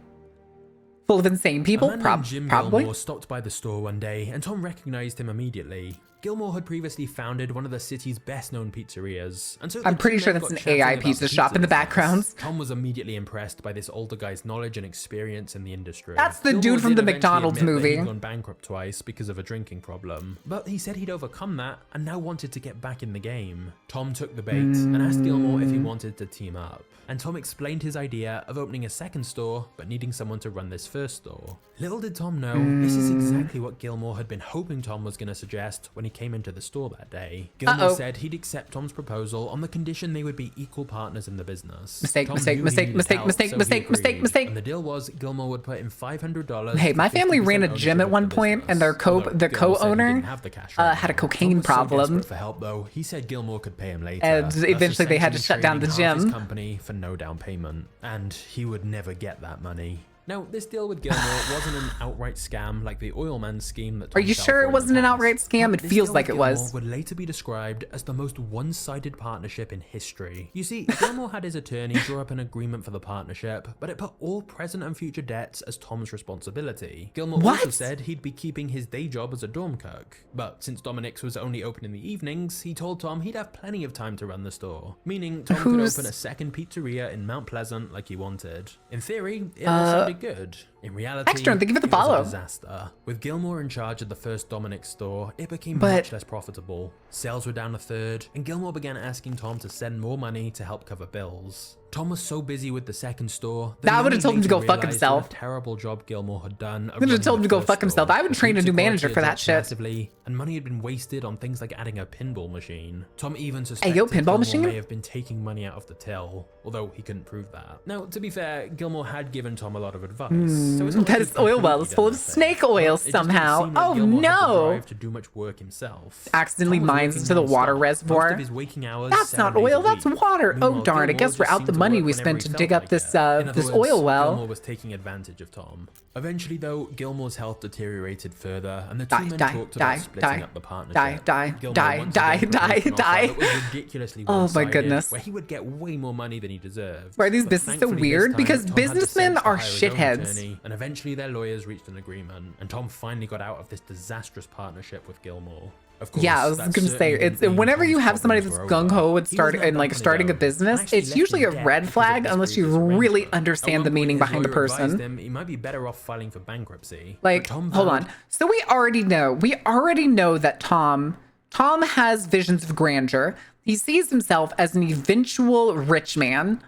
[SPEAKER 1] Full of insane people?
[SPEAKER 18] A man named Jim
[SPEAKER 1] Probably.
[SPEAKER 18] Gilmore stopped by the store one day, and Tom recognized him immediately. Gilmore had previously founded one of the city's best-known pizzerias, and so
[SPEAKER 1] I'm
[SPEAKER 18] the
[SPEAKER 1] pretty
[SPEAKER 18] two
[SPEAKER 1] sure
[SPEAKER 18] men
[SPEAKER 1] that's
[SPEAKER 18] got
[SPEAKER 1] an
[SPEAKER 18] chatting
[SPEAKER 1] AI
[SPEAKER 18] about
[SPEAKER 1] pizza shop in the
[SPEAKER 18] business.
[SPEAKER 1] background.
[SPEAKER 18] Tom was immediately impressed by this older guy's knowledge and experience in the industry.
[SPEAKER 1] That's the
[SPEAKER 18] Gilmore
[SPEAKER 1] dude from
[SPEAKER 18] did
[SPEAKER 1] the
[SPEAKER 18] eventually
[SPEAKER 1] McDonald's
[SPEAKER 18] admit that
[SPEAKER 1] movie.
[SPEAKER 18] He'd gone bankrupt twice because of a drinking problem, but he said he'd overcome that and now wanted to get back in the game. Tom took the bait and asked Gilmore if he wanted to team up. And Tom explained his idea of opening a second store, but needing someone to run this first store. Little did Tom know, this is exactly what Gilmore had been hoping Tom was going to suggest when he came into the store that day. Gilmore said he'd accept Tom's proposal on the condition they would be equal partners in the business.
[SPEAKER 1] Mistake,
[SPEAKER 18] Tom
[SPEAKER 1] mistake,
[SPEAKER 18] knew he
[SPEAKER 1] mistake,
[SPEAKER 18] needed
[SPEAKER 1] mistake,
[SPEAKER 18] help,
[SPEAKER 1] mistake,
[SPEAKER 18] so he
[SPEAKER 1] mistake, mistake,
[SPEAKER 18] agreed.
[SPEAKER 1] mistake.
[SPEAKER 18] And the deal was Gilmore would put in $500.
[SPEAKER 1] Hey, my family ran a gym at one point, and their
[SPEAKER 18] Gilmore said he
[SPEAKER 1] co-owner
[SPEAKER 18] didn't have the cash right
[SPEAKER 1] had a
[SPEAKER 18] now.
[SPEAKER 1] cocaine
[SPEAKER 18] Tom was so
[SPEAKER 1] problem.
[SPEAKER 18] desperate for help, though, he said Gilmore could pay him later.
[SPEAKER 1] And
[SPEAKER 18] thus
[SPEAKER 1] eventually they had to
[SPEAKER 18] essentially
[SPEAKER 1] shut down the
[SPEAKER 18] trading half his
[SPEAKER 1] gym.
[SPEAKER 18] company for no down payment, and he would never get that money. Now, this deal with Gilmore wasn't an outright scam like the oil man scheme that
[SPEAKER 1] Are
[SPEAKER 18] Tom
[SPEAKER 1] you
[SPEAKER 18] fell
[SPEAKER 1] sure
[SPEAKER 18] for
[SPEAKER 1] it
[SPEAKER 18] in the
[SPEAKER 1] wasn't an
[SPEAKER 18] past.
[SPEAKER 1] outright scam? It
[SPEAKER 18] This
[SPEAKER 1] feels
[SPEAKER 18] deal
[SPEAKER 1] like
[SPEAKER 18] with
[SPEAKER 1] it was.
[SPEAKER 18] Gilmore would later be described as the most one-sided partnership in history. You see, Gilmore had his attorney draw up an agreement for the partnership, but it put all present and future debts as Tom's responsibility. Gilmore also said he'd be keeping his day job as a dorm cook, but since Dominic's was only open in the evenings, he told Tom he'd have plenty of time to run the store, meaning Tom could open a second pizzeria in Mount Pleasant like he wanted. In theory, it all sounded good. In reality,
[SPEAKER 1] Extra, thank you for the
[SPEAKER 18] it was
[SPEAKER 1] follow.
[SPEAKER 18] a disaster. With Gilmore in charge of the first Dominic's store, it became
[SPEAKER 1] But-
[SPEAKER 18] much less profitable. Sales were down a third, and Gilmore began asking Tom to send more money to help cover bills. Tom was so busy with the second store that
[SPEAKER 1] I
[SPEAKER 18] he
[SPEAKER 1] would've
[SPEAKER 18] only
[SPEAKER 1] told him to
[SPEAKER 18] later
[SPEAKER 1] go fuck
[SPEAKER 18] realized
[SPEAKER 1] himself.
[SPEAKER 18] what a terrible job Gilmore had done.
[SPEAKER 1] I would've told him to go fuck himself. I would train a new manager for that shit.
[SPEAKER 18] Massively, and money had been wasted on things like adding a pinball machine. Tom even
[SPEAKER 1] Hey,
[SPEAKER 18] suspected
[SPEAKER 1] yo, pinball
[SPEAKER 18] Gilmore
[SPEAKER 1] machine?
[SPEAKER 18] may have been taking money out of the till, although he couldn't prove that. Now, to be fair, Gilmore had given Tom a lot of advice. so it's not like
[SPEAKER 1] That
[SPEAKER 18] he
[SPEAKER 1] is oil well.
[SPEAKER 18] completely
[SPEAKER 1] It's full of
[SPEAKER 18] done nothing.
[SPEAKER 1] snake oil
[SPEAKER 18] It just didn't
[SPEAKER 1] somehow.
[SPEAKER 18] seem like
[SPEAKER 1] Oh
[SPEAKER 18] Gilmore had the
[SPEAKER 1] no!
[SPEAKER 18] drive to do much work himself.
[SPEAKER 1] Accidentally
[SPEAKER 18] Tom was
[SPEAKER 1] mines
[SPEAKER 18] working
[SPEAKER 1] into the water
[SPEAKER 18] non-stop,
[SPEAKER 1] reservoir.
[SPEAKER 18] most of his waking hours,
[SPEAKER 1] That's
[SPEAKER 18] 7
[SPEAKER 1] not
[SPEAKER 18] days
[SPEAKER 1] oil,
[SPEAKER 18] a
[SPEAKER 1] that's
[SPEAKER 18] week.
[SPEAKER 1] water. Oh
[SPEAKER 18] Meanwhile,
[SPEAKER 1] darn, I
[SPEAKER 18] Gilmore
[SPEAKER 1] guess we're
[SPEAKER 18] just
[SPEAKER 1] out
[SPEAKER 18] seemed
[SPEAKER 1] the
[SPEAKER 18] to
[SPEAKER 1] money
[SPEAKER 18] work
[SPEAKER 1] we
[SPEAKER 18] whenever
[SPEAKER 1] spent
[SPEAKER 18] he
[SPEAKER 1] to
[SPEAKER 18] felt
[SPEAKER 1] dig up
[SPEAKER 18] like
[SPEAKER 1] this
[SPEAKER 18] it. In other
[SPEAKER 1] this
[SPEAKER 18] words,
[SPEAKER 1] oil well.
[SPEAKER 18] Gilmore was taking advantage of Tom. Eventually, though, Gilmore's health deteriorated further, and the two
[SPEAKER 1] Die,
[SPEAKER 18] men
[SPEAKER 1] die,
[SPEAKER 18] talked
[SPEAKER 1] die,
[SPEAKER 18] about splitting
[SPEAKER 1] die,
[SPEAKER 18] up the partnership.
[SPEAKER 1] die,
[SPEAKER 18] Gilmore
[SPEAKER 1] die,
[SPEAKER 18] once
[SPEAKER 1] die,
[SPEAKER 18] again
[SPEAKER 1] die,
[SPEAKER 18] proposed an offer
[SPEAKER 1] die.
[SPEAKER 18] that was ridiculously
[SPEAKER 1] Oh my
[SPEAKER 18] one-sided,
[SPEAKER 1] goodness.
[SPEAKER 18] where he would get way more money than he deserved.
[SPEAKER 1] Why are these
[SPEAKER 18] But
[SPEAKER 1] businesses so
[SPEAKER 18] thankfully this
[SPEAKER 1] weird?
[SPEAKER 18] time,
[SPEAKER 1] Because
[SPEAKER 18] Tom had the
[SPEAKER 1] businessmen
[SPEAKER 18] sense to
[SPEAKER 1] are
[SPEAKER 18] hire his own
[SPEAKER 1] shitheads.
[SPEAKER 18] attorney, and eventually their lawyers reached an agreement, and Tom finally got out of this disastrous partnership with Gilmore. Of course,
[SPEAKER 1] Yeah, I was
[SPEAKER 18] that
[SPEAKER 1] gonna say
[SPEAKER 18] certainly
[SPEAKER 1] it's
[SPEAKER 18] didn't mean
[SPEAKER 1] whenever you
[SPEAKER 18] Tom's
[SPEAKER 1] have somebody
[SPEAKER 18] problems
[SPEAKER 1] that's
[SPEAKER 18] were over.
[SPEAKER 1] gung ho with
[SPEAKER 18] He was never back
[SPEAKER 1] starting a
[SPEAKER 18] on the
[SPEAKER 1] business,
[SPEAKER 18] actually
[SPEAKER 1] it's
[SPEAKER 18] left
[SPEAKER 1] usually
[SPEAKER 18] in
[SPEAKER 1] a
[SPEAKER 18] debt
[SPEAKER 1] red
[SPEAKER 18] because of
[SPEAKER 1] flag
[SPEAKER 18] this
[SPEAKER 1] unless you
[SPEAKER 18] previous
[SPEAKER 1] really
[SPEAKER 18] arrangement.
[SPEAKER 1] understand
[SPEAKER 18] At
[SPEAKER 1] the
[SPEAKER 18] one
[SPEAKER 1] meaning
[SPEAKER 18] point, his
[SPEAKER 1] behind the
[SPEAKER 18] lawyer advised
[SPEAKER 1] person.
[SPEAKER 18] him he might be better off filing for bankruptcy.
[SPEAKER 1] Like,
[SPEAKER 18] But Tom
[SPEAKER 1] hold
[SPEAKER 18] vowed-
[SPEAKER 1] on. So we already know that Tom has visions of grandeur. He sees himself as an eventual rich man.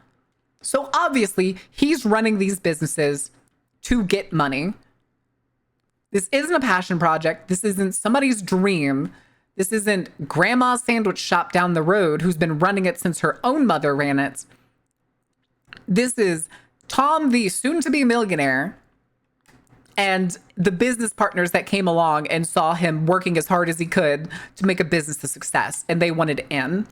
[SPEAKER 1] So obviously, he's running these businesses to get money. This isn't a passion project. This isn't somebody's dream. This isn't grandma's sandwich shop down the road who's been running it since her own mother ran it. This is Tom, the soon-to-be millionaire, and the business partners that came along and saw him working as hard as he could to make a business a success, and they wanted in.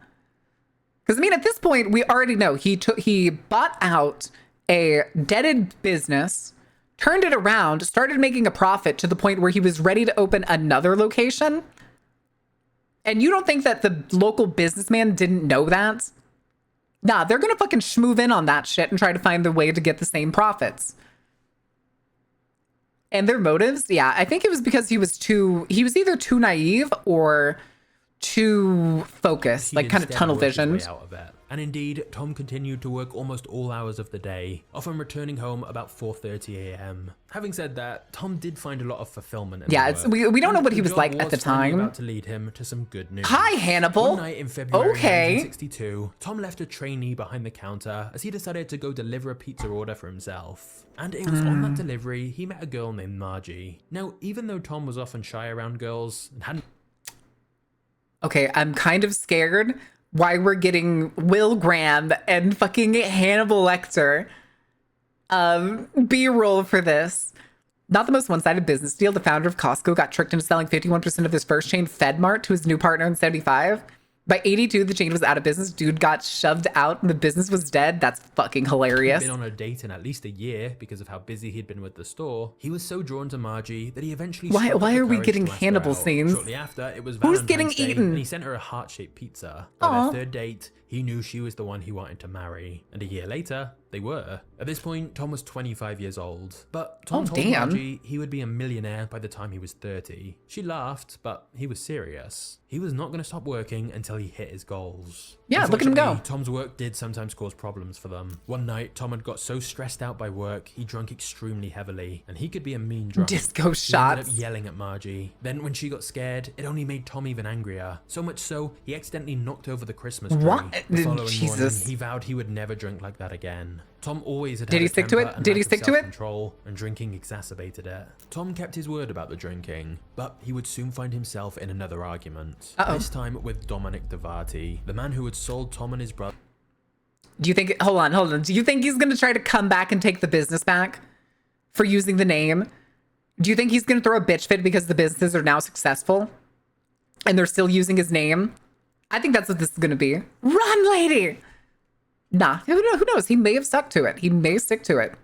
[SPEAKER 1] Because I mean, at this point, we already know he bought out a deaded business, turned it around, started making a profit to the point where he was ready to open another location. And you don't think that the local businessman didn't know that? Nah, they're gonna fucking schmoove in on that shit and try to find the way to get the same profits. And their motives, yeah, I think it was because he was either too naive or too focused, like kind of tunnel visioned.
[SPEAKER 18] And indeed, Tom continued to work almost all hours of the day, often returning home about 4:30 a.m. Having said that, Tom did find a lot of fulfillment in the work.
[SPEAKER 1] We don't know what he was like at the time.
[SPEAKER 18] About to lead him to some good news.
[SPEAKER 1] Hi, Hannibal.
[SPEAKER 18] One night in February 1962, Tom left a trainee behind the counter as he decided to go deliver a pizza order for himself. And it was on that delivery he met a girl named Margie. Now, even though Tom was often shy around girls and hadn't...
[SPEAKER 1] Okay, I'm kind of scared why we're getting Will Graham and fucking Hannibal Lecter B-roll for this. Not the most one-sided business deal. The founder of Costco got tricked into selling 51% of his first chain, FedMart, to his new partner in 75. By 82, the chain was out of business. Dude got shoved out and the business was dead. That's fucking hilarious.
[SPEAKER 18] Been on a date in at least a year because of how busy he'd been with the store. He was so drawn to Margie that he eventually...
[SPEAKER 1] Why are we getting Hannibal scenes?
[SPEAKER 18] Shortly after, it was
[SPEAKER 1] Who's
[SPEAKER 18] Valentine's
[SPEAKER 1] getting
[SPEAKER 18] Day,
[SPEAKER 1] eaten?
[SPEAKER 18] And he sent her a heart-shaped pizza. On their third date, he knew she was the one he wanted to marry. And a year later, they were. At this point, Tom was 25 years old. But Tom told Margie he would be a millionaire by the time he was 30. She laughed, but he was serious. He was not going to stop working until he hit his goals.
[SPEAKER 1] Yeah, look at him go.
[SPEAKER 18] Tom's work did sometimes cause problems for them. One night, Tom had got so stressed out by work, he drank extremely heavily, and he could be a mean drunk.
[SPEAKER 1] Disco
[SPEAKER 18] He
[SPEAKER 1] shots.
[SPEAKER 18] ended up yelling at Margie. Then when she got scared, it only made Tom even angrier. So much so, he accidentally knocked over the Christmas tree.
[SPEAKER 1] What?
[SPEAKER 18] The following
[SPEAKER 1] Jesus.
[SPEAKER 18] morning, he vowed he would never drink like that again. Tom always had
[SPEAKER 1] Did he stick to it? Did he stick to it?
[SPEAKER 18] Control, and drinking exacerbated it. Tom kept his word about the drinking, but he would soon find himself in another argument. This time with Dominic DeVarty, the man who had sold Tom and his brother.
[SPEAKER 1] Do you think, hold on. Do you think he's going to try to come back and take the business back for using the name? Do you think he's going to throw a bitch fit because the businesses are now successful and they're still using his name? I think that's what this is going to be. Run, lady! Nah, who knows? He may have stuck to it. He may stick to it.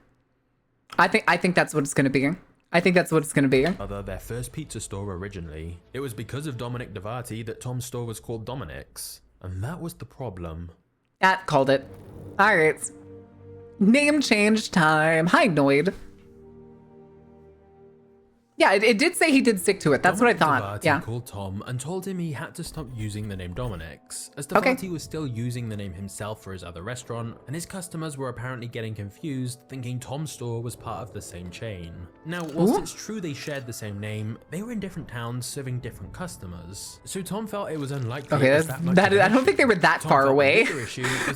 [SPEAKER 1] I think that's what it's going to be. I think that's what it's going to be.
[SPEAKER 18] Their first pizza store originally. It was because of Dominic DeVarty that Tom's store was called Dominic's. And that was the problem.
[SPEAKER 1] That called it. All right. Name change time. Hi, Noid. Yeah, it did say he did stick to it. That's
[SPEAKER 18] Dominic
[SPEAKER 1] what I thought.
[SPEAKER 18] DeVarty
[SPEAKER 1] Yeah.
[SPEAKER 18] called Tom and told him he had to stop using the name Dominic's, as DeVarty was still using the name himself for his other restaurant, and his customers were apparently getting confused, thinking Tom's store was part of the same chain. Now, whilst it's true they shared the same name, they were in different towns serving different customers. So Tom felt it was unlikely.
[SPEAKER 1] Okay, I don't think they were that far away.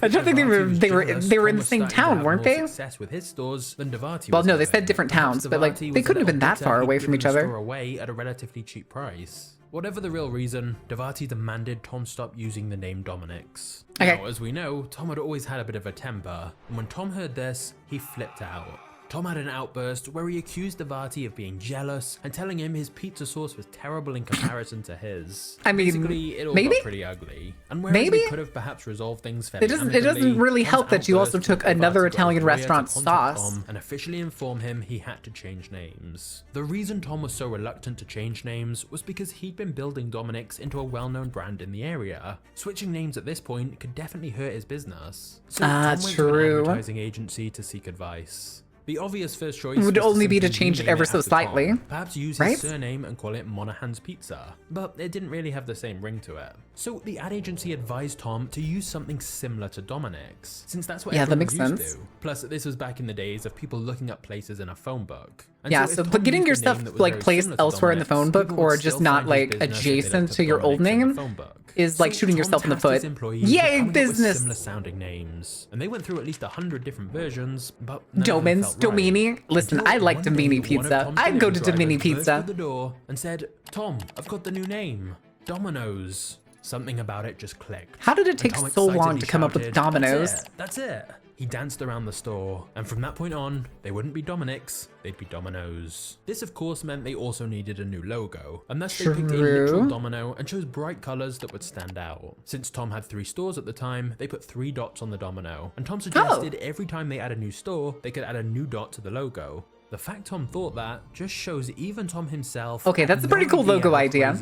[SPEAKER 1] I don't think they were in the same town, weren't they?
[SPEAKER 18] Success with his stores than DeVarty
[SPEAKER 1] Well,
[SPEAKER 18] was
[SPEAKER 1] no, they
[SPEAKER 18] having.
[SPEAKER 1] said different
[SPEAKER 18] Perhaps
[SPEAKER 1] towns, but like
[SPEAKER 18] DeVarty
[SPEAKER 1] they
[SPEAKER 18] was
[SPEAKER 1] couldn't
[SPEAKER 18] a
[SPEAKER 1] have been
[SPEAKER 18] little
[SPEAKER 1] that far
[SPEAKER 18] bitter
[SPEAKER 1] away
[SPEAKER 18] he'd
[SPEAKER 1] from
[SPEAKER 18] given
[SPEAKER 1] each
[SPEAKER 18] the
[SPEAKER 1] other.
[SPEAKER 18] store away at a relatively cheap price. Whatever the real reason, DeVarty demanded Tom stop using the name Dominic's.
[SPEAKER 1] Okay.
[SPEAKER 18] Now, as we know, Tom had always had a bit of a temper, and when Tom heard this, he flipped out. Tom had an outburst where he accused DeVarty of being jealous and telling him his pizza sauce was terrible in comparison to his.
[SPEAKER 1] I mean,
[SPEAKER 18] basically, it all
[SPEAKER 1] maybe?
[SPEAKER 18] got pretty ugly. And whereas
[SPEAKER 1] Maybe?
[SPEAKER 18] they could have perhaps resolved things fairly
[SPEAKER 1] It doesn't really help that you also took another Italian restaurant sauce.
[SPEAKER 18] Tom and officially inform him he had to change names. The reason Tom was so reluctant to change names was because he'd been building Dominic's into a well-known brand in the area. Switching names at this point could definitely hurt his business. So Tom went to an advertising agency to seek advice. The obvious first choice
[SPEAKER 1] would
[SPEAKER 18] was
[SPEAKER 1] only be to
[SPEAKER 18] simply
[SPEAKER 1] change it
[SPEAKER 18] rename
[SPEAKER 1] ever so
[SPEAKER 18] after
[SPEAKER 1] slightly,
[SPEAKER 18] Tom, perhaps use
[SPEAKER 1] right?
[SPEAKER 18] his surname and call it Monahan's Pizza, but it didn't really have the same ring to it. So the ad agency advised Tom to use something similar to Dominic's, since that's what
[SPEAKER 1] Yeah, that
[SPEAKER 18] everyone
[SPEAKER 1] makes
[SPEAKER 18] used
[SPEAKER 1] sense.
[SPEAKER 18] to. Plus, this was back in the days of people looking up places in a phone book. And
[SPEAKER 1] Yeah,
[SPEAKER 18] if
[SPEAKER 1] so
[SPEAKER 18] Tom
[SPEAKER 1] but getting your
[SPEAKER 18] used a name
[SPEAKER 1] stuff
[SPEAKER 18] that was
[SPEAKER 1] like
[SPEAKER 18] very
[SPEAKER 1] placed
[SPEAKER 18] similar to
[SPEAKER 1] elsewhere in the phone
[SPEAKER 18] Dominic's,
[SPEAKER 1] book
[SPEAKER 18] people would
[SPEAKER 1] or just
[SPEAKER 18] still
[SPEAKER 1] not
[SPEAKER 18] find his
[SPEAKER 1] like
[SPEAKER 18] business if they
[SPEAKER 1] adjacent
[SPEAKER 18] looked
[SPEAKER 1] to
[SPEAKER 18] up
[SPEAKER 1] your old
[SPEAKER 18] Dominic's in the
[SPEAKER 1] name
[SPEAKER 18] phone book.
[SPEAKER 1] is like
[SPEAKER 18] So
[SPEAKER 1] shooting
[SPEAKER 18] Tom
[SPEAKER 1] yourself in the
[SPEAKER 18] tasked his
[SPEAKER 1] foot.
[SPEAKER 18] employees with
[SPEAKER 1] Yay,
[SPEAKER 18] coming up with
[SPEAKER 1] business!
[SPEAKER 18] similar sounding names, and they went through at least 100 different versions, but none of them
[SPEAKER 1] Domins,
[SPEAKER 18] felt right.
[SPEAKER 1] Domini. Listen, I like
[SPEAKER 18] One day,
[SPEAKER 1] Domini
[SPEAKER 18] one of
[SPEAKER 1] pizza.
[SPEAKER 18] Tom's
[SPEAKER 1] I'd go to
[SPEAKER 18] delivery
[SPEAKER 1] Domini
[SPEAKER 18] drivers burst
[SPEAKER 1] pizza.
[SPEAKER 18] through the door and said, "Tom, I've got the new name, Domino's." Something about it just clicked.
[SPEAKER 1] How did it
[SPEAKER 18] And
[SPEAKER 1] take
[SPEAKER 18] Tom
[SPEAKER 1] so long
[SPEAKER 18] excitedly
[SPEAKER 1] to come up with
[SPEAKER 18] shouted,
[SPEAKER 1] Domino's?
[SPEAKER 18] That's it. He danced around the store, and from that point on, they wouldn't be Dominic's, they'd be Domino's. This of course meant they also needed a new logo, and thus they picked a literal domino and chose bright colors that would stand out. Since Tom had 3 stores at the time, they put 3 dots on the domino, and Tom suggested every time they add a new store, they could add a new dot to the logo. The fact Tom thought that just shows even Tom himself.
[SPEAKER 1] Okay, that's a pretty cool logo idea.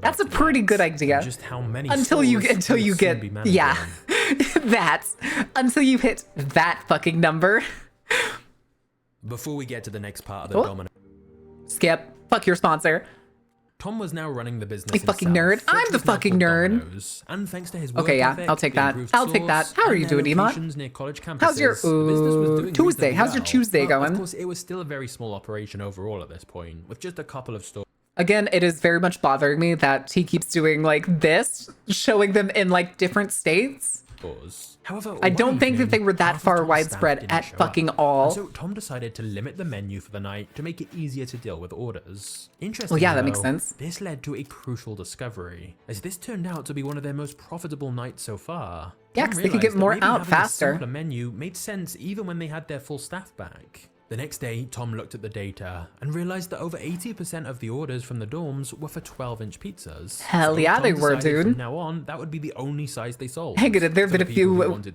[SPEAKER 1] That's a pretty good idea.
[SPEAKER 18] Just how many
[SPEAKER 1] until you get yeah. That's until you hit that fucking number.
[SPEAKER 18] Before we get to the next part of the domino.
[SPEAKER 1] Skip. Fuck your sponsor.
[SPEAKER 18] Tom was now running the business.
[SPEAKER 1] You fucking nerd. I'm the fucking nerd.
[SPEAKER 18] Domino's, and thanks to his
[SPEAKER 1] okay, yeah, I'll take that. I'll take that. How are you doing, Emot? How's your Tuesday? How's your Tuesday going?
[SPEAKER 18] Of course, it was still a very small operation overall at this point, with just a couple of stores.
[SPEAKER 1] Again, it is very much bothering me that he keeps doing like this, showing them in like different states.
[SPEAKER 18] However,
[SPEAKER 1] I don't think that they were that far widespread at fucking all.
[SPEAKER 18] So Tom decided to limit the menu for the night to make it easier to deal with orders. Interestingly,
[SPEAKER 1] well, yeah, that makes sense.
[SPEAKER 18] This led to a crucial discovery, as this turned out to be one of their most profitable nights so far.
[SPEAKER 1] Yeah, because they could get more out faster.
[SPEAKER 18] A simpler menu made sense even when they had their full staff back. The next day, Tom looked at the data and realized that over 80% of the orders from the dorms were for 12-inch pizzas.
[SPEAKER 1] Hell yeah, they were, dude.
[SPEAKER 18] From now on, that would be the only size they sold.
[SPEAKER 1] Hey, there have been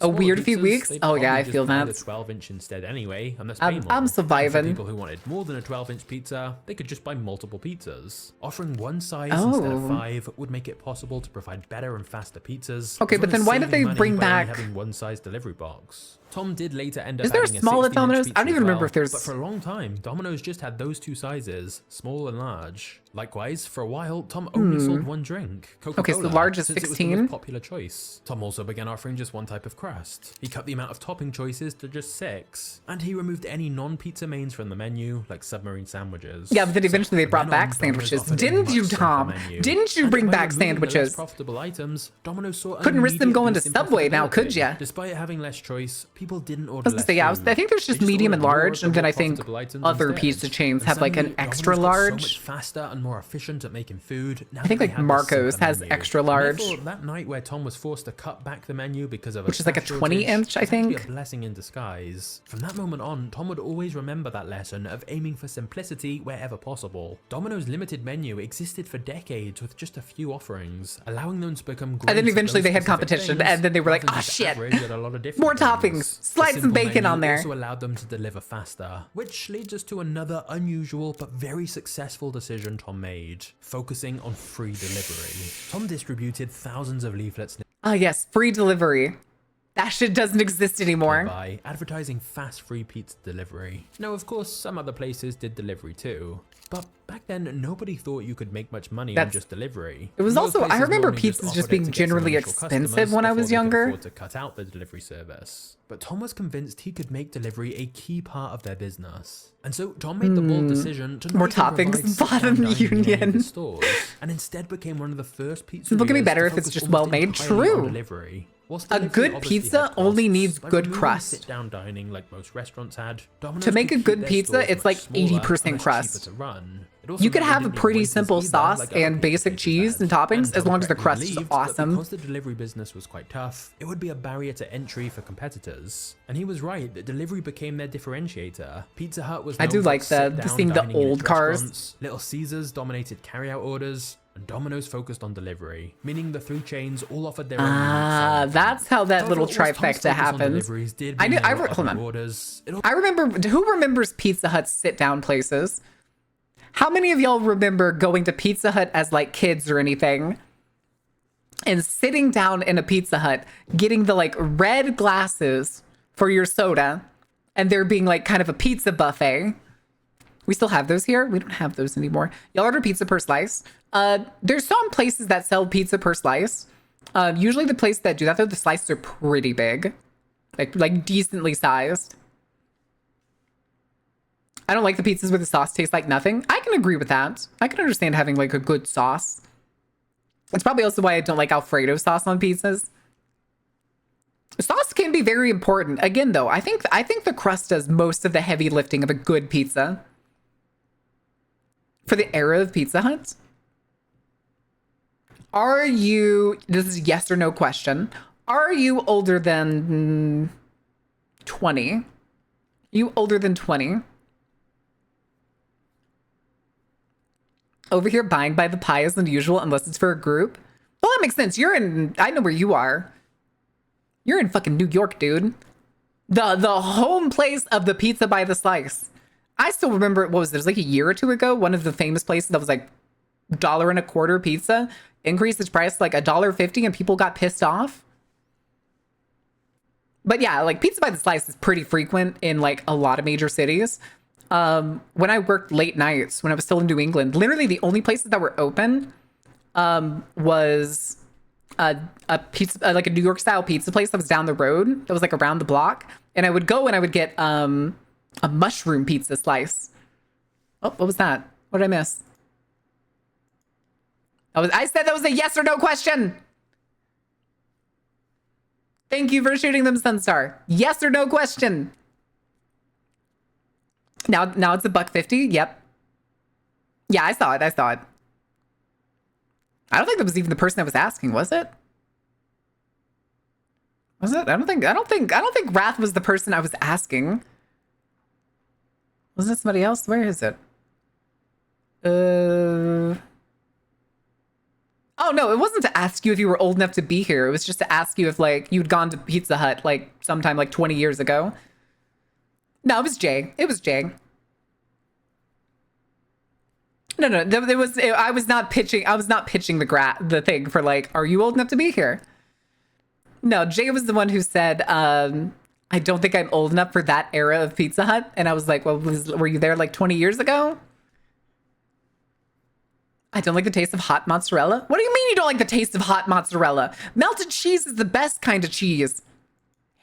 [SPEAKER 1] a weird few weeks. Oh yeah, I feel that.
[SPEAKER 18] A 12-inch instead anyway, and
[SPEAKER 1] I'm surviving.
[SPEAKER 18] For people who wanted more than a 12-inch pizza, they could just buy multiple pizzas. Offering one size instead of 5 would make it possible to provide better and faster pizzas.
[SPEAKER 1] Okay, but then why did they bring back
[SPEAKER 18] having one size delivery box? Tom did later end up.
[SPEAKER 1] Is there a small at Domino's? I don't even remember if there's.
[SPEAKER 18] But for a long time, Domino's just had those 2 sizes, small and large. Likewise, for a while, Tom only sold one drink, Coca-Cola.
[SPEAKER 1] Okay, so the large is 16.
[SPEAKER 18] It was the most popular choice. Tom also began offering just one type of crust. He cut the amount of topping choices to just 6, and he removed any non-pizza mains from the menu, like submarine sandwiches.
[SPEAKER 1] Yeah, but then eventually they brought back sandwiches, didn't you, Tom? Didn't you bring back sandwiches?
[SPEAKER 18] Profitable items, Domino's saw
[SPEAKER 1] couldn't risk them going to Subway now, could ya?
[SPEAKER 18] Despite having less choice, people didn't order less.
[SPEAKER 1] Yeah, I think there's just medium and large, and then I think other pizza chains have like an extra large.
[SPEAKER 18] So much faster and more efficient at making food.
[SPEAKER 1] I think like Marco's has extra large.
[SPEAKER 18] That night where Tom was forced to cut back the menu because of
[SPEAKER 1] which is like a 20-inch, I think.
[SPEAKER 18] A blessing in disguise. From that moment on, Tom would always remember that lesson of aiming for simplicity wherever possible. Domino's limited menu existed for decades with just a few offerings, allowing them to become great.
[SPEAKER 1] And then eventually they had competition, and then they were like, "Oh shit, more toppings, slide some bacon on there."
[SPEAKER 18] Also allowed them to deliver faster, which leads us to another unusual but very successful decision Tom made, focusing on free delivery. Tom distributed thousands of leaflets.
[SPEAKER 1] Ah, yes, free delivery. That shit doesn't exist anymore.
[SPEAKER 18] By advertising fast free pizza delivery. Now, of course, some other places did delivery too, but back then nobody thought you could make much money on just delivery.
[SPEAKER 1] It was also, I remember pizzas just being generally expensive when I was younger.
[SPEAKER 18] To cut out the delivery service. But Tom was convinced he could make delivery a key part of their business. And so Tom made the bold decision to
[SPEAKER 1] more toppings, bottom union
[SPEAKER 18] stores, and instead became one of the first pizza.
[SPEAKER 1] Look at me better if it's just well made. True. A good pizza only needs good crust.
[SPEAKER 18] Sit-down dining like most restaurants had.
[SPEAKER 1] To make a good pizza, it's like 80% crust. You could have a pretty simple sauce and basic cheese and toppings as long as the crust is awesome.
[SPEAKER 18] Because the delivery business was quite tough, it would be a barrier to entry for competitors. And he was right, that delivery became their differentiator. Pizza Hut was
[SPEAKER 1] I do like seeing the old cars.
[SPEAKER 18] Little Caesars dominated carryout orders, and Domino's focused on delivery, meaning the 3 chains all offered their own.
[SPEAKER 1] Ah, that's how that little trifecta happens. Hold on. I remember, who remembers Pizza Hut's sit-down places? How many of y'all remember going to Pizza Hut as like kids or anything and sitting down in a Pizza Hut, getting the like red glasses for your soda, and there being like kind of a pizza buffet? We still have those here. We don't have those anymore. Y'all order pizza per slice. There's some places that sell pizza per slice. Usually the places that do that though, the slices are pretty big, like decently sized. I don't like the pizzas where the sauce tastes like nothing. I can agree with that. I can understand having like a good sauce. It's probably also why I don't like Alfredo sauce on pizzas. Sauce can be very important. Again, though, I think the crust does most of the heavy lifting of a good pizza. For the era of Pizza Hut, are you? This is a yes or no question. Are you older than 20. You older than 20. Over here buying by the pie isn't usual unless it's for a group. Well, that makes sense. You're in, I know where you are. You're in fucking New York, dude. The home place of the pizza by the slice. I still remember, what was this, like a year or two ago? One of the famous places that was like $1.25 pizza increased its price to like $1.50 and people got pissed off. But yeah, like pizza by the slice is pretty frequent in like a lot of major cities. When I worked late nights, when I was still in New England, literally the only places that were open was a pizza, like a New York style pizza place that was down the road. That was like around the block. And I would go and I would get a mushroom pizza slice. Oh, what was that? What did I miss? I said that was a yes or no question. Thank you for shooting them, Sunstar. Yes or no question. Now it's $1.50. Yep. Yeah, I saw it. I don't think that was even the person I was asking, was it? Was it? I don't think Wrath was the person I was asking. Was it somebody else? Where is it? Oh no, it wasn't to ask you if you were old enough to be here. It was just to ask you if like you'd gone to Pizza Hut like sometime like 20 years ago. No, it was Jay. It was Jay. No, I was not pitching the thing for like, are you old enough to be here? No, Jay was the one who said, I don't think I'm old enough for that era of Pizza Hut. And I was like, well, were you there like 20 years ago? I don't like the taste of hot mozzarella. What do you mean you don't like the taste of hot mozzarella? Melted cheese is the best kind of cheese.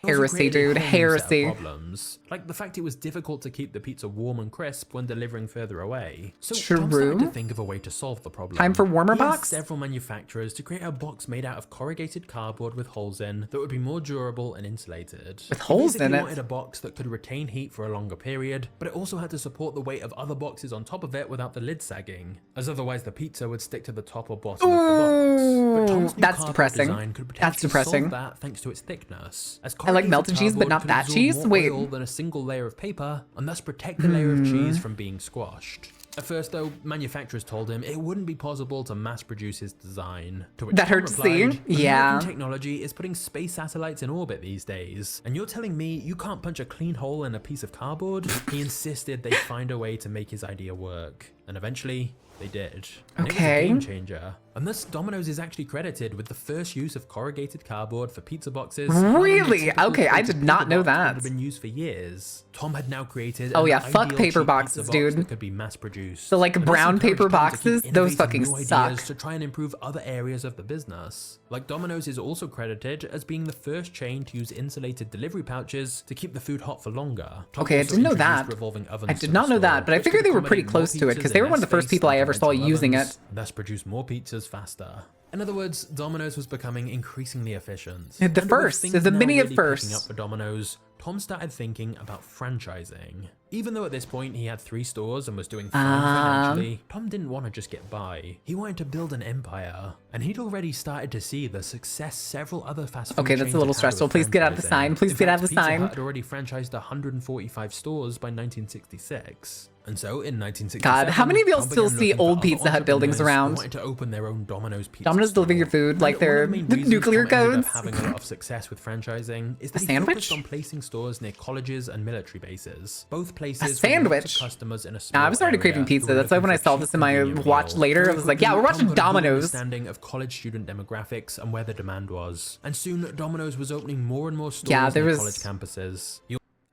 [SPEAKER 1] Heresy, dude. Heresy.
[SPEAKER 18] Problems. Like the fact it was difficult to keep the pizza warm and crisp when delivering further away. So
[SPEAKER 1] True.
[SPEAKER 18] Tom started to think of a way to solve the problem.
[SPEAKER 1] Time for warmer
[SPEAKER 18] He
[SPEAKER 1] box?
[SPEAKER 18] asked several manufacturers to create a box made out of corrugated cardboard with holes in that would be more durable and insulated.
[SPEAKER 1] With holes in
[SPEAKER 18] He
[SPEAKER 1] it?
[SPEAKER 18] wanted a box that could retain heat for a longer period, but it also had to support the weight of other boxes on top of it without the lid sagging, as otherwise the pizza would stick to the top or bottom of the box. But Tom's new
[SPEAKER 1] That's
[SPEAKER 18] cardboard
[SPEAKER 1] depressing.
[SPEAKER 18] design could
[SPEAKER 1] That's
[SPEAKER 18] potentially
[SPEAKER 1] depressing.
[SPEAKER 18] solve that thanks to its thickness. As
[SPEAKER 1] I like melted cheese, but not
[SPEAKER 18] could
[SPEAKER 1] that
[SPEAKER 18] absorb
[SPEAKER 1] cheese?
[SPEAKER 18] more
[SPEAKER 1] Wait.
[SPEAKER 18] oil than a single layer of paper, and thus protect the layer of cheese from being squashed. At first, though, manufacturers told him it wouldn't be possible to mass produce his design. To which
[SPEAKER 1] That
[SPEAKER 18] Tom
[SPEAKER 1] hurt to see.
[SPEAKER 18] replied,
[SPEAKER 1] Yeah.
[SPEAKER 18] American technology is putting space satellites in orbit these days, and you're telling me you can't punch a clean hole in a piece of cardboard? He insisted they find a way to make his idea work, and eventually they did. And it was a
[SPEAKER 1] Okay.
[SPEAKER 18] game changer. And thus, Domino's is actually credited with the first use of corrugated cardboard for pizza boxes.
[SPEAKER 1] Really? Okay, I did not know that.
[SPEAKER 18] Had been used for years. Tom had now created.
[SPEAKER 1] Oh
[SPEAKER 18] an
[SPEAKER 1] yeah, fuck
[SPEAKER 18] ideal
[SPEAKER 1] paper
[SPEAKER 18] cheap
[SPEAKER 1] boxes,
[SPEAKER 18] pizza box
[SPEAKER 1] dude.
[SPEAKER 18] that could be mass produced.
[SPEAKER 1] So like
[SPEAKER 18] And this
[SPEAKER 1] brown
[SPEAKER 18] encouraged
[SPEAKER 1] paper
[SPEAKER 18] Tom to keep
[SPEAKER 1] boxes, those
[SPEAKER 18] innovating
[SPEAKER 1] fucking
[SPEAKER 18] new
[SPEAKER 1] suck.
[SPEAKER 18] ideas to try and improve other areas of the business. Like Domino's is also credited as being the first chain to use insulated delivery pouches to keep the food hot for longer. Tom
[SPEAKER 1] Okay, I
[SPEAKER 18] also
[SPEAKER 1] didn't know
[SPEAKER 18] introduced
[SPEAKER 1] that.
[SPEAKER 18] revolving ovens
[SPEAKER 1] I
[SPEAKER 18] to
[SPEAKER 1] did
[SPEAKER 18] the
[SPEAKER 1] not know
[SPEAKER 18] store,
[SPEAKER 1] that, but I
[SPEAKER 18] which
[SPEAKER 1] figured
[SPEAKER 18] could
[SPEAKER 1] they were pretty
[SPEAKER 18] accommodate more
[SPEAKER 1] close to it, 'cause
[SPEAKER 18] pizzas
[SPEAKER 1] they
[SPEAKER 18] in
[SPEAKER 1] were one of the
[SPEAKER 18] less
[SPEAKER 1] first
[SPEAKER 18] space
[SPEAKER 1] people I
[SPEAKER 18] than
[SPEAKER 1] ever saw
[SPEAKER 18] conventional
[SPEAKER 1] using
[SPEAKER 18] ovens,
[SPEAKER 1] it.
[SPEAKER 18] and thus produce more pizzas faster. In other words, Domino's was becoming increasingly efficient.
[SPEAKER 1] The
[SPEAKER 18] And with
[SPEAKER 1] first,
[SPEAKER 18] things
[SPEAKER 1] the
[SPEAKER 18] now
[SPEAKER 1] mini of
[SPEAKER 18] really
[SPEAKER 1] first.
[SPEAKER 18] picking up for Domino's, Tom started thinking about franchising. Even though at this point he had 3 stores and was doing fine financially, Tom didn't want to just get by. He wanted to build an empire, and he'd already started to see the success several other fast food
[SPEAKER 1] Okay, that's
[SPEAKER 18] chains
[SPEAKER 1] a little
[SPEAKER 18] had
[SPEAKER 1] stressful.
[SPEAKER 18] with
[SPEAKER 1] Please get out of the
[SPEAKER 18] franchising.
[SPEAKER 1] sign. Please
[SPEAKER 18] In
[SPEAKER 1] get out
[SPEAKER 18] fact,
[SPEAKER 1] of the
[SPEAKER 18] Pizza
[SPEAKER 1] sign.
[SPEAKER 18] Hut had already franchised 145 stores by 1966. And so in 1967,
[SPEAKER 1] God, how many of y'all
[SPEAKER 18] Tom
[SPEAKER 1] still
[SPEAKER 18] began
[SPEAKER 1] see
[SPEAKER 18] looking for
[SPEAKER 1] old
[SPEAKER 18] other
[SPEAKER 1] Pizza Hut buildings
[SPEAKER 18] entrepreneurs who
[SPEAKER 1] around?
[SPEAKER 18] wanted to open their own Domino's pizza
[SPEAKER 1] Domino's delivering your food like they're nuclear codes.
[SPEAKER 18] Having a lot of success with franchising is that
[SPEAKER 1] A
[SPEAKER 18] he focused
[SPEAKER 1] sandwich?
[SPEAKER 18] on placing stores near colleges and military bases. Both places
[SPEAKER 1] A
[SPEAKER 18] with lots
[SPEAKER 1] sandwich?
[SPEAKER 18] of customers in a
[SPEAKER 1] Nah,
[SPEAKER 18] small
[SPEAKER 1] I was already
[SPEAKER 18] area
[SPEAKER 1] craving
[SPEAKER 18] who
[SPEAKER 1] pizza.
[SPEAKER 18] were
[SPEAKER 1] That's why
[SPEAKER 18] looking
[SPEAKER 1] when I
[SPEAKER 18] for
[SPEAKER 1] saw
[SPEAKER 18] cheap,
[SPEAKER 1] this in my
[SPEAKER 18] convenient
[SPEAKER 1] watch
[SPEAKER 18] meals.
[SPEAKER 1] later, I
[SPEAKER 18] Very
[SPEAKER 1] was like, yeah,
[SPEAKER 18] quickly,
[SPEAKER 1] we're
[SPEAKER 18] Tom
[SPEAKER 1] watching
[SPEAKER 18] got a good
[SPEAKER 1] Domino's.
[SPEAKER 18] understanding of college student demographics and where the demand was. And soon Domino's was opening more and more stores
[SPEAKER 1] Yeah, there
[SPEAKER 18] near
[SPEAKER 1] was-
[SPEAKER 18] college campuses.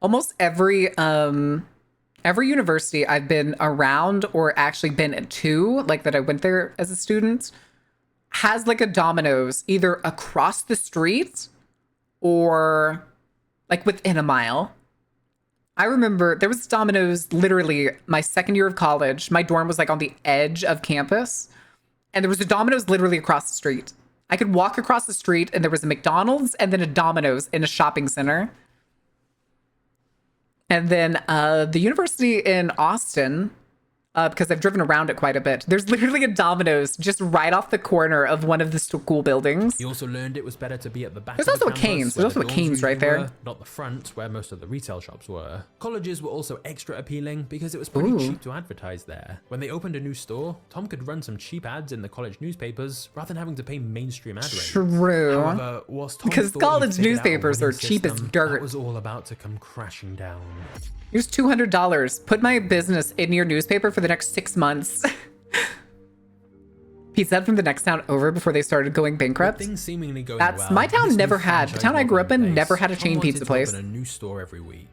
[SPEAKER 1] Almost every university I've been around or actually been to, like that I went there as a student, has like a Domino's either across the street or like within a mile. I remember there was Domino's literally my second year of college. My dorm was like on the edge of campus, and there was a Domino's literally across the street. I could walk across the street and there was a McDonald's and then a Domino's in a shopping center. And then the university in Austin, because I've driven around it quite a bit. There's literally a Domino's just right off the corner of one of the school buildings.
[SPEAKER 18] He also learned it was better to be at the back.
[SPEAKER 1] There's
[SPEAKER 18] of the
[SPEAKER 1] also a
[SPEAKER 18] campus,
[SPEAKER 1] Cane's.
[SPEAKER 18] where
[SPEAKER 1] There's
[SPEAKER 18] the
[SPEAKER 1] also a
[SPEAKER 18] dorms
[SPEAKER 1] Cane's right
[SPEAKER 18] usually
[SPEAKER 1] there.
[SPEAKER 18] were, not the front where most of the retail shops were. Colleges were also extra appealing because it was pretty cheap to advertise there. When they opened a new store, Tom could run some cheap ads in the college newspapers rather than having to pay mainstream ad rates.
[SPEAKER 1] True.
[SPEAKER 18] However, whilst Tom
[SPEAKER 1] Because
[SPEAKER 18] thought
[SPEAKER 1] college
[SPEAKER 18] he'd figured out a
[SPEAKER 1] newspapers are
[SPEAKER 18] winning
[SPEAKER 1] cheap as
[SPEAKER 18] system,
[SPEAKER 1] dirt.
[SPEAKER 18] that was all about to come crashing down.
[SPEAKER 1] Here's $200. Put my business in your newspaper for the next 6 months. Pizza Hut from the next town over before they started going bankrupt.
[SPEAKER 18] Things seemingly going
[SPEAKER 1] That's
[SPEAKER 18] well,
[SPEAKER 1] my town
[SPEAKER 18] this new
[SPEAKER 1] never had. The
[SPEAKER 18] franchise
[SPEAKER 1] town I grew up in
[SPEAKER 18] model
[SPEAKER 1] never
[SPEAKER 18] place,
[SPEAKER 1] had a
[SPEAKER 18] Tom
[SPEAKER 1] chain
[SPEAKER 18] wanted
[SPEAKER 1] pizza
[SPEAKER 18] to
[SPEAKER 1] place.
[SPEAKER 18] open a new store every week.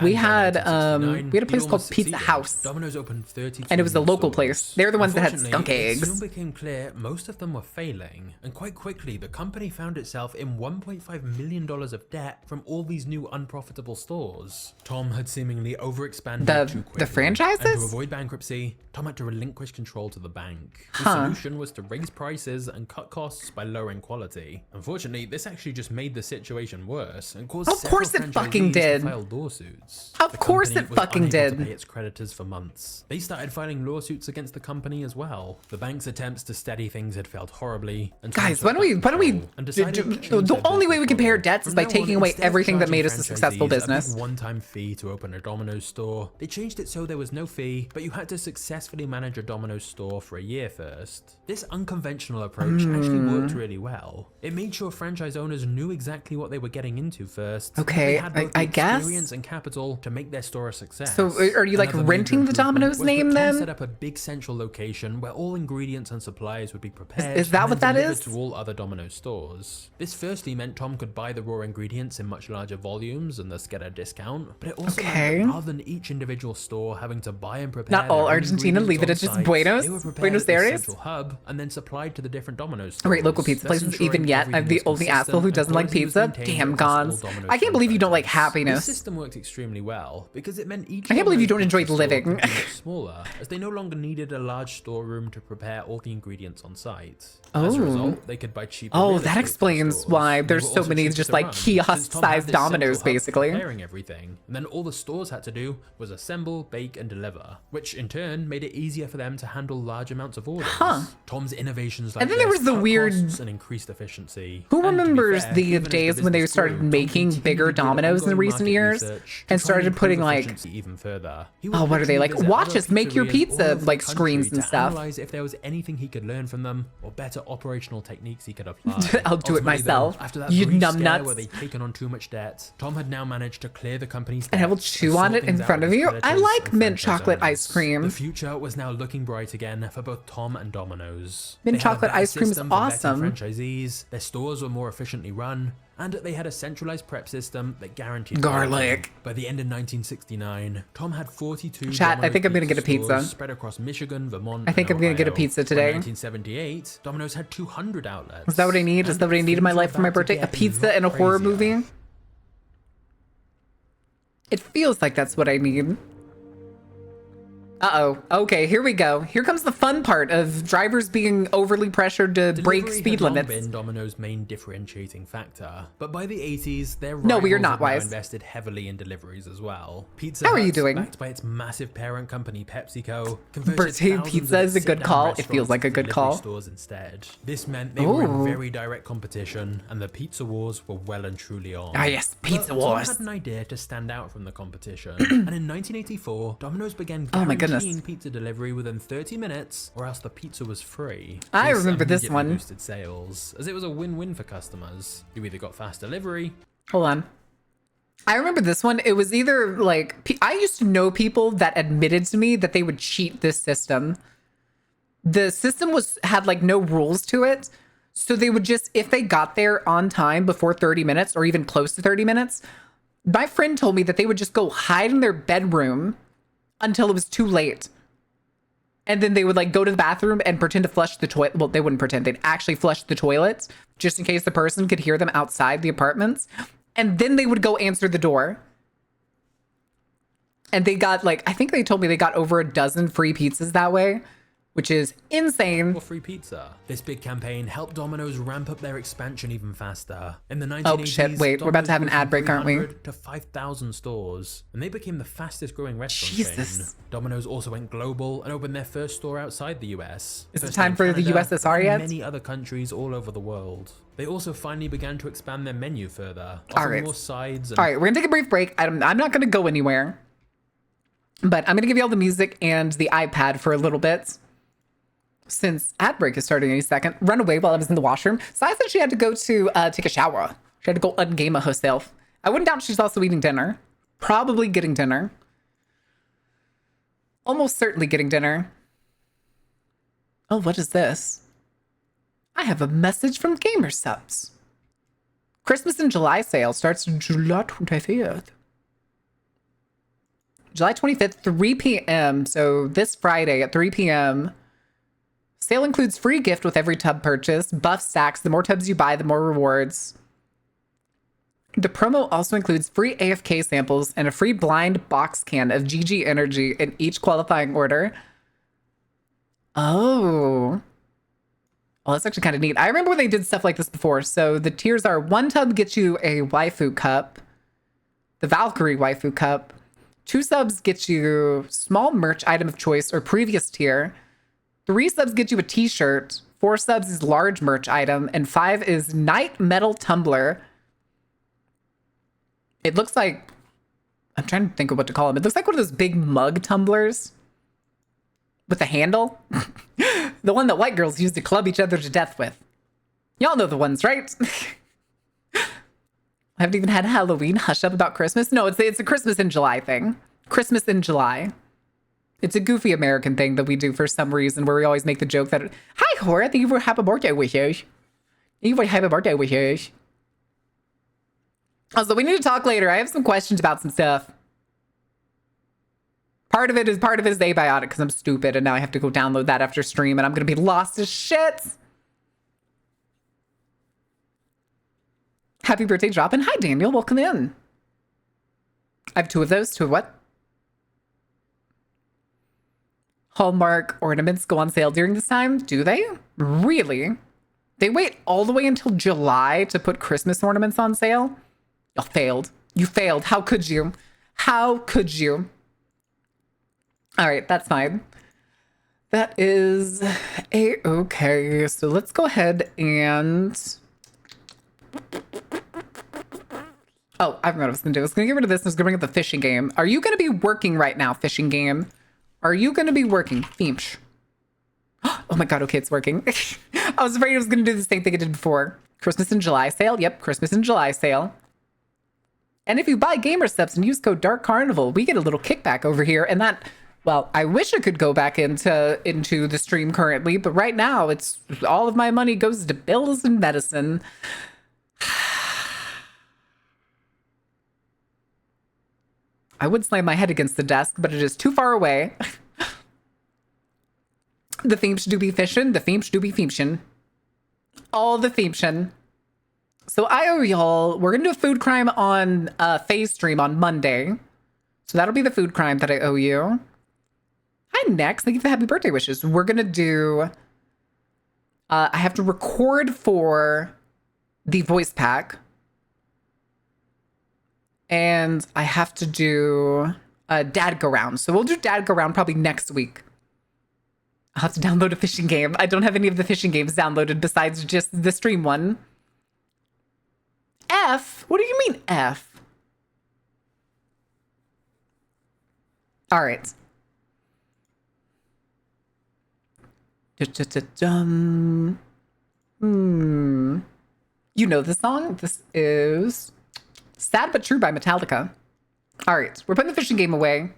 [SPEAKER 1] We
[SPEAKER 18] And by
[SPEAKER 1] had
[SPEAKER 18] 1969,
[SPEAKER 1] we had a place
[SPEAKER 18] he'd
[SPEAKER 1] called
[SPEAKER 18] almost
[SPEAKER 1] Pizza
[SPEAKER 18] succeeded.
[SPEAKER 1] House.
[SPEAKER 18] Domino's opened 32
[SPEAKER 1] And it was a
[SPEAKER 18] new
[SPEAKER 1] local
[SPEAKER 18] stores.
[SPEAKER 1] place. They're the ones that had skunk
[SPEAKER 18] Unfortunately,
[SPEAKER 1] eggs.
[SPEAKER 18] It soon became clear most of them were failing, and quite quickly the company found itself in $1.5 million of debt from all these new unprofitable stores. Tom had seemingly overexpanded too quickly.
[SPEAKER 1] The franchises?
[SPEAKER 18] And to avoid bankruptcy, Tom had to relinquish control to the bank. The solution was to raise prices and cut costs by lowering quality. Unfortunately, this actually just made the situation worse and caused
[SPEAKER 1] Of course
[SPEAKER 18] several
[SPEAKER 1] it fucking
[SPEAKER 18] franchisees to
[SPEAKER 1] did.
[SPEAKER 18] file lawsuits.
[SPEAKER 1] Of course it
[SPEAKER 18] was
[SPEAKER 1] fucking
[SPEAKER 18] unable
[SPEAKER 1] did.
[SPEAKER 18] to pay its creditors for months. They started filing lawsuits against the company as well. The bank's attempts to steady things had failed horribly. And Tom
[SPEAKER 1] Guys,
[SPEAKER 18] took
[SPEAKER 1] why don't we
[SPEAKER 18] and decided to change
[SPEAKER 1] the
[SPEAKER 18] their
[SPEAKER 1] only way we
[SPEAKER 18] business
[SPEAKER 1] compare
[SPEAKER 18] model.
[SPEAKER 1] debts is
[SPEAKER 18] From
[SPEAKER 1] by
[SPEAKER 18] now
[SPEAKER 1] taking
[SPEAKER 18] on,
[SPEAKER 1] away
[SPEAKER 18] instead of
[SPEAKER 1] everything that
[SPEAKER 18] charging
[SPEAKER 1] made us a successful
[SPEAKER 18] franchisees a
[SPEAKER 1] business.
[SPEAKER 18] big one-time fee to open a Domino's store, they changed it so there was no fee, but you had to successfully manage a Domino's store for a year first. This unconventional approach actually worked really well. It made sure franchise owners knew exactly what they were getting into first.
[SPEAKER 1] Okay,
[SPEAKER 18] They had both
[SPEAKER 1] I
[SPEAKER 18] the
[SPEAKER 1] guess.
[SPEAKER 18] experience and capital to make their store a success.
[SPEAKER 1] So are you like
[SPEAKER 18] Another
[SPEAKER 1] renting
[SPEAKER 18] major
[SPEAKER 1] the Domino's
[SPEAKER 18] improvement was
[SPEAKER 1] name
[SPEAKER 18] that Tom
[SPEAKER 1] then?
[SPEAKER 18] set up a big central location where all ingredients and supplies would be prepared.
[SPEAKER 1] Is that
[SPEAKER 18] and
[SPEAKER 1] what
[SPEAKER 18] then
[SPEAKER 1] that
[SPEAKER 18] delivered
[SPEAKER 1] is?
[SPEAKER 18] to all other Domino's stores. This firstly meant Tom could buy the raw ingredients in much larger volumes and thus get a discount, but it also meant
[SPEAKER 1] Okay.
[SPEAKER 18] that rather than each individual store having to buy and prepare
[SPEAKER 1] Not all
[SPEAKER 18] their own
[SPEAKER 1] Argentina,
[SPEAKER 18] ingredients
[SPEAKER 1] leave it
[SPEAKER 18] on
[SPEAKER 1] at just
[SPEAKER 18] site,
[SPEAKER 1] Buenos-
[SPEAKER 18] they were prepared
[SPEAKER 1] Buenos
[SPEAKER 18] at this
[SPEAKER 1] Aires?
[SPEAKER 18] central hub and then supplied to the different Domino's stores.
[SPEAKER 1] All right, local pizza
[SPEAKER 18] thus
[SPEAKER 1] places.
[SPEAKER 18] ensuring
[SPEAKER 1] Even yet, I'm
[SPEAKER 18] everything
[SPEAKER 1] the
[SPEAKER 18] was
[SPEAKER 1] only asshole who
[SPEAKER 18] consistent
[SPEAKER 1] doesn't
[SPEAKER 18] and
[SPEAKER 1] like
[SPEAKER 18] quality was
[SPEAKER 1] pizza.
[SPEAKER 18] maintained
[SPEAKER 1] Damn,
[SPEAKER 18] across all
[SPEAKER 1] Gons.
[SPEAKER 18] Domino's
[SPEAKER 1] I can't believe you don't like
[SPEAKER 18] franchises.
[SPEAKER 1] happiness.
[SPEAKER 18] This system worked extremely well because it meant each
[SPEAKER 1] I can't believe you
[SPEAKER 18] Domino's
[SPEAKER 1] don't enjoy
[SPEAKER 18] pizza store
[SPEAKER 1] living.
[SPEAKER 18] could be much smaller, as they no longer needed a large storeroom to prepare all the ingredients on site. As a
[SPEAKER 1] Oh.
[SPEAKER 18] result, they could buy cheaper
[SPEAKER 1] Oh,
[SPEAKER 18] real
[SPEAKER 1] that
[SPEAKER 18] estate for
[SPEAKER 1] explains
[SPEAKER 18] stores.
[SPEAKER 1] why
[SPEAKER 18] They
[SPEAKER 1] there's
[SPEAKER 18] were
[SPEAKER 1] so
[SPEAKER 18] also
[SPEAKER 1] many
[SPEAKER 18] cheaper
[SPEAKER 1] just
[SPEAKER 18] to
[SPEAKER 1] like
[SPEAKER 18] run, since Tom had
[SPEAKER 1] kiosk-sized
[SPEAKER 18] this central
[SPEAKER 1] Domino's,
[SPEAKER 18] hub for
[SPEAKER 1] basically.
[SPEAKER 18] preparing everything, and then all the stores had to do was assemble, bake, and deliver, which in turn made it easier for them to handle large amounts of orders. Tom's innovations like
[SPEAKER 1] And then there
[SPEAKER 18] this
[SPEAKER 1] was the
[SPEAKER 18] cut
[SPEAKER 1] weird-
[SPEAKER 18] costs and increased efficiency.
[SPEAKER 1] Who
[SPEAKER 18] And to be
[SPEAKER 1] remembers
[SPEAKER 18] fair,
[SPEAKER 1] the
[SPEAKER 18] even as
[SPEAKER 1] days when they
[SPEAKER 18] business
[SPEAKER 1] started
[SPEAKER 18] grew, Tom
[SPEAKER 1] making
[SPEAKER 18] continued
[SPEAKER 1] bigger
[SPEAKER 18] to do
[SPEAKER 1] Domino's in
[SPEAKER 18] ongoing
[SPEAKER 1] recent
[SPEAKER 18] market
[SPEAKER 1] years
[SPEAKER 18] research
[SPEAKER 1] and
[SPEAKER 18] to try
[SPEAKER 1] started
[SPEAKER 18] improve
[SPEAKER 1] putting like,
[SPEAKER 18] efficiency even further. He
[SPEAKER 1] oh,
[SPEAKER 18] would
[SPEAKER 1] what are they
[SPEAKER 18] literally
[SPEAKER 1] like?
[SPEAKER 18] visit
[SPEAKER 1] Watch
[SPEAKER 18] other
[SPEAKER 1] us make your
[SPEAKER 18] pizzerias all
[SPEAKER 1] pizza
[SPEAKER 18] over the
[SPEAKER 1] like
[SPEAKER 18] country
[SPEAKER 1] screens and
[SPEAKER 18] to
[SPEAKER 1] stuff.
[SPEAKER 18] analyze if there was anything he could learn from them or better operational techniques he could apply.
[SPEAKER 1] I'll do it
[SPEAKER 18] Ultimately, though,
[SPEAKER 1] myself.
[SPEAKER 18] after that
[SPEAKER 1] You
[SPEAKER 18] brief
[SPEAKER 1] numb
[SPEAKER 18] scare
[SPEAKER 1] nuts.
[SPEAKER 18] where they'd taken on too much debt, Tom had now managed to clear the company's debt
[SPEAKER 1] And I will
[SPEAKER 18] and
[SPEAKER 1] chew on
[SPEAKER 18] sort
[SPEAKER 1] it in
[SPEAKER 18] things out
[SPEAKER 1] front
[SPEAKER 18] with
[SPEAKER 1] of
[SPEAKER 18] his
[SPEAKER 1] you. I
[SPEAKER 18] creditors
[SPEAKER 1] like
[SPEAKER 18] and
[SPEAKER 1] mint
[SPEAKER 18] franchise
[SPEAKER 1] chocolate
[SPEAKER 18] owners.
[SPEAKER 1] ice cream.
[SPEAKER 18] The future was now looking bright again for both Tom and Domino's.
[SPEAKER 1] Mint
[SPEAKER 18] They had a
[SPEAKER 1] chocolate
[SPEAKER 18] better
[SPEAKER 1] ice cream is
[SPEAKER 18] system for vetting
[SPEAKER 1] awesome.
[SPEAKER 18] Franchisees, their stores were more efficiently run, and they had a centralized prep system that guaranteed
[SPEAKER 1] Garlic.
[SPEAKER 18] quality. By the end of 1969, Tom had 42
[SPEAKER 1] Chat, I
[SPEAKER 18] Domino's
[SPEAKER 1] think I'm gonna get a
[SPEAKER 18] stores
[SPEAKER 1] pizza.
[SPEAKER 18] spread across Michigan, Vermont,
[SPEAKER 1] I think
[SPEAKER 18] and
[SPEAKER 1] I'm gonna get a
[SPEAKER 18] Ohio.
[SPEAKER 1] pizza
[SPEAKER 18] By
[SPEAKER 1] today.
[SPEAKER 18] 1978, Domino's had 200 outlets.
[SPEAKER 1] Is that what I need? Is that what I need in my
[SPEAKER 18] things were
[SPEAKER 1] life for my
[SPEAKER 18] about to
[SPEAKER 1] birthday? A
[SPEAKER 18] get
[SPEAKER 1] pizza and a horror
[SPEAKER 18] crazier.
[SPEAKER 1] movie? It feels like that's what I need. Uh-oh. Okay, here we go. Here comes the fun part of drivers being overly pressured to break
[SPEAKER 18] Delivery
[SPEAKER 1] speed
[SPEAKER 18] had long
[SPEAKER 1] limits.
[SPEAKER 18] been Domino's main differentiating factor, but by the 80s, their
[SPEAKER 1] No, we are
[SPEAKER 18] rivals
[SPEAKER 1] not
[SPEAKER 18] had now
[SPEAKER 1] wise.
[SPEAKER 18] invested heavily in deliveries as well. Pizza
[SPEAKER 1] How are you
[SPEAKER 18] Hut,
[SPEAKER 1] doing?
[SPEAKER 18] backed by its massive parent company PepsiCo, converted
[SPEAKER 1] Birthday
[SPEAKER 18] thousands
[SPEAKER 1] pizza
[SPEAKER 18] of
[SPEAKER 1] is a good
[SPEAKER 18] sit-down
[SPEAKER 1] call. It
[SPEAKER 18] restaurants
[SPEAKER 1] feels like a
[SPEAKER 18] into
[SPEAKER 1] good
[SPEAKER 18] delivery
[SPEAKER 1] call.
[SPEAKER 18] Stores instead. This meant they were in
[SPEAKER 1] Ooh.
[SPEAKER 18] very direct competition, and the pizza wars were well and truly on.
[SPEAKER 1] Ah, yes, pizza
[SPEAKER 18] But
[SPEAKER 1] wars.
[SPEAKER 18] Tom had an idea to stand out from the competition, and in 1984, Domino's began
[SPEAKER 1] Oh my goodness.
[SPEAKER 18] guaranteeing pizza delivery within 30 minutes, or else the pizza was free.
[SPEAKER 1] I
[SPEAKER 18] This
[SPEAKER 1] remember this
[SPEAKER 18] immediately
[SPEAKER 1] one.
[SPEAKER 18] boosted sales, as it was a win-win for customers. You either got fast delivery.
[SPEAKER 1] Hold on. I remember this one. It was either like, I used to know people that admitted to me that they would cheat this system. The system had like no rules to it. So they would just, if they got there on time before 30 minutes or even close to 30 minutes, my friend told me that they would just go hide in their bedroom until it was too late. And then they would like go to the bathroom and pretend to flush the toilet. Well, they wouldn't pretend. They'd actually flush the toilets just in case the person could hear them outside the apartments. And then they would go answer the door. And they got like, I think they told me they got over a dozen free pizzas that way. which is insane.
[SPEAKER 18] For free pizza. This big campaign helped Domino's ramp up their expansion even faster. In the 1980s,
[SPEAKER 1] Oh shit, wait, we're about to have an ad break, aren't we?
[SPEAKER 18] To 5,000 stores, and they became the fastest growing restaurant
[SPEAKER 1] Jesus.
[SPEAKER 18] chain. Domino's also went global and opened their first store outside the US.
[SPEAKER 1] Is it
[SPEAKER 18] First
[SPEAKER 1] time
[SPEAKER 18] in
[SPEAKER 1] for the
[SPEAKER 18] Canada,
[SPEAKER 1] USSR
[SPEAKER 18] and
[SPEAKER 1] yet?
[SPEAKER 18] many other countries all over the world. They also finally began to expand their menu further,
[SPEAKER 1] All
[SPEAKER 18] offering
[SPEAKER 1] right.
[SPEAKER 18] more sides. And
[SPEAKER 1] All right, we're gonna take a brief break. I'm not gonna go anywhere, but I'm gonna give you all the music and the iPad for a little bit. Since ad break is starting any second, run away while I was in the washroom. So I said she had to go to take a shower. She had to go ungame herself. I wouldn't doubt she's also eating dinner. Probably getting dinner. Almost certainly getting dinner. Oh, what is this? I have a message from GamerSupps. Christmas in July sale starts July 25th. July 25th, 3 p.m. So this Friday at 3 p.m. Sale includes free gift with every tub purchase, buff stacks. The more tubs you buy, the more rewards. The promo also includes free AFK samples and a free blind box can of GG Energy in each qualifying order. Oh. Well, that's actually kind of neat. I remember when they did stuff like this before. So the tiers are 1 tub gets you a waifu cup, the Valkyrie waifu cup. 2 subs gets you small merch item of choice or previous tier. 3 subs get you a t-shirt. 4 subs is large merch item. And 5 is Night Metal Tumbler. It looks like, I'm trying to think of what to call them. It looks like one of those big mug tumblers with a handle. The one that white girls use to club each other to death with. Y'all know the ones, right? I haven't even had Halloween hush up about Christmas. No, it's a Christmas in July thing. Christmas in July. It's a goofy American thing that we do for some reason where we always make the joke that, hi, Hora, thank you for happy birthday wishes. Thank you for happy birthday wishes. Also, we need to talk later. I have some questions about some stuff. Part of it is abiotic because I'm stupid and now I have to go download that after stream and I'm going to be lost as shit. Happy birthday, Drop. And hi, Daniel. Welcome in. I have 2 of those. 2 of what? Hallmark ornaments go on sale during this time. Do they? Really? They wait all the way until July to put Christmas ornaments on sale? You failed. You failed. How could you? How could you? All right, that's fine. That is a-okay. So let's go ahead and... Oh, I forgot what I was going to do. I was going to get rid of this and I was going to bring up the fishing game. Are you going to be working right now, fishing game? Are you going to be working? Feemsh. Oh my god, okay, it's working. I was afraid it was going to do the same thing it did before. Christmas in July sale. Yep, Christmas in July sale. And if you buy GamerSupps and use code Dark Carnival, we get a little kickback over here. And that, well, I wish I could go back into the stream currently, but right now it's all of my money goes to bills and medicine. I would slam my head against the desk, but it is too far away. The themes do be fishing. The themes do be themeshin'. All the themeshin'. So I owe y'all, we're going to do a food crime on Phase stream on Monday. So that'll be the food crime that I owe you. Hi, Next. Thank you for the happy birthday wishes. We're going to do, I have to record for the voice pack. And I have to do Dad Go Round. So we'll do Dad Go Round probably next week. I'll have to download a fishing game. I don't have any of the fishing games downloaded besides just the stream one. F? What do you mean F? All right. You know the song? This is Sad But True by Metallica. All right, we're putting the fishing game away.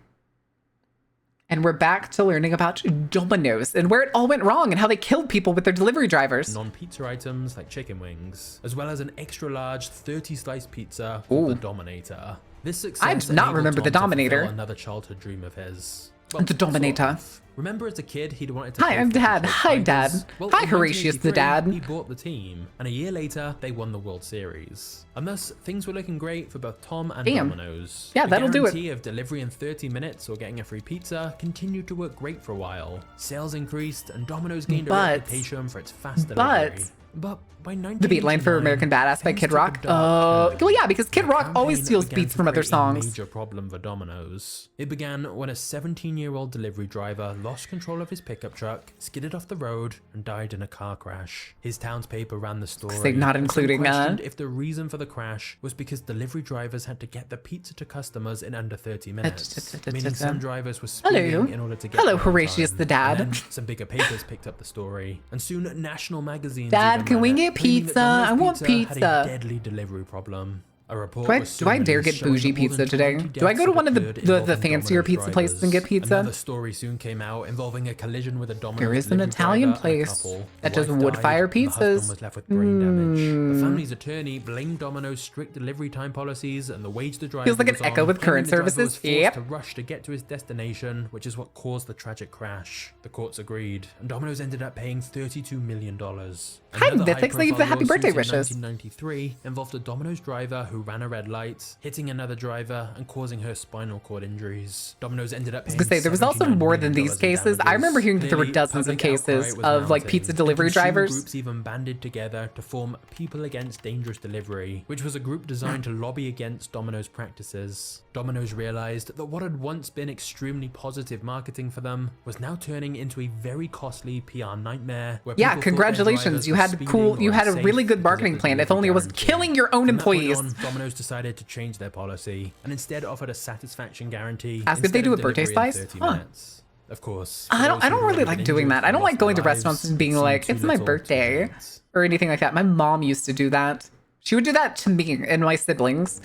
[SPEAKER 1] And we're back to learning about Domino's and where it all went wrong and how they killed people with their delivery drivers.
[SPEAKER 18] Non-pizza items like chicken wings, as well as an extra large 30-slice pizza called the Dominator. This success
[SPEAKER 1] I do not remember the Dominator.
[SPEAKER 18] another childhood dream of his. Well,
[SPEAKER 1] The Dominator.
[SPEAKER 18] sort of. Remember as a kid he'd wanted to
[SPEAKER 1] Hi,
[SPEAKER 18] play
[SPEAKER 1] I'm
[SPEAKER 18] for
[SPEAKER 1] Dad.
[SPEAKER 18] Detroit
[SPEAKER 1] Hi, Dad.
[SPEAKER 18] Tigers? Well,
[SPEAKER 1] Hi,
[SPEAKER 18] in
[SPEAKER 1] Horatius the
[SPEAKER 18] 1983,
[SPEAKER 1] Dad.
[SPEAKER 18] He bought the team, and a year later they won the World Series. And thus things were looking great for both Tom and
[SPEAKER 1] Damn.
[SPEAKER 18] Domino's.
[SPEAKER 1] Yeah,
[SPEAKER 18] the
[SPEAKER 1] that'll do it.
[SPEAKER 18] guarantee of delivery in 30 minutes or getting a free pizza continued to work great for a while. Sales increased, and Domino's gained a
[SPEAKER 1] But-
[SPEAKER 18] reputation for its fast delivery. But by
[SPEAKER 1] The beat line for
[SPEAKER 18] 1989,
[SPEAKER 1] American Badass by
[SPEAKER 18] things
[SPEAKER 1] Kid
[SPEAKER 18] took a
[SPEAKER 1] Rock.
[SPEAKER 18] dark turn.
[SPEAKER 1] Well, yeah, because Kid
[SPEAKER 18] The
[SPEAKER 1] Rock always
[SPEAKER 18] campaign
[SPEAKER 1] steals
[SPEAKER 18] began
[SPEAKER 1] beats
[SPEAKER 18] to
[SPEAKER 1] from other
[SPEAKER 18] create a
[SPEAKER 1] songs.
[SPEAKER 18] major problem for Domino's. It began when a 17-year-old delivery driver lost control of his pickup truck, skidded off the road, and died in a car crash. His townspaper ran the story.
[SPEAKER 1] They're not
[SPEAKER 18] and some
[SPEAKER 1] including
[SPEAKER 18] questioned
[SPEAKER 1] that.
[SPEAKER 18] if the reason for the crash was because delivery drivers had to get the pizza to customers in under 30 minutes, meaning some drivers were speeding in order to get
[SPEAKER 1] Hello,
[SPEAKER 18] there on
[SPEAKER 1] Horatius
[SPEAKER 18] time.
[SPEAKER 1] the Dad.
[SPEAKER 18] And then some bigger papers picked up the story, and soon national magazines
[SPEAKER 1] Dad,
[SPEAKER 18] even
[SPEAKER 1] can we
[SPEAKER 18] ran it,
[SPEAKER 1] get
[SPEAKER 18] claiming that
[SPEAKER 1] pizza?
[SPEAKER 18] Domino's
[SPEAKER 1] I want
[SPEAKER 18] Pizza had
[SPEAKER 1] pizza.
[SPEAKER 18] a deadly delivery problem. A report
[SPEAKER 1] Do I,
[SPEAKER 18] was
[SPEAKER 1] do I
[SPEAKER 18] soon
[SPEAKER 1] dare
[SPEAKER 18] released
[SPEAKER 1] get bougie
[SPEAKER 18] showing more
[SPEAKER 1] pizza
[SPEAKER 18] than
[SPEAKER 1] today?
[SPEAKER 18] 20
[SPEAKER 1] Do I go to
[SPEAKER 18] deaths
[SPEAKER 1] one of the,
[SPEAKER 18] had
[SPEAKER 1] the
[SPEAKER 18] occurred
[SPEAKER 1] fancier
[SPEAKER 18] involving
[SPEAKER 1] pizza places and get
[SPEAKER 18] drivers.
[SPEAKER 1] pizza?
[SPEAKER 18] Another story soon came out involving a collision with a Domino's
[SPEAKER 1] There is an
[SPEAKER 18] delivery
[SPEAKER 1] Italian
[SPEAKER 18] driver and a
[SPEAKER 1] place
[SPEAKER 18] couple.
[SPEAKER 1] that
[SPEAKER 18] The
[SPEAKER 1] does
[SPEAKER 18] wife
[SPEAKER 1] wood
[SPEAKER 18] died,
[SPEAKER 1] fire
[SPEAKER 18] and the husband
[SPEAKER 1] pizzas.
[SPEAKER 18] was left with brain damage. The family's attorney blamed Domino's strict delivery time policies and the wage the driver
[SPEAKER 1] Feels like an
[SPEAKER 18] was
[SPEAKER 1] echo
[SPEAKER 18] on,
[SPEAKER 1] with current
[SPEAKER 18] claiming the driver
[SPEAKER 1] services.
[SPEAKER 18] was forced
[SPEAKER 1] Yep.
[SPEAKER 18] to rush to get to his destination, which is what caused the tragic crash. The courts agreed, and Domino's ended up paying $32 million.
[SPEAKER 1] Hi,
[SPEAKER 18] Another
[SPEAKER 1] Mythics, thank you for the happy
[SPEAKER 18] high-profile
[SPEAKER 1] birthday
[SPEAKER 18] lawsuit in
[SPEAKER 1] wishes.
[SPEAKER 18] 1993 involved a Domino's driver who ran a red light, hitting another driver and causing her spinal cord injuries. Domino's ended up
[SPEAKER 1] I was
[SPEAKER 18] paying
[SPEAKER 1] gonna say, there was also
[SPEAKER 18] $79
[SPEAKER 1] more than
[SPEAKER 18] million
[SPEAKER 1] these
[SPEAKER 18] in
[SPEAKER 1] cases. I remember hearing that there were
[SPEAKER 18] Clearly,
[SPEAKER 1] dozens of
[SPEAKER 18] public outcry
[SPEAKER 1] cases
[SPEAKER 18] was
[SPEAKER 1] of like
[SPEAKER 18] mounting,
[SPEAKER 1] pizza
[SPEAKER 18] and
[SPEAKER 1] delivery
[SPEAKER 18] consumer
[SPEAKER 1] drivers.
[SPEAKER 18] groups even banded together to form People Against Dangerous Delivery, which was a group designed to lobby against Domino's practices. Domino's realized that what had once been extremely positive marketing for them was now turning into a very costly PR nightmare. Where
[SPEAKER 1] Yeah,
[SPEAKER 18] people thought their
[SPEAKER 1] congratulations.
[SPEAKER 18] drivers
[SPEAKER 1] You
[SPEAKER 18] were
[SPEAKER 1] had
[SPEAKER 18] speeding
[SPEAKER 1] you
[SPEAKER 18] or
[SPEAKER 1] had a
[SPEAKER 18] unsafe
[SPEAKER 1] really good
[SPEAKER 18] because of
[SPEAKER 1] marketing
[SPEAKER 18] the
[SPEAKER 1] plan. If
[SPEAKER 18] delivery
[SPEAKER 1] only it was
[SPEAKER 18] guarantee.
[SPEAKER 1] killing your own
[SPEAKER 18] From that point
[SPEAKER 1] employees.
[SPEAKER 18] on, Domino's decided to change their policy and instead offered a satisfaction guarantee.
[SPEAKER 1] Ask if they
[SPEAKER 18] instead
[SPEAKER 1] do
[SPEAKER 18] of
[SPEAKER 1] a birthday
[SPEAKER 18] delivery in
[SPEAKER 1] slice?
[SPEAKER 18] 30
[SPEAKER 1] Huh.
[SPEAKER 18] minutes. Of course.
[SPEAKER 1] I don't really like doing that. I don't like going to restaurants and being like, it's my birthday or anything like that. My mom used to do that. She would do that to me and my siblings.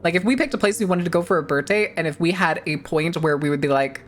[SPEAKER 1] Like if we picked a place we wanted to go for a birthday and if we had a point where we would be like,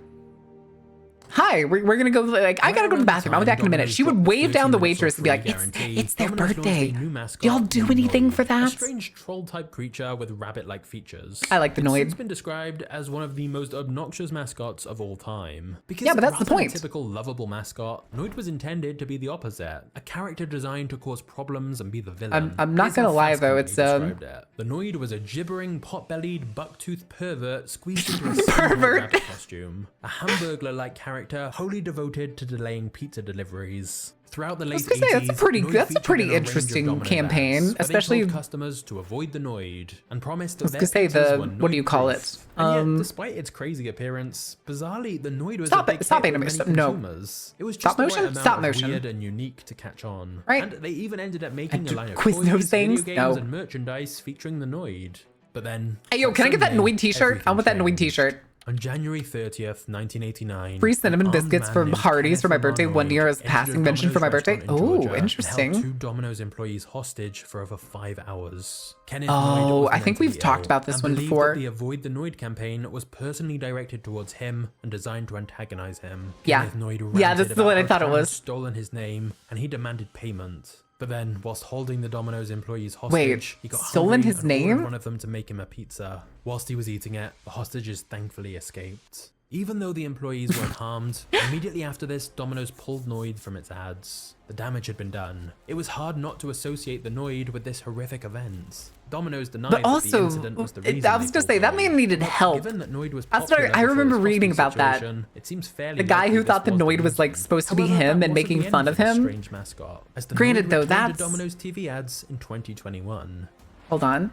[SPEAKER 1] hi, we're gonna go, like, I gotta go to the bathroom. I'll be back in a minute. She would wave down the waitress and be like, it's their birthday. Do y'all do anything for
[SPEAKER 18] A
[SPEAKER 1] that?
[SPEAKER 18] strange troll-type creature with rabbit-like features.
[SPEAKER 1] I like the
[SPEAKER 18] It's
[SPEAKER 1] Noid.
[SPEAKER 18] since been described as one of the most obnoxious mascots of all time. Because
[SPEAKER 1] Yeah, but that's the
[SPEAKER 18] rather than
[SPEAKER 1] point.
[SPEAKER 18] a typical lovable mascot, Noid was intended to be the opposite. A character designed to cause problems and be the villain.
[SPEAKER 1] I'm not
[SPEAKER 18] Here's how
[SPEAKER 1] gonna lie,
[SPEAKER 18] Fast
[SPEAKER 1] though,
[SPEAKER 18] Company
[SPEAKER 1] it's,
[SPEAKER 18] described it. The Noid was a gibbering, pot-bellied, buck-toothed pervert squeezed into a pervert rabbit costume. A hamburglar-like character wholly devoted to delaying pizza deliveries. Throughout the late 80s,
[SPEAKER 1] that's a pretty
[SPEAKER 18] Noid
[SPEAKER 1] that's a
[SPEAKER 18] featured
[SPEAKER 1] pretty
[SPEAKER 18] in a range of
[SPEAKER 1] interesting
[SPEAKER 18] Domino's
[SPEAKER 1] campaign,
[SPEAKER 18] ads, where they
[SPEAKER 1] especially.
[SPEAKER 18] told customers to avoid the Noid and promised
[SPEAKER 1] I was
[SPEAKER 18] that
[SPEAKER 1] gonna
[SPEAKER 18] their
[SPEAKER 1] say
[SPEAKER 18] pizzas
[SPEAKER 1] the
[SPEAKER 18] were
[SPEAKER 1] what do you call it?
[SPEAKER 18] Noid-proof. And yet, despite its crazy appearance, bizarrely, the Noid was
[SPEAKER 1] Stop
[SPEAKER 18] a
[SPEAKER 1] it!
[SPEAKER 18] big
[SPEAKER 1] Stop
[SPEAKER 18] hit with
[SPEAKER 1] animation!
[SPEAKER 18] many
[SPEAKER 1] No.
[SPEAKER 18] consumers. It was
[SPEAKER 1] Stop
[SPEAKER 18] just the right
[SPEAKER 1] motion?
[SPEAKER 18] amount
[SPEAKER 1] Stop
[SPEAKER 18] of
[SPEAKER 1] motion.
[SPEAKER 18] weird and unique to catch on.
[SPEAKER 1] Right.
[SPEAKER 18] And they even ended up making a line of
[SPEAKER 1] Quiznos
[SPEAKER 18] toys, video
[SPEAKER 1] things?
[SPEAKER 18] games,
[SPEAKER 1] No.
[SPEAKER 18] and merchandise featuring the Noid. But then,
[SPEAKER 1] Hey, yo,
[SPEAKER 18] on
[SPEAKER 1] can I get that
[SPEAKER 18] Sunday,
[SPEAKER 1] Noid t-shirt? I want that Noid t-shirt.
[SPEAKER 18] on January 30th, 1989,
[SPEAKER 1] Free cinnamon
[SPEAKER 18] an
[SPEAKER 1] biscuits
[SPEAKER 18] armed
[SPEAKER 1] from
[SPEAKER 18] man named
[SPEAKER 1] Hardee's for my
[SPEAKER 18] Kenneth
[SPEAKER 1] birthday
[SPEAKER 18] Lamar
[SPEAKER 1] 1 year
[SPEAKER 18] Noid
[SPEAKER 1] as
[SPEAKER 18] entered a
[SPEAKER 1] passing mention for my
[SPEAKER 18] Domino's
[SPEAKER 1] birthday.
[SPEAKER 18] restaurant in
[SPEAKER 1] Oh,
[SPEAKER 18] Georgia and
[SPEAKER 1] interesting.
[SPEAKER 18] held 2 Domino's employees hostage for over 5 hours. Kenneth
[SPEAKER 1] Oh,
[SPEAKER 18] Noid was
[SPEAKER 1] I think we've
[SPEAKER 18] mentally
[SPEAKER 1] talked
[SPEAKER 18] ill
[SPEAKER 1] about this
[SPEAKER 18] and
[SPEAKER 1] one
[SPEAKER 18] believed
[SPEAKER 1] before.
[SPEAKER 18] that the Avoid the Noid campaign was personally directed towards him and designed to antagonize him.
[SPEAKER 1] Yeah.
[SPEAKER 18] Kenneth Noid
[SPEAKER 1] Yeah,
[SPEAKER 18] ranted
[SPEAKER 1] that's the
[SPEAKER 18] about
[SPEAKER 1] one I
[SPEAKER 18] how
[SPEAKER 1] thought it
[SPEAKER 18] Trump
[SPEAKER 1] was.
[SPEAKER 18] stolen his name and he demanded payment. But then, whilst holding the Domino's employees hostage,
[SPEAKER 1] Wait,
[SPEAKER 18] he got
[SPEAKER 1] stolen
[SPEAKER 18] hungry
[SPEAKER 1] his
[SPEAKER 18] and ordered
[SPEAKER 1] name?
[SPEAKER 18] one of them to make him a pizza. Whilst he was eating it, the hostages thankfully escaped. Even though the employees weren't harmed, immediately after this, Domino's pulled Noid from its ads. The damage had been done. It was hard not to associate the Noid with this horrific event. Domino's denied
[SPEAKER 1] But
[SPEAKER 18] that
[SPEAKER 1] also,
[SPEAKER 18] the incident was the reason
[SPEAKER 1] I was
[SPEAKER 18] they
[SPEAKER 1] gonna say
[SPEAKER 18] pulled
[SPEAKER 1] that
[SPEAKER 18] Noid.
[SPEAKER 1] man needed
[SPEAKER 18] But
[SPEAKER 1] help.
[SPEAKER 18] Given that Noid was
[SPEAKER 1] That's what
[SPEAKER 18] popular
[SPEAKER 1] I
[SPEAKER 18] before
[SPEAKER 1] remember
[SPEAKER 18] his
[SPEAKER 1] reading
[SPEAKER 18] hostage
[SPEAKER 1] about that.
[SPEAKER 18] situation, it seems fairly
[SPEAKER 1] The guy
[SPEAKER 18] likely
[SPEAKER 1] who
[SPEAKER 18] this
[SPEAKER 1] thought the
[SPEAKER 18] was
[SPEAKER 1] Noid was like
[SPEAKER 18] reason.
[SPEAKER 1] supposed to be
[SPEAKER 18] However,
[SPEAKER 1] him
[SPEAKER 18] that
[SPEAKER 1] and
[SPEAKER 18] wasn't
[SPEAKER 1] making
[SPEAKER 18] the
[SPEAKER 1] fun
[SPEAKER 18] end
[SPEAKER 1] of
[SPEAKER 18] for the
[SPEAKER 1] him.
[SPEAKER 18] strange mascot, as the
[SPEAKER 1] Granted,
[SPEAKER 18] Noid
[SPEAKER 1] though,
[SPEAKER 18] returned to
[SPEAKER 1] that's
[SPEAKER 18] Domino's TV ads in 2021.
[SPEAKER 1] Hold on.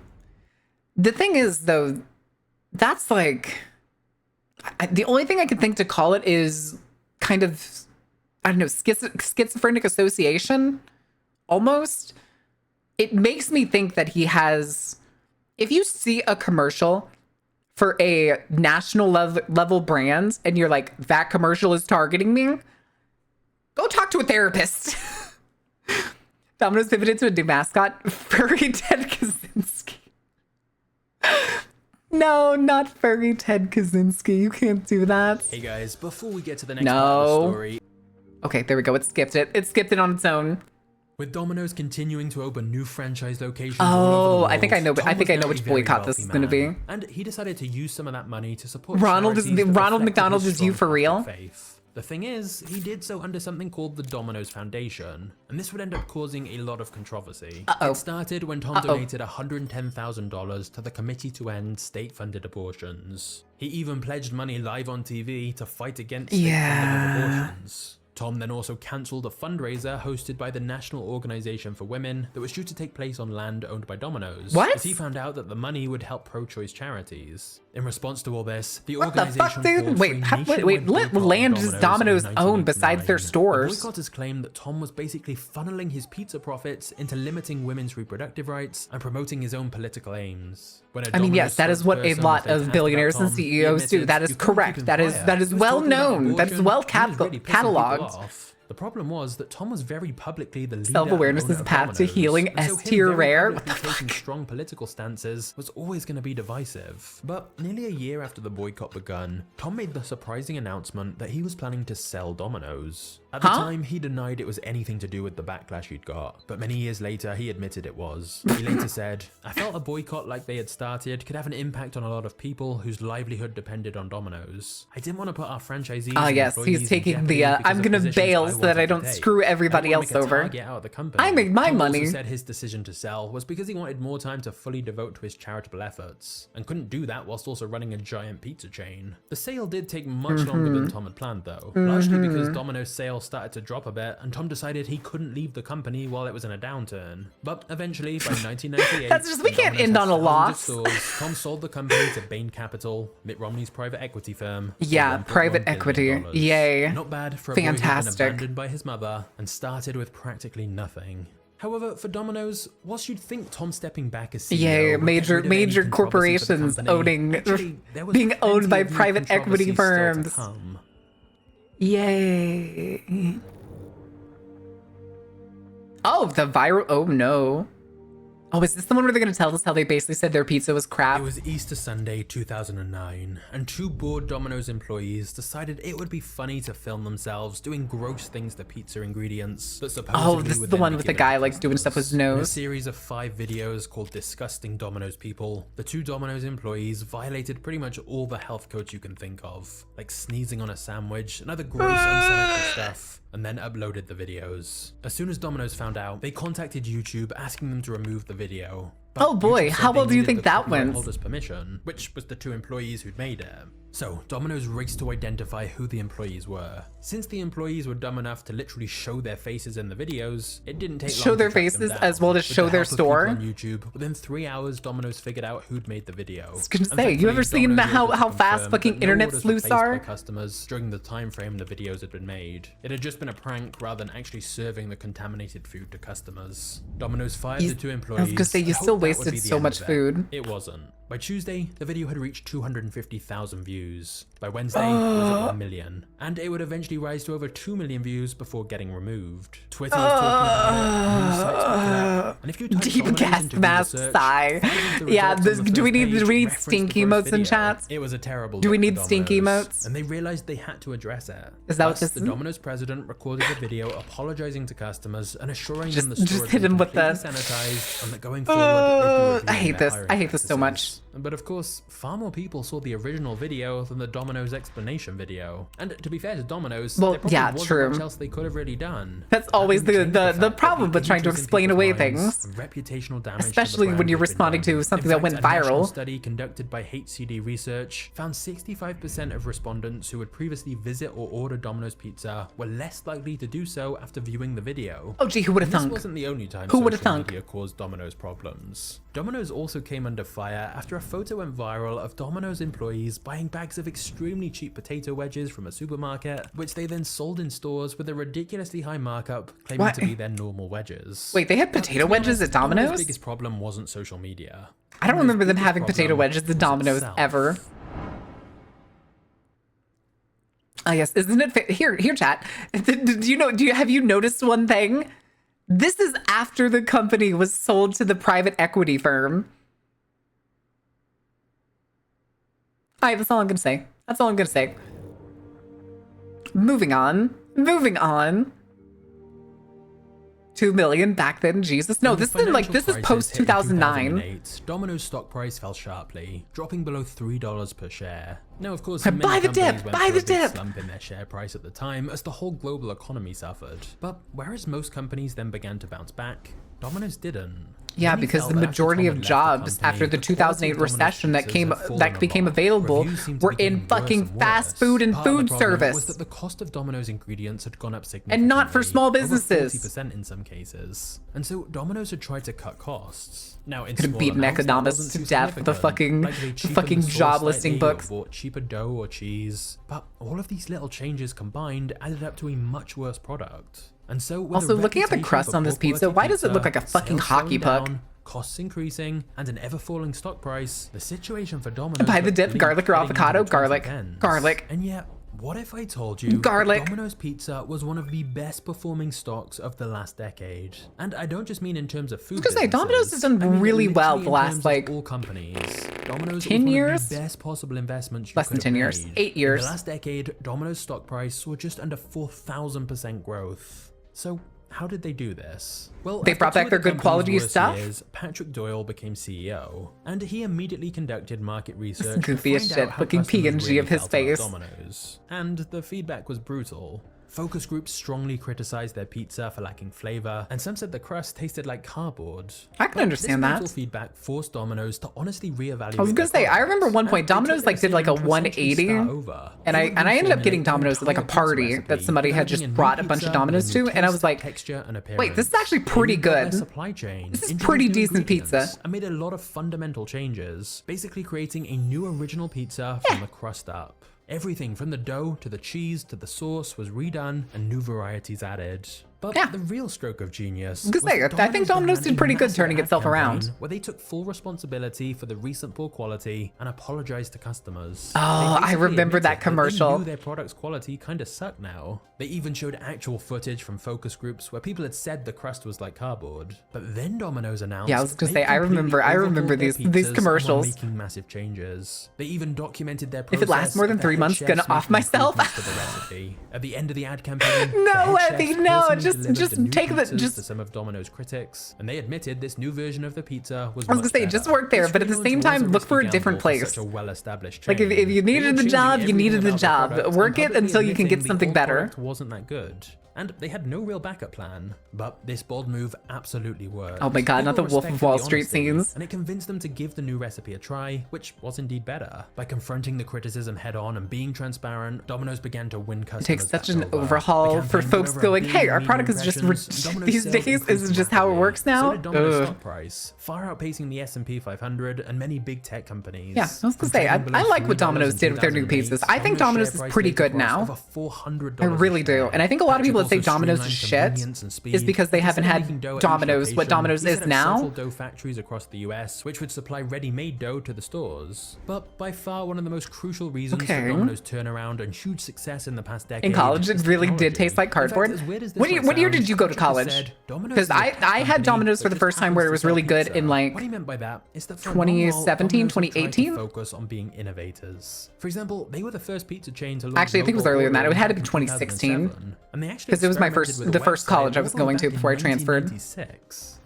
[SPEAKER 1] The thing is, though, that's like the only thing I can think to call it is kind of, I don't know, schizophrenic association, almost. It makes me think that he has, if you see a commercial for a national level brand and you're like, that commercial is targeting me, go talk to a therapist. Domino's pivoted to a new mascot, Furry Ted Kaczynski. No, not Furry Ted Kaczynski. You can't do that.
[SPEAKER 18] Hey guys, before we get to the next part of the
[SPEAKER 1] No.
[SPEAKER 18] story,
[SPEAKER 1] Okay, there we go. It skipped it. It skipped it on its own.
[SPEAKER 18] With Domino's continuing to open new franchise locations all over the world,
[SPEAKER 1] I think I know.
[SPEAKER 18] Tom
[SPEAKER 1] I think
[SPEAKER 18] was
[SPEAKER 1] I know
[SPEAKER 18] now a
[SPEAKER 1] which
[SPEAKER 18] very
[SPEAKER 1] boycott this
[SPEAKER 18] wealthy
[SPEAKER 1] is going to be.
[SPEAKER 18] man, and he decided to use some of that money to support
[SPEAKER 1] Ronald
[SPEAKER 18] charities that
[SPEAKER 1] Ronald
[SPEAKER 18] reflected
[SPEAKER 1] McDonald
[SPEAKER 18] his
[SPEAKER 1] is you
[SPEAKER 18] strong
[SPEAKER 1] for real?
[SPEAKER 18] Catholic faith. The thing is, he did so under something called the Domino's Foundation, and this would end up causing a lot of controversy. It started when Tom donated $110,000 to the Committee to End State-Funded Abortions. He even pledged money live on TV to fight against state-funded abortions. Tom then also cancelled a fundraiser hosted by the National Organization for Women that was due to take place on land owned by Domino's.
[SPEAKER 1] What?
[SPEAKER 18] As he found out that the money would help pro-choice charities. In response to all this, the
[SPEAKER 1] What the
[SPEAKER 18] organization
[SPEAKER 1] fuck, dude?
[SPEAKER 18] called
[SPEAKER 1] Wait, what land does Domino's own besides their stores?
[SPEAKER 18] The boycotters claimed that Tom was basically funneling his pizza profits into limiting women's reproductive rights and promoting his own political aims.
[SPEAKER 1] I mean, yes, that is what a lot of billionaires and CEOs do. That is correct. That is well known. That is well cataloged.
[SPEAKER 18] The problem was that Tom was very publicly the leader.
[SPEAKER 1] Self-awareness is a path to healing. S tier rare. What the
[SPEAKER 18] fuck? Taking strong political stances was always going to be divisive. But nearly a year after the boycott begun, Tom made the surprising announcement that he was planning to sell Domino's. At the time, he denied it was anything to do with the backlash he'd got, but many years later, he admitted it was. He later said, "I felt a boycott like they had started could have an impact on a lot of people whose livelihood depended on Domino's. I didn't want to put our franchisees and
[SPEAKER 1] yes,
[SPEAKER 18] employees
[SPEAKER 1] he's taking
[SPEAKER 18] in
[SPEAKER 1] the,
[SPEAKER 18] jeopardy because
[SPEAKER 1] I'm
[SPEAKER 18] of
[SPEAKER 1] gonna
[SPEAKER 18] positions
[SPEAKER 1] bail
[SPEAKER 18] I
[SPEAKER 1] so that I
[SPEAKER 18] wanted
[SPEAKER 1] don't
[SPEAKER 18] to take.
[SPEAKER 1] screw everybody
[SPEAKER 18] I
[SPEAKER 1] else
[SPEAKER 18] didn't
[SPEAKER 1] over.
[SPEAKER 18] want to make a target out of the company."
[SPEAKER 1] I make my
[SPEAKER 18] Tom
[SPEAKER 1] money.
[SPEAKER 18] also said his decision to sell was because he wanted more time to fully devote to his charitable efforts, and couldn't do that whilst also running a giant pizza chain. The sale did take much longer than Tom had planned though, largely because Domino's sales started to drop a bit, and Tom decided he couldn't leave the company while it was in a downturn. But eventually, by 1998,
[SPEAKER 1] That's just, we can't end on a loss.
[SPEAKER 18] Stores, Tom sold the company to Bain Capital, Mitt Romney's private equity firm.
[SPEAKER 1] Yeah, private equity. Yay.
[SPEAKER 18] Not bad for a boy who'd been
[SPEAKER 1] Fantastic.
[SPEAKER 18] abandoned by his mother and started with practically nothing. However, for Domino's, whilst you'd think Tom stepping back as CEO
[SPEAKER 1] Yay,
[SPEAKER 18] would get rid of any
[SPEAKER 1] major
[SPEAKER 18] controversy for the
[SPEAKER 1] corporations
[SPEAKER 18] company,
[SPEAKER 1] owning,
[SPEAKER 18] actually, there was
[SPEAKER 1] being owned
[SPEAKER 18] plenty
[SPEAKER 1] by
[SPEAKER 18] of new
[SPEAKER 1] private equity
[SPEAKER 18] controversy still to
[SPEAKER 1] firms.
[SPEAKER 18] come.
[SPEAKER 1] Yay. Oh, the viral, oh no. Oh, is this the one where they're gonna tell us how they basically said their pizza was crap?
[SPEAKER 18] It was Easter Sunday 2009, and two bored Domino's employees decided it would be funny to film themselves doing gross things to pizza ingredients that supposedly
[SPEAKER 1] Oh, this is the one with the guy like doing stuff with his
[SPEAKER 18] In a
[SPEAKER 1] nose.
[SPEAKER 18] series of 5 videos called Disgusting Domino's People, the two Domino's employees violated pretty much all the health codes you can think of, like sneezing on a sandwich and other gross unsanitary stuff, and then uploaded the videos. As soon as Domino's found out, they contacted YouTube asking them to remove the video. But
[SPEAKER 1] Oh boy,
[SPEAKER 18] YouTube said
[SPEAKER 1] how
[SPEAKER 18] they
[SPEAKER 1] well do you
[SPEAKER 18] needed
[SPEAKER 1] think
[SPEAKER 18] the
[SPEAKER 1] that
[SPEAKER 18] copyright
[SPEAKER 1] went?
[SPEAKER 18] holder's permission, which was the two employees who'd made it. So, Domino's raced to identify who the employees were. Since the employees were dumb enough to literally show their faces in the videos, it didn't take long
[SPEAKER 1] Show
[SPEAKER 18] to
[SPEAKER 1] their
[SPEAKER 18] track them
[SPEAKER 1] faces
[SPEAKER 18] down.
[SPEAKER 1] as well as
[SPEAKER 18] With
[SPEAKER 1] show
[SPEAKER 18] the
[SPEAKER 1] their
[SPEAKER 18] help of people
[SPEAKER 1] store?
[SPEAKER 18] on YouTube, within 3 hours, Domino's figured out who'd made the video.
[SPEAKER 1] I was gonna say, you ever seen how fast fucking internet sleuths are?
[SPEAKER 18] Customers during the time frame the videos had been made. It had just been a prank rather than actually serving the contaminated food to customers. Domino's fired the two employees.
[SPEAKER 1] I was gonna say, you
[SPEAKER 18] and
[SPEAKER 1] still
[SPEAKER 18] hoped that would
[SPEAKER 1] wasted
[SPEAKER 18] be the
[SPEAKER 1] so
[SPEAKER 18] end
[SPEAKER 1] much
[SPEAKER 18] of it.
[SPEAKER 1] food.
[SPEAKER 18] It wasn't. By Tuesday, the video had reached 250,000 views. By Wednesday, it was at 1 million. And it would eventually rise to over 2 million views before getting removed. Twitter was talking about it, news sites picked it up, and if you type
[SPEAKER 1] Deep
[SPEAKER 18] Domino's
[SPEAKER 1] gas
[SPEAKER 18] into Google
[SPEAKER 1] mask
[SPEAKER 18] search,
[SPEAKER 1] sigh.
[SPEAKER 18] thousands of
[SPEAKER 1] Yeah,
[SPEAKER 18] results on the
[SPEAKER 1] do we
[SPEAKER 18] first
[SPEAKER 1] need
[SPEAKER 18] page
[SPEAKER 1] to read
[SPEAKER 18] referenced
[SPEAKER 1] stinky
[SPEAKER 18] the first
[SPEAKER 1] emotes in
[SPEAKER 18] video.
[SPEAKER 1] chats?
[SPEAKER 18] It was a terrible
[SPEAKER 1] Do we
[SPEAKER 18] look
[SPEAKER 1] need
[SPEAKER 18] for
[SPEAKER 1] stinky
[SPEAKER 18] Domino's,
[SPEAKER 1] emotes?
[SPEAKER 18] and they realized they had to address it.
[SPEAKER 1] Is that what
[SPEAKER 18] Thus,
[SPEAKER 1] this
[SPEAKER 18] the
[SPEAKER 1] is?
[SPEAKER 18] Domino's president recorded a video apologizing to customers and assuring them the
[SPEAKER 1] Just
[SPEAKER 18] store
[SPEAKER 1] hit
[SPEAKER 18] had
[SPEAKER 1] him
[SPEAKER 18] been
[SPEAKER 1] with the-
[SPEAKER 18] completely sanitized and that going forward, they'd be
[SPEAKER 1] I hate
[SPEAKER 18] reviewing their
[SPEAKER 1] this.
[SPEAKER 18] hiring
[SPEAKER 1] I hate this so much.
[SPEAKER 18] practices. But of course, far more people saw the original video than the Domino's explanation video. And to be fair to Domino's,
[SPEAKER 1] Well,
[SPEAKER 18] there probably
[SPEAKER 1] yeah,
[SPEAKER 18] wasn't
[SPEAKER 1] true.
[SPEAKER 18] much else they could have really done.
[SPEAKER 1] That's always
[SPEAKER 18] Having changed
[SPEAKER 1] the
[SPEAKER 18] fact
[SPEAKER 1] problem
[SPEAKER 18] that
[SPEAKER 1] with trying to
[SPEAKER 18] it
[SPEAKER 1] explain
[SPEAKER 18] people's
[SPEAKER 1] away
[SPEAKER 18] minds
[SPEAKER 1] things.
[SPEAKER 18] and reputational damage to the
[SPEAKER 1] Especially when
[SPEAKER 18] brand
[SPEAKER 1] you're
[SPEAKER 18] had been
[SPEAKER 1] responding to
[SPEAKER 18] done.
[SPEAKER 1] something
[SPEAKER 18] In
[SPEAKER 1] that
[SPEAKER 18] fact,
[SPEAKER 1] went
[SPEAKER 18] a national
[SPEAKER 1] viral.
[SPEAKER 18] study conducted by HCD Research found 65% of respondents who would previously visit or order Domino's pizza were less likely to do so after viewing the video.
[SPEAKER 1] Oh gee, who would have
[SPEAKER 18] And
[SPEAKER 1] thunk?
[SPEAKER 18] This wasn't the only time
[SPEAKER 1] Who would have
[SPEAKER 18] social
[SPEAKER 1] thunk?
[SPEAKER 18] media caused Domino's problems. Domino's also came under fire after a photo went viral of Domino's employees buying bags of extremely cheap potato wedges from a supermarket, which they then sold in stores with a ridiculously high markup, claiming
[SPEAKER 1] What?
[SPEAKER 18] to be their normal wedges.
[SPEAKER 1] Wait, they had
[SPEAKER 18] Now,
[SPEAKER 1] potato
[SPEAKER 18] to be
[SPEAKER 1] wedges
[SPEAKER 18] honest,
[SPEAKER 1] at Domino's?
[SPEAKER 18] Domino's biggest problem wasn't social media.
[SPEAKER 1] I don't
[SPEAKER 18] Domino's
[SPEAKER 1] remember them
[SPEAKER 18] biggest
[SPEAKER 1] having potato
[SPEAKER 18] problem
[SPEAKER 1] wedges at
[SPEAKER 18] was
[SPEAKER 1] Domino's
[SPEAKER 18] itself.
[SPEAKER 1] ever. Ah, yes, isn't it here, chat? Have you noticed one thing? This is after the company was sold to the private equity firm. All right, that's all I'm gonna say. That's all I'm gonna say. Moving on. 2 million back then. Jesus. No, this is post 2009.
[SPEAKER 18] Domino's stock price fell sharply, dropping below $3 per share. Now, of course,
[SPEAKER 1] Buy
[SPEAKER 18] many
[SPEAKER 1] the dip,
[SPEAKER 18] companies went
[SPEAKER 1] buy
[SPEAKER 18] through
[SPEAKER 1] the
[SPEAKER 18] a big
[SPEAKER 1] dip.
[SPEAKER 18] slump in their share price at the time as the whole global economy suffered. But whereas most companies then began to bounce back, Domino's didn't.
[SPEAKER 1] Yeah,
[SPEAKER 18] Many
[SPEAKER 1] because
[SPEAKER 18] felt
[SPEAKER 1] the
[SPEAKER 18] that after
[SPEAKER 1] majority
[SPEAKER 18] Tom
[SPEAKER 1] of
[SPEAKER 18] had left the
[SPEAKER 1] jobs
[SPEAKER 18] company,
[SPEAKER 1] after the
[SPEAKER 18] the quality
[SPEAKER 1] 2008
[SPEAKER 18] of Domino's
[SPEAKER 1] recession that
[SPEAKER 18] pizzas had
[SPEAKER 1] became
[SPEAKER 18] fallen a lot.
[SPEAKER 1] available
[SPEAKER 18] Reviews seemed to
[SPEAKER 1] were
[SPEAKER 18] be getting
[SPEAKER 1] in
[SPEAKER 18] worse
[SPEAKER 1] fucking
[SPEAKER 18] and
[SPEAKER 1] fast
[SPEAKER 18] worse.
[SPEAKER 1] food and
[SPEAKER 18] Part of
[SPEAKER 1] food
[SPEAKER 18] the problem
[SPEAKER 1] service.
[SPEAKER 18] was that the cost of Domino's ingredients had gone up significantly,
[SPEAKER 1] And not for small
[SPEAKER 18] over
[SPEAKER 1] businesses.
[SPEAKER 18] 40% in some cases. And so Domino's had tried to cut costs. Now, in
[SPEAKER 1] Could have
[SPEAKER 18] small
[SPEAKER 1] beaten
[SPEAKER 18] amounts, that
[SPEAKER 1] economists
[SPEAKER 18] wasn't
[SPEAKER 1] to
[SPEAKER 18] too
[SPEAKER 1] death with the
[SPEAKER 18] significant.
[SPEAKER 1] fucking
[SPEAKER 18] Like they
[SPEAKER 1] the
[SPEAKER 18] cheapened
[SPEAKER 1] fucking
[SPEAKER 18] the sauce
[SPEAKER 1] job listing
[SPEAKER 18] slightly or
[SPEAKER 1] books.
[SPEAKER 18] bought cheaper dough or cheese. But all of these little changes combined added up to a much worse product. And so, with
[SPEAKER 1] Also,
[SPEAKER 18] a
[SPEAKER 1] looking at the
[SPEAKER 18] reputation
[SPEAKER 1] crust
[SPEAKER 18] for
[SPEAKER 1] on this
[SPEAKER 18] poor
[SPEAKER 1] pizza,
[SPEAKER 18] quality
[SPEAKER 1] why does it look
[SPEAKER 18] pizza,
[SPEAKER 1] like a fucking
[SPEAKER 18] sales
[SPEAKER 1] hockey
[SPEAKER 18] slowing
[SPEAKER 1] puck?
[SPEAKER 18] down, costs increasing, and an ever-falling stock price, the situation for Domino's
[SPEAKER 1] Buy the
[SPEAKER 18] looked
[SPEAKER 1] dip,
[SPEAKER 18] bleak
[SPEAKER 1] garlic or
[SPEAKER 18] heading into
[SPEAKER 1] avocado,
[SPEAKER 18] the
[SPEAKER 1] garlic,
[SPEAKER 18] 2010s.
[SPEAKER 1] garlic.
[SPEAKER 18] And yet, what if I told you
[SPEAKER 1] Garlic.
[SPEAKER 18] that Domino's Pizza was one of the best performing stocks of the last decade? And I don't just mean in terms of food.
[SPEAKER 1] I was gonna say, Domino's has done
[SPEAKER 18] I mean
[SPEAKER 1] really well
[SPEAKER 18] literally
[SPEAKER 1] the
[SPEAKER 18] in
[SPEAKER 1] last,
[SPEAKER 18] terms of
[SPEAKER 1] like,
[SPEAKER 18] all companies. Domino's
[SPEAKER 1] 10
[SPEAKER 18] was one
[SPEAKER 1] years?
[SPEAKER 18] of the best possible investments you
[SPEAKER 1] Less
[SPEAKER 18] could
[SPEAKER 1] than 10
[SPEAKER 18] have
[SPEAKER 1] years.
[SPEAKER 18] made.
[SPEAKER 1] 8 years.
[SPEAKER 18] In the last decade, Domino's stock price saw just under 4,000% growth. So how did they do this? Well,
[SPEAKER 1] They
[SPEAKER 18] after
[SPEAKER 1] brought
[SPEAKER 18] two
[SPEAKER 1] back
[SPEAKER 18] of
[SPEAKER 1] their
[SPEAKER 18] the
[SPEAKER 1] good
[SPEAKER 18] company's
[SPEAKER 1] quality
[SPEAKER 18] worst
[SPEAKER 1] stuff?
[SPEAKER 18] years, Patrick Doyle became CEO, and he immediately conducted market research to
[SPEAKER 1] goofy as
[SPEAKER 18] find
[SPEAKER 1] shit,
[SPEAKER 18] out how
[SPEAKER 1] fucking
[SPEAKER 18] customers
[SPEAKER 1] PNG
[SPEAKER 18] really
[SPEAKER 1] of his
[SPEAKER 18] felt about
[SPEAKER 1] face.
[SPEAKER 18] Domino's. And the feedback was brutal. Focus groups strongly criticized their pizza for lacking flavor, and some said the crust tasted like cardboard.
[SPEAKER 1] I can understand
[SPEAKER 18] this
[SPEAKER 1] that.
[SPEAKER 18] brutal feedback forced Domino's to honestly reevaluate.
[SPEAKER 1] I was gonna say, I remember one point Domino's like did like a 180, and I ended up getting Domino's at like a party that somebody had just brought a bunch of Domino's to, and I was like, wait, this is actually pretty good. This is pretty decent pizza.
[SPEAKER 18] I made a lot of fundamental changes, basically creating a new original pizza from the crust up. Everything from the dough to the cheese to the sauce was redone and new varieties added. But the real stroke of genius.
[SPEAKER 1] I was gonna say, I think Domino's did pretty good turning itself around.
[SPEAKER 18] Where they took full responsibility for the recent poor quality and apologized to customers.
[SPEAKER 1] Oh, I remember that commercial.
[SPEAKER 18] They knew their product's quality kind of sucked now. They even showed actual footage from focus groups where people had said the crust was like cardboard. But then Domino's announced.
[SPEAKER 1] Yeah, I was gonna
[SPEAKER 18] they
[SPEAKER 1] say, I remember
[SPEAKER 18] completely
[SPEAKER 1] these
[SPEAKER 18] overhauled their pizzas
[SPEAKER 1] commercials.
[SPEAKER 18] and were making massive changes. They even documented their process.
[SPEAKER 1] If it lasts more than 3 months, gonna off myself.
[SPEAKER 18] To the recipe. At the end of the ad campaign,
[SPEAKER 1] No,
[SPEAKER 18] the head
[SPEAKER 1] Effie,
[SPEAKER 18] chefs
[SPEAKER 1] no,
[SPEAKER 18] personally
[SPEAKER 1] just
[SPEAKER 18] delivered the new
[SPEAKER 1] take the-
[SPEAKER 18] pizzas
[SPEAKER 1] just-
[SPEAKER 18] to some of Domino's critics, and they admitted this new version of the pizza was.
[SPEAKER 1] I was gonna say, just work there, but at the same time, look for a different place. Like if you needed the job, you needed the job. Work it until you can get something better.
[SPEAKER 18] Wasn't that good? And they had no real backup plan, but this bold move absolutely worked.
[SPEAKER 1] Oh my God, not the
[SPEAKER 18] People
[SPEAKER 1] Wolf of
[SPEAKER 18] respected
[SPEAKER 1] Wall
[SPEAKER 18] the
[SPEAKER 1] Street
[SPEAKER 18] honesty,
[SPEAKER 1] scenes.
[SPEAKER 18] And it convinced them to give the new recipe a try, which was indeed better. By confronting the criticism head on and being transparent, Domino's began to win customers.
[SPEAKER 1] It takes such
[SPEAKER 18] back
[SPEAKER 1] an
[SPEAKER 18] over.
[SPEAKER 1] overhaul
[SPEAKER 18] The
[SPEAKER 1] for
[SPEAKER 18] campaign
[SPEAKER 1] folks
[SPEAKER 18] got over
[SPEAKER 1] going,
[SPEAKER 18] a
[SPEAKER 1] hey, our
[SPEAKER 18] billion
[SPEAKER 1] product is just
[SPEAKER 18] impressions, and Domino's
[SPEAKER 1] these
[SPEAKER 18] sales
[SPEAKER 1] days. Is
[SPEAKER 18] increased
[SPEAKER 1] it just how it
[SPEAKER 18] rapidly.
[SPEAKER 1] works now?
[SPEAKER 18] So did Domino's
[SPEAKER 1] Ugh.
[SPEAKER 18] stock price, far outpacing the S&P 500 and many big tech companies.
[SPEAKER 1] Yeah, I was gonna say, I like what Domino's did with their new pizzas. I think Domino's is pretty good now. I really do. And I think a lot of people that say Domino's is shit is because they haven't had Domino's, what Domino's is now.
[SPEAKER 18] Dough factories across the US, which would supply ready-made dough to the stores. But by far one of the most crucial reasons for Domino's turnaround and huge success in the past decade.
[SPEAKER 1] In college, it really did taste like cardboard. What year did you go to college? Because I had Domino's for the first time where it was really good in like
[SPEAKER 18] what he meant by that is that for
[SPEAKER 1] 2017, 2018.
[SPEAKER 18] Focus on being innovators. For example, they were the first pizza chain to
[SPEAKER 1] Actually, I think it was earlier than that. It had to be 2016.
[SPEAKER 18] Because
[SPEAKER 1] it was the first college I was going to before I transferred.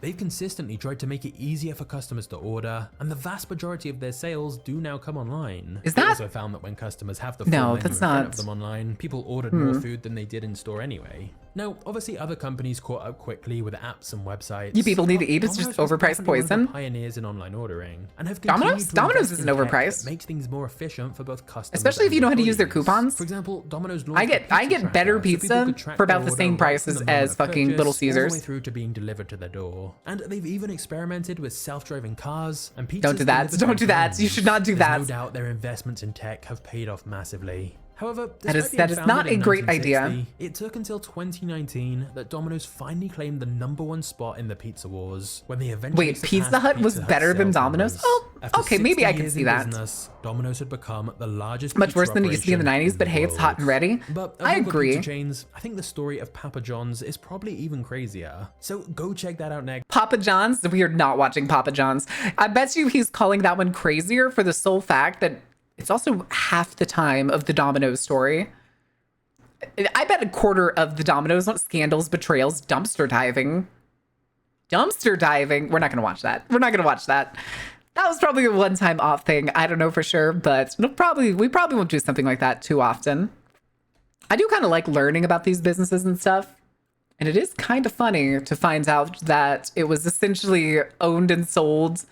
[SPEAKER 18] They've consistently tried to make it easier for customers to order, and the vast majority of their sales do now come online.
[SPEAKER 1] Is
[SPEAKER 18] They
[SPEAKER 1] that-
[SPEAKER 18] also found that when customers have the full
[SPEAKER 1] No,
[SPEAKER 18] menu
[SPEAKER 1] that's
[SPEAKER 18] in front
[SPEAKER 1] not-
[SPEAKER 18] of them online, people ordered more food than they did in store anyway. Now, obviously, other companies caught up quickly with apps and websites.
[SPEAKER 1] You people need to eat. It's
[SPEAKER 18] Domino's
[SPEAKER 1] just
[SPEAKER 18] was
[SPEAKER 1] overpriced
[SPEAKER 18] definitely one of the
[SPEAKER 1] poison.
[SPEAKER 18] pioneers in online ordering, and have
[SPEAKER 1] Domino's?
[SPEAKER 18] continued to
[SPEAKER 1] Domino's
[SPEAKER 18] invest
[SPEAKER 1] isn't
[SPEAKER 18] in tech
[SPEAKER 1] overpriced.
[SPEAKER 18] that makes things more efficient for both customers.
[SPEAKER 1] Especially if you know how to use their
[SPEAKER 18] employees.
[SPEAKER 1] coupons.
[SPEAKER 18] For example, Domino's
[SPEAKER 1] I get better pizza for about the same prices as fucking Little
[SPEAKER 18] all the way
[SPEAKER 1] Caesars.
[SPEAKER 18] through to being delivered to their door. And they've even experimented with self-driving cars and pizzas.
[SPEAKER 1] Don't do that.
[SPEAKER 18] delivered
[SPEAKER 1] Don't
[SPEAKER 18] by
[SPEAKER 1] do that.
[SPEAKER 18] drones.
[SPEAKER 1] You should not do
[SPEAKER 18] There's
[SPEAKER 1] that.
[SPEAKER 18] No doubt their investments in tech have paid off massively. However,
[SPEAKER 1] That is
[SPEAKER 18] despite being
[SPEAKER 1] not
[SPEAKER 18] founded
[SPEAKER 1] a
[SPEAKER 18] in
[SPEAKER 1] great idea.
[SPEAKER 18] 1960, It took until 2019 that Domino's finally claimed the #1 spot in the pizza wars when they eventually
[SPEAKER 1] Wait,
[SPEAKER 18] surpassed
[SPEAKER 1] Pizza Hut was
[SPEAKER 18] Pizza Hut's
[SPEAKER 1] better than
[SPEAKER 18] sales
[SPEAKER 1] Domino's?
[SPEAKER 18] numbers.
[SPEAKER 1] Oh,
[SPEAKER 18] After
[SPEAKER 1] okay, maybe
[SPEAKER 18] 60
[SPEAKER 1] I can
[SPEAKER 18] years
[SPEAKER 1] see
[SPEAKER 18] in
[SPEAKER 1] that.
[SPEAKER 18] business, Domino's had become the largest
[SPEAKER 1] Much
[SPEAKER 18] pizza
[SPEAKER 1] worse than it used to be in the
[SPEAKER 18] operation
[SPEAKER 1] 90s, but hey, it's hot and
[SPEAKER 18] world.
[SPEAKER 1] ready.
[SPEAKER 18] But of
[SPEAKER 1] I
[SPEAKER 18] all the
[SPEAKER 1] agree.
[SPEAKER 18] pizza chains, I think the story of Papa John's is probably even crazier. So go check that out next.
[SPEAKER 1] Papa John's? We are not watching Papa John's. I bet you he's calling that one crazier for the sole fact that it's also half the time of the Domino's story. I bet a quarter of the Domino's scandals, betrayals, dumpster diving. Dumpster diving. We're not going to watch that. We're not going to watch that. That was probably a one-time off thing. I don't know for sure, but we probably won't do something like that too often. I do kind of like learning about these businesses and stuff. And it is kind of funny to find out that it was essentially owned and sold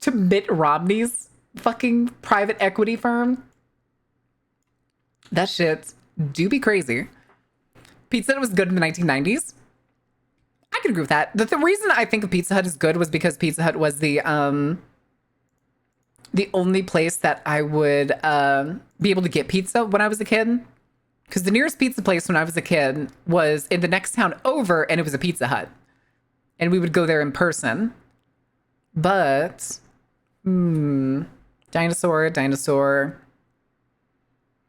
[SPEAKER 1] to Mitt Romney's fucking private equity firm. That shit do be crazy. Pizza Hut was good in the 1990s. I can agree with that. The reason I think of Pizza Hut is good was because Pizza Hut was the only place that I would be able to get pizza when I was a kid. Because the nearest pizza place when I was a kid was in the next town over, and it was a Pizza Hut. And we would go there in person. But, dinosaur.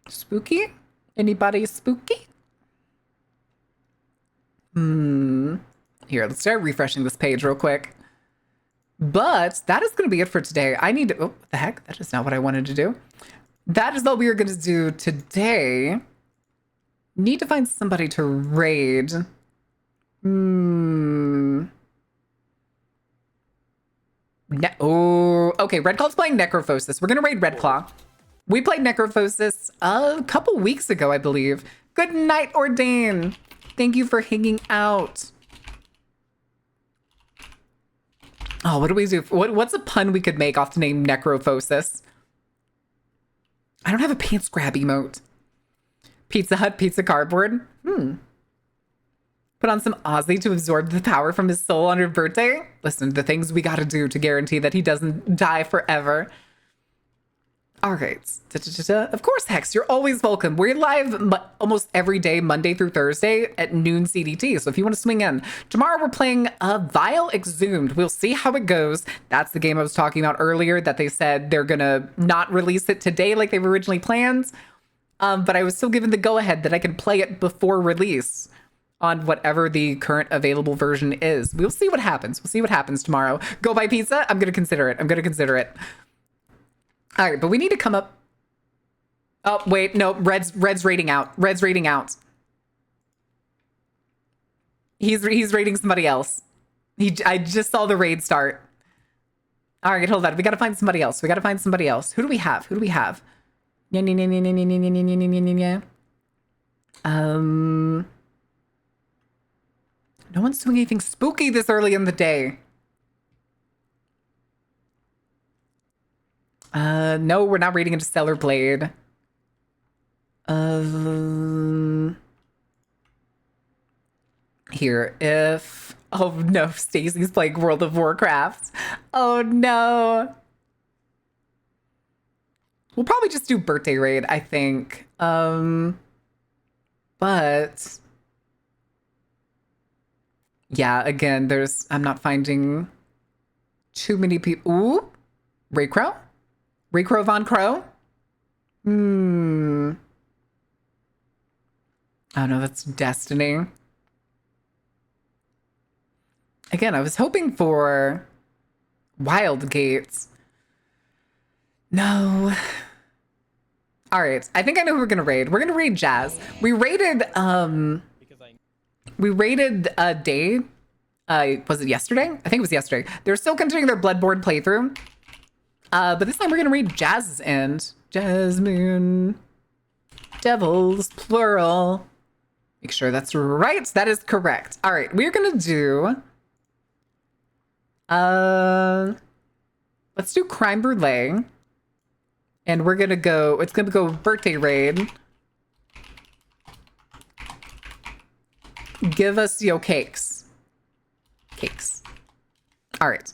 [SPEAKER 1] Spooky? Anybody spooky? Here, let's start refreshing this page real quick. But that is going to be it for today. I need to... Oh, what the heck? That is not what I wanted to do. That is all we are going to do today. Need to find somebody to raid. Oh, okay. Redclaw's playing Necrophosis. We're going to raid Redclaw. We played Necrophosis a couple weeks ago, I believe. Good night, Ordain. Thank you for hanging out. Oh, what do we do? What's a pun we could make off the name Necrophosis? I don't have a pants grab emote. Pizza Hut pizza cardboard. Put on some Ozzy to absorb the power from his soul on her birthday. Listen, the things we gotta do to guarantee that he doesn't die forever. All right. Of course, Hex, you're always welcome. We're live almost every day, Monday through Thursday at noon CDT. So if you want to swing in. Tomorrow we're playing Vile Exhumed. We'll see how it goes. That's the game I was talking about earlier that they said they're going to not release it today like they were originally planned. But I was still given the go-ahead that I can play it before release on whatever the current available version is. We'll see what happens. We'll see what happens tomorrow. Go buy pizza? I'm going to consider it. All right, but we need to come up. Oh, wait, no, Red's raiding out. He's raiding somebody else. I just saw the raid start. All right, hold on. We got to find somebody else. Who do we have? Yeah. No one's doing anything spooky this early in the day. No, we're not reading into Stellar Blade. Here, if... Oh no, Stacy's playing World of Warcraft. Oh no. We'll probably just do birthday raid, I think. But... Yeah, again, I'm not finding too many people. Ooh, Raycrow? Raycrow Von Crow? Oh no, that's Destiny. Again, I was hoping for Wild Gates. No. All right, I think I know who we're gonna raid. We're gonna raid Jazz. We raided a day. Was it yesterday? I think it was yesterday. They're still continuing their Bloodborne playthrough. But this time we're gonna raid Jazz's end. Jasmine. Devils, plural. Make sure that's right. That is correct. All right, we're gonna do... let's do Crime Brulee. And we're gonna go... It's gonna go birthday raid. Give us your cakes. All right.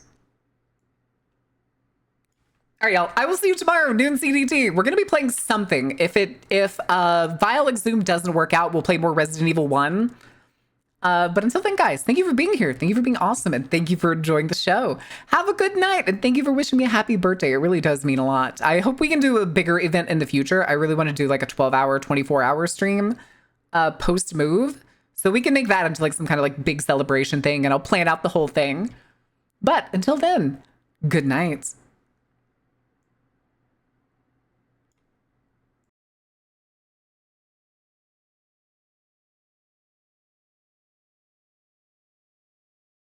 [SPEAKER 1] All right, y'all. I will see you tomorrow, noon CDT. We're gonna be playing something. If Vile Exhumed doesn't work out, we'll play more Resident Evil 1. But until then, guys, thank you for being here. Thank you for being awesome, and thank you for enjoying the show. Have a good night, and thank you for wishing me a happy birthday. It really does mean a lot. I hope we can do a bigger event in the future. I really want to do like a 12-hour, 24-hour stream post-move. So we can make that into like some kind of like big celebration thing, and I'll plan out the whole thing. But until then, good night.